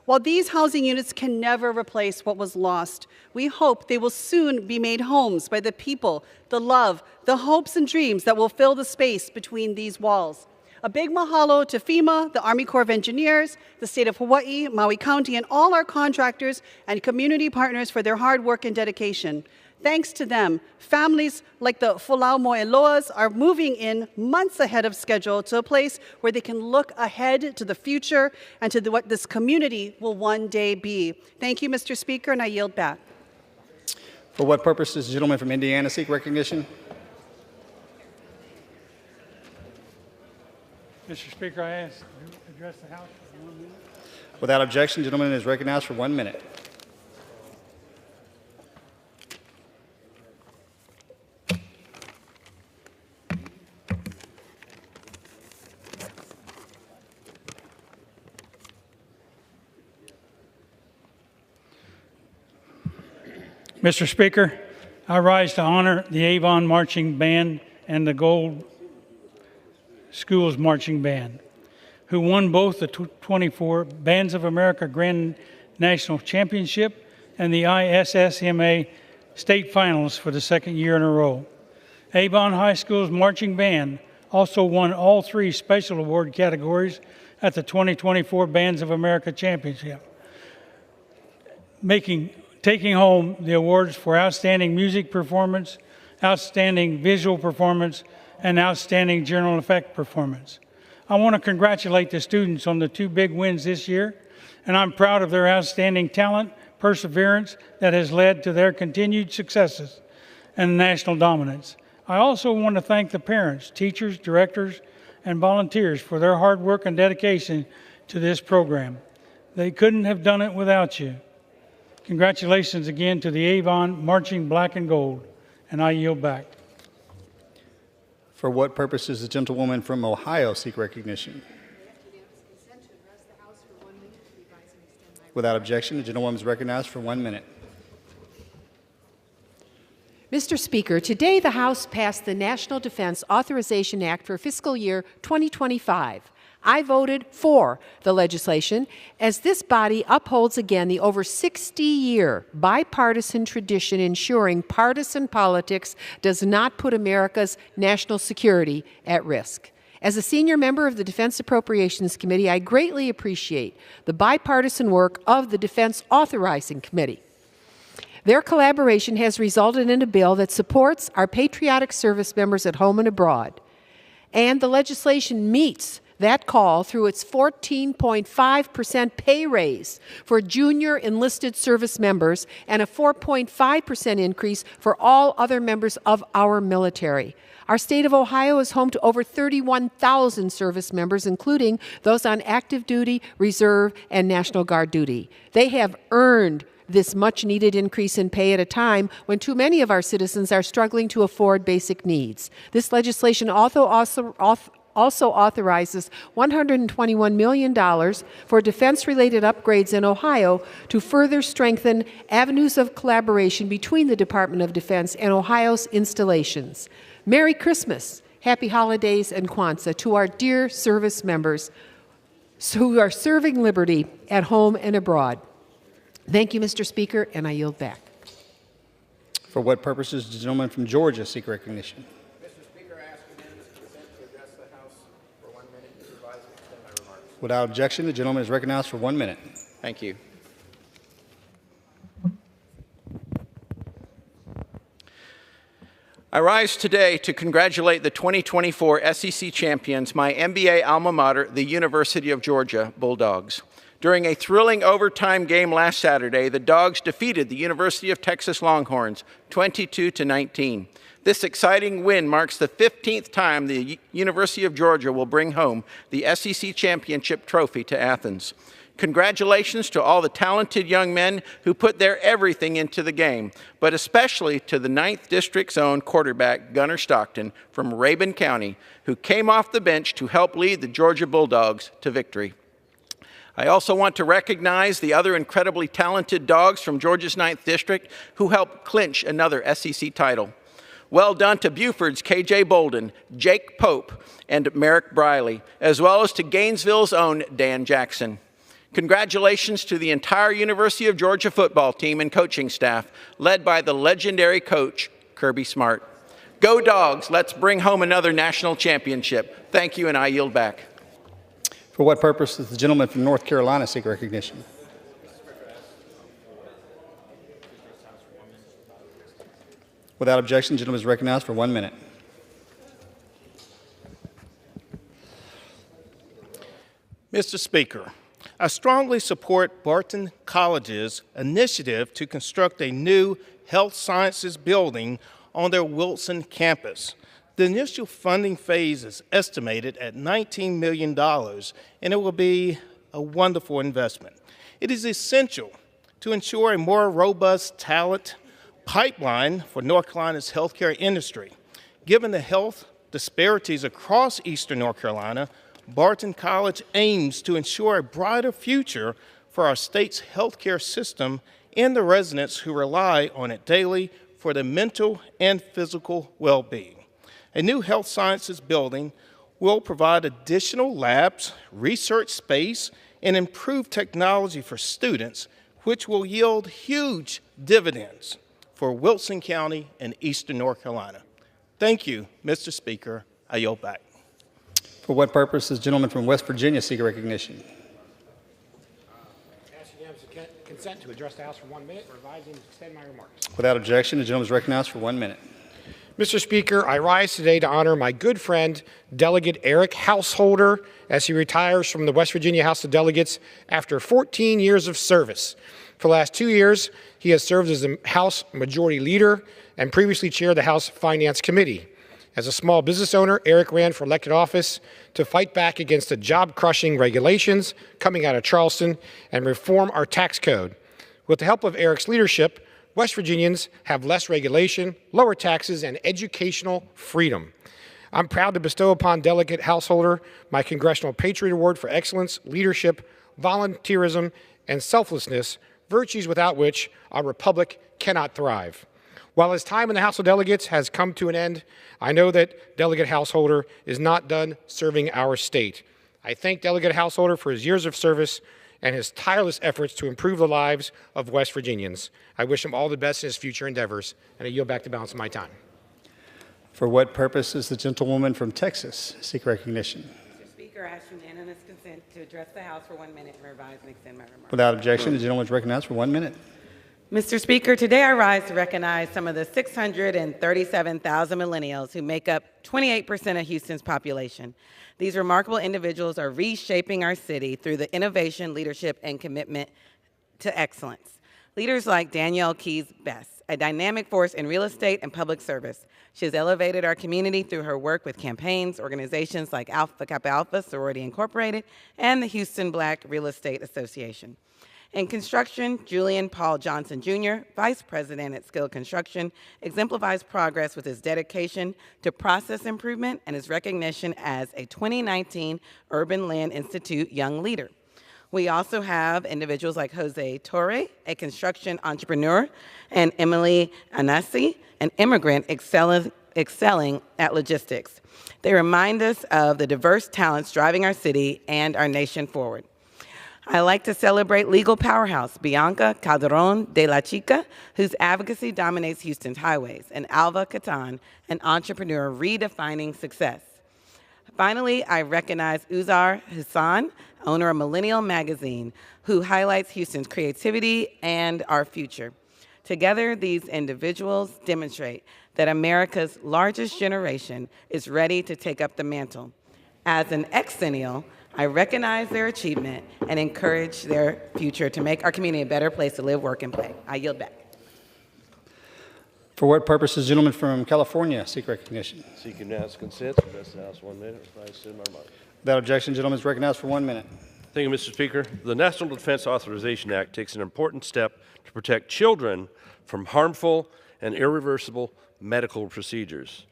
While these housing units can never replace what was lost, we hope they will soon be made homes by the people, the love, the hopes and dreams that will fill the space between these walls. A big mahalo to FEMA, the Army Corps of Engineers, the State of Hawaii, Maui County, and all our contractors and community partners for their hard work and dedication. Thanks to them, families like the Folau Moeloas are moving in months ahead of schedule to a place where they can look ahead to the future and to what this community will one day be. Thank you, Mr. Speaker, and I yield back. For what purpose does the gentleman from Indiana seek recognition? Mr. Speaker, I ask to address the House for 1 minute. Without objection, the gentleman is recognized for 1 minute. Mr. Speaker, I rise to honor the Avon Marching Band and the Gold Schools Marching Band, who won both the 24 Bands of America Grand National Championship and the ISSMA State Finals for the second year in a row. Avon High School's Marching Band also won all 3 special award categories at the 2024 Bands of America Championship, taking home the awards for Outstanding Music Performance, Outstanding Visual Performance, and Outstanding General Effect Performance. I want to congratulate the students on the 2 big wins this year, and I'm proud of their outstanding talent, perseverance that has led to their continued successes and national dominance. I also want to thank the parents, teachers, directors, and volunteers for their hard work and dedication to this program. They couldn't have done it without you. Congratulations again to the Avon Marching Black and Gold, and I yield back. For what purpose does the gentlewoman from Ohio seek recognition? Without objection, the gentlewoman is recognized for 1 minute. Mr. Speaker, today the House passed the National Defense Authorization Act for fiscal year 2025. I voted for the legislation as this body upholds again the over 60-year bipartisan tradition ensuring partisan politics does not put America's national security at risk. As a senior member of the Defense Appropriations Committee, I greatly appreciate the bipartisan work of the Defense Authorizing Committee. Their collaboration has resulted in a bill that supports our patriotic service members at home and abroad. And the legislation meets that call through its 14.5% pay raise for junior enlisted service members and a 4.5% increase for all other members of our military. Our state of Ohio is home to over 31,000 service members, including those on active duty, reserve, and National Guard duty. They have earned this much-needed increase in pay at a time when too many of our citizens are struggling to afford basic needs. This legislation also authorizes $121 million for defense-related upgrades in Ohio to further strengthen avenues of collaboration between the Department of Defense and Ohio's installations. Merry Christmas, Happy Holidays, and Kwanzaa to our dear service members who are serving liberty at home and abroad. Thank you, Mr. Speaker, and I yield back. For what purpose does the gentleman from Georgia seek recognition? Without objection, the gentleman is recognized for 1 minute. Thank you. I rise today to congratulate the 2024 SEC champions, my MBA alma mater, the University of Georgia Bulldogs. During a thrilling overtime game last Saturday, the Dogs defeated the University of Texas Longhorns 22-19. This exciting win marks the 15th time the University of Georgia will bring home the SEC championship trophy to Athens. Congratulations to all the talented young men who put their everything into the game, but especially to the 9th District's own quarterback, Gunnar Stockton from Rabun County, who came off the bench to help lead the Georgia Bulldogs to victory. I also want to recognize the other incredibly talented Dogs from Georgia's 9th District who helped clinch another SEC title. Well done to Buford's KJ Bolden, Jake Pope, and Merrick Briley, as well as to Gainesville's own Dan Jackson. Congratulations to the entire University of Georgia football team and coaching staff, led by the legendary coach, Kirby Smart. Go Dogs, let's bring home another national championship. Thank you, and I yield back. For what purpose does the gentleman from North Carolina seek recognition? Without objection, the gentleman is recognized for 1 minute. Mr. Speaker, I strongly support Barton College's initiative to construct a new health sciences building on their Wilson campus. The initial funding phase is estimated at $19 million, and it will be a wonderful investment. It is essential to ensure a more robust talent pipeline for North Carolina's healthcare industry. Given the health disparities across eastern North Carolina, Barton College aims to ensure a brighter future for our state's healthcare system and the residents who rely on it daily for their mental and physical well-being. A new health sciences building will provide additional labs, research space, and improved technology for students, which will yield huge dividends for Wilson County and eastern North Carolina. Thank you, Mr. Speaker. I yield back. For what purpose does the gentleman from West Virginia seek recognition? Ask unanimous consent to address the House for 1 minute, revise and extend my remarks. Without objection, the gentleman is recognized for 1 minute. Mr. Speaker, I rise today to honor my good friend, Delegate Eric Householder, as he retires from the West Virginia House of Delegates after 14 years of service. For the last 2 years, he has served as the House Majority Leader and previously chaired the House Finance Committee. As a small business owner, Eric ran for elected office to fight back against the job-crushing regulations coming out of Charleston and reform our tax code. With the help of Eric's leadership, West Virginians have less regulation, lower taxes, and educational freedom. I'm proud to bestow upon Delegate Householder my Congressional Patriot Award for excellence, leadership, volunteerism, and selflessness, virtues without which our republic cannot thrive. While his time in the House of Delegates has come to an end, I know that Delegate Householder is not done serving our state. I thank Delegate Householder for his years of service and his tireless efforts to improve the lives of West Virginians. I wish him all the best in his future endeavors, and I yield back the balance of my time. For what purpose does the gentlewoman from Texas seek recognition? Mr. Speaker, I ask unanimous consent to address the House for 1 minute and revise and extend my remarks. Without objection, the gentleman is recognized for 1 minute. Mr. Speaker, today I rise to recognize some of the 637,000 millennials who make up 28% of Houston's population. These remarkable individuals are reshaping our city through the innovation, leadership, and commitment to excellence. Leaders like Danielle Keys-Best, a dynamic force in real estate and public service. She has elevated our community through her work with campaigns, organizations like Alpha Kappa Alpha, Sorority Incorporated, and the Houston Black Real Estate Association. In construction, Julian Paul Johnson Jr., Vice President at Skilled Construction, exemplifies progress with his dedication to process improvement and his recognition as a 2019 Urban Land Institute Young Leader. We also have individuals like Jose Torre, a construction entrepreneur, and Emily Anasi, an immigrant excelling at logistics. They remind us of the diverse talents driving our city and our nation forward. I like to celebrate legal powerhouse Bianca Calderon de la Chica, whose advocacy dominates Houston's highways, and Alva Catan, an entrepreneur redefining success. Finally, I recognize Uzar Hassan, owner of Millennial Magazine, who highlights Houston's creativity and our future. Together, these individuals demonstrate that America's largest generation is ready to take up the mantle. As an ex-centennial, I recognize their achievement and encourage their future to make our community a better place to live, work, and play. I yield back. For what purpose does the gentleman from California seek recognition? Seek unanimous consent to address the House 1 minute. Without objection, the gentleman is recognized for 1 minute. Thank you, Mr. Speaker. The National Defense Authorization Act takes an important step to protect children from harmful and irreversible medical procedures.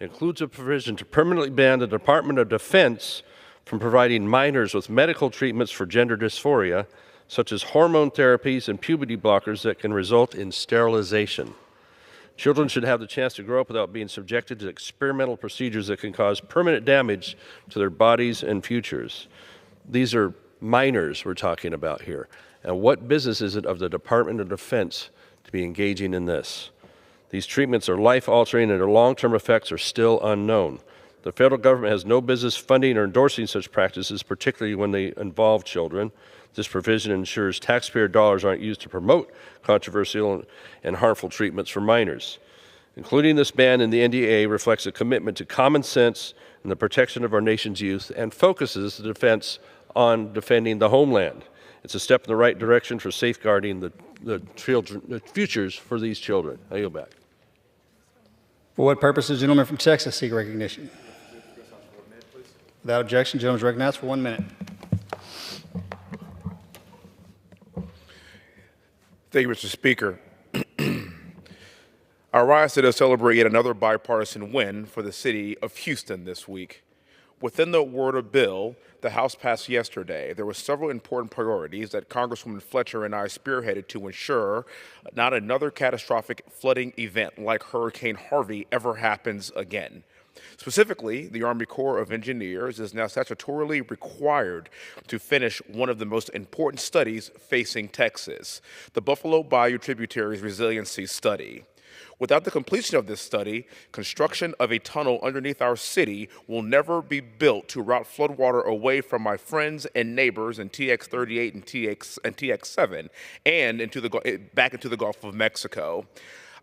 It includes a provision to permanently ban the Department of Defense from providing minors with medical treatments for gender dysphoria, such as hormone therapies and puberty blockers that can result in sterilization. Children should have the chance to grow up without being subjected to experimental procedures that can cause permanent damage to their bodies and futures. These are minors we're talking about here. And what business is it of the Department of Defense to be engaging in this? These treatments are life-altering and their long-term effects are still unknown. The federal government has no business funding or endorsing such practices, particularly when they involve children. This provision ensures taxpayer dollars aren't used to promote controversial and harmful treatments for minors. Including this ban in the NDA reflects a commitment to common sense and the protection of our nation's youth and focuses the defense on defending the homeland. It's a step in the right direction for safeguarding the futures for these children. I yield back. For what purpose does the gentleman from Texas seek recognition? Without objection, the gentleman is recognized for 1 minute. Thank you, Mr. Speaker. I rise today to celebrate yet another bipartisan win for the city of Houston this week. Within the award of bill the House passed yesterday, there were several important priorities that Congresswoman Fletcher and I spearheaded to ensure not another catastrophic flooding event like Hurricane Harvey ever happens again. Specifically, the Army Corps of Engineers is now statutorily required to finish one of the most important studies facing Texas, the Buffalo Bayou Tributaries Resiliency Study. Without the completion of this study, construction of a tunnel underneath our city will never be built to route floodwater away from my friends and neighbors in TX38 and TX7 and back into the Gulf of Mexico.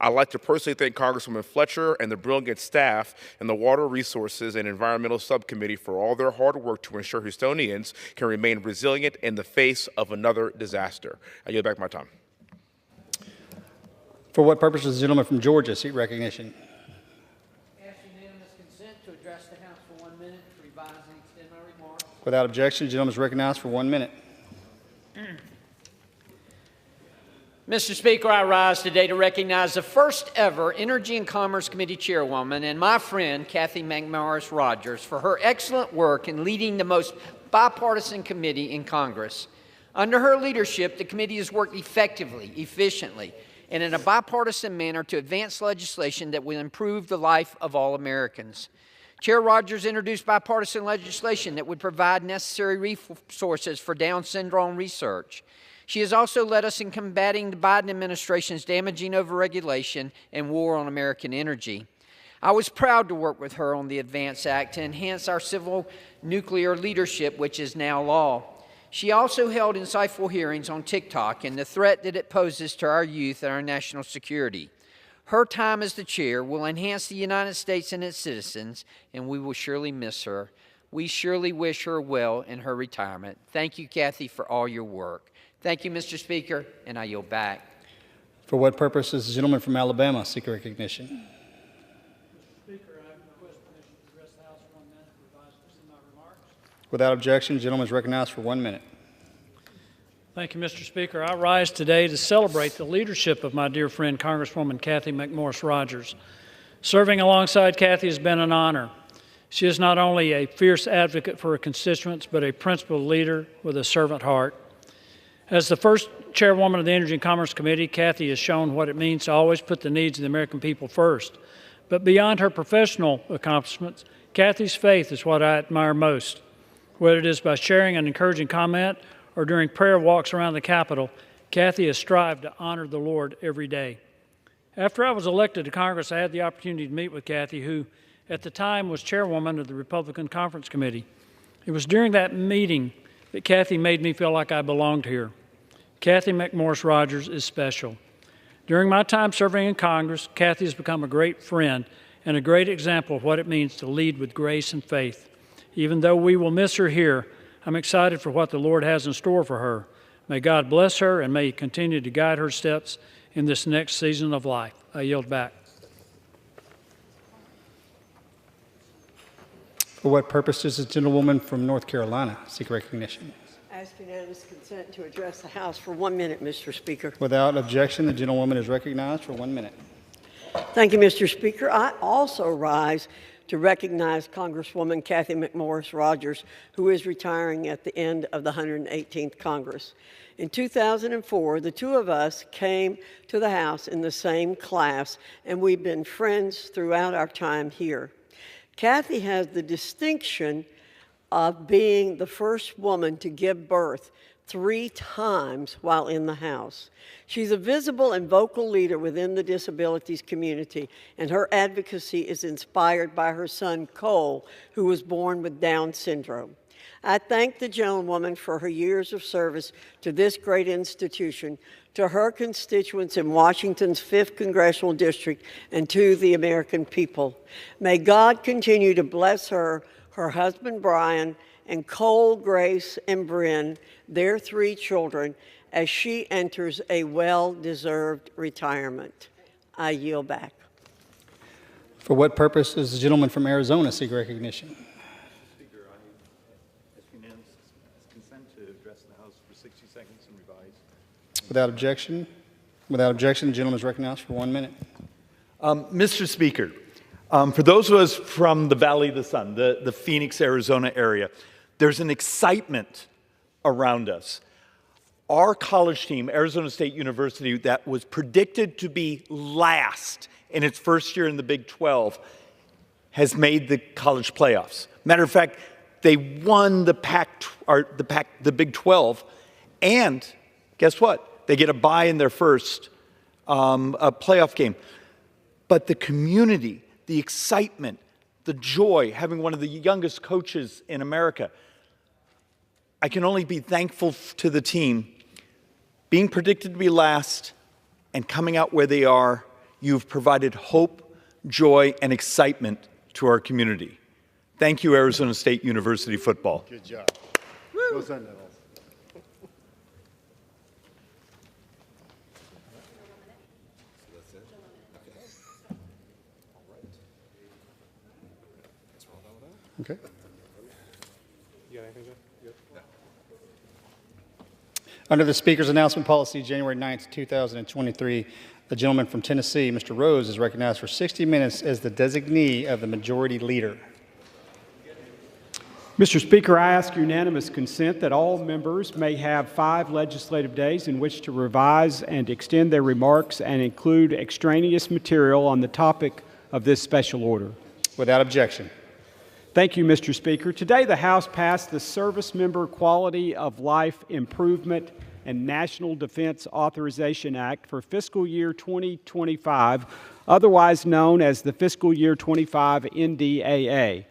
I'd like to personally thank Congresswoman Fletcher and the brilliant staff in the Water Resources and Environmental Subcommittee for all their hard work to ensure Houstonians can remain resilient in the face of another disaster. I yield back my time. For what purpose does the gentleman from Georgia seek recognition? Ask unanimous consent to address the House for 1 minute to revise and extend my remarks. Without objection, the gentleman is recognized for 1 minute. Mr. Speaker, I rise today to recognize the first ever Energy and Commerce Committee Chairwoman and my friend, Kathy McMorris Rogers, for her excellent work in leading the most bipartisan committee in Congress. Under her leadership, the committee has worked effectively, efficiently, and in a bipartisan manner to advance legislation that will improve the life of all Americans. Chair Rogers introduced bipartisan legislation that would provide necessary resources for Down syndrome research. She has also led us in combating the Biden administration's damaging overregulation and war on American energy. I was proud to work with her on the ADVANCE Act to enhance our civil nuclear leadership, which is now law. She also held insightful hearings on TikTok and the threat that it poses to our youth and our national security. Her time as the chair will enhance the United States and its citizens, and we will surely miss her. We surely wish her well in her retirement. Thank you, Kathy, for all your work. Thank you, Mr. Speaker, and I yield back. For what purpose does the gentleman from Alabama seek recognition? Mr. Speaker, I request permission to address the House for 1 minute to revise and extend my remarks. Without objection, the gentleman is recognized for 1 minute. Thank you, Mr. Speaker. I rise today to celebrate the leadership of my dear friend, Congresswoman Kathy McMorris Rogers. Serving alongside Kathy has been an honor. She is not only a fierce advocate for her constituents, but a principled leader with a servant heart. As the first chairwoman of the Energy and Commerce Committee, Kathy has shown what it means to always put the needs of the American people first. But beyond her professional accomplishments, Kathy's faith is what I admire most. Whether it is by sharing an encouraging comment or during prayer walks around the Capitol, Kathy has strived to honor the Lord every day. After I was elected to Congress, I had the opportunity to meet with Kathy, who at the time was chairwoman of the Republican Conference Committee. It was during that meeting that Kathy made me feel like I belonged here. Kathy McMorris Rogers is special. During my time serving in Congress, Kathy has become a great friend and a great example of what it means to lead with grace and faith. Even though we will miss her here, I'm excited for what the Lord has in store for her. May God bless her and may He continue to guide her steps in this next season of life. I yield back. For what purpose does the gentlewoman from North Carolina seek recognition? Ask unanimous consent to address the House for 1 minute, Mr. Speaker. Without objection, the gentlewoman is recognized for 1 minute. Thank you, Mr. Speaker. I also rise to recognize Congresswoman Kathy McMorris Rogers, who is retiring at the end of the 118th Congress. In 2004, the two of us came to the House in the same class, and we've been friends throughout our time here. Kathy has the distinction of being the first woman to give birth 3 times while in the House. She's a visible and vocal leader within the disabilities community, and her advocacy is inspired by her son, Cole, who was born with Down syndrome. I thank the gentlewoman for her years of service to this great institution, to her constituents in Washington's 5th Congressional District, and to the American people. May God continue to bless her, her husband, Brian, and Cole, Grace, and Bryn, their 3 children, as she enters a well-deserved retirement. I yield back. For what purpose does the gentleman from Arizona seek recognition? Speaker, I ask unanimous consent to address the House for 60 seconds and revise. Without objection, the gentleman is recognized for 1 minute. Mr. Speaker, for those of us from the Valley of the Sun, the Phoenix, Arizona area, there's an excitement around us. Our college team, Arizona State University, that was predicted to be last in its first year in the Big 12, has made the college playoffs. Matter of fact, they won the Big 12, and guess what? They get a bye in their first playoff game. but the community, the excitement, the joy, having one of the youngest coaches in America. I can only be thankful to the team. Being predicted to be last and coming out where they are, you've provided hope, joy, and excitement to our community. Thank you, Arizona State University football. Good job. Well done, Dennis. Okay. You got anything, Jeff? Good? Under the Speaker's announcement policy, January 9th, 2023, the gentleman from Tennessee, Mr. Rose, is recognized for 60 minutes as the designee of the Majority Leader. Mr. Speaker, I ask unanimous consent that all members may have 5 legislative days in which to revise and extend their remarks and include extraneous material on the topic of this special order. Without objection. Thank you, Mr. Speaker. Today, the House passed the Service Member Quality of Life Improvement and National Defense Authorization Act for fiscal year 2025, otherwise known as the fiscal year 25 NDAA.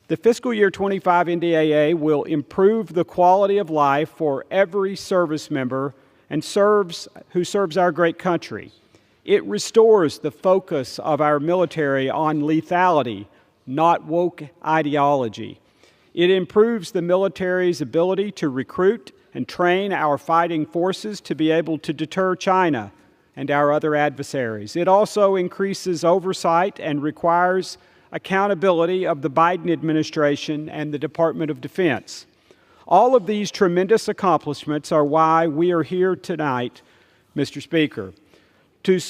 The fiscal year 25 NDAA will improve the quality of life for every service member and who serves our great country. It restores the focus of our military on lethality, not woke ideology. It improves the military's ability to recruit and train our fighting forces to be able to deter China and our other adversaries. It also increases oversight and requires accountability of the Biden administration and the Department of Defense. All of these tremendous accomplishments are why we are here tonight, Mr. Speaker. To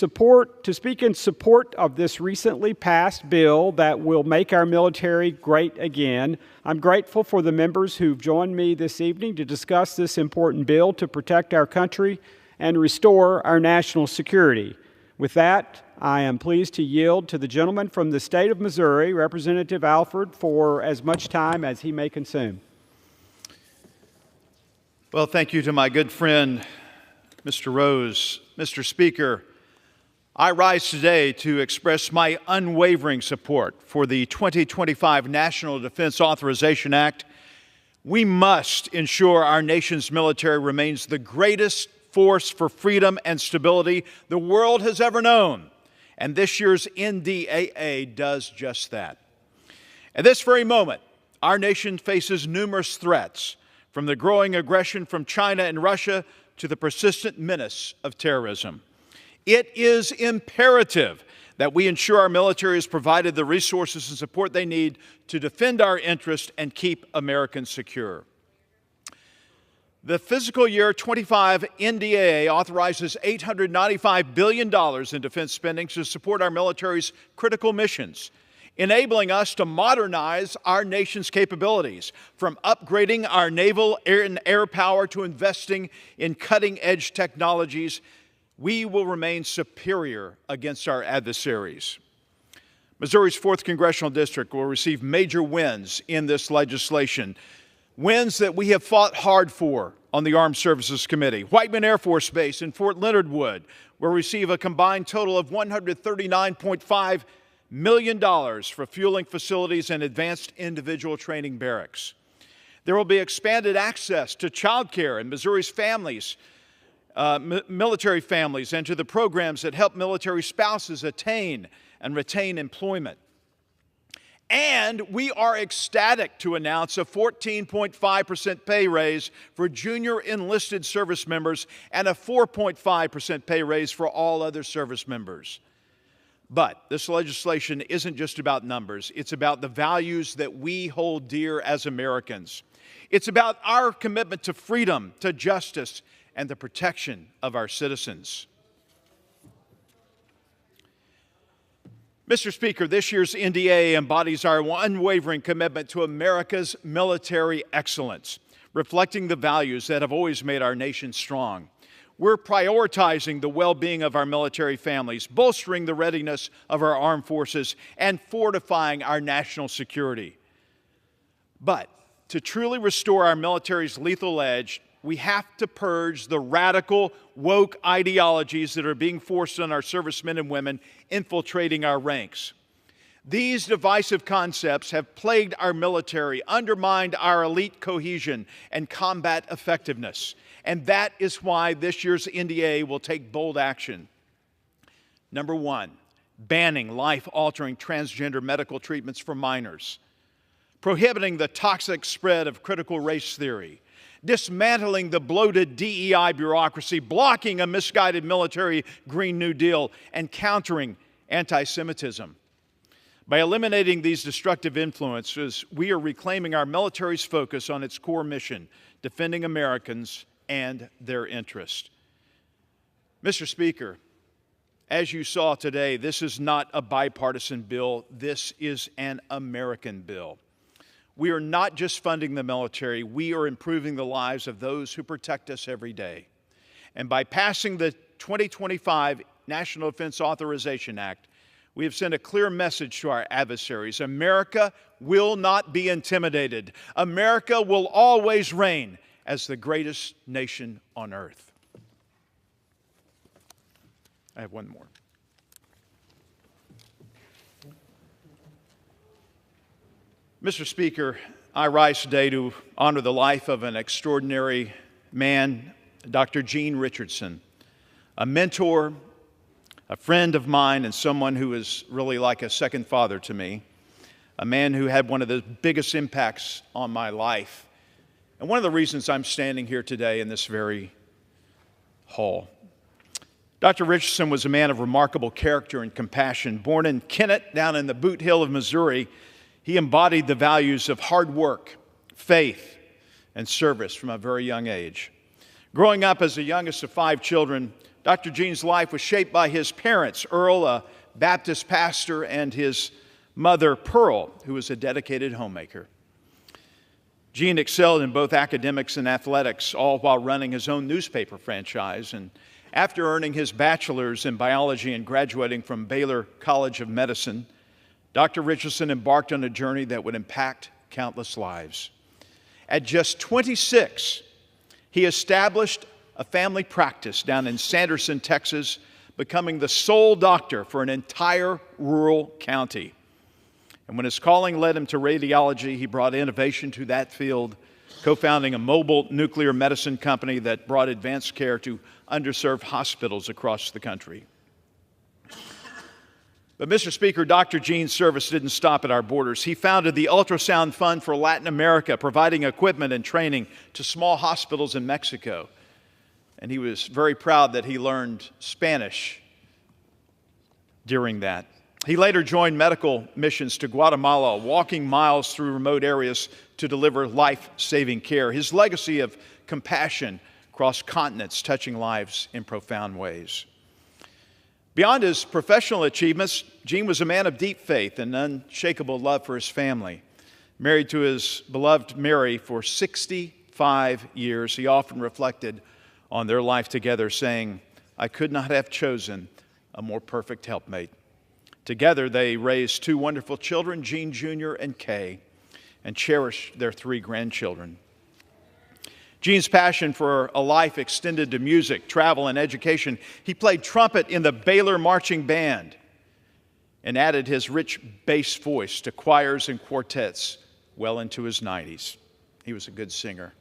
speak in support of this recently passed bill that will make our military great again, I'm grateful for the members who've joined me this evening to discuss this important bill to protect our country and restore our national security. With that, I am pleased to yield to the gentleman from the state of Missouri, Representative Alford, for as much time as he may consume. Well, thank you to my good friend, Mr. Rose. Mr. Speaker, I rise today to express my unwavering support for the 2025 National Defense Authorization Act. We must ensure our nation's military remains the greatest force for freedom and stability the world has ever known. And this year's NDAA does just that. At this very moment, our nation faces numerous threats, from the growing aggression from China and Russia to the persistent menace of terrorism. It is imperative that we ensure our military is provided the resources and support they need to defend our interests and keep Americans secure. The fiscal year 25 NDAA authorizes $895 billion in defense spending to support our military's critical missions, enabling us to modernize our nation's capabilities, from upgrading our naval and air power to investing in cutting-edge technologies. We will remain superior against our adversaries. Missouri's 4th Congressional District will receive major wins in this legislation, wins that we have fought hard for on the Armed Services Committee. Whiteman Air Force Base in Fort Leonard Wood will receive a combined total of $139.5 million for fueling facilities and advanced individual training barracks. There will be expanded access to child care in Missouri's families, military families, and to the programs that help military spouses attain and retain employment. And we are ecstatic to announce a 14.5% pay raise for junior enlisted service members and a 4.5% pay raise for all other service members. But this legislation isn't just about numbers. It's about the values that we hold dear as Americans. It's about our commitment to freedom, to justice, and the protection of our citizens. Mr. Speaker, this year's NDAA embodies our unwavering commitment to America's military excellence, reflecting the values that have always made our nation strong. We're prioritizing the well-being of our military families, bolstering the readiness of our armed forces, and fortifying our national security. But to truly restore our military's lethal edge, we have to purge the radical, woke ideologies that are being forced on our servicemen and women infiltrating our ranks. These divisive concepts have plagued our military, undermined our elite cohesion and combat effectiveness. And that is why this year's NDA will take bold action. Number one, banning life-altering transgender medical treatments for minors, prohibiting the toxic spread of critical race theory, dismantling the bloated DEI bureaucracy, blocking a misguided military Green New Deal, and countering anti-Semitism. By eliminating these destructive influences, we are reclaiming our military's focus on its core mission, defending Americans and their interests. Mr. Speaker, as you saw today, this is not a bipartisan bill. This is an American bill. We are not just funding the military, we are improving the lives of those who protect us every day. And by passing the 2025 National Defense Authorization Act, we have sent a clear message to our adversaries. America will not be intimidated. America will always reign as the greatest nation on earth. I have one more. Mr. Speaker, I rise today to honor the life of an extraordinary man, Dr. Gene Richardson, a mentor, a friend of mine, and someone who is really like a second father to me, a man who had one of the biggest impacts on my life, and one of the reasons I'm standing here today in this very hall. Dr. Richardson was a man of remarkable character and compassion. Born in Kennett, down in the Boot Hill of Missouri, he embodied the values of hard work, faith, and service from a very young age. Growing up as the youngest of 5 children, Dr. Gene's life was shaped by his parents, Earl, a Baptist pastor, and his mother, Pearl, who was a dedicated homemaker. Gene excelled in both academics and athletics, all while running his own newspaper franchise. And after earning his bachelor's in biology and graduating from Baylor College of Medicine, Dr. Richardson embarked on a journey that would impact countless lives. At just 26, he established a family practice down in Sanderson, Texas, becoming the sole doctor for an entire rural county. And when his calling led him to radiology, he brought innovation to that field, co-founding a mobile nuclear medicine company that brought advanced care to underserved hospitals across the country. But Mr. Speaker, Dr. Gene's service didn't stop at our borders. He founded the Ultrasound Fund for Latin America, providing equipment and training to small hospitals in Mexico. And he was very proud that he learned Spanish during that. He later joined medical missions to Guatemala, walking miles through remote areas to deliver life-saving care. His legacy of compassion crossed continents, touching lives in profound ways. Beyond his professional achievements, Gene was a man of deep faith and unshakable love for his family. Married to his beloved Mary for 65 years, he often reflected on their life together, saying, "I could not have chosen a more perfect helpmate." Together, they raised 2 wonderful children, Gene Jr. and Kay, and cherished their 3 grandchildren. Gene's passion for a life extended to music, travel, and education. He played trumpet in the Baylor Marching Band and added his rich bass voice to choirs and quartets well into his 90s. He was a good singer.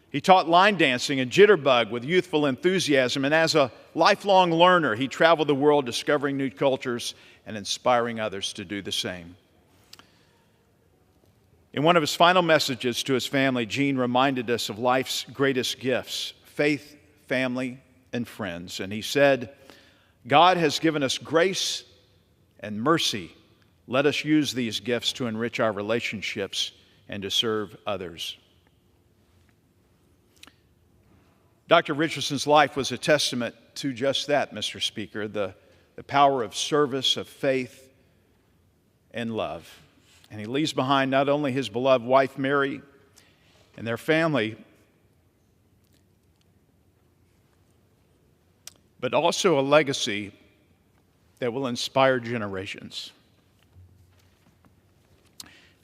He taught line dancing and jitterbug with youthful enthusiasm, and as a lifelong learner, he traveled the world discovering new cultures and inspiring others to do the same. In one of his final messages to his family, Gene reminded us of life's greatest gifts, faith, family, and friends. And he said, "God has given us grace and mercy. Let us use these gifts to enrich our relationships and to serve others." Dr. Richardson's life was a testament to just that, Mr. Speaker, the power of service, of faith, and love. And he leaves behind not only his beloved wife, Mary, and their family, but also a legacy that will inspire generations.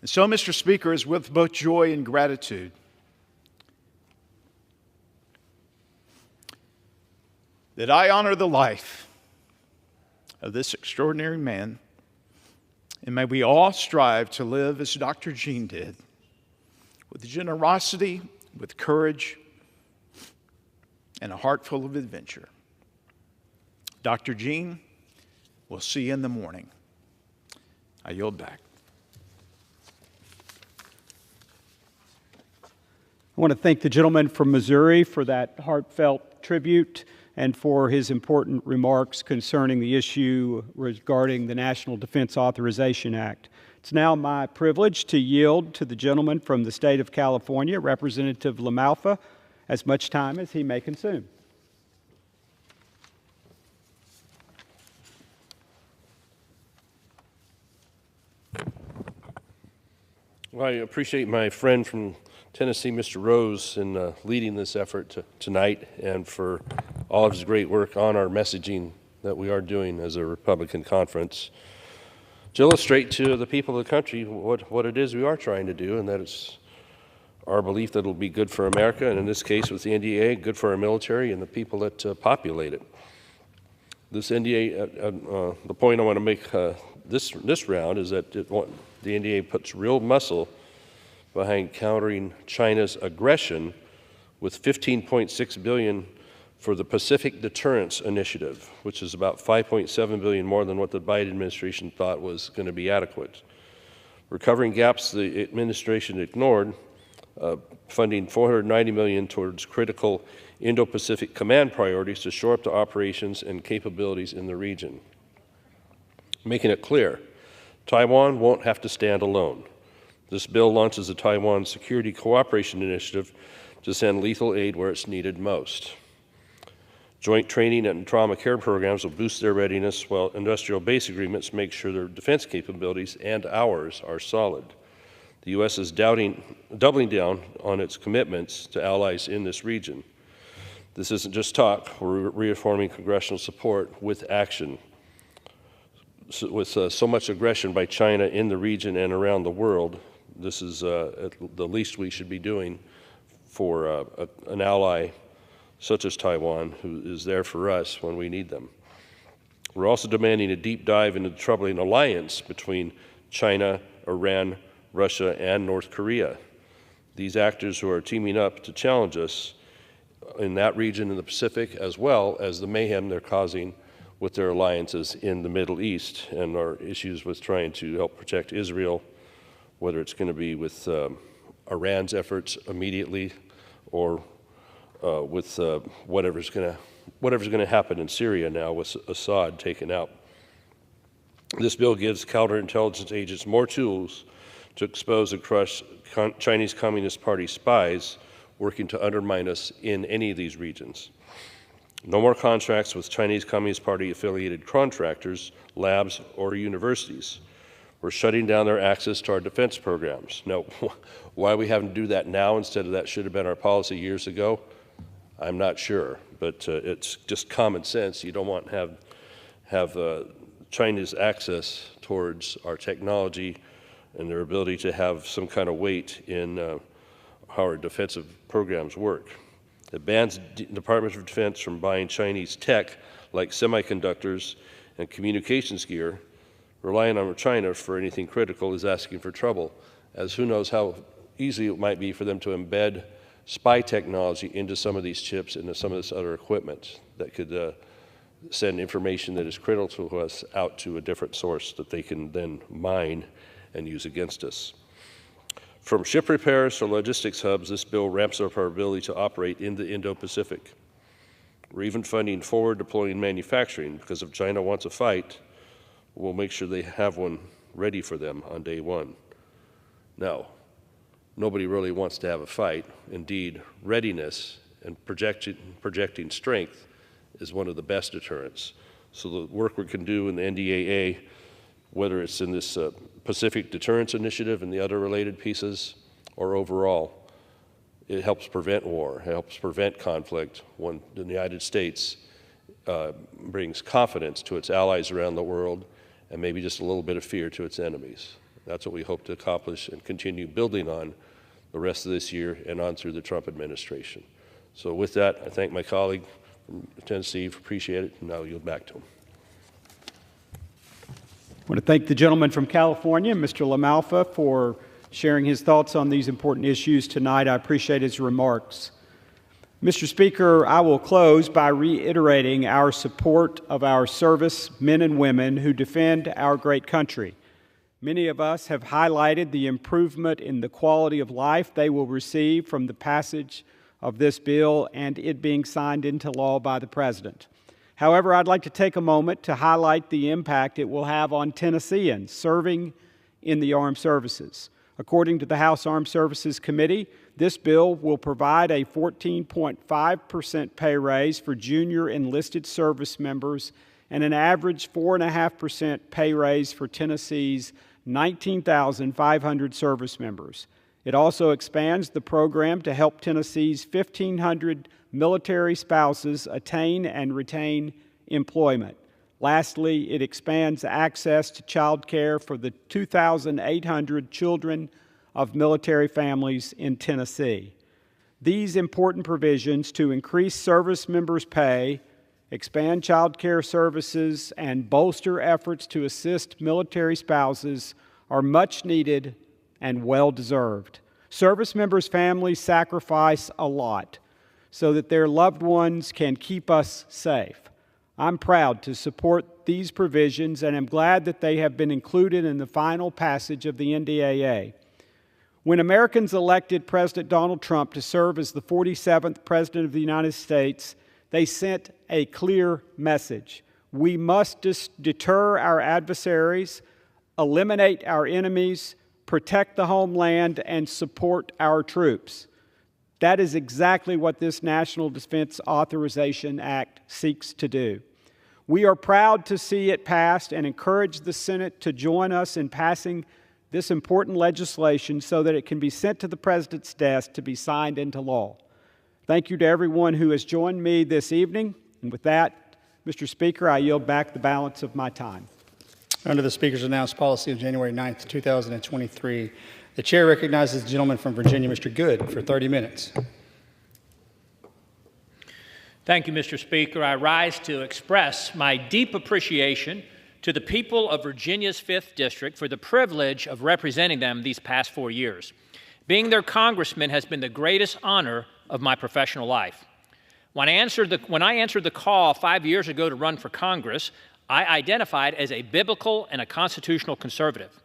And so, Mr. Speaker, it's with both joy and gratitude that I honor the life of this extraordinary man, and may we all strive to live as Dr. Jean did, with generosity, with courage, and a heart full of adventure. Dr. Jean, we'll see you in the morning. I yield back. I want to thank the gentleman from Missouri for that heartfelt tribute and for his important remarks concerning the issue regarding the National Defense Authorization Act. It's now my privilege to yield to the gentleman from the state of California, Representative LaMalfa, as much time as he may consume. Well, I appreciate my friend from Tennessee, Mr. Rose, in leading this effort tonight, and for all of his great work on our messaging that we are doing as a Republican conference to illustrate to the people of the country what it is we are trying to do, and that it's our belief that it'll be good for America, and in this case with the NDA, good for our military and the people that populate it. This NDA, the point I want to make this round is that the NDA puts real muscle behind countering China's aggression with $15.6 billion for the Pacific Deterrence Initiative, which is about $5.7 billion more than what the Biden administration thought was going to be adequate. We're covering gaps the administration ignored, funding $490 million towards critical Indo-Pacific command priorities to shore up the operations and capabilities in the region. Making it clear, Taiwan won't have to stand alone. This bill launches the Taiwan Security Cooperation Initiative to send lethal aid where it's needed most. Joint training and trauma care programs will boost their readiness, while industrial base agreements make sure their defense capabilities and ours are solid. The U.S. is doubling down on its commitments to allies in this region. This isn't just talk. We're reaffirming congressional support with action. With so much aggression by China in the region and around the world, this is the least we should be doing for an ally such as Taiwan, who is there for us when we need them. We're also demanding a deep dive into the troubling alliance between China, Iran, Russia, and North Korea. These actors who are teaming up to challenge us in that region in the Pacific, as well as the mayhem they're causing with their alliances in the Middle East, and our issues with trying to help protect Israel, whether it's going to be with Iran's efforts immediately or with whatever's going to happen in Syria now with Assad taken out. This bill gives counterintelligence agents more tools to expose and crush Chinese Communist Party spies working to undermine us in any of these regions. No more contracts with Chinese Communist Party affiliated contractors, labs, or universities. We're shutting down their access to our defense programs. Now, why we having to do that now instead of that should have been our policy years ago, I'm not sure, but it's just common sense. You don't want to have China's access towards our technology and their ability to have some kind of weight in how our defensive programs work. It bans Departments of Defense from buying Chinese tech like semiconductors and communications gear. Relying on China for anything critical is asking for trouble, as who knows how easy it might be for them to embed spy technology into some of these chips, into some of this other equipment that could send information that is critical to us out to a different source that they can then mine and use against us. From ship repairs to logistics hubs, this bill ramps up our ability to operate in the Indo-Pacific. We're even funding forward deploying manufacturing, because if China wants a fight, we'll make sure they have one ready for them on day one. Now, nobody really wants to have a fight. Indeed, readiness and projecting strength is one of the best deterrents. So the work we can do in the NDAA, whether it's in this Pacific Deterrence Initiative and the other related pieces, or overall, it helps prevent war, it helps prevent conflict when the United States brings confidence to its allies around the world and maybe just a little bit of fear to its enemies. That's what we hope to accomplish and continue building on the rest of this year and on through the Trump administration. So with that, I thank my colleague from Tennessee. Appreciate it, and I'll yield back to him. I want to thank the gentleman from California, Mr. LaMalfa, for sharing his thoughts on these important issues tonight. I appreciate his remarks. Mr. Speaker, I will close by reiterating our support of our service men and women who defend our great country. Many of us have highlighted the improvement in the quality of life they will receive from the passage of this bill and it being signed into law by the President. However, I'd like to take a moment to highlight the impact it will have on Tennesseans serving in the armed services. According to the House Armed Services Committee, this bill will provide a 14.5% pay raise for junior enlisted service members and an average 4.5% pay raise for Tennessee's 19,500 service members. It also expands the program to help Tennessee's 1,500 military spouses attain and retain employment. Lastly, it expands access to child care for the 2,800 children of military families in Tennessee. These important provisions to increase service members' pay, expand child care services, and bolster efforts to assist military spouses are much needed and well-deserved. Service members' families sacrifice a lot so that their loved ones can keep us safe. I'm proud to support these provisions and am glad that they have been included in the final passage of the NDAA. When Americans elected President Donald Trump to serve as the 47th President of the United States, they sent a clear message. We must deter our adversaries, eliminate our enemies, protect the homeland, and support our troops. That is exactly what this National Defense Authorization Act seeks to do. We are proud to see it passed and encourage the Senate to join us in passing this important legislation so that it can be sent to the President's desk to be signed into law. Thank you to everyone who has joined me this evening. And with that, Mr. Speaker, I yield back the balance of my time. Under the Speaker's announced policy of January 9th, 2023, the Chair recognizes the gentleman from Virginia, Mr. Good, for 30 minutes. Thank you, Mr. Speaker. I rise to express my deep appreciation to the people of Virginia's 5th District for the privilege of representing them these past 4 years. Being their congressman has been the greatest honor of my professional life. When I answered the call 5 years ago to run for Congress, I identified as a biblical and a constitutional conservative.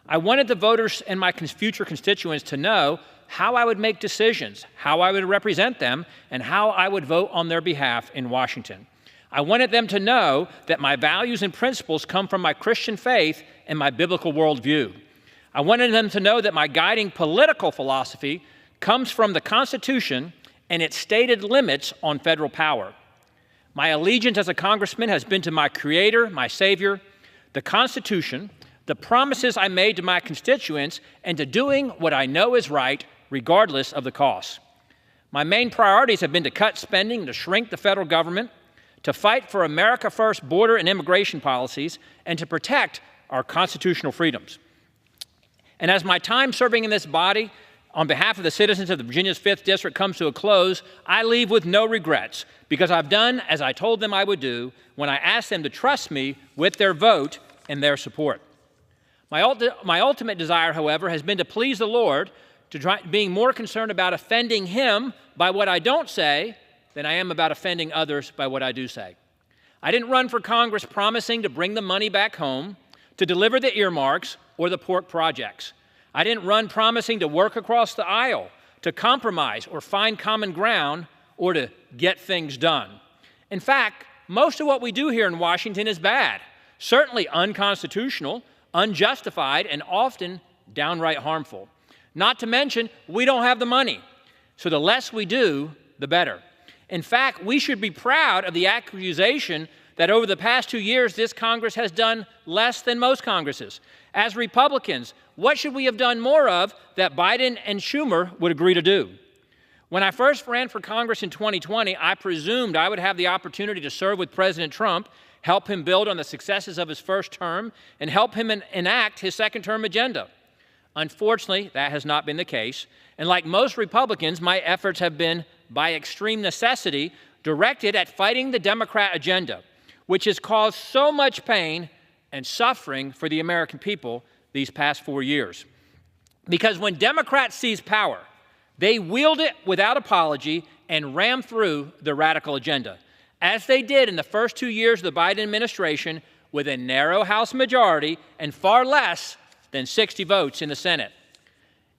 I wanted the voters and my future constituents to know how I would make decisions, how I would represent them, and how I would vote on their behalf in Washington. I wanted them to know that my values and principles come from my Christian faith and my biblical worldview. I wanted them to know that my guiding political philosophy comes from the Constitution and its stated limits on federal power. My allegiance as a congressman has been to my Creator, my Savior, the Constitution, the promises I made to my constituents, and to doing what I know is right, regardless of the cost. My main priorities have been to cut spending, to shrink the federal government, to fight for America First border and immigration policies, and to protect our constitutional freedoms. And as my time serving in this body, on behalf of the citizens of Virginia's 5th District comes to a close, I leave with no regrets, because I've done as I told them I would do when I asked them to trust me with their vote and their support. My ultimate desire, however, has been to please the Lord, being more concerned about offending Him by what I don't say than I am about offending others by what I do say. I didn't run for Congress promising to bring the money back home, to deliver the earmarks, or the pork projects. I didn't run promising to work across the aisle, to compromise or find common ground, or to get things done. In fact, most of what we do here in Washington is bad, certainly unconstitutional, unjustified, and often downright harmful. Not to mention, we don't have the money. So the less we do, the better. In fact, we should be proud of the accusation that over the past 2 years, this Congress has done less than most Congresses. As Republicans, what should we have done more of that Biden and Schumer would agree to do? When I first ran for Congress in 2020, I presumed I would have the opportunity to serve with President Trump, help him build on the successes of his first term, and help him enact his second-term agenda. Unfortunately, that has not been the case, and like most Republicans, my efforts have been, by extreme necessity, directed at fighting the Democrat agenda, which has caused so much pain and suffering for the American people these past 4 years. Because when Democrats seize power, they wield it without apology and ram through the radical agenda, as they did in the first 2 years of the Biden administration with a narrow House majority and far less than 60 votes in the Senate.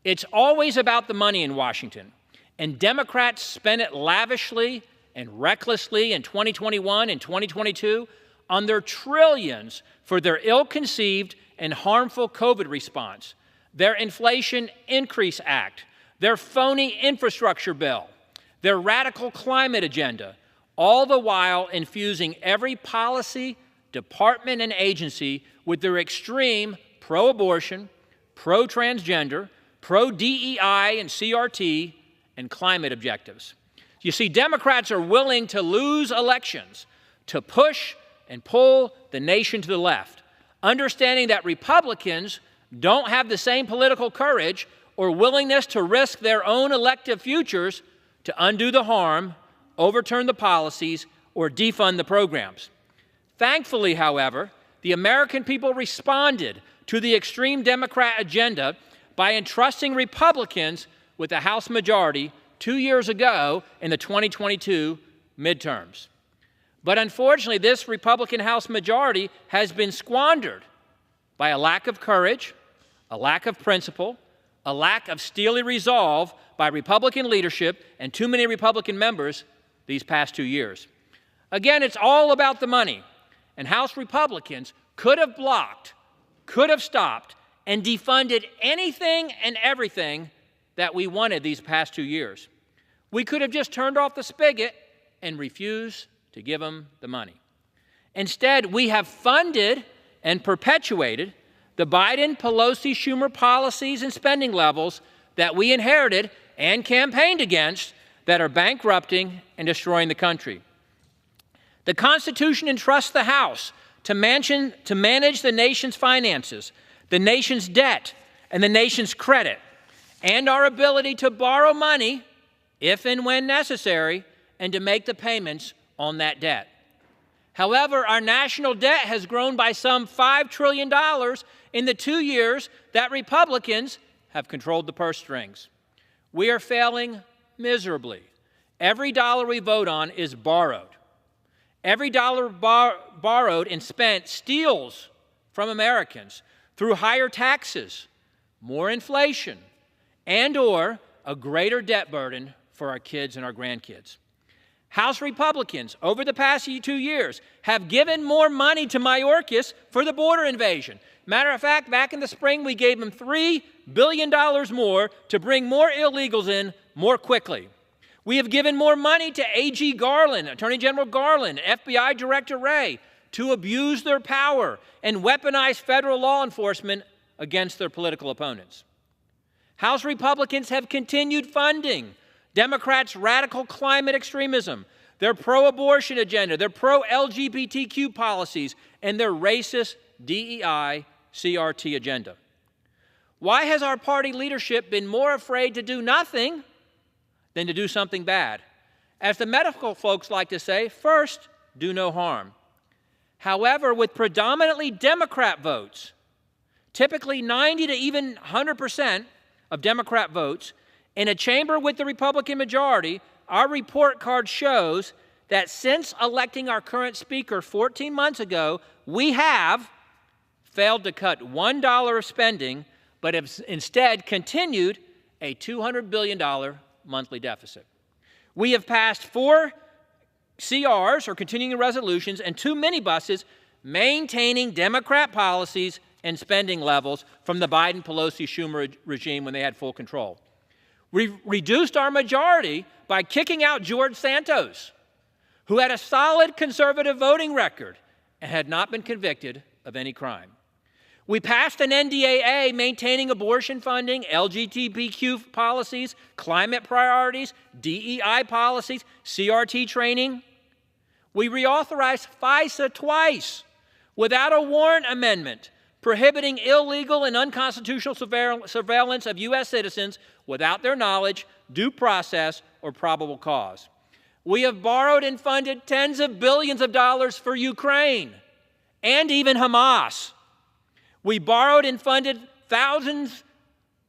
It's always about the money in Washington, and Democrats spent it lavishly and recklessly in 2021 and 2022 on their trillions for their ill-conceived and harmful COVID response, their Inflation Increase Act, their phony infrastructure bill, their radical climate agenda, all the while infusing every policy, department, and agency with their extreme pro-abortion, pro-transgender, pro-DEI and CRT, and climate objectives. You see, Democrats are willing to lose elections to push and pull the nation to the left, understanding that Republicans don't have the same political courage or willingness to risk their own elective futures to undo the harm, overturn the policies, or defund the programs. Thankfully, however, the American people responded to the extreme Democrat agenda by entrusting Republicans with the House majority 2 years ago in the 2022 midterms. But unfortunately, this Republican House majority has been squandered by a lack of courage, a lack of principle, a lack of steely resolve by Republican leadership and too many Republican members these past 2 years. Again, it's all about the money, and House Republicans could have blocked, could have stopped, and defunded anything and everything that we wanted these past 2 years. We could have just turned off the spigot and refused to give them the money. Instead, we have funded and perpetuated the Biden, Pelosi, Schumer policies and spending levels that we inherited and campaigned against that are bankrupting and destroying the country. The Constitution entrusts the House to manage the nation's finances, the nation's debt, and the nation's credit, and our ability to borrow money if and when necessary, and to make the payments on that debt. However, our national debt has grown by some $5 trillion in the 2 years that Republicans have controlled the purse strings. We are failing miserably. Every dollar we vote on is borrowed. Every dollar borrowed and spent steals from Americans through higher taxes, more inflation, and/or a greater debt burden for our kids and our grandkids. House Republicans, over the past 2 years, have given more money to Mayorkas for the border invasion. Matter of fact, back in the spring, we gave them $3 billion more to bring more illegals in more quickly. We have given more money to AG Garland, Attorney General Garland, FBI Director Wray, to abuse their power and weaponize federal law enforcement against their political opponents. House Republicans have continued funding Democrats' radical climate extremism, their pro-abortion agenda, their pro-LGBTQ policies, and their racist DEI CRT agenda. Why has our party leadership been more afraid to do nothing than to do something bad? As the medical folks like to say, first, do no harm. However, with predominantly Democrat votes, typically 90 to even 100% of Democrat votes, in a chamber with the Republican majority, our report card shows that since electing our current speaker 14 months ago, we have failed to cut $1 of spending, but have instead continued a $200 billion monthly deficit. We have passed 4 CRs, or continuing resolutions, and 2 minibuses maintaining Democrat policies and spending levels from the Biden, Pelosi, Schumer regime when they had full control. We reduced our majority by kicking out George Santos, who had a solid conservative voting record and had not been convicted of any crime. We passed an NDAA maintaining abortion funding, LGBTQ policies, climate priorities, DEI policies, CRT training. We reauthorized FISA twice without a warrant amendment, prohibiting illegal and unconstitutional surveillance of U.S. citizens without their knowledge, due process, or probable cause. We have borrowed and funded tens of billions of dollars for Ukraine and even Hamas. We borrowed and funded thousands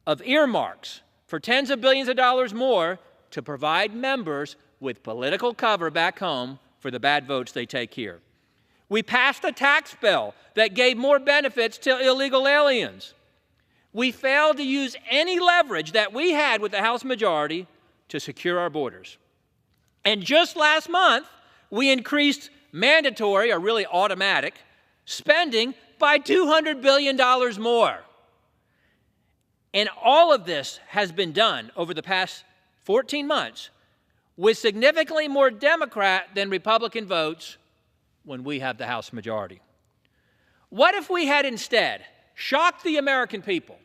of earmarks for tens of billions of dollars more to provide members with political cover back home for the bad votes they take here. We passed a tax bill that gave more benefits to illegal aliens. We failed to use any leverage that we had with the House majority to secure our borders. And just last month, we increased mandatory, or really automatic, spending by $200 billion more. And all of this has been done over the past 14 months with significantly more Democrat than Republican votes when we have the House majority. What if we had instead shocked the American people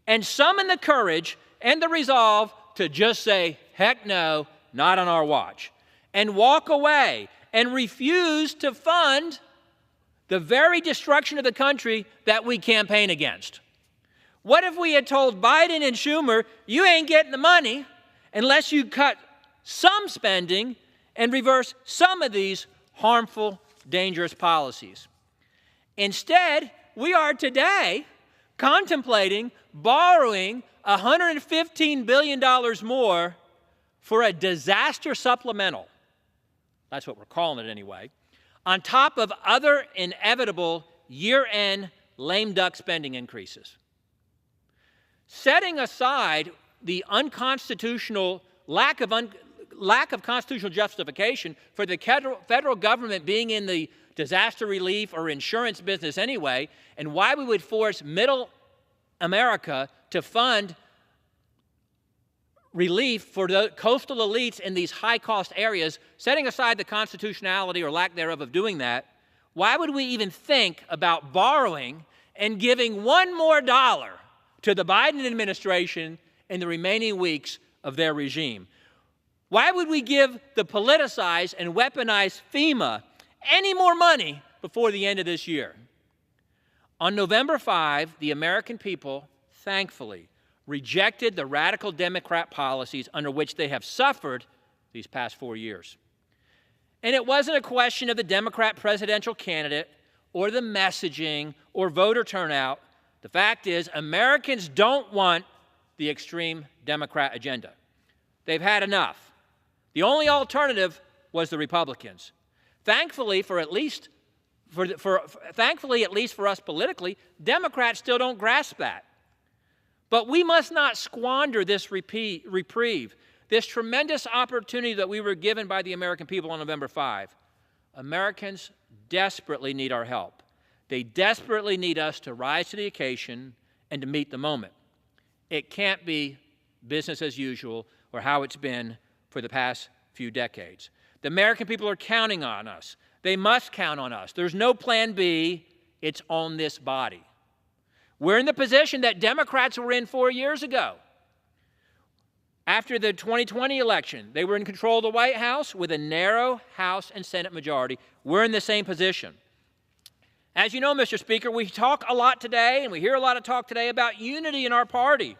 and summoned the courage and the resolve to just say, heck no, not on our watch, and walk away and refuse to fund the very destruction of the country that we campaign against? What if we had told Biden and Schumer, you ain't getting the money unless you cut some spending and reverse some of these harmful, dangerous policies? Instead, we are today contemplating borrowing $115 billion more for a disaster supplemental. That's what we're calling it anyway, on top of other inevitable year-end lame duck spending increases. Setting aside the unconstitutional lack of constitutional justification for the federal government being in the disaster relief or insurance business anyway, and why we would force middle America to fund relief for the coastal elites in these high-cost areas, setting aside the constitutionality or lack thereof of doing that, why would we even think about borrowing and giving one more dollar to the Biden administration in the remaining weeks of their regime? Why would we give the politicized and weaponized FEMA any more money before the end of this year? On November 5, the American people, thankfully, rejected the radical Democrat policies under which they have suffered these past 4 years. And it wasn't a question of the Democrat presidential candidate or the messaging or voter turnout. The fact is, Americans don't want the extreme Democrat agenda. They've had enough. The only alternative was the Republicans. Thankfully, at least for us politically, Democrats still don't grasp that. But we must not squander this reprieve, this tremendous opportunity that we were given by the American people on November 5. Americans desperately need our help. They desperately need us to rise to the occasion and to meet the moment. It can't be business as usual or how it's been for the past few decades. The American people are counting on us. They must count on us. There's no plan B. It's on this body. We're in the position that Democrats were in 4 years ago. After the 2020 election, they were in control of the White House with a narrow House and Senate majority. We're in the same position. As you know, Mr. Speaker, we talk a lot today, and we hear a lot of talk today about unity in our party.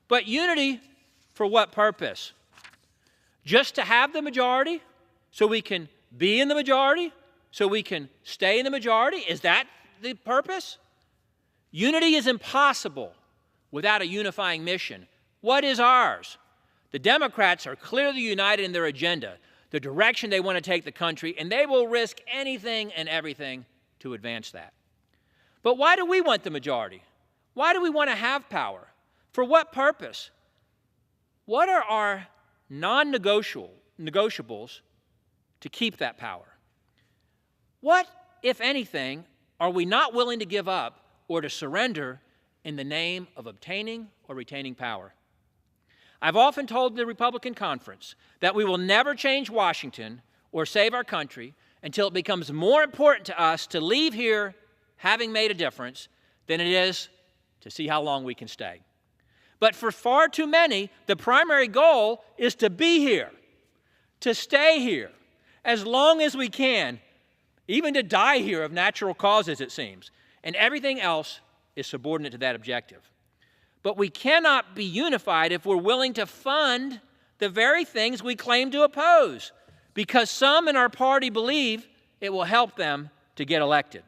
But unity for what purpose? Just to have the majority so we can be in the majority, so we can stay in the majority? Is that the purpose? Unity is impossible without a unifying mission. What is ours? The Democrats are clearly united in their agenda, the direction they want to take the country, and they will risk anything and everything to advance that. But why do we want the majority? Why do we want to have power? For what purpose? What are our non-negotiables to keep that power? What, if anything, are we not willing to give up or to surrender in the name of obtaining or retaining power? I've often told the Republican conference that we will never change Washington or save our country until it becomes more important to us to leave here having made a difference than it is to see how long we can stay. But for far too many, the primary goal is to be here, to stay here as long as we can, even to die here of natural causes, it seems. And everything else is subordinate to that objective. But we cannot be unified if we're willing to fund the very things we claim to oppose. because some in our party believe it will help them to get elected.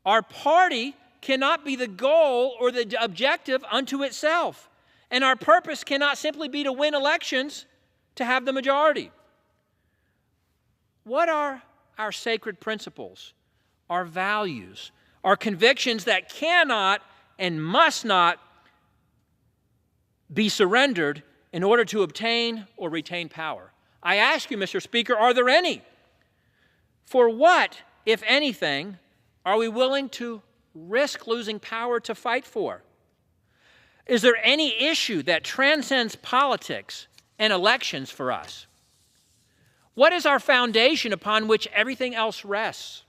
Our party cannot be the goal or the objective unto itself, and our purpose cannot simply be to win elections to have the majority. What are our sacred principles, our values, our convictions that cannot and must not be surrendered in order to obtain or retain power? I ask you, Mr. Speaker, are there any? For what, if anything, are we willing to risk losing power to fight for? Is there any issue that transcends politics and elections for us? What is our foundation upon which everything else rests?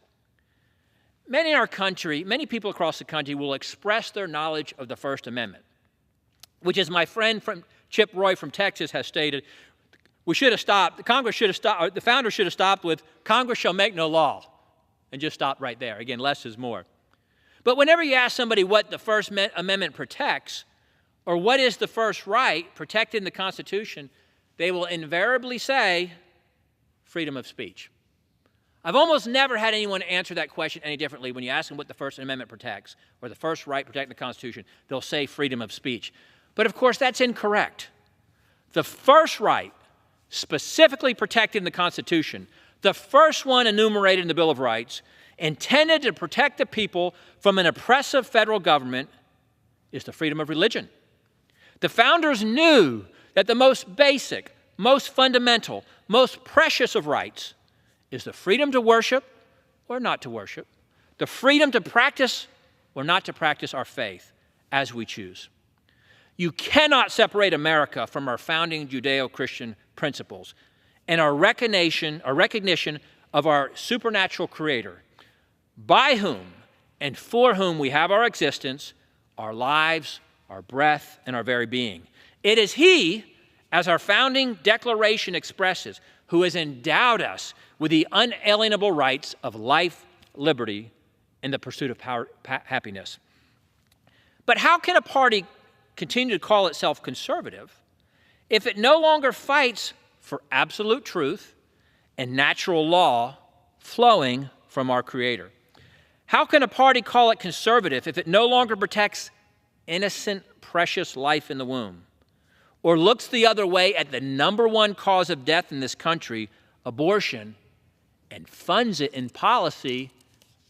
Many in our country, many people across the country will express their knowledge of the First Amendment, which, as my friend from Chip Roy from Texas has stated, we should have stopped, Congress should have stopped, the founders should have stopped with Congress shall make no law and just stopped right there. Again, less is more. But whenever you ask somebody what the First Amendment protects or what is the first right protected in the Constitution, they will invariably say freedom of speech. I've almost never had anyone answer that question any differently. When you ask them what the First Amendment protects or the first right protected in the Constitution, they'll say freedom of speech. But of course, that's incorrect. The first right specifically protected in the Constitution, the first one enumerated in the Bill of Rights, intended to protect the people from an oppressive federal government, is the freedom of religion. The founders knew that the most basic, most fundamental, most precious of rights is the freedom to worship or not to worship, the freedom to practice or not to practice our faith as we choose. You cannot separate America from our founding Judeo-Christian principles and our recognition of our supernatural Creator, by whom and for whom we have our existence, our lives, our breath, and our very being. It is He, as our founding declaration expresses, who has endowed us with the unalienable rights of life, liberty, and the pursuit of happiness. But how can a party continue to call itself conservative if it no longer fights for absolute truth and natural law flowing from our Creator? How can a party call it conservative if it no longer protects innocent, precious life in the womb, or looks the other way at the number one cause of death in this country, abortion, and funds it in policy,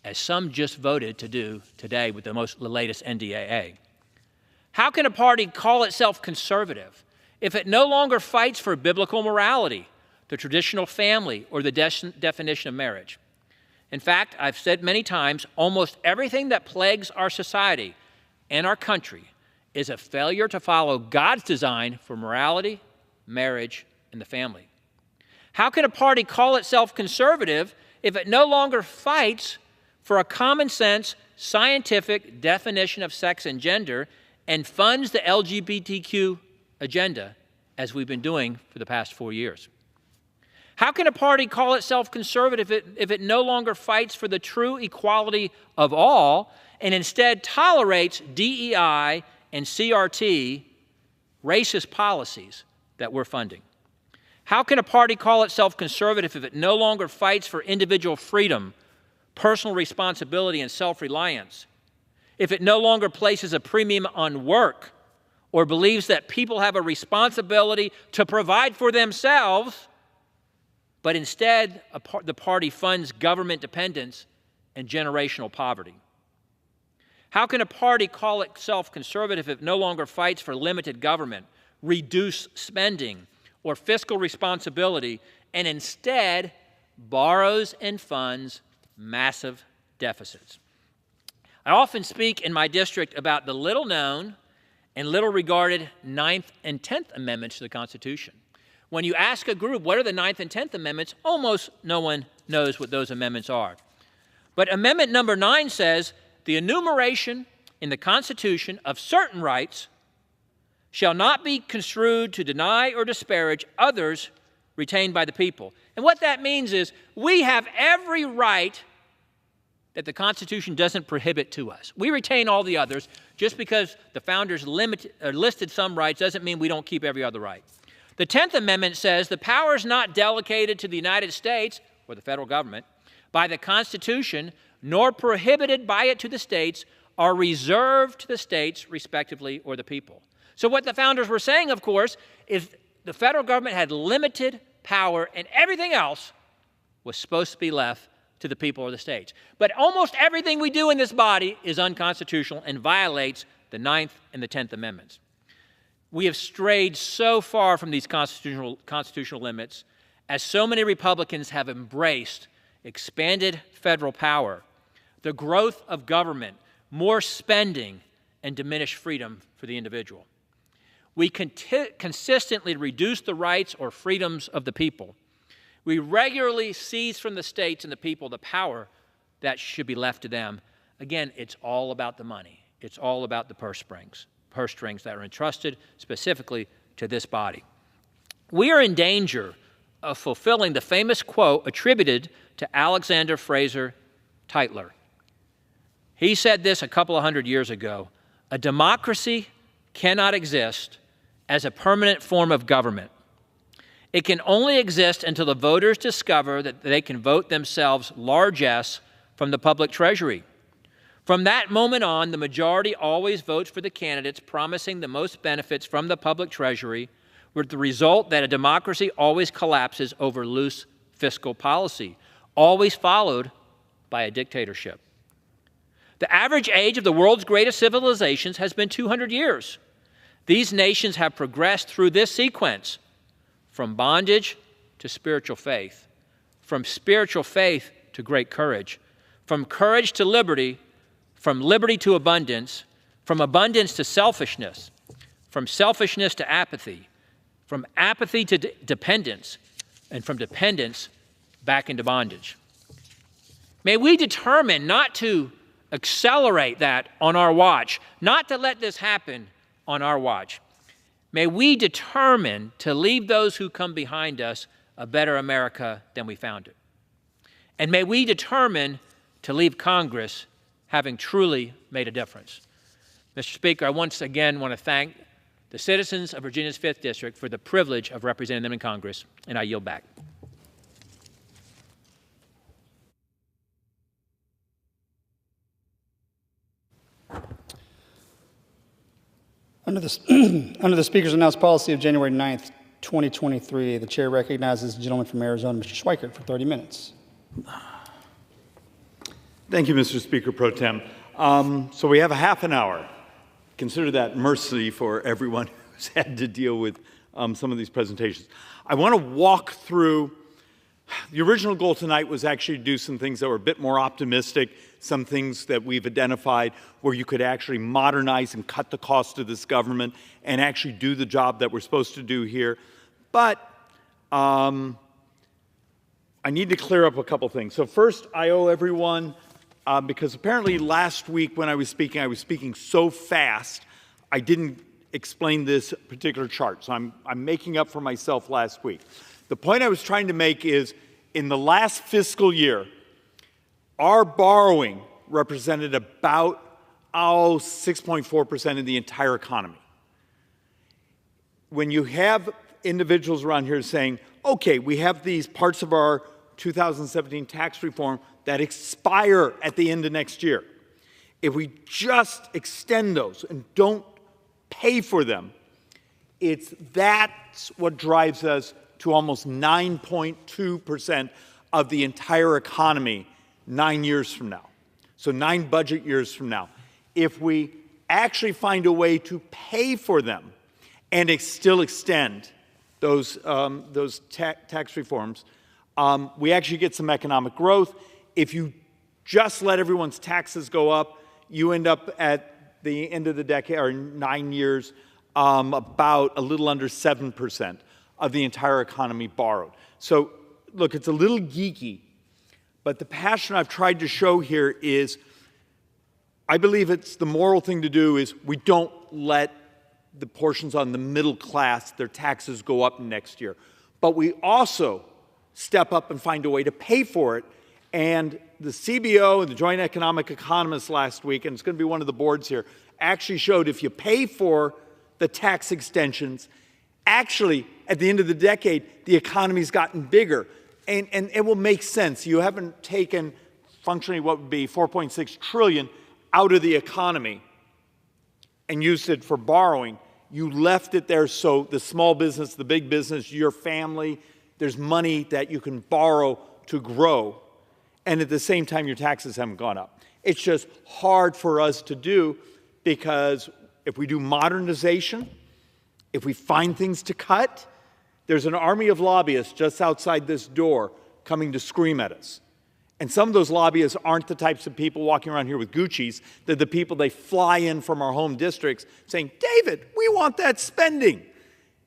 as some just voted to do today with the latest NDAA? How can a party call itself conservative if it no longer fights for biblical morality, the traditional family, or the definition of marriage? In fact, I've said many times, almost everything that plagues our society and our country is a failure to follow God's design for morality, marriage, and the family. How can a party call itself conservative if it no longer fights for a common sense, scientific definition of sex and gender and funds the LGBTQ agenda as we've been doing for the past 4 years? How can a party call itself conservative if it no longer fights for the true equality of all and instead tolerates DEI and CRT racist policies that we're funding? How can a party call itself conservative if it no longer fights for individual freedom, personal responsibility, and self-reliance? If it no longer places a premium on work or believes that people have a responsibility to provide for themselves, but instead the party funds government dependence and generational poverty? How can a party call itself conservative if it no longer fights for limited government, reduced spending, or fiscal responsibility, and instead borrows and funds massive deficits? I often speak in my district about the little-known and little-regarded 9th and 10th Amendments to the Constitution. When you ask a group, what are the 9th and 10th Amendments, almost no one knows what those amendments are. But Amendment number 9 says, the enumeration in the Constitution of certain rights shall not be construed to deny or disparage others retained by the people. And what that means is we have every right that the Constitution doesn't prohibit to us. We retain all the others. Just because the founders listed some rights doesn't mean we don't keep every other right. The 10th Amendment says the powers not delegated to the United States, or the federal government, by the Constitution, nor prohibited by it to the states, are reserved to the states, respectively, or the people. So what the founders were saying, of course, is the federal government had limited power and everything else was supposed to be left to the people or the states. But almost everything we do in this body is unconstitutional and violates the 9th and the 10th Amendments. We have strayed so far from these constitutional limits as so many Republicans have embraced expanded federal power, the growth of government, more spending, and diminished freedom for the individual. We consistently reduce the rights or freedoms of the people. We regularly seize from the states and the people the power that should be left to them. Again, it's all about the money. It's all about the purse strings that are entrusted specifically to this body. We are in danger of fulfilling the famous quote attributed to Alexander Fraser Tytler. He said this a couple of hundred years ago: a democracy cannot exist as a permanent form of government. It can only exist until the voters discover that they can vote themselves largesse from the public treasury. From that moment on, the majority always votes for the candidates promising the most benefits from the public treasury, with the result that a democracy always collapses over loose fiscal policy, always followed by a dictatorship. The average age of the world's greatest civilizations has been 200 years. These nations have progressed through this sequence: from bondage to spiritual faith, from spiritual faith to great courage, from courage to liberty, from liberty to abundance, from abundance to selfishness, from selfishness to apathy, from apathy to dependence, and from dependence back into bondage. May we determine not to accelerate that on our watch, not to let this happen on our watch. May we determine to leave those who come behind us a better America than we found it. And may we determine to leave Congress having truly made a difference. Mr. Speaker, I once again want to thank the citizens of Virginia's 5th District for the privilege of representing them in Congress, and I yield back. Under the Speaker's announced policy of January 9th, 2023, the Chair recognizes the gentleman from Arizona, Mr. Schweikert, for 30 minutes. Thank you, Mr. Speaker Pro Tem. So we have a half an hour. Consider that mercy for everyone who's had to deal with some of these presentations. I want to walk through. The original goal tonight was actually to do some things that were a bit more optimistic, some things that we've identified where you could actually modernize and cut the cost of this government and actually do the job that we're supposed to do here. But I need to clear up a couple things. So first, I owe everyone, because apparently last week when I was speaking so fast, I didn't explain this particular chart. So I'm making up for myself last week. The point I was trying to make is, in the last fiscal year, our borrowing represented about 6.4% of the entire economy. When you have individuals around here saying, okay, we have these parts of our 2017 tax reform that expire at the end of next year. If we just extend those and don't pay for them, that's what drives us to almost 9.2% of the entire economy 9 years from now. So 9 budget years from now. If we actually find a way to pay for them and still extend those tax reforms, we actually get some economic growth. If you just let everyone's taxes go up, you end up at the end of the decade, or 9 years, about a little under 7% of the entire economy borrowed. So look, it's a little geeky, but the passion I've tried to show here is, I believe it's the moral thing to do is we don't let the portions on the middle class, their taxes go up next year. But we also step up and find a way to pay for it. And the CBO and the Joint Economic Economists last week, and it's going to be one of the boards here, actually showed if you pay for the tax extensions Actually, at the end of the decade, the economy's gotten bigger. And it will make sense. You haven't taken functionally what would be $4.6 trillion out of the economy and used it for borrowing. You left it there so the small business, the big business, your family, there's money that you can borrow to grow. And at the same time, your taxes haven't gone up. It's just hard for us to do because if we do modernization, if we find things to cut, there's an army of lobbyists just outside this door coming to scream at us. And some of those lobbyists aren't the types of people walking around here with Gucci's. They're the people they fly in from our home districts saying, David, we want that spending.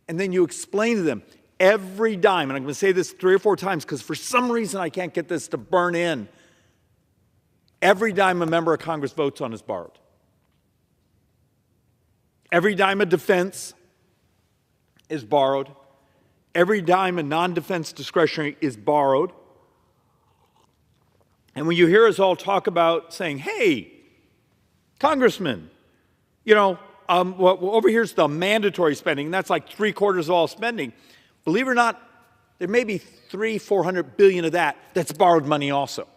And then you explain to them every dime, and I'm going to say this 3 or 4 times because for some reason I can't get this to burn in. Every dime a member of Congress votes on is borrowed. Every dime of defense is borrowed. Every dime of non-defense discretionary is borrowed. And when you hear us all talk about saying, hey, Congressman, you know, over here's the mandatory spending, and that's like 3/4 of all spending. Believe it or not, there may be $300-400 billion of that that's borrowed money also.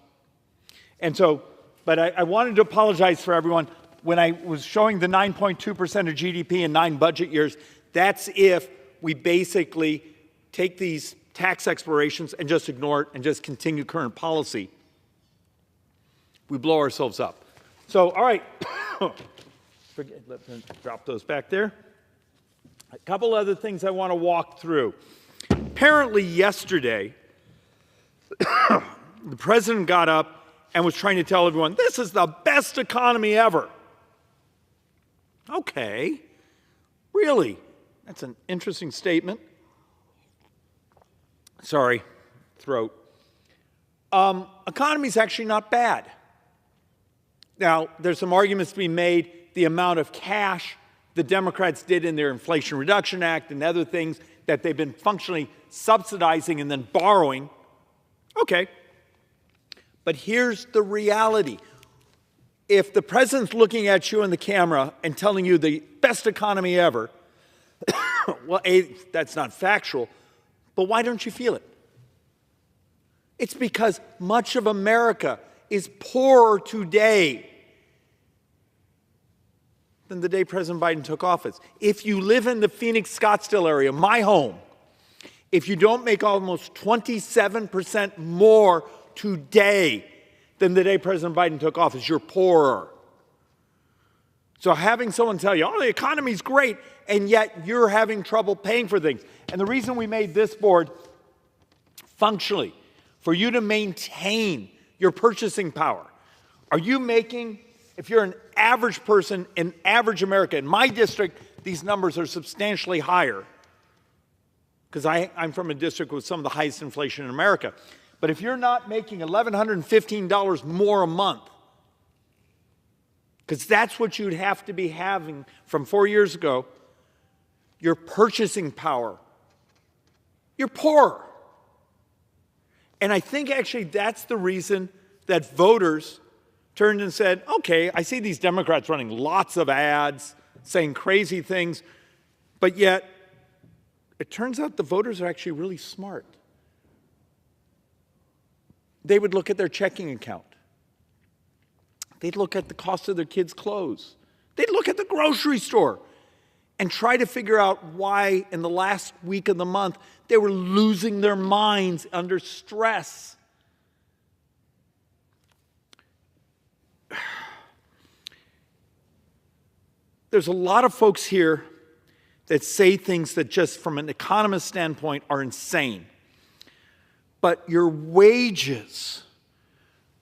And so, but I wanted to apologize for everyone. When I was showing the 9.2% of GDP in 9 budget years, that's if we basically take these tax expirations and just ignore it and just continue current policy. We blow ourselves up. So, all right, let me drop those back there. A couple other things I want to walk through. Apparently yesterday, the president got up and was trying to tell everyone, this is the best economy ever. Okay, really? That's an interesting statement. Sorry, throat. Economy's actually not bad. Now, there's some arguments to be made. The amount of cash the Democrats did in their Inflation Reduction Act and other things that they've been functionally subsidizing and then borrowing. Okay. But here's the reality. If the president's looking at you in the camera and telling you the best economy ever, well, A, that's not factual, but why don't you feel it? It's because much of America is poorer today than the day President Biden took office. If you live in the Phoenix, Scottsdale area, my home, if you don't make almost 27% more today than the day President Biden took office, you're poorer. So having someone tell you, oh, the economy's great, and yet you're having trouble paying for things. And the reason we made this board functionally, for you to maintain your purchasing power. Are you making, if you're an average person in average America, in my district, these numbers are substantially higher because I'm from a district with some of the highest inflation in America. But if you're not making $1,115 more a month, because that's what you'd have to be having from 4 years ago, your purchasing power, you're poorer. And I think actually that's the reason that voters turned and said, okay, I see these Democrats running lots of ads, saying crazy things, but yet it turns out the voters are actually really smart. They would look at their checking account. They'd look at the cost of their kids' clothes. They'd look at the grocery store and try to figure out why in the last week of the month they were losing their minds under stress. There's a lot of folks here that say things that just from an economist standpoint are insane. But your wages,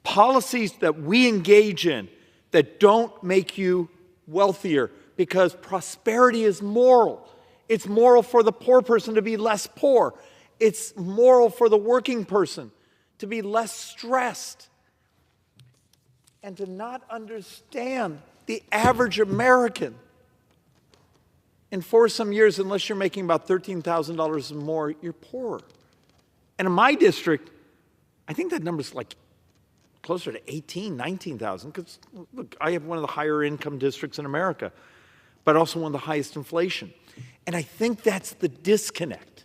policies that we engage in that don't make you wealthier, because prosperity is moral. It's moral for the poor person to be less poor. It's moral for the working person to be less stressed and to not understand the average American. In 4 some years, unless you're making about $13,000 more, you're poorer. And in my district, I think that number's like closer to 18, 19,000, because look, I have one of the higher income districts in America. but also one of the highest inflation. And I think that's the disconnect.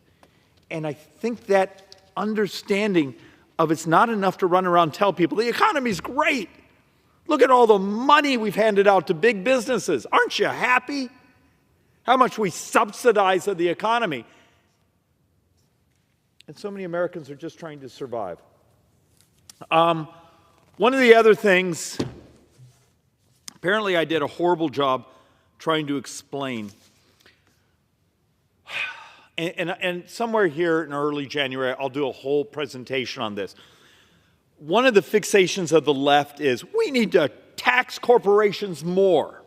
And I think that understanding of it's not enough to run around and tell people the economy's great. Look at all the money we've handed out to big businesses. Aren't you happy? How much we subsidize the economy. And so many Americans are just trying to survive. One of the other things, apparently I did a horrible job trying to explain. And somewhere here in early January, I'll do a whole presentation on this. One of the fixations of the left is we need to tax corporations more.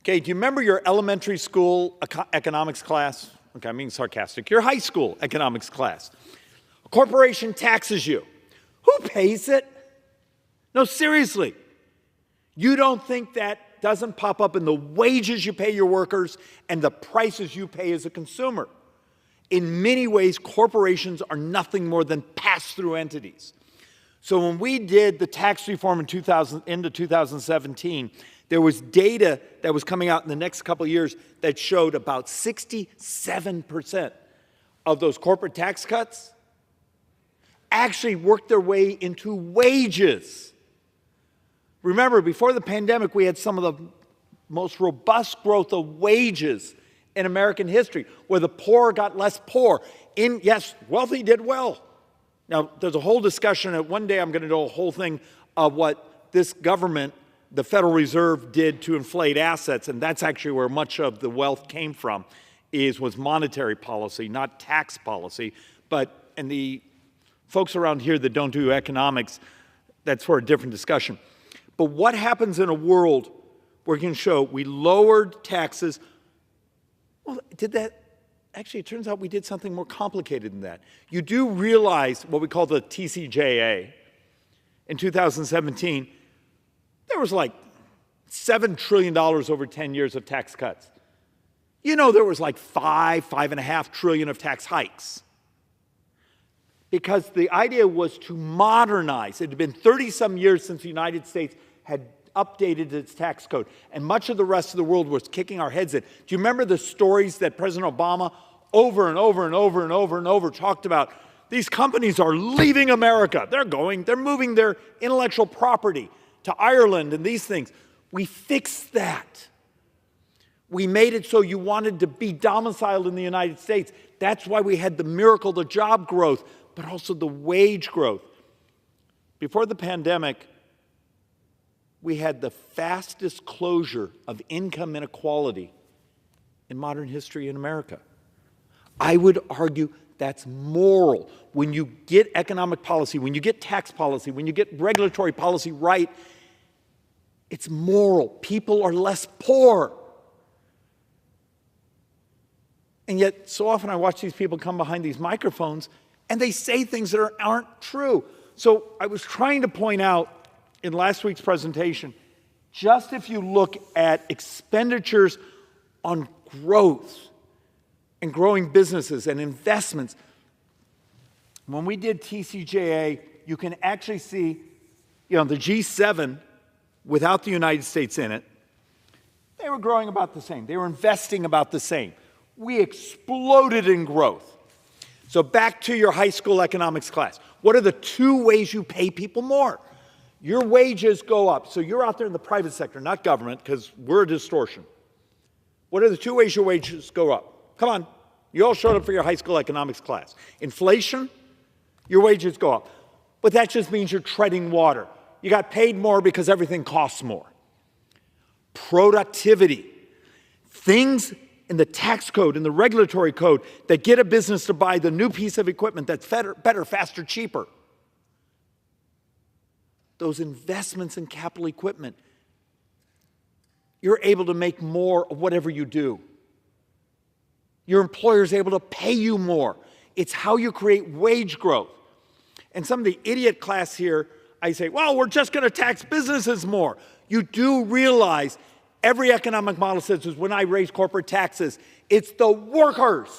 Okay, do you remember your elementary school economics class? Okay, I'm being sarcastic. Your high school economics class. A corporation taxes you. Who pays it? No, seriously. You don't think that doesn't pop up in the wages you pay your workers and the prices you pay as a consumer? In many ways, corporations are nothing more than pass-through entities. So when we did the tax reform into 2017, there was data that was coming out in the next couple of years that showed about 67% of those corporate tax cuts actually worked their way into wages. Remember, before the pandemic, we had some of the most robust growth of wages in American history, where the poor got less poor. Yes, wealthy did well. Now, there's a whole discussion, and one day I'm going to do a whole thing of what this government, the Federal Reserve, did to inflate assets, and that's actually where much of the wealth came from, was monetary policy, not tax policy. And the folks around here that don't do economics, that's for a different discussion. But what happens in a world where we can show we lowered taxes? Well, did that? Actually, it turns out we did something more complicated than that. You do realize what we call the TCJA. In 2017, there was like $7 trillion over 10 years of tax cuts. You know, there was like $5.5 trillion of tax hikes. Because the idea was to modernize. It had been 30-some years since the United States had updated its tax code, and much of the rest of the world was kicking our heads in. Do you remember the stories that President Obama over and over and over and over and over talked about? These companies are leaving America. They're moving their intellectual property to Ireland and these things. We fixed that. We made it so you wanted to be domiciled in the United States. That's why we had the miracle, the job growth, but also the wage growth. Before the pandemic, we had the fastest closure of income inequality in modern history in America. I would argue that's moral. When you get economic policy, when you get tax policy, when you get regulatory policy right, it's moral. People are less poor. And yet, so often I watch these people come behind these microphones and they say things that aren't true. So I was trying to point out in last week's presentation, just if you look at expenditures on growth and growing businesses and investments, when we did TCJA, you can actually see, the G7, without the United States in it, they were growing about the same. They were investing about the same. We exploded in growth. So back to your high school economics class. What are the two ways you pay people more? Your wages go up. So you're out there in the private sector, not government, because we're a distortion. What are the two ways your wages go up? Come on. You all showed up for your high school economics class. Inflation, your wages go up. But that just means you're treading water. You got paid more because everything costs more. Productivity. Things in the tax code, in the regulatory code, that get a business to buy the new piece of equipment that's better, faster, cheaper. Those investments in capital equipment, you're able to make more of whatever you do. Your employer is able to pay you more. It's how you create wage growth. And some of the idiot class here, I say, well, we're just going to tax businesses more. You do realize every economic model says is when I raise corporate taxes, it's the workers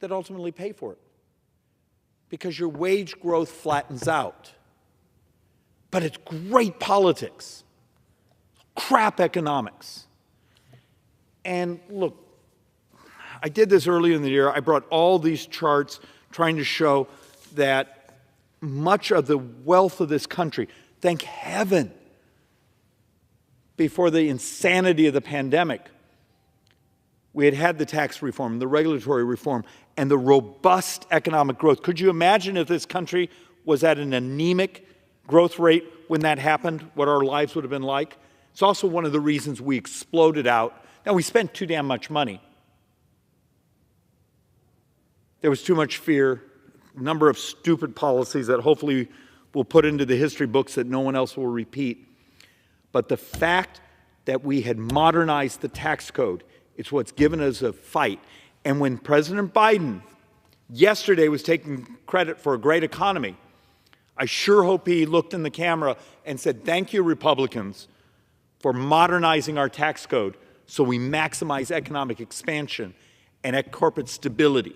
that ultimately pay for it, because your wage growth flattens out. But it's great politics. crap economics. And look, I did this earlier in the year. I brought all these charts trying to show that much of the wealth of this country, thank heaven, before the insanity of the pandemic, we had the tax reform, the regulatory reform, and the robust economic growth. Could you imagine if this country was at an anemic growth rate when that happened, what our lives would have been like? It's also one of the reasons we exploded out. Now, we spent too damn much money. There was too much fear, a number of stupid policies that hopefully we'll put into the history books that no one else will repeat. But the fact that we had modernized the tax code, it's what's given us a fight. And when President Biden yesterday was taking credit for a great economy, I sure hope he looked in the camera and said, thank you, Republicans, for modernizing our tax code so we maximize economic expansion and corporate stability.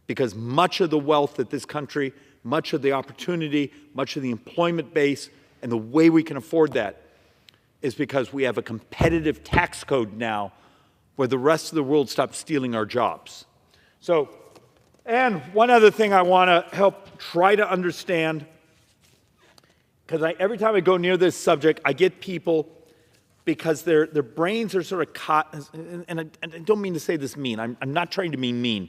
Because much of the wealth that this country, much of the opportunity, much of the employment base, and the way we can afford that is because we have a competitive tax code now where the rest of the world stops stealing our jobs. So, and one other thing I want to help try to understand, because every time I go near this subject, I get people, because their brains are sort of caught, and I don't mean to say this mean. I'm not trying to be mean.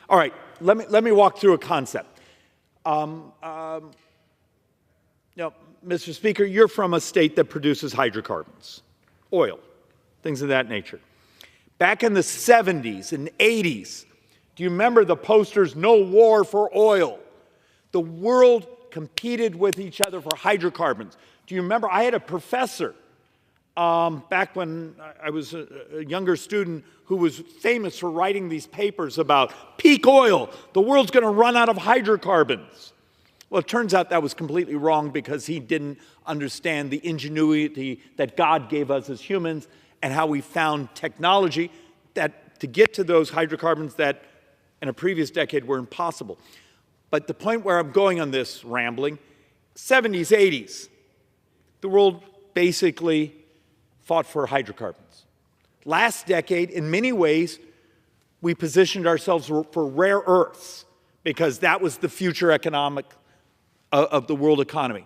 All right, let me walk through a concept. Mr. Speaker, you're from a state that produces hydrocarbons, oil, things of that nature. Back in the 70s and 80s, do you remember the posters, "No war for oil"? The world competed with each other for hydrocarbons. Do you remember? I had a professor back when I was a younger student who was famous for writing these papers about peak oil. The world's going to run out of hydrocarbons. Well, it turns out that was completely wrong because he didn't understand the ingenuity that God gave us as humans and how we found technology that to get to those hydrocarbons that in a previous decade were impossible. But the point where I'm going on this rambling, 70s, 80s, the world basically fought for hydrocarbons. Last decade, in many ways, we positioned ourselves for rare earths because that was the future economic of the world economy.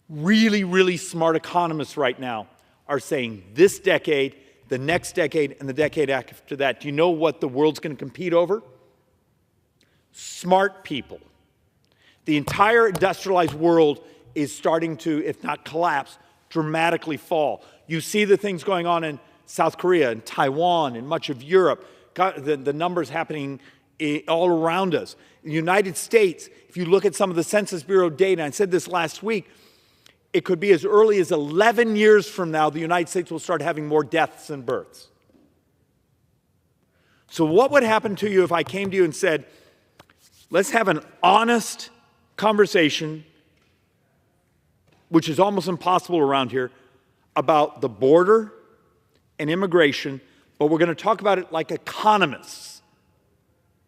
Really, really smart economists right now are saying this decade, the next decade, and the decade after that, do you know what the world's going to compete over? Smart people. The entire industrialized world is starting to, if not collapse, dramatically fall. You see the things going on in South Korea and Taiwan and much of Europe, the numbers happening all around us. In the United States, if you look at some of the Census Bureau data, I said this last week, it could be as early as 11 years from now, the United States will start having more deaths than births. So what would happen to you if I came to you and said, let's have an honest conversation, which is almost impossible around here, about the border and immigration, but we're going to talk about it like economists.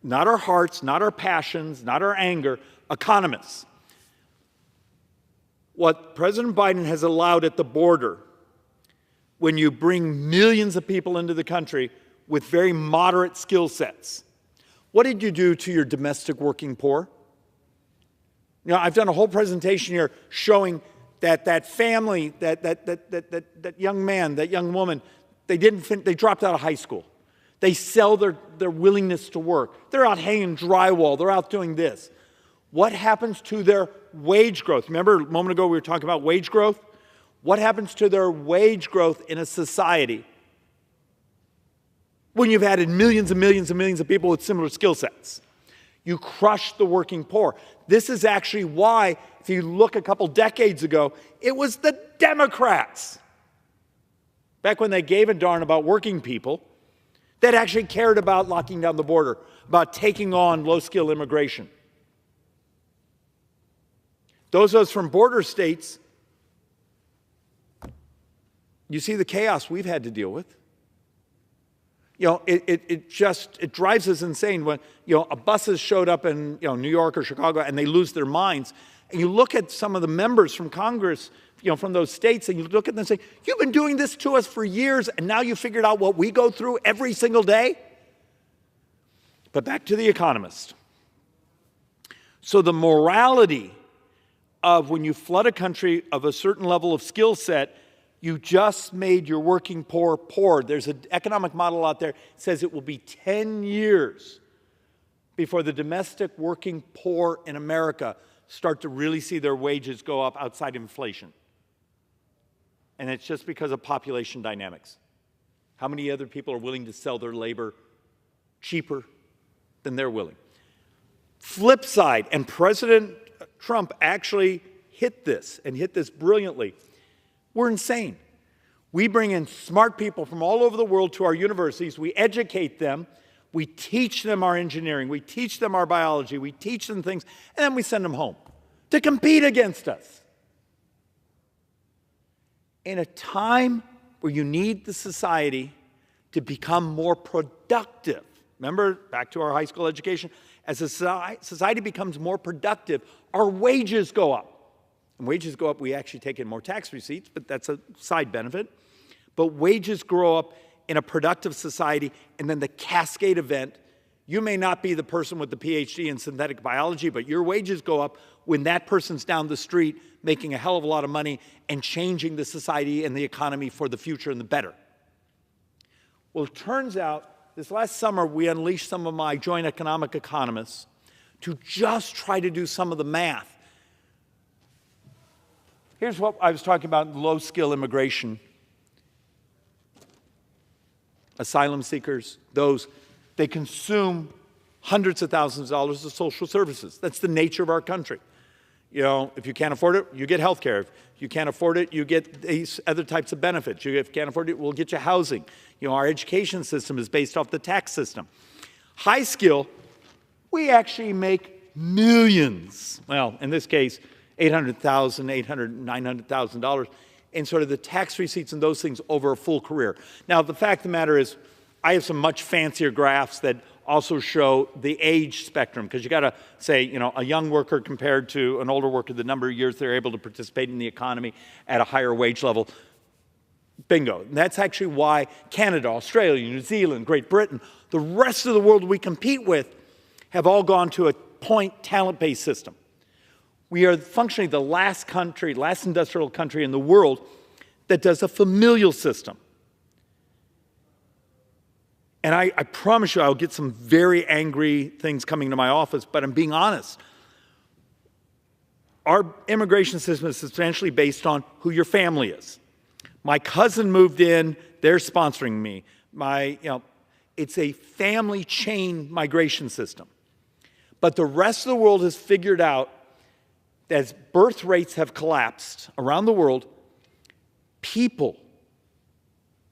Not our hearts, not our passions, not our anger, economists. What President Biden has allowed at the border, when you bring millions of people into the country with very moderate skill sets, what did you do to your domestic working poor? You know, I've done a whole presentation here showing that family, that young man, that young woman, they dropped out of high school. They sell their willingness to work. They're out hanging drywall. They're out doing this. What happens to their wage growth? Remember a moment ago we were talking about wage growth? What happens to their wage growth in a society when you've added millions and millions and millions of people with similar skill sets? You crush the working poor. This is actually why, if you look a couple decades ago, it was the Democrats, back when they gave a darn about working people, that actually cared about locking down the border, about taking on low-skill immigration. Those of us from border states, you see the chaos we've had to deal with. You know, it drives us insane when, buses showed up in, New York or Chicago and they lose their minds. And you look at some of the members from Congress, from those states, and you look at them and say, you've been doing this to us for years, and now you figured out what we go through every single day? But back to The Economist. So the morality of when you flood a country of a certain level of skill set, you just made your working poor poor. There's an economic model out there that says it will be 10 years before the domestic working poor in America start to really see their wages go up outside inflation. And it's just because of population dynamics. How many other people are willing to sell their labor cheaper than they're willing? Flip side, and President Trump actually hit this, and hit this brilliantly. We're insane. We bring in smart people from all over the world to our universities. We educate them. We teach them our engineering. We teach them our biology. We teach them things, and then we send them home to compete against us. In a time where you need the society to become more productive. Remember, back to our high school education, as a society becomes more productive, our wages go up. And wages go up, we actually take in more tax receipts, but that's a side benefit. But wages grow up in a productive society, and then the cascade event, you may not be the person with the PhD in synthetic biology, but your wages go up when that person's down the street making a hell of a lot of money and changing the society and the economy for the future and the better. Well, it turns out this last summer we unleashed some of my joint economic economists to just try to do some of the math. Here's what I was talking about: low-skill immigration, asylum seekers, they consume hundreds of thousands of dollars of social services. That's the nature of our country. If you can't afford it, you get health care. If you can't afford it, you get these other types of benefits. If you can't afford it, we'll get you housing. Our education system is based off the tax system. High skill, we actually make millions. Well, in this case, $800,000, $900,000 in sort of the tax receipts and those things over a full career. Now, the fact of the matter is, I have some much fancier graphs that also show the age spectrum, because you got to say, a young worker compared to an older worker, the number of years they're able to participate in the economy at a higher wage level. Bingo. And that's actually why Canada, Australia, New Zealand, Great Britain, the rest of the world we compete with have all gone to a point talent-based system. We are functionally the last industrial country in the world that does a familial system. And I promise you I'll get some very angry things coming to my office, but I'm being honest. Our immigration system is substantially based on who your family is. My cousin moved in, they're sponsoring me. It's a family chain migration system. But the rest of the world has figured out that as birth rates have collapsed around the world,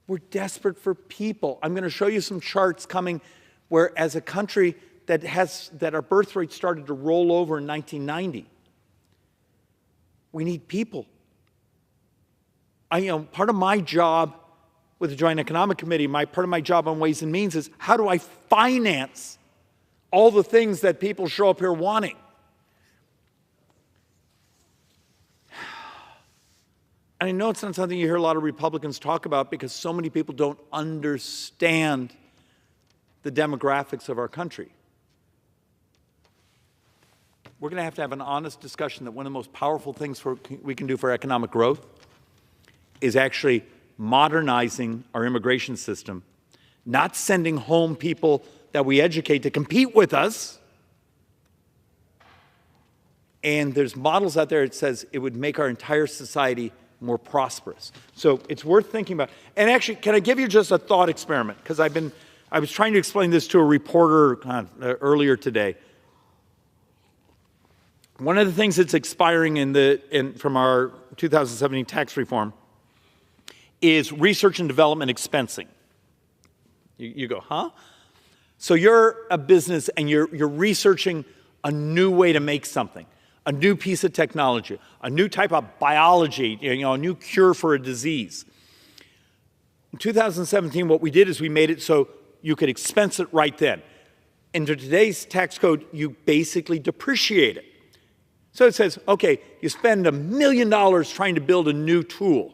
we're desperate for people. I'm going to show you some charts coming where, as a country that our birth rate started to roll over in 1990, we need people. Part of my job with the Joint Economic Committee, part of my job on Ways and Means is, how do I finance all the things that people show up here wanting? And I know it's not something you hear a lot of Republicans talk about, because so many people don't understand the demographics of our country. We're going to have an honest discussion that one of the most powerful things we can do for economic growth is actually modernizing our immigration system, not sending home people that we educate to compete with us. And there's models out there that says it would make our entire society more prosperous. So it's worth thinking about. And actually, can I give you just a thought experiment? Because I was trying to explain this to a reporter earlier today. One of the things that's expiring from our 2017 tax reform is research and development expensing. You go, huh? So you're a business and you're researching a new way to make something, a new piece of technology, a new type of biology, a new cure for a disease. In 2017, what we did is we made it so you could expense it right then. Under today's tax code, you basically depreciate it. So it says, okay, you spend $1 million trying to build a new tool,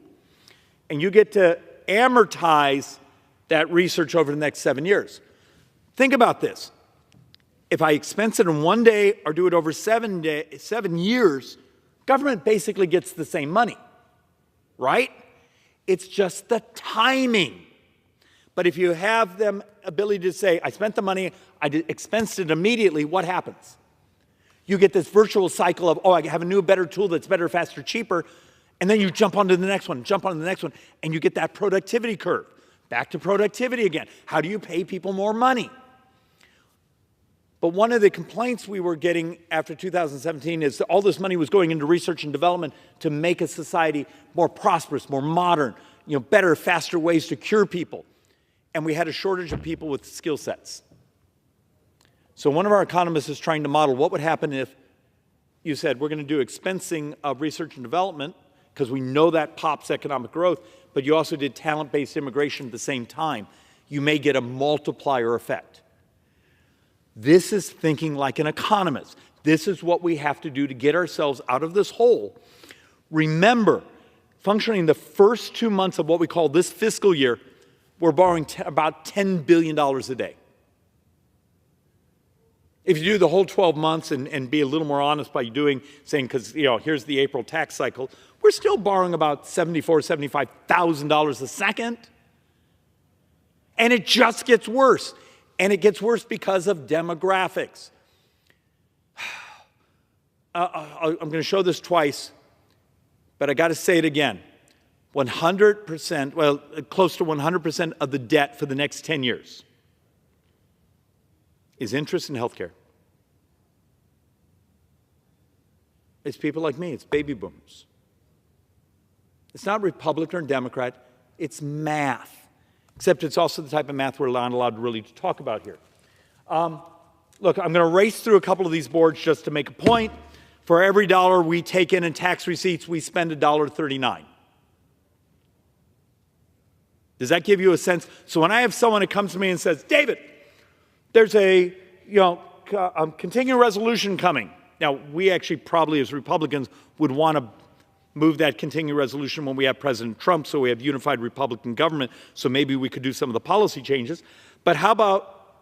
and you get to amortize that research over the next 7 years. Think about this. If I expense it in 1 day or do it over 7 years, government basically gets the same money, right? It's just the timing. But if you have them ability to say, I spent the money, I expensed it immediately, what happens? You get this virtual cycle of, oh, I have a new, better tool that's better, faster, cheaper, and then you jump onto the next one, and you get that productivity curve. Back to productivity again. How do you pay people more money? But one of the complaints we were getting after 2017 is that all this money was going into research and development to make a society more prosperous, more modern, better, faster ways to cure people. And we had a shortage of people with skill sets. So one of our economists is trying to model what would happen if you said, we're going to do expensing of research and development, because we know that pops economic growth, but you also did talent-based immigration at the same time. You may get a multiplier effect. This is thinking like an economist. This is what we have to do to get ourselves out of this hole. Remember, functioning the first 2 months of what we call this fiscal year, we're borrowing about $10 billion a day. If you do the whole 12 months and be a little more honest by saying, because here's the April tax cycle, we're still borrowing about $74,000, $75,000 a second. And it just gets worse. And it gets worse because of demographics. I'm going to show this twice, but I got to say it again. 100%, well, close to 100% of the debt for the next 10 years is interest in healthcare. It's people like me. It's baby boomers. It's not Republican or Democrat. It's math. Except it's also the type of math we're not allowed really to talk about here. Look, I'm going to race through a couple of these boards just to make a point. For every dollar we take in tax receipts, we spend $1.39. Does that give you a sense? So when I have someone that comes to me and says, David, there's a continuing resolution coming. Now, we actually probably as Republicans would want to move that continuing resolution when we have President Trump, so we have unified Republican government, so maybe we could do some of the policy changes. But how about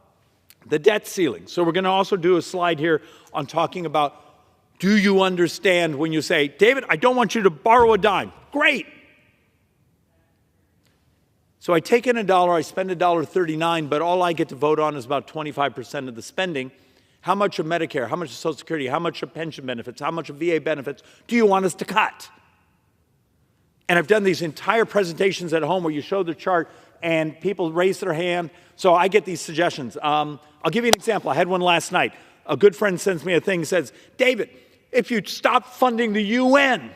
the debt ceiling? So we're going to also do a slide here on talking about, do you understand when you say, David, I don't want you to borrow a dime. Great. So I take in $1, I spend $1.39, but all I get to vote on is about 25% of the spending. How much of Medicare, how much of Social Security, how much of pension benefits, how much of VA benefits do you want us to cut? And I've done these entire presentations at home where you show the chart and people raise their hand. So I get these suggestions. I'll give you an example. I had one last night. A good friend sends me a thing that says, David, if you'd stop funding the UN,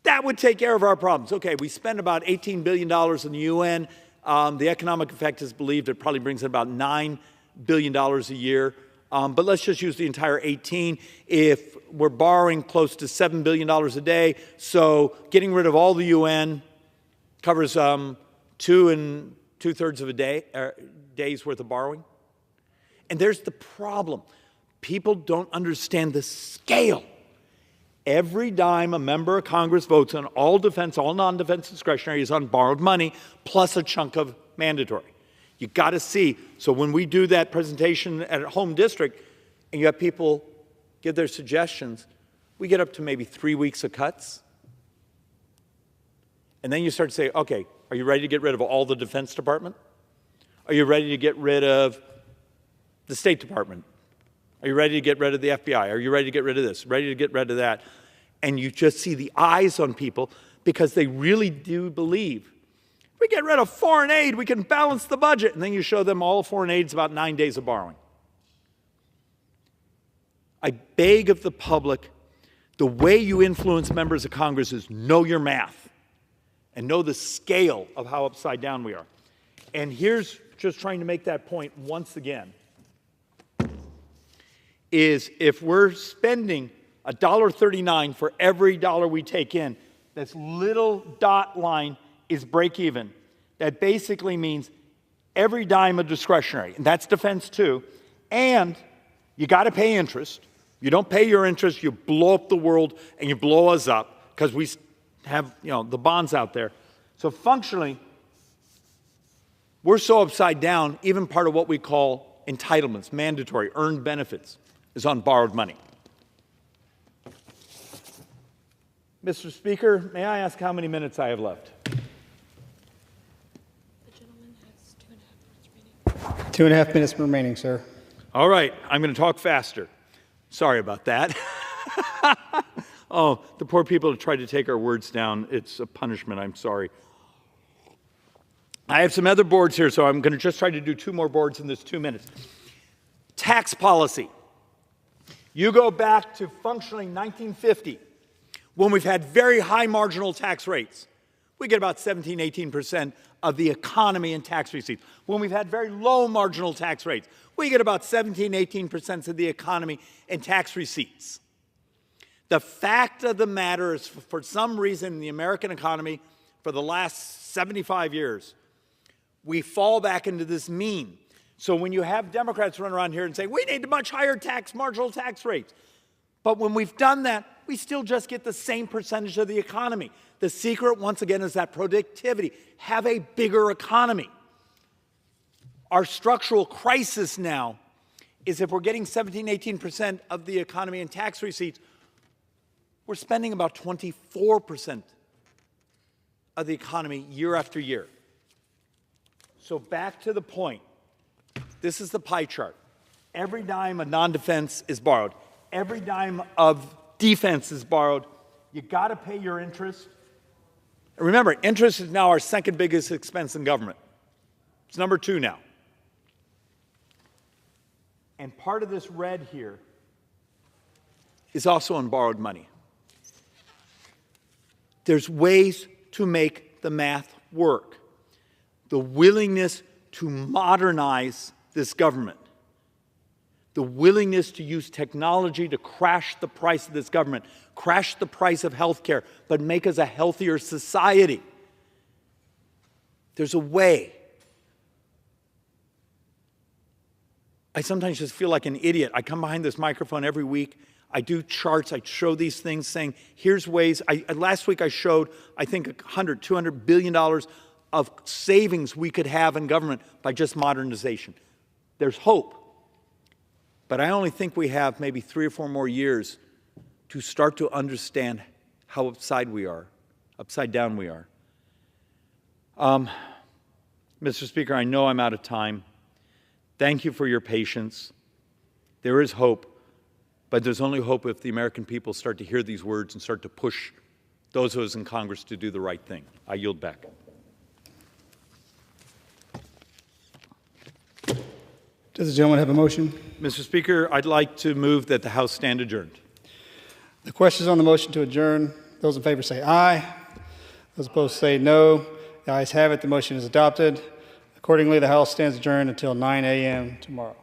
that would take care of our problems. Okay, we spend about $18 billion in the UN. The economic effect is believed it probably brings in about $9 billion a year. But let's just use the entire 18. If we're borrowing close to $7 billion a day, so getting rid of all the UN covers 2 2/3 of a day, day's worth of borrowing. And there's the problem. People don't understand the scale. Every dime a member of Congress votes on, all defense, all non-defense discretionary, is on borrowed money, plus a chunk of mandatory. You got to see. So when we do that presentation at a home district, and you have people give their suggestions, we get up to maybe 3 weeks of cuts. And then you start to say, okay, are you ready to get rid of all the Defense Department? Are you ready to get rid of the State Department? Are you ready to get rid of the FBI? Are you ready to get rid of this? Ready to get rid of that? And you just see the eyes on people because they really do believe, if we get rid of foreign aid, we can balance the budget. And then you show them all foreign aid is about 9 days of borrowing. I beg of the public, the way you influence members of Congress is know your math and know the scale of how upside down we are. And here's just trying to make that point once again. Is if we're spending $1.39 for every dollar we take in, this little dot line is break even. That basically means every dime of discretionary, and that's defense too, and you got to pay interest. You don't pay your interest, you blow up the world, and you blow us up because we have, the bonds out there. So functionally, we're so upside down, even part of what we call entitlements, mandatory, earned benefits, is on borrowed money. Mr. Speaker, may I ask how many minutes I have left? The gentleman has 2.5 minutes remaining, sir. All right, I'm going to talk faster. Sorry about that. Oh, the poor people who tried to take our words down. It's a punishment. I'm sorry. I have some other boards here, so I'm going to just try to do 2 more boards in this 2 minutes. Tax policy. You go back to functionally 1950, when we've had very high marginal tax rates. We get about 17, 18% of the economy in tax receipts. When we've had very low marginal tax rates, we get about 17, 18% of the economy in tax receipts. The fact of the matter is, for some reason in the American economy, for the last 75 years, we fall back into this mean. So when you have Democrats run around here and say, we need much higher marginal tax rates, but when we've done that, we still just get the same percentage of the economy. The secret, once again, is that productivity. Have a bigger economy. Our structural crisis now is if we're getting 17, 18% of the economy in tax receipts, we're spending about 24% of the economy year after year. So back to the point. This is the pie chart. Every dime of non-defense is borrowed. Every dime of defense is borrowed. You got to pay your interest. Remember, interest is now our second biggest expense in government. It's number 2 now. And part of this red here is also on borrowed money. There's ways to make the math work. The willingness to modernize this government, the willingness to use technology to crash the price of this government, crash the price of health care, but make us a healthier society. There's a way. I sometimes just feel like an idiot. I come behind this microphone every week. I do charts. I show these things saying, here's ways. Last week I showed, I think, $100, $200 billion of savings we could have in government by just modernization. There's hope. But I only think we have maybe 3 or 4 more years to start to understand how upside down we are. Mr. Speaker, I know I'm out of time. Thank you for your patience. There is hope, but there's only hope if the American people start to hear these words and start to push those of us in Congress to do the right thing. I yield back. Does the gentleman have a motion? Mr. Speaker, I'd like to move that the House stand adjourned. The questions on the motion to adjourn, those in favor say aye. Those opposed say no. The ayes have it. The motion is adopted. Accordingly, the House stands adjourned until 9 a.m. tomorrow.